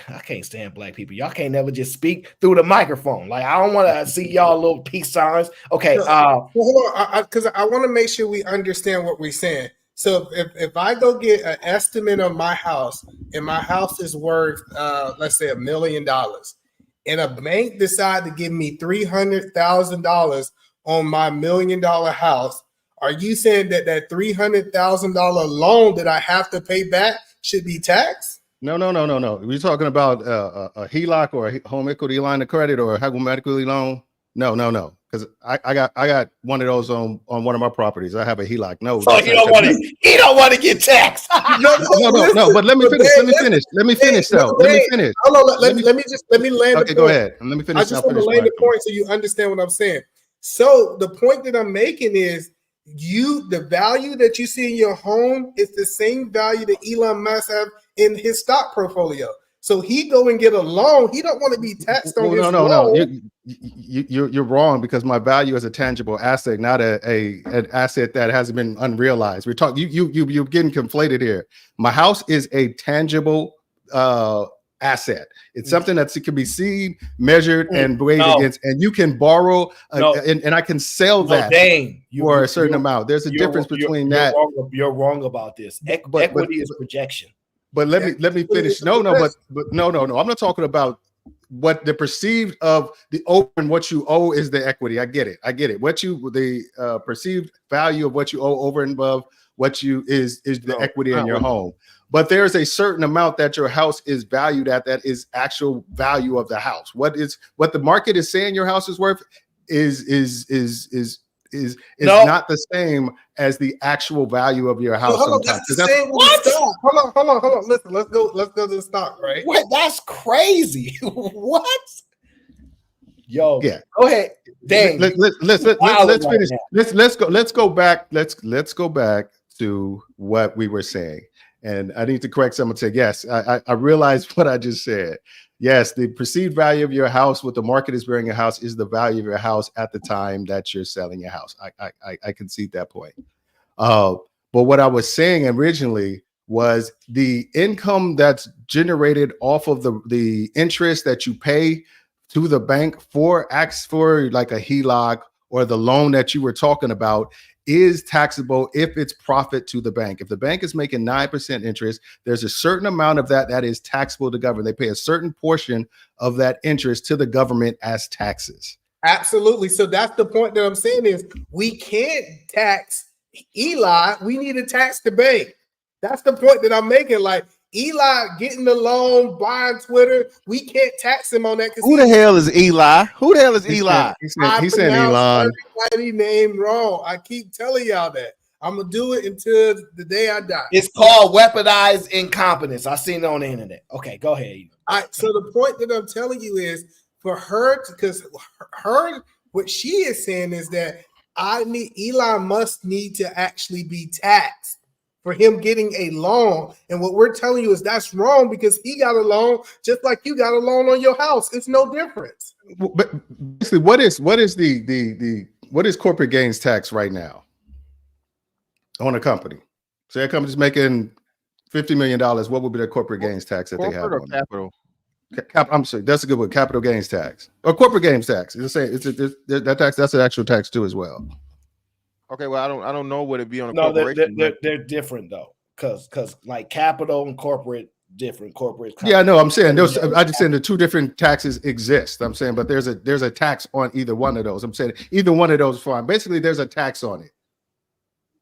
I can't stand black people. Y'all can't never just speak through the microphone. Like, I don't want to see y'all little peace signs. Okay. Well, hold on, because I want to make sure we understand what we're saying. So if I go get an estimate on my house, and my house is worth, let's say $1 million, and a bank decide to give me $300,000 on my $1 million house, are you saying that $300,000 loan that I have to pay back should be taxed? No. We're talking about a HELOC or a home equity line of credit or a home equity loan. No. Because I got one of those on one of my properties. I have a HELOC. No. So he don't want to get taxed. No. But let me finish. Let me finish. Hold on. Let me land. Okay, go ahead. And let me finish. I just want to land the point so you understand what I'm saying. So the point that I'm making is the value that you see in your home is the same value that Elon Musk have in his stock portfolio. So he go and get a loan. He don't want to be taxed on his loan. No. You're wrong, because my value is a tangible asset, not an asset that hasn't been unrealized. We're talking. You're getting conflated here. My house is a tangible asset. It's something that can be seen, measured, and weighed against, and you can borrow, and I can sell that for a certain amount. There's a difference between that. You're wrong about this. Equity is projection. But let me finish. But no. I'm not talking about what the perceived of the open, what you owe is the equity. I get it. The perceived value of what you owe over and above what you is the equity in your home. But there's a certain amount that your house is valued at that is actual value of the house. What the market is saying your house is worth is not the same as the actual value of your house. Hold on. Listen, let's go to the stock, right? What? That's crazy. What? Yo, yeah. Go ahead. Dang. Let's finish. Let's go back. Let's go back to what we were saying. And I need to correct someone. Say yes. I realized what I just said. Yes, the perceived value of your house, what the market is bearing your house, is the value of your house at the time that you're selling your house. I concede that point. But what I was saying originally was the income that's generated off of the interest that you pay to the bank for like a HELOC or the loan that you were talking about is taxable if it's profit to the bank. If the bank is making 9% interest, there's a certain amount of that is taxable to government. They pay a certain portion of that interest to the government as taxes. Absolutely. So that's the point that I'm saying is we can't tax Eli. We need to tax the bank. That's the point that I'm making. Like Eli getting the loan, buying Twitter, we can't tax him on that. Who the hell is Eli? He's saying Elon. Everybody named wrong. I keep telling y'all that. I'm gonna do it until the day I die. It's called weaponized incompetence. I seen it on the internet. Okay, go ahead. All right. So the point that I'm telling you is for her, because what she is saying is that Elon Musk need to actually be taxed for him getting a loan. And what we're telling you is that's wrong, because he got a loan just like you got a loan on your house. It's no difference. But basically, what is corporate gains tax right now on a company? Say a company's making $50 million. What would be the corporate gains tax that they have? Capital. I'm sorry, that's a good one. Capital gains tax or corporate gains tax. It's the same. That tax. That's an actual tax too as well. Okay, well, I don't know what it'd be on a No, corporation. they're different though, because like capital and corporate different. Corporate. Yeah, no, I'm saying those. I just saying the two different taxes exist. I'm saying, but there's a tax on either one of those. I'm saying either one of those is fine. Basically, there's a tax on it.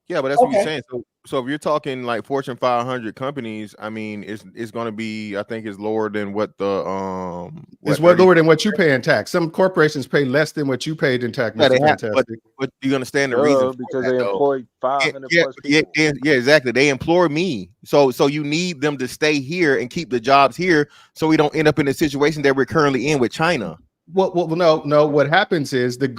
Yeah, but that's what you're saying. So if you're talking like Fortune 500 companies, I mean, it's going to be, I think, it's lower than what the It's lower than what you pay in tax. Some corporations pay less than what you paid in tax. Yeah, Mr. Fantastic. but you understand the reason because they employ 500 plus people. Yeah, exactly. They employ me, so you need them to stay here and keep the jobs here, so we don't end up in the situation that we're currently in with China. Well, no. What happens is the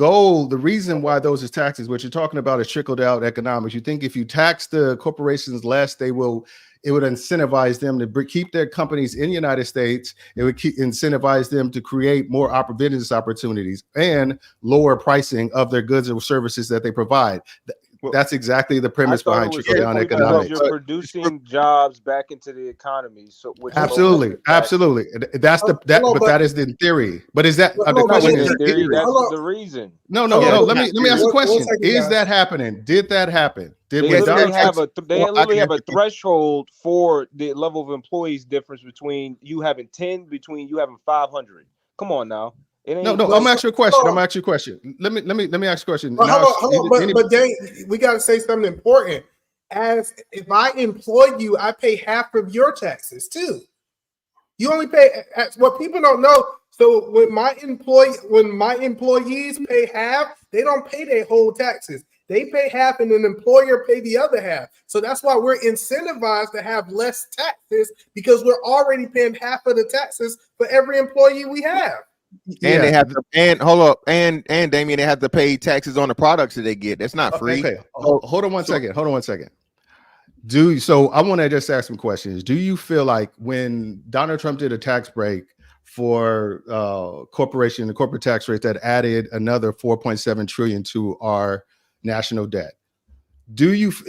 reason why those is taxes, what you're talking about is trickled out economics. You think if you tax the corporations less, it would incentivize them to keep their companies in the United States. It would incentivize them to create more business opportunities and lower pricing of their goods and services that they provide. That's exactly the premise behind trickle down economics. You're producing jobs back into the economy. So absolutely. But that is in theory. But is that the question? Is theory? That's the reason. No. Let me ask a question. Is that happening? Did that happen? They literally have a threshold for the level of employees difference between you having 10 between you having 500. Come on now. No. I'm asking you a question. Let me ask you a question. Hold on. But Dane, we got to say something important. As if I employ you, I pay half of your taxes too. You only pay what people don't know. So when my employees pay half, they don't pay their whole taxes. They pay half, and an employer pay the other half. So that's why we're incentivized to have less taxes, because we're already paying half of the taxes for every employee we have. And they have to, and Damien, they have to pay taxes on the products that they get. That's not free. Okay. Hold on one second. So I want to just ask some questions. Do you feel like when Donald Trump did a tax break for the corporate tax rate that added another 4.7 trillion to our national debt, with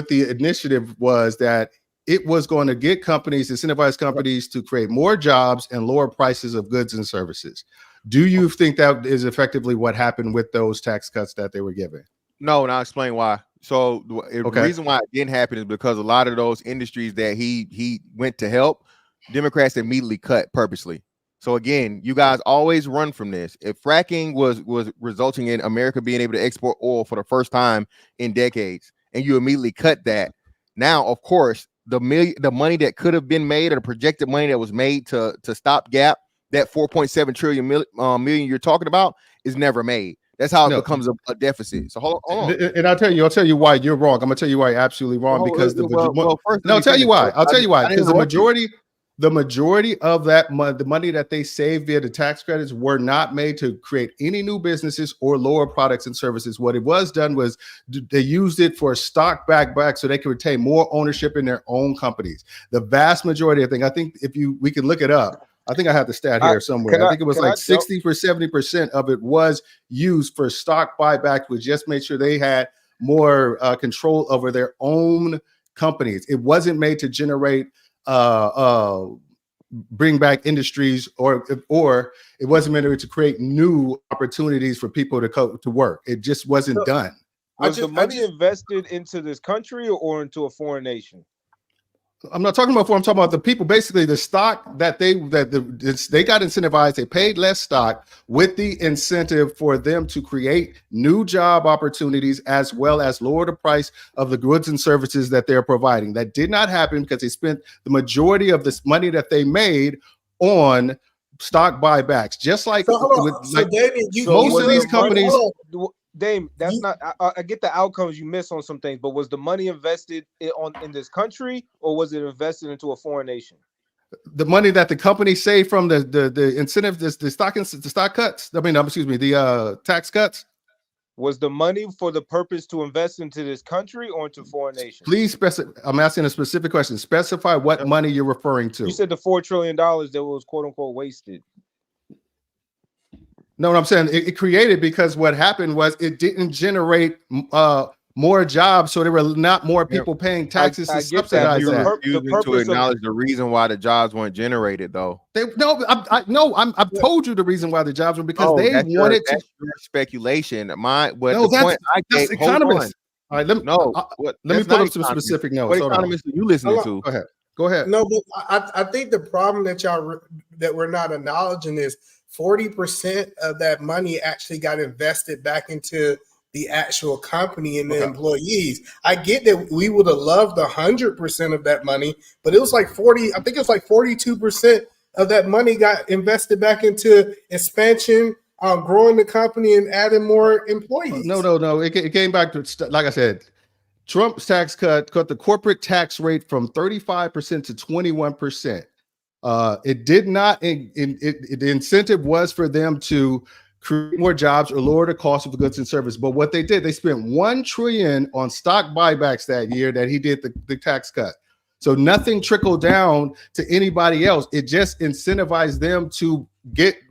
the initiative was that it was going to get incentivize companies to create more jobs and lower prices of goods and services. Do you think that is effectively what happened with those tax cuts that they were given? No, and I'll explain why. So the reason why it didn't happen is because a lot of those industries that he went to help, Democrats immediately cut purposely. So again, you guys always run from this. If fracking was resulting in America being able to export oil for the first time in decades, and you immediately cut that, now of course the money that could have been made, or the projected money that was made to stop gap, that 4.7 trillion million you're talking about, is never made. That's how it becomes a deficit. So hold on. And I'll tell you why you're wrong. I'm gonna tell you why you're absolutely wrong, because I'll tell you why. Because the majority of the money that they saved via the tax credits were not made to create any new businesses or lower products and services. What it was done was they used it for stock back so they could retain more ownership in their own companies. The vast majority, I think we can look it up. I think I have the stat here somewhere. I think it was like 60 or 70% of it was used for stock buyback, which just made sure they had more control over their own companies. It wasn't made to generate bring back industries, or it wasn't meant to create new opportunities for people to work. It just wasn't done. Was the money invested into this country or into a foreign nation? I'm not talking about I'm talking about the people. Basically, the stock that they got incentivized. They paid less stock with the incentive for them to create new job opportunities, as well as lower the price of the goods and services that they're providing. That did not happen because they spent the majority of this money that they made on stock buybacks. Just like most of these companies. Dame, that's not. I get the outcomes you miss on some things, but was the money invested in this country, or was it invested into a foreign nation? The money that the company saved from the incentive, the stock cuts. The tax cuts. Was the money for the purpose to invest into this country or into foreign nations? Please specify. I'm asking a specific question. Specify what money you're referring to. You said the $4 trillion that was quote unquote wasted. No, what I'm saying, it created, because what happened was it didn't generate more jobs, so there were not more people paying taxes to subsidize that. Refusing to acknowledge the reason why the jobs weren't generated, though. I've told you the reason why the jobs were because they that's wanted that's your speculation. But No, the point I that's gave, hold on. economists. All right, let me pull up some specific notes. What Hold on. economists are you listening Hold to? on. Go ahead. No, but I think the problem that that we're not acknowledging is 40% of that money actually got invested back into the actual company and the employees. I get that we would have loved 100% of that money, but it was like 40. I think it was like 42% of that money got invested back into expansion, growing the company and adding more employees. No. It came back to, like I said, Trump's tax cut the corporate tax rate from 35% to 21%. It did not. The incentive was for them to create more jobs or lower the cost of the goods and service. But what they did, they spent $1 trillion on stock buybacks that year that he did the tax cut. So nothing trickled down to anybody else. It just incentivized them to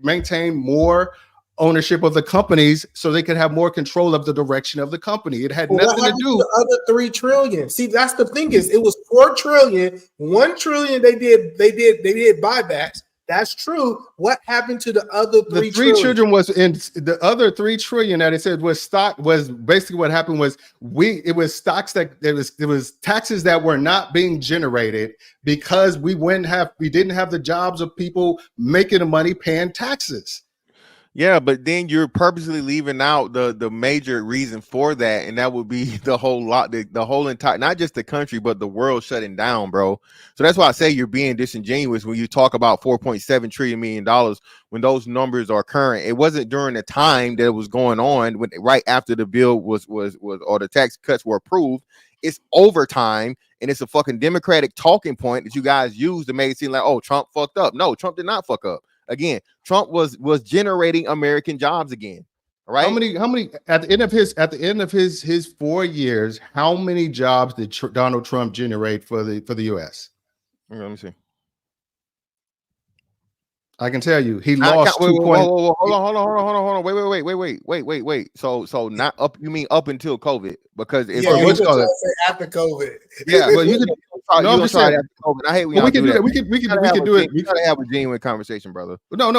maintain more ownership of the companies so they could have more control of the direction of the company. It had nothing to do. The other $3 trillion. See, that's the thing is, it was $4 trillion. $1 trillion they did buybacks. That's true. What happened to the other The $3 trillion was in the other $3 trillion that it said was basically what happened was it was taxes that were not being generated because we didn't have the jobs of people making the money paying taxes. Yeah, but then you're purposely leaving out the major reason for that, and that would be the whole entire, not just the country, but the world shutting down, bro. So that's why I say you're being disingenuous when you talk about $4.7 trillion when those numbers are current. It wasn't during the time that it was going on right after the bill was or the tax cuts were approved. It's overtime, and it's a fucking Democratic talking point that you guys use to make it seem like, oh, Trump fucked up. No, Trump did not fuck up. Again, Trump was generating American jobs again. All right. How many at the end of his 4 years, how many jobs did Donald Trump generate for the US? Let me see. I can tell you he lost hold on. Wait. So not up, you mean up until COVID? Because if after COVID. Yeah, well, you could after COVID. I hate when we can do that. We can do it. We gotta have a genuine conversation, brother. No,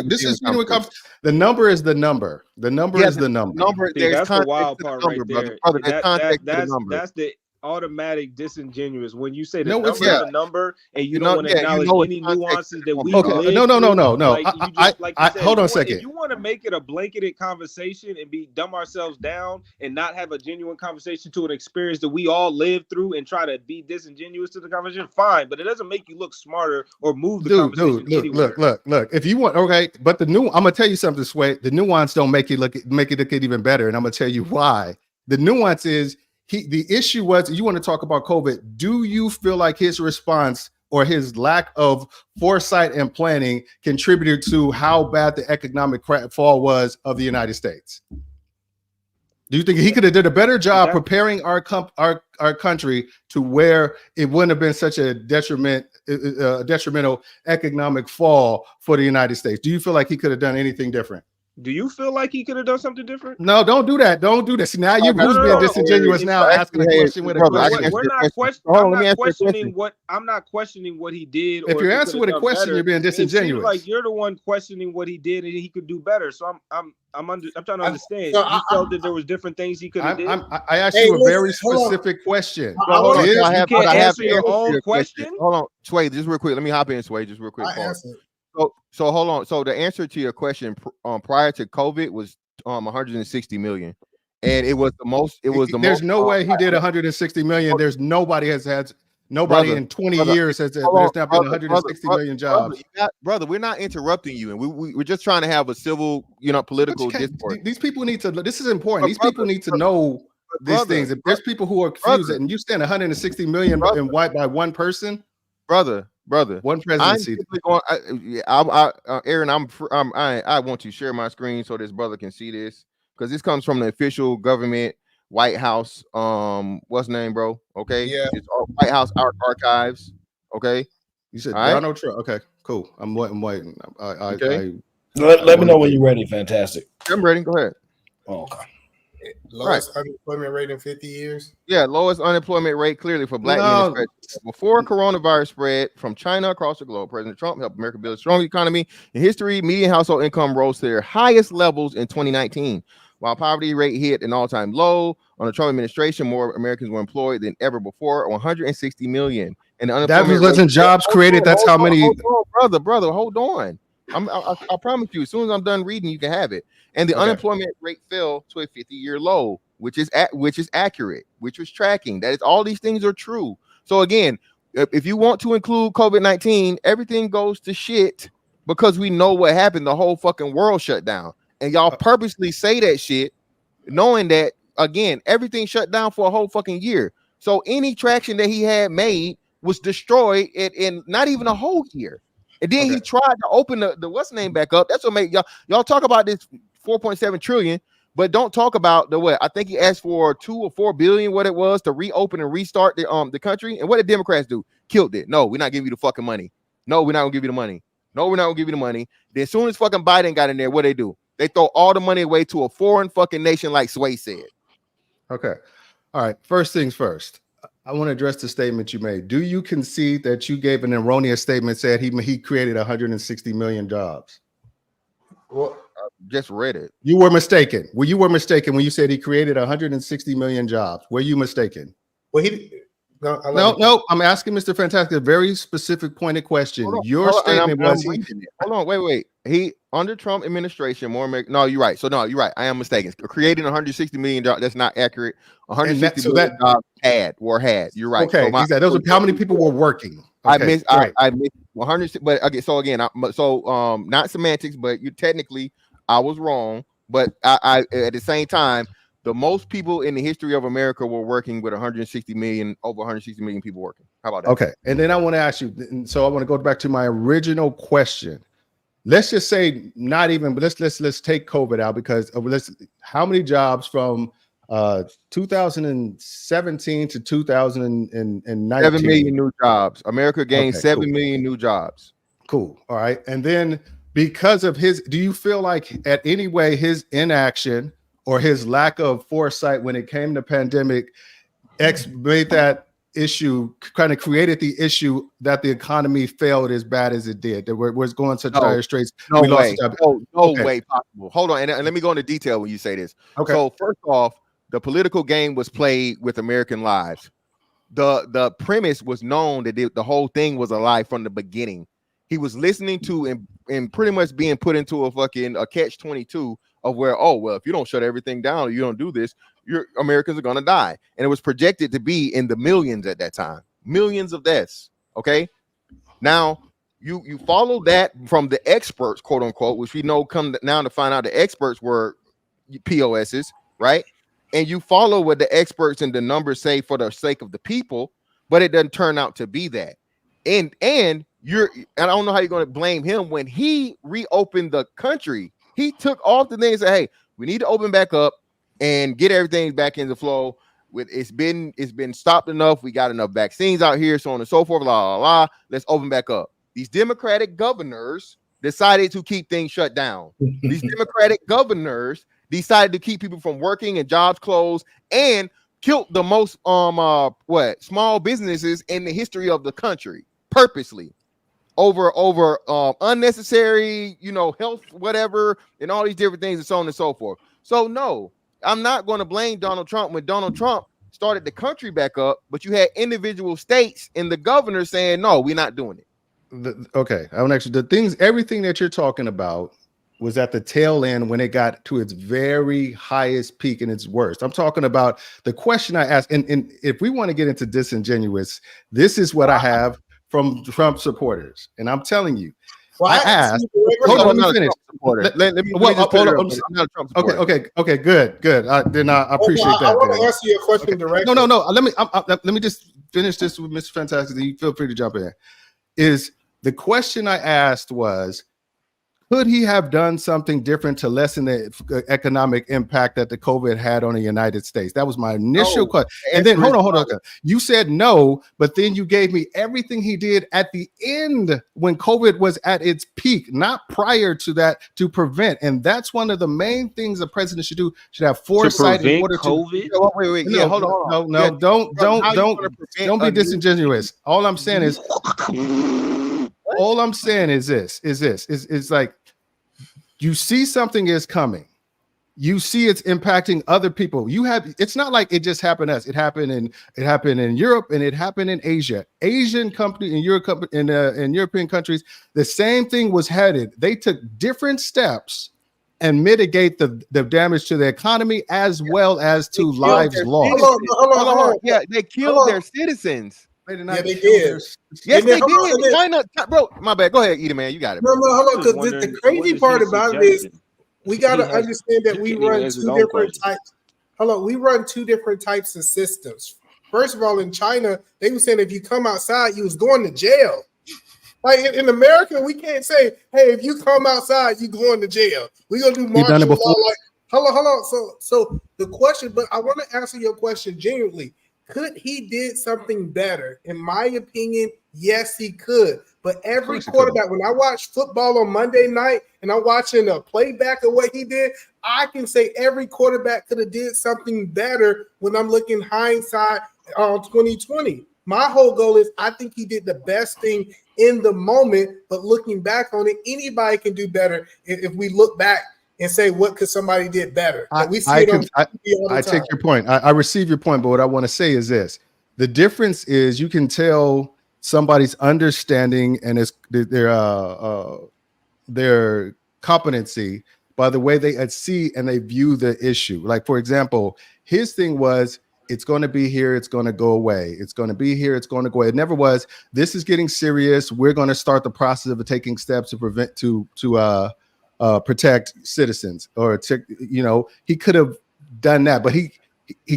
this is genuine conversation. The number is the number. The number is the number. That's the wild part right there. Brother, there's context to the number. That's the automatic disingenuous when you say the No, number it's- is a number and you don't want to acknowledge any nuances that we live No. Like, you just, like you said, Hold on a if second. you want to make it a blanketed conversation and dumb ourselves down and not have a genuine conversation to an experience that we all live through and try to be disingenuous to the conversation, fine, but it doesn't make you look smarter or move the conversation anywhere. Look. If you want, okay, but I'm gonna tell you something, Sway. The nuance don't make it look even better, and I'm gonna tell you why. The nuance is the issue was, you want to talk about COVID. Do you feel like his response or his lack of foresight and planning contributed to how bad the economic fall was of the United States? Do you think he could have did a better job preparing our country to where it wouldn't have been such a detrimental economic fall for the United States? Do you feel like he could have done anything different? Do you feel like he could have done something different? No, don't do that. Don't do this. Now you're being disingenuous now, asking a question with a question. We're not questioning what I'm not questioning what he did. If you answer with a question, you're being disingenuous. It seems like you're the one questioning what he did and he could do better. So I'm trying to understand. You felt that there was different things he could have did. I asked you a very specific question. You can't answer your own question. Hold on, Sway, just real quick. Let me hop in, Sway, just real quick. So hold on. So the answer to your question prior to COVID was 160 million, and it was the most. It was the There's most. No way he did 160 million. There's nobody in 20 years has there's not been 160 million jobs. Brother, we're not interrupting you, and we're just trying to have a civil, political discourse. These people need to. This is important. These people need to know these things. If there's people who are confused, and you stand 160 million and wiped by one person, brother, one presidency. Aaron, I want to share my screen so this brother can see this, because this comes from the official government White House. What's the name, bro? Okay, yeah, it's White House archives. Okay, you said Donald Trump. Okay, cool. I'm waiting. Let me know when you're ready. Fantastic. I'm ready. Go ahead. Okay. Lowest unemployment rate in 50 years. Yeah, lowest unemployment rate clearly for black men. No. Before coronavirus spread from China across the globe, President Trump helped America build a strong economy. In history, median household income rose to their highest levels in 2019. While poverty rate hit an all-time low, under Trump administration, more Americans were employed than ever before, 160 million. And the unemployment wasn't jobs created. That's how many. Brother, hold on. I promise you, as soon as I'm done reading, you can have it. And the unemployment rate fell to a 50-year low, which is accurate, which was tracking. That is, all these things are true. So again, if you want to include COVID-19, everything goes to shit because we know what happened. The whole fucking world shut down, and y'all purposely say that shit, knowing that again everything shut down for a whole fucking year. So any traction that he had made was destroyed in not even a whole year. And then he tried to open the what's name back up. That's what made y'all talk about this 4.7 trillion, but don't talk about the what. I think he asked for 2 or 4 billion, what it was, to reopen and restart the country. And what did Democrats do? Killed it. No, we're not giving you the fucking money. No, we're not gonna give you the money. No, we're not gonna give you the money. Then as soon as fucking Biden got in there, what they do? They throw all the money away to a foreign fucking nation, like Sway said. Okay. All right. First things first. I want to address the statement you made. Do you concede that you gave an erroneous statement, said he created 160 million jobs? Well, I just read it. You were mistaken. Well, you were mistaken when you said he created 160 million jobs. Were you mistaken? Well, no. I'm asking Mr. Fantastic a very specific, pointed question. Your statement was. Hold on, wait. He under Trump administration, more American. No, you're right. So no, you're right. I am mistaken. Creating 160 million jobs. That's not accurate. 160 million jobs had. You're right. Okay. So those are how many people were working. Okay, I missed 100. But okay. So again, not semantics, but you technically I was wrong. But I at the same time, the most people in the history of America were working with over 160 million people working. How about that? Okay. And then I want to ask you, so I want to go back to my original question. Let's just say not even, but let's take COVID out, because how many jobs from 2017 to 2019? 7 million new jobs. America gained 7 million new jobs. Cool. All right. And then because of do you feel like at any way his inaction or his lack of foresight when it came to pandemic made that issue, kind of created the issue that the economy failed as bad as it did, that we're going such dire straits? No way possible. Hold on, and let me go into detail when you say this. Okay. So first off, the political game was played with American lives. The premise was known that the whole thing was a lie from the beginning. He was listening to and pretty much being put into a catch-22 of where, if you don't shut everything down or you don't do this, Americans are going to die. And it was projected to be in the millions at that time, millions of deaths. Okay. Now you follow that from the experts, quote unquote, which we know come now to find out the experts were POSs, right? And you follow what the experts and the numbers say for the sake of the people, but it doesn't turn out to be that. And I don't know how you're going to blame him when he reopened the country. He took off the things and said, hey, we need to open back up and get everything back into flow. It's been stopped enough. We got enough vaccines out here, so on and so forth. Let's open back up. These Democratic governors decided to keep things shut down. These Democratic governors decided to keep people from working and jobs closed, and killed the most small businesses in the history of the country purposely over unnecessary, health, whatever, and all these different things and so on and so forth. So no, I'm not going to blame Donald Trump when Donald Trump started the country back up, but you had individual states and the governor saying, no, we're not doing it. Okay. I want to everything that you're talking about was at the tail end when it got to its very highest peak and its worst. I'm talking about the question I asked. And if we want to get into disingenuous, this is what I have from Trump supporters. And I'm telling you, I asked. Hold on, let me finish. Okay, good. Then I appreciate that. I want to answer your question directly. No. Let me just finish this with Mr. Fantastic. You feel free to jump in. The question I asked was, Could he have done something different to lessen the economic impact that the COVID had on the United States? That was my initial question. And then hold on. You said no, but then you gave me everything he did at the end when COVID was at its peak, not prior to that, to prevent. And that's one of the main things a president should do. Should have foresight in order COVID? to. Wait. No, Yeah, hold on. No, Yeah, don't be disingenuous. All I'm saying is. All I'm saying is this. Is like you see something is coming. You see it's impacting other people. It's not like it just happened to us. It happened in Europe and it happened in Asia. Asian company in Europe in European countries, the same thing was headed. They took different steps and mitigate the damage to the economy as well as to lives lost. Hold on. Yeah, they killed their citizens. They did. Yes, they did. China, bro. My bad. Go ahead, Edie, man. You got it. No, Bro. hold on. Because the crazy part about it is we got to understand that we run two different types. Hold on. We run two different types of systems. First of all, in China, they were saying if you come outside, you was going to jail. Like in America, we can't say, hey, if you come outside, you going to jail. We're going to do martial law. Like, hold on. So the question, but I want to answer your question genuinely. Could he did something better? In my opinion, yes, he could. But every quarterback, when I watch football on Monday night and I'm watching a playback of what he did, I can say every quarterback could have did something better when I'm looking hindsight on 2020. My whole goal is I think he did the best thing in the moment, but looking back on it, anybody can do better if we look back and say, what could somebody did better? I take your point. I receive your point, but what I want to say is this. The difference is you can tell somebody's understanding and their competency by the way they see and they view the issue. Like, for example, his thing was, it's going to be here, it's going to go away. It's going to be here, it's going to go away. It never was, this is getting serious. We're going to start the process of taking steps to protect citizens, or he could have done that, but he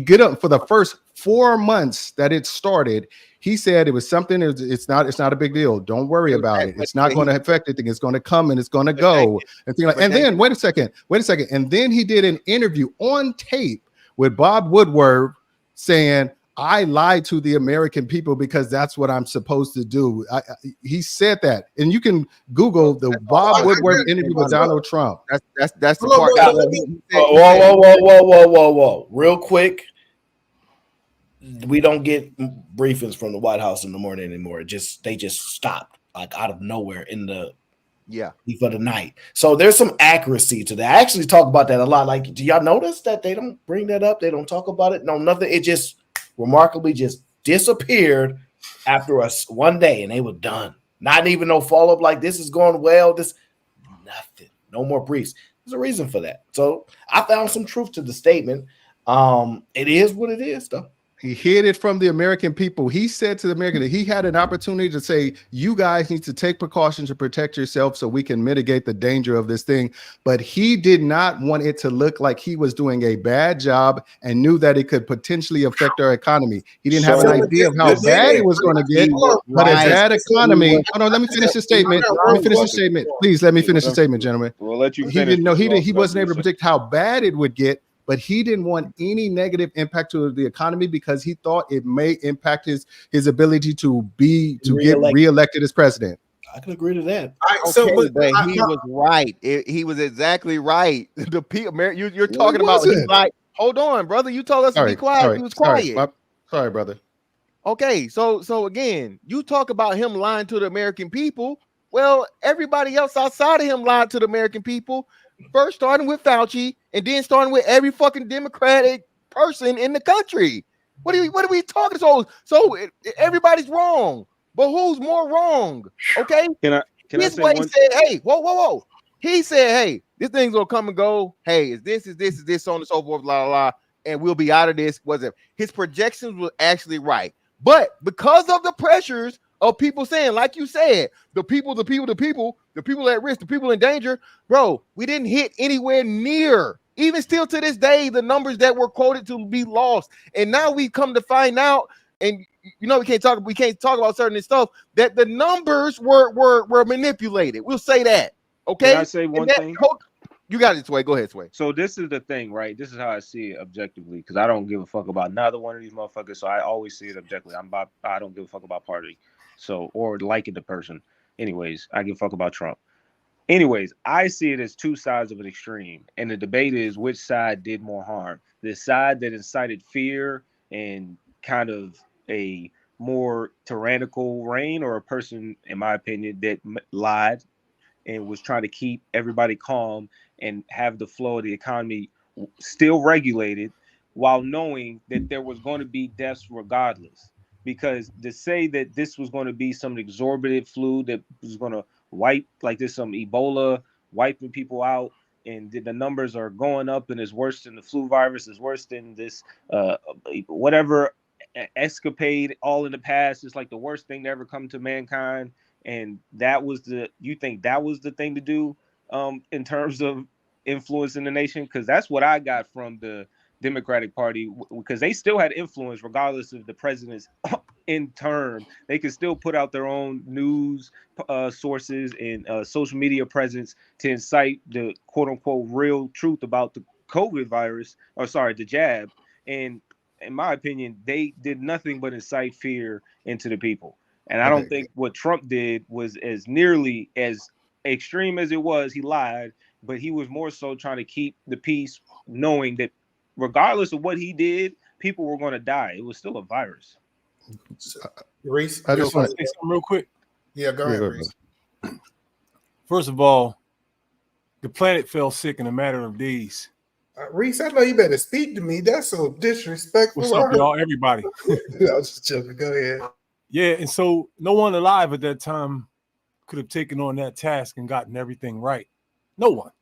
get up for the first 4 months that it started. He said it was something. It's not a big deal. Don't worry about it. It's not going to affect anything. It's going to come and it's going to go and things like. And then wait a second. And then he did an interview on tape with Bob Woodward saying, I lied to the American people because that's what I'm supposed to do. He said that, and you can Google the Bob Woodward interview with Donald Trump. That's the part. Whoa! Real quick, we don't get briefings from the White House in the morning anymore. They just stopped like out of nowhere for the night. So there's some accuracy to that. I actually talk about that a lot. Like, do y'all notice that they don't bring that up? They don't talk about it. No, nothing. It just remarkably just disappeared after us one day, and they were done. Not even no follow-up like this is going well. Nothing. No more briefs. There's a reason for that. So I found some truth to the statement. It is what it is, though. He hid it from the American people. He said to the American that he had an opportunity to say, you guys need to take precautions to protect yourself so we can mitigate the danger of this thing. But he did not want it to look like he was doing a bad job and knew that it could potentially affect our economy. He didn't have an idea of how bad it was going to get. But a bad economy. Hold on, let me finish the statement. Please let me finish the statement, gentlemen. We'll let you finish. He didn't know. He wasn't able to predict how bad it would get. But he didn't want any negative impact to the economy because he thought it may impact his ability to get reelected as president. I can agree to that. But he was right. He was exactly right. The people, you're talking about. Like, hold on, brother. You told us to be quiet. He was quiet. Sorry, brother. Okay, so again, you talk about him lying to the American people. Well, everybody else outside of him lied to the American people. First starting with Fauci and then starting with every fucking Democratic person in the country. What are we talking? So everybody's wrong, but who's more wrong? Okay. Can I He said, hey, whoa. He said, hey, this thing's gonna come and go. Hey, is this, so on and so forth, blah, blah, blah, and we'll be out of this. His projections were actually right. But because of the pressures of people saying, like you said, the people at risk, the people in danger, bro, we didn't hit anywhere near, even still to this day, the numbers that were quoted to be lost. And now we come to find out, and we can't talk about certain stuff, that the numbers were manipulated. We'll say that. Okay. Can I say one thing? You got it, Sway. Go ahead, Sway. So this is the thing, right? This is how I see it objectively, because I don't give a fuck about neither one of these motherfuckers. So I always see it objectively. I don't give a fuck about party, so or liking the person. Anyways, I give a fuck about Trump. Anyways, I see it as two sides of an extreme, and the debate is which side did more harm: the side that incited fear and kind of a more tyrannical reign, or a person, in my opinion, that lied and was trying to keep everybody calm and have the flow of the economy still regulated while knowing that there was going to be deaths regardless. Because to say that this was going to be some exorbitant flu that was going to wipe, like this, some Ebola wiping people out, and the numbers are going up and it's worse than the flu virus, is worse than this whatever escapade all in the past, it's like the worst thing to ever come to mankind. And that was you think that was the thing to do in terms of influencing the nation? Because that's what I got from the Democratic Party, because they still had influence regardless of the president's in term. They could still put out their own news sources and social media presence to incite the quote unquote real truth about the COVID virus, or sorry, the jab. And in my opinion, they did nothing but incite fear into the people. And I don't think what Trump did was as nearly as extreme as it was. He lied, but he was more so trying to keep the peace, knowing that regardless of what he did, people were going to die. It was still a virus. Reese, I just want to say something real quick. Yeah, go ahead, Reese. First of all, the planet fell sick in a matter of days. Reese, I know you better speak to me. That's so disrespectful. What's up, y'all? Everybody. I was just joking. Go ahead. Yeah, and so no one alive at that time could have taken on that task and gotten everything right. No one.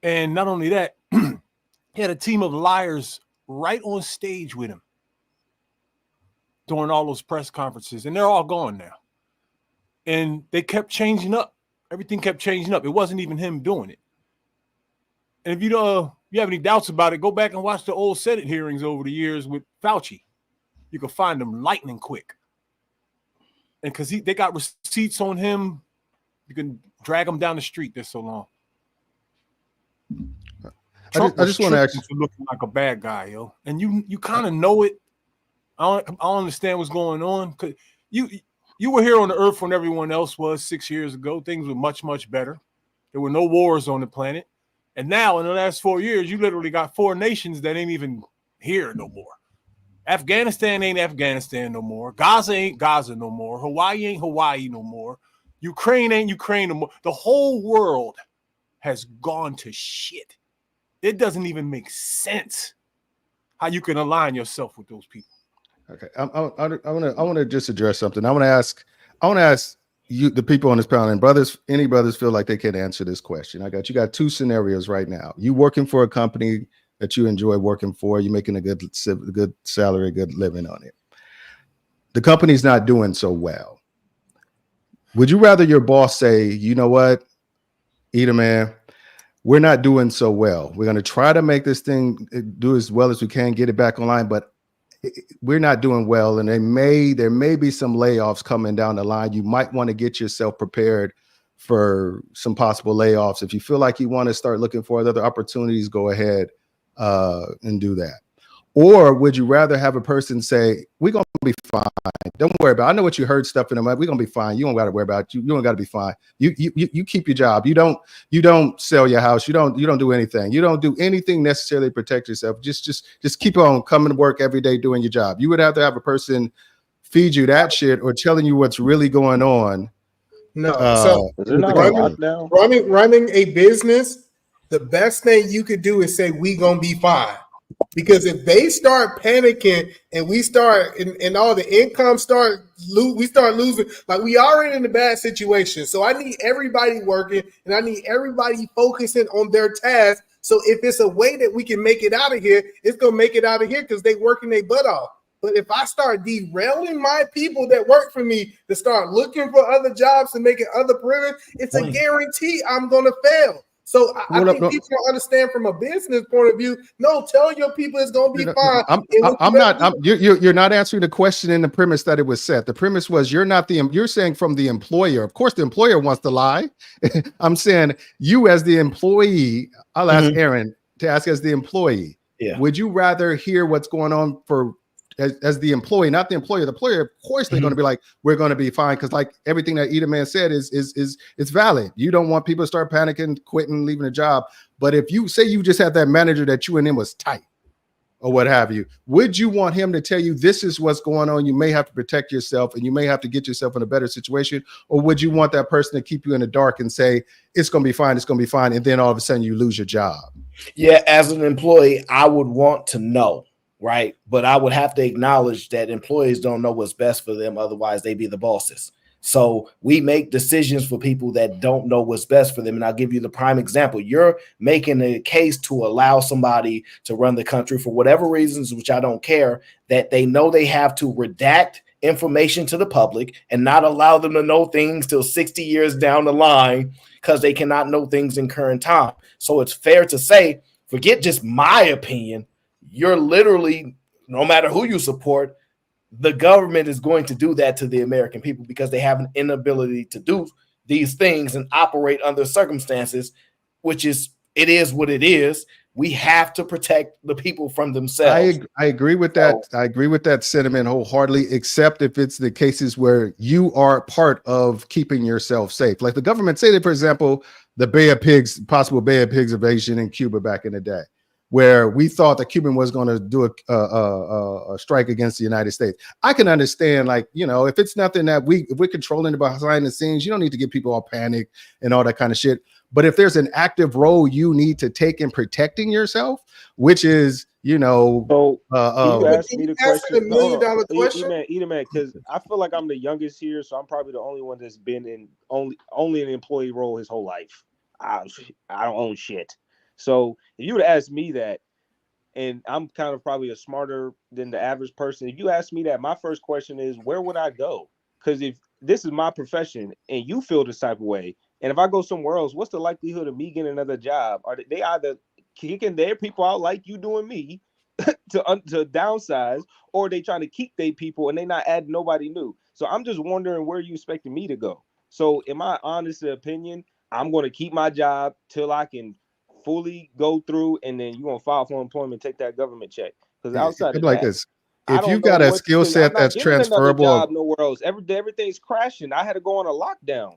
And not only that, he had a team of liars right on stage with him during all those press conferences, and they're all gone now. And they kept changing up. Everything kept changing up. It wasn't even him doing it. And if you have any doubts about it, go back and watch the old Senate hearings over the years with Fauci. You can find them lightning quick. And because they got receipts on him, you can drag him down the street. They're so long. I just want to ask, for looking like a bad guy, yo, and you kind of know it. I don't understand what's going on, because you were here on the earth when everyone else was 6 years ago. Things were much, much better. There were no wars on the planet, and now in the last 4 years, you literally got 4 nations that ain't even here no more. Afghanistan ain't Afghanistan no more. Gaza ain't Gaza no more. Hawaii ain't Hawaii no more. Ukraine ain't Ukraine no more. The whole world has gone to shit. It doesn't even make sense how you can align yourself with those people. Okay, I want to just address something. I want to ask you, the people on this panel, and brothers, any brothers feel like they can answer this question. You got 2 scenarios right now. You working for a company that you enjoy working for, you're making a good salary, good living on it. The company's not doing so well. Would you rather your boss say, you know what, Ida, man, we're not doing so well. We're going to try to make this thing do as well as we can, get it back online, but we're not doing well, and there may be some layoffs coming down the line. You might want to get yourself prepared for some possible layoffs. If you feel like you want to start looking for other opportunities, go ahead and do that. Or would you rather have a person say, we're going to be fine. Don't worry about it. I know what you heard stuff in the mud. We're going to be fine. You don't got to worry about it. You don't got to be fine. You keep your job. You don't sell your house. You don't do anything. You don't do anything necessarily to protect yourself. Just keep on coming to work every day doing your job. You would have to have a person feed you that shit or telling you what's really going on. No. So running a business, the best thing you could do is say, we going to be fine. Because if they start panicking and we start and all the income we start losing, like we already in a bad situation. So I need everybody working and I need everybody focusing on their task. So if it's a way that we can make it out of here, it's gonna make it out of here because they working their butt off. But if I start derailing my people that work for me to start looking for other jobs and making other privileges, it's a guarantee I'm gonna fail. So I think people don't understand from a business point of view. No, tell your people it's going to be fine. You're not answering the question in the premise that it was set. The premise was you're saying from the employer. Of course, the employer wants to lie. I'm saying you as the employee. I'll ask Aaron to ask as the employee. Yeah. Would you rather hear what's going on as the employee, not the employer? The employer, of course, they're going to be like, we're going to be fine, because like everything that Eda Man said is it's valid. You don't want people to start panicking, quitting, leaving a job. But if you say you just had that manager that you and him was tight or what have you, would you want him to tell you this is what's going on? You may have to protect yourself and you may have to get yourself in a better situation, or would you want that person to keep you in the dark and say it's going to be fine, it's going to be fine, and then all of a sudden you lose your job? Yeah, as an employee, I would want to know. Right. But I would have to acknowledge that employees don't know what's best for them. Otherwise, they be the bosses. So we make decisions for people that don't know what's best for them. And I'll give you the prime example. You're making a case to allow somebody to run the country for whatever reasons, which I don't care, that they know they have to redact information to the public and not allow them to know things till 60 years down the line because they cannot know things in current time. So it's fair to say, forget just my opinion. You're literally, no matter who you support, the government is going to do that to the American people because they have an inability to do these things and operate under circumstances, which is, it is what it is. We have to protect the people from themselves. I agree with that. I agree with that sentiment wholeheartedly, except if it's the cases where you are part of keeping yourself safe. Like the government say that, for example, the Bay of Pigs, possible Bay of Pigs invasion in Cuba back in the day, where we thought that Cuban was going to do a strike against the United States. I can understand, like, you know, if it's nothing that if we're controlling it behind the scenes, you don't need to get people all panic and all that kind of shit. But if there's an active role you need to take in protecting yourself, which is, you know, you asked me the question. $1 million question, Eda, because I feel like I'm the youngest here, so I'm probably the only one that's been in only an employee role his whole life. I don't own shit. So if you would ask me that, and I'm kind of probably a smarter than the average person, if you ask me that, my first question is, where would I go? Because if this is my profession and you feel this type of way, and if I go somewhere else, what's the likelihood of me getting another job? Are they either kicking their people out like you doing me to downsize, or are they trying to keep their people and they not adding nobody new? So I'm just wondering where you expecting me to go. So in my honest opinion, I'm going to keep my job till I can fully go through, and then you're gonna file for employment, take that government check. Because outside of like that, this, if you've got a skill set that's transferable, job nowhere else. Everything's crashing. I had to go on a lockdown.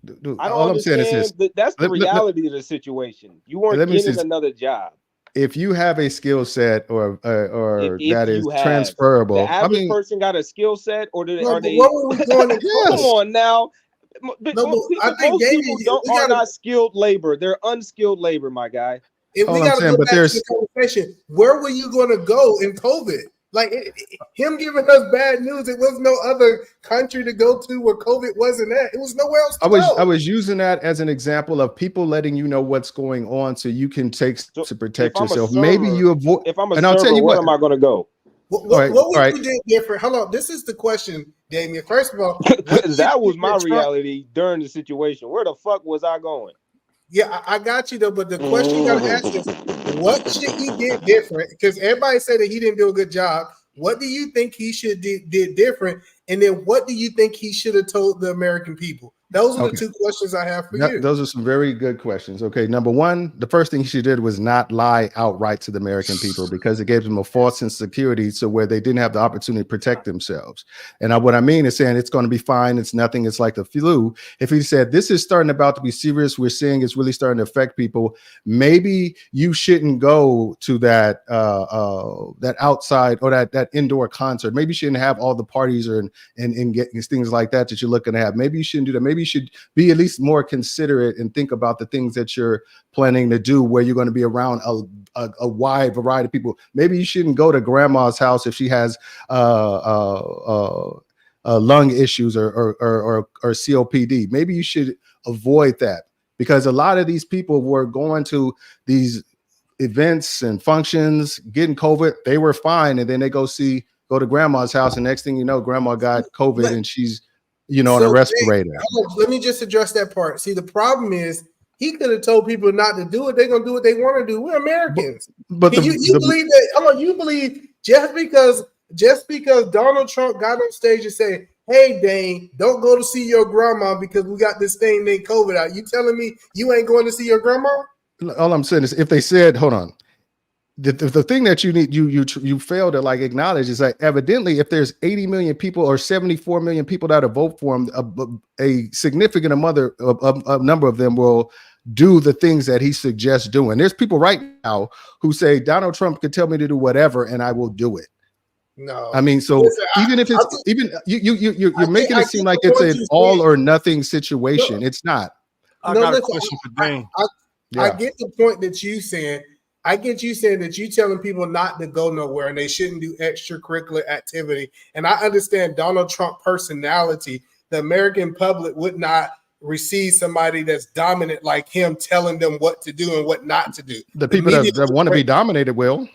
I don't all I'm saying understand. is this. That's the reality of the situation. You weren't getting another job. If you have a skill set or if that is have, transferable, the average person got a skill set, or are they? What were we going to Come on now. I think most people are not skilled labor. They're unskilled labor, my guy. If we got to go back to the conversation, where were you going to go in COVID? Like him giving us bad news, it was no other country to go to where COVID wasn't at. It was nowhere else to go. I was using that as an example of people letting you know what's going on so you can take to protect yourself. Maybe you avoid. If I'm a server, I'll tell you where am I going to go? What would you do different? Hold on, this is the question, Damien. First of all, that was my reality during the situation. Where the fuck was I going? Yeah, I got you though, but the question you gotta ask is, what should he did different? Because everybody said that he didn't do a good job. What do you think he should did different? And then what do you think he should have told the American people? Those are the two questions I have for you. Those are some very good questions. Okay, number one, the first thing she did was not lie outright to the American people, because it gave them a false sense of security, so where they didn't have the opportunity to protect themselves. And what I mean is saying it's going to be fine, it's nothing, it's like the flu. If he said this is starting about to be serious, we're seeing it's really starting to affect people, maybe you shouldn't go to that that outside or that indoor concert. Maybe you shouldn't have all the parties and get things like that you're looking to have. Maybe you shouldn't do that. Maybe you should be at least more considerate and think about the things that you're planning to do where you're going to be around a wide variety of people. Maybe you shouldn't go to grandma's house if she has lung issues or COPD. Maybe you should avoid that, because a lot of these people were going to these events and functions, getting COVID, they were fine, and then they go to grandma's house, and next thing you know, grandma got COVID and she's on a respirator. Let me just address that part. See, the problem is He could have told people not to do it. They're gonna do what they want to do. We're Americans. But Can you believe that? Hold on, you believe just because Donald Trump got on stage and said, "Hey, Dane, don't go to see your grandma because we got this thing named COVID out." You telling me you ain't going to see your grandma? all I'm saying is, if they said, hold on, the thing that you need you fail to like acknowledge is that evidently, if there's 80 million people or 74 million people that vote for him, a significant number of them will do the things that he suggests doing. There's people right now who say Donald Trump could tell me to do whatever and I will do it. No, I mean, so listen, even if it's you're making it seem like it's an all or nothing situation. It's not. I got a question for Dane. I get the point that you saying. I get you saying that you telling people not to go nowhere and they shouldn't do extracurricular activity. And I understand Donald Trump personality. The American public would not receive somebody that's dominant like him telling them what to do and what not to do. The people that want to be dominated will.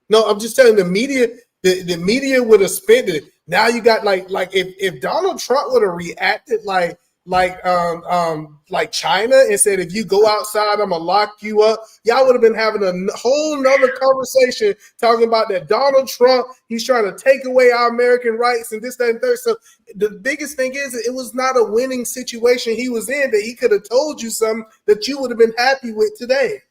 No, I'm just telling the media. The media would have spent it. Now you got like if Donald Trump would have reacted like China and said, if you go outside, I'm gonna lock you up. Y'all would have been having a whole nother conversation talking about that Donald Trump, he's trying to take away our American rights and this, that, and third. So the biggest thing is it was not a winning situation he was in, that he could have told you something that you would have been happy with today.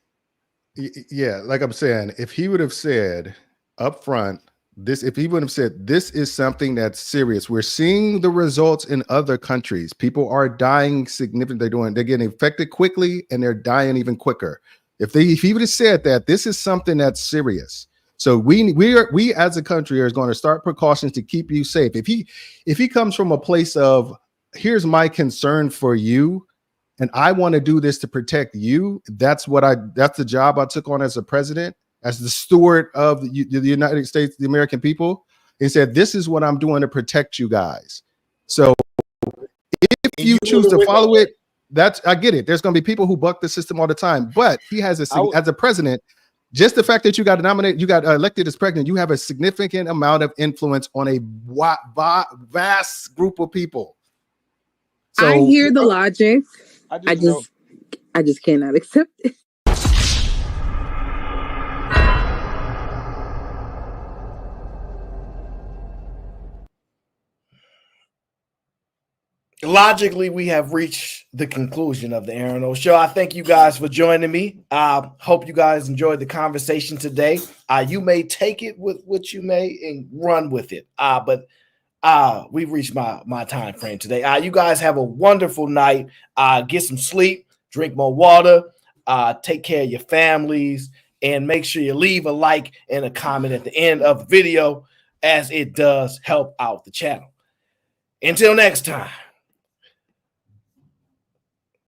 Yeah, like I'm saying, if he would have said up front, if he would have said, this is something that's serious. We're seeing the results in other countries. People are dying significantly. They're getting infected quickly and they're dying even quicker. If he would have said that this is something that's serious. So we as a country are going to start precautions to keep you safe. If he comes from a place of, here's my concern for you, and I want to do this to protect you, that's the job I took on as a president, as the steward of the United States, the American people, and said, this is what I'm doing to protect you guys. So if you choose to follow it, I get it. There's going to be people who buck the system all the time, but he has as a president, just the fact that you got elected as president, you have a significant amount of influence on a vast group of people. So, I hear the logic. I just cannot accept it. Logically, we have reached the conclusion of the Aaron O Show. I thank you guys for joining me. I hope you guys enjoyed the conversation today. You may take it with what you may and run with it. But we've reached my time frame today. You guys have a wonderful night. Get some sleep, drink more water, take care of your families, and make sure you leave a like and a comment at the end of the video, as it does help out the channel. Until next time.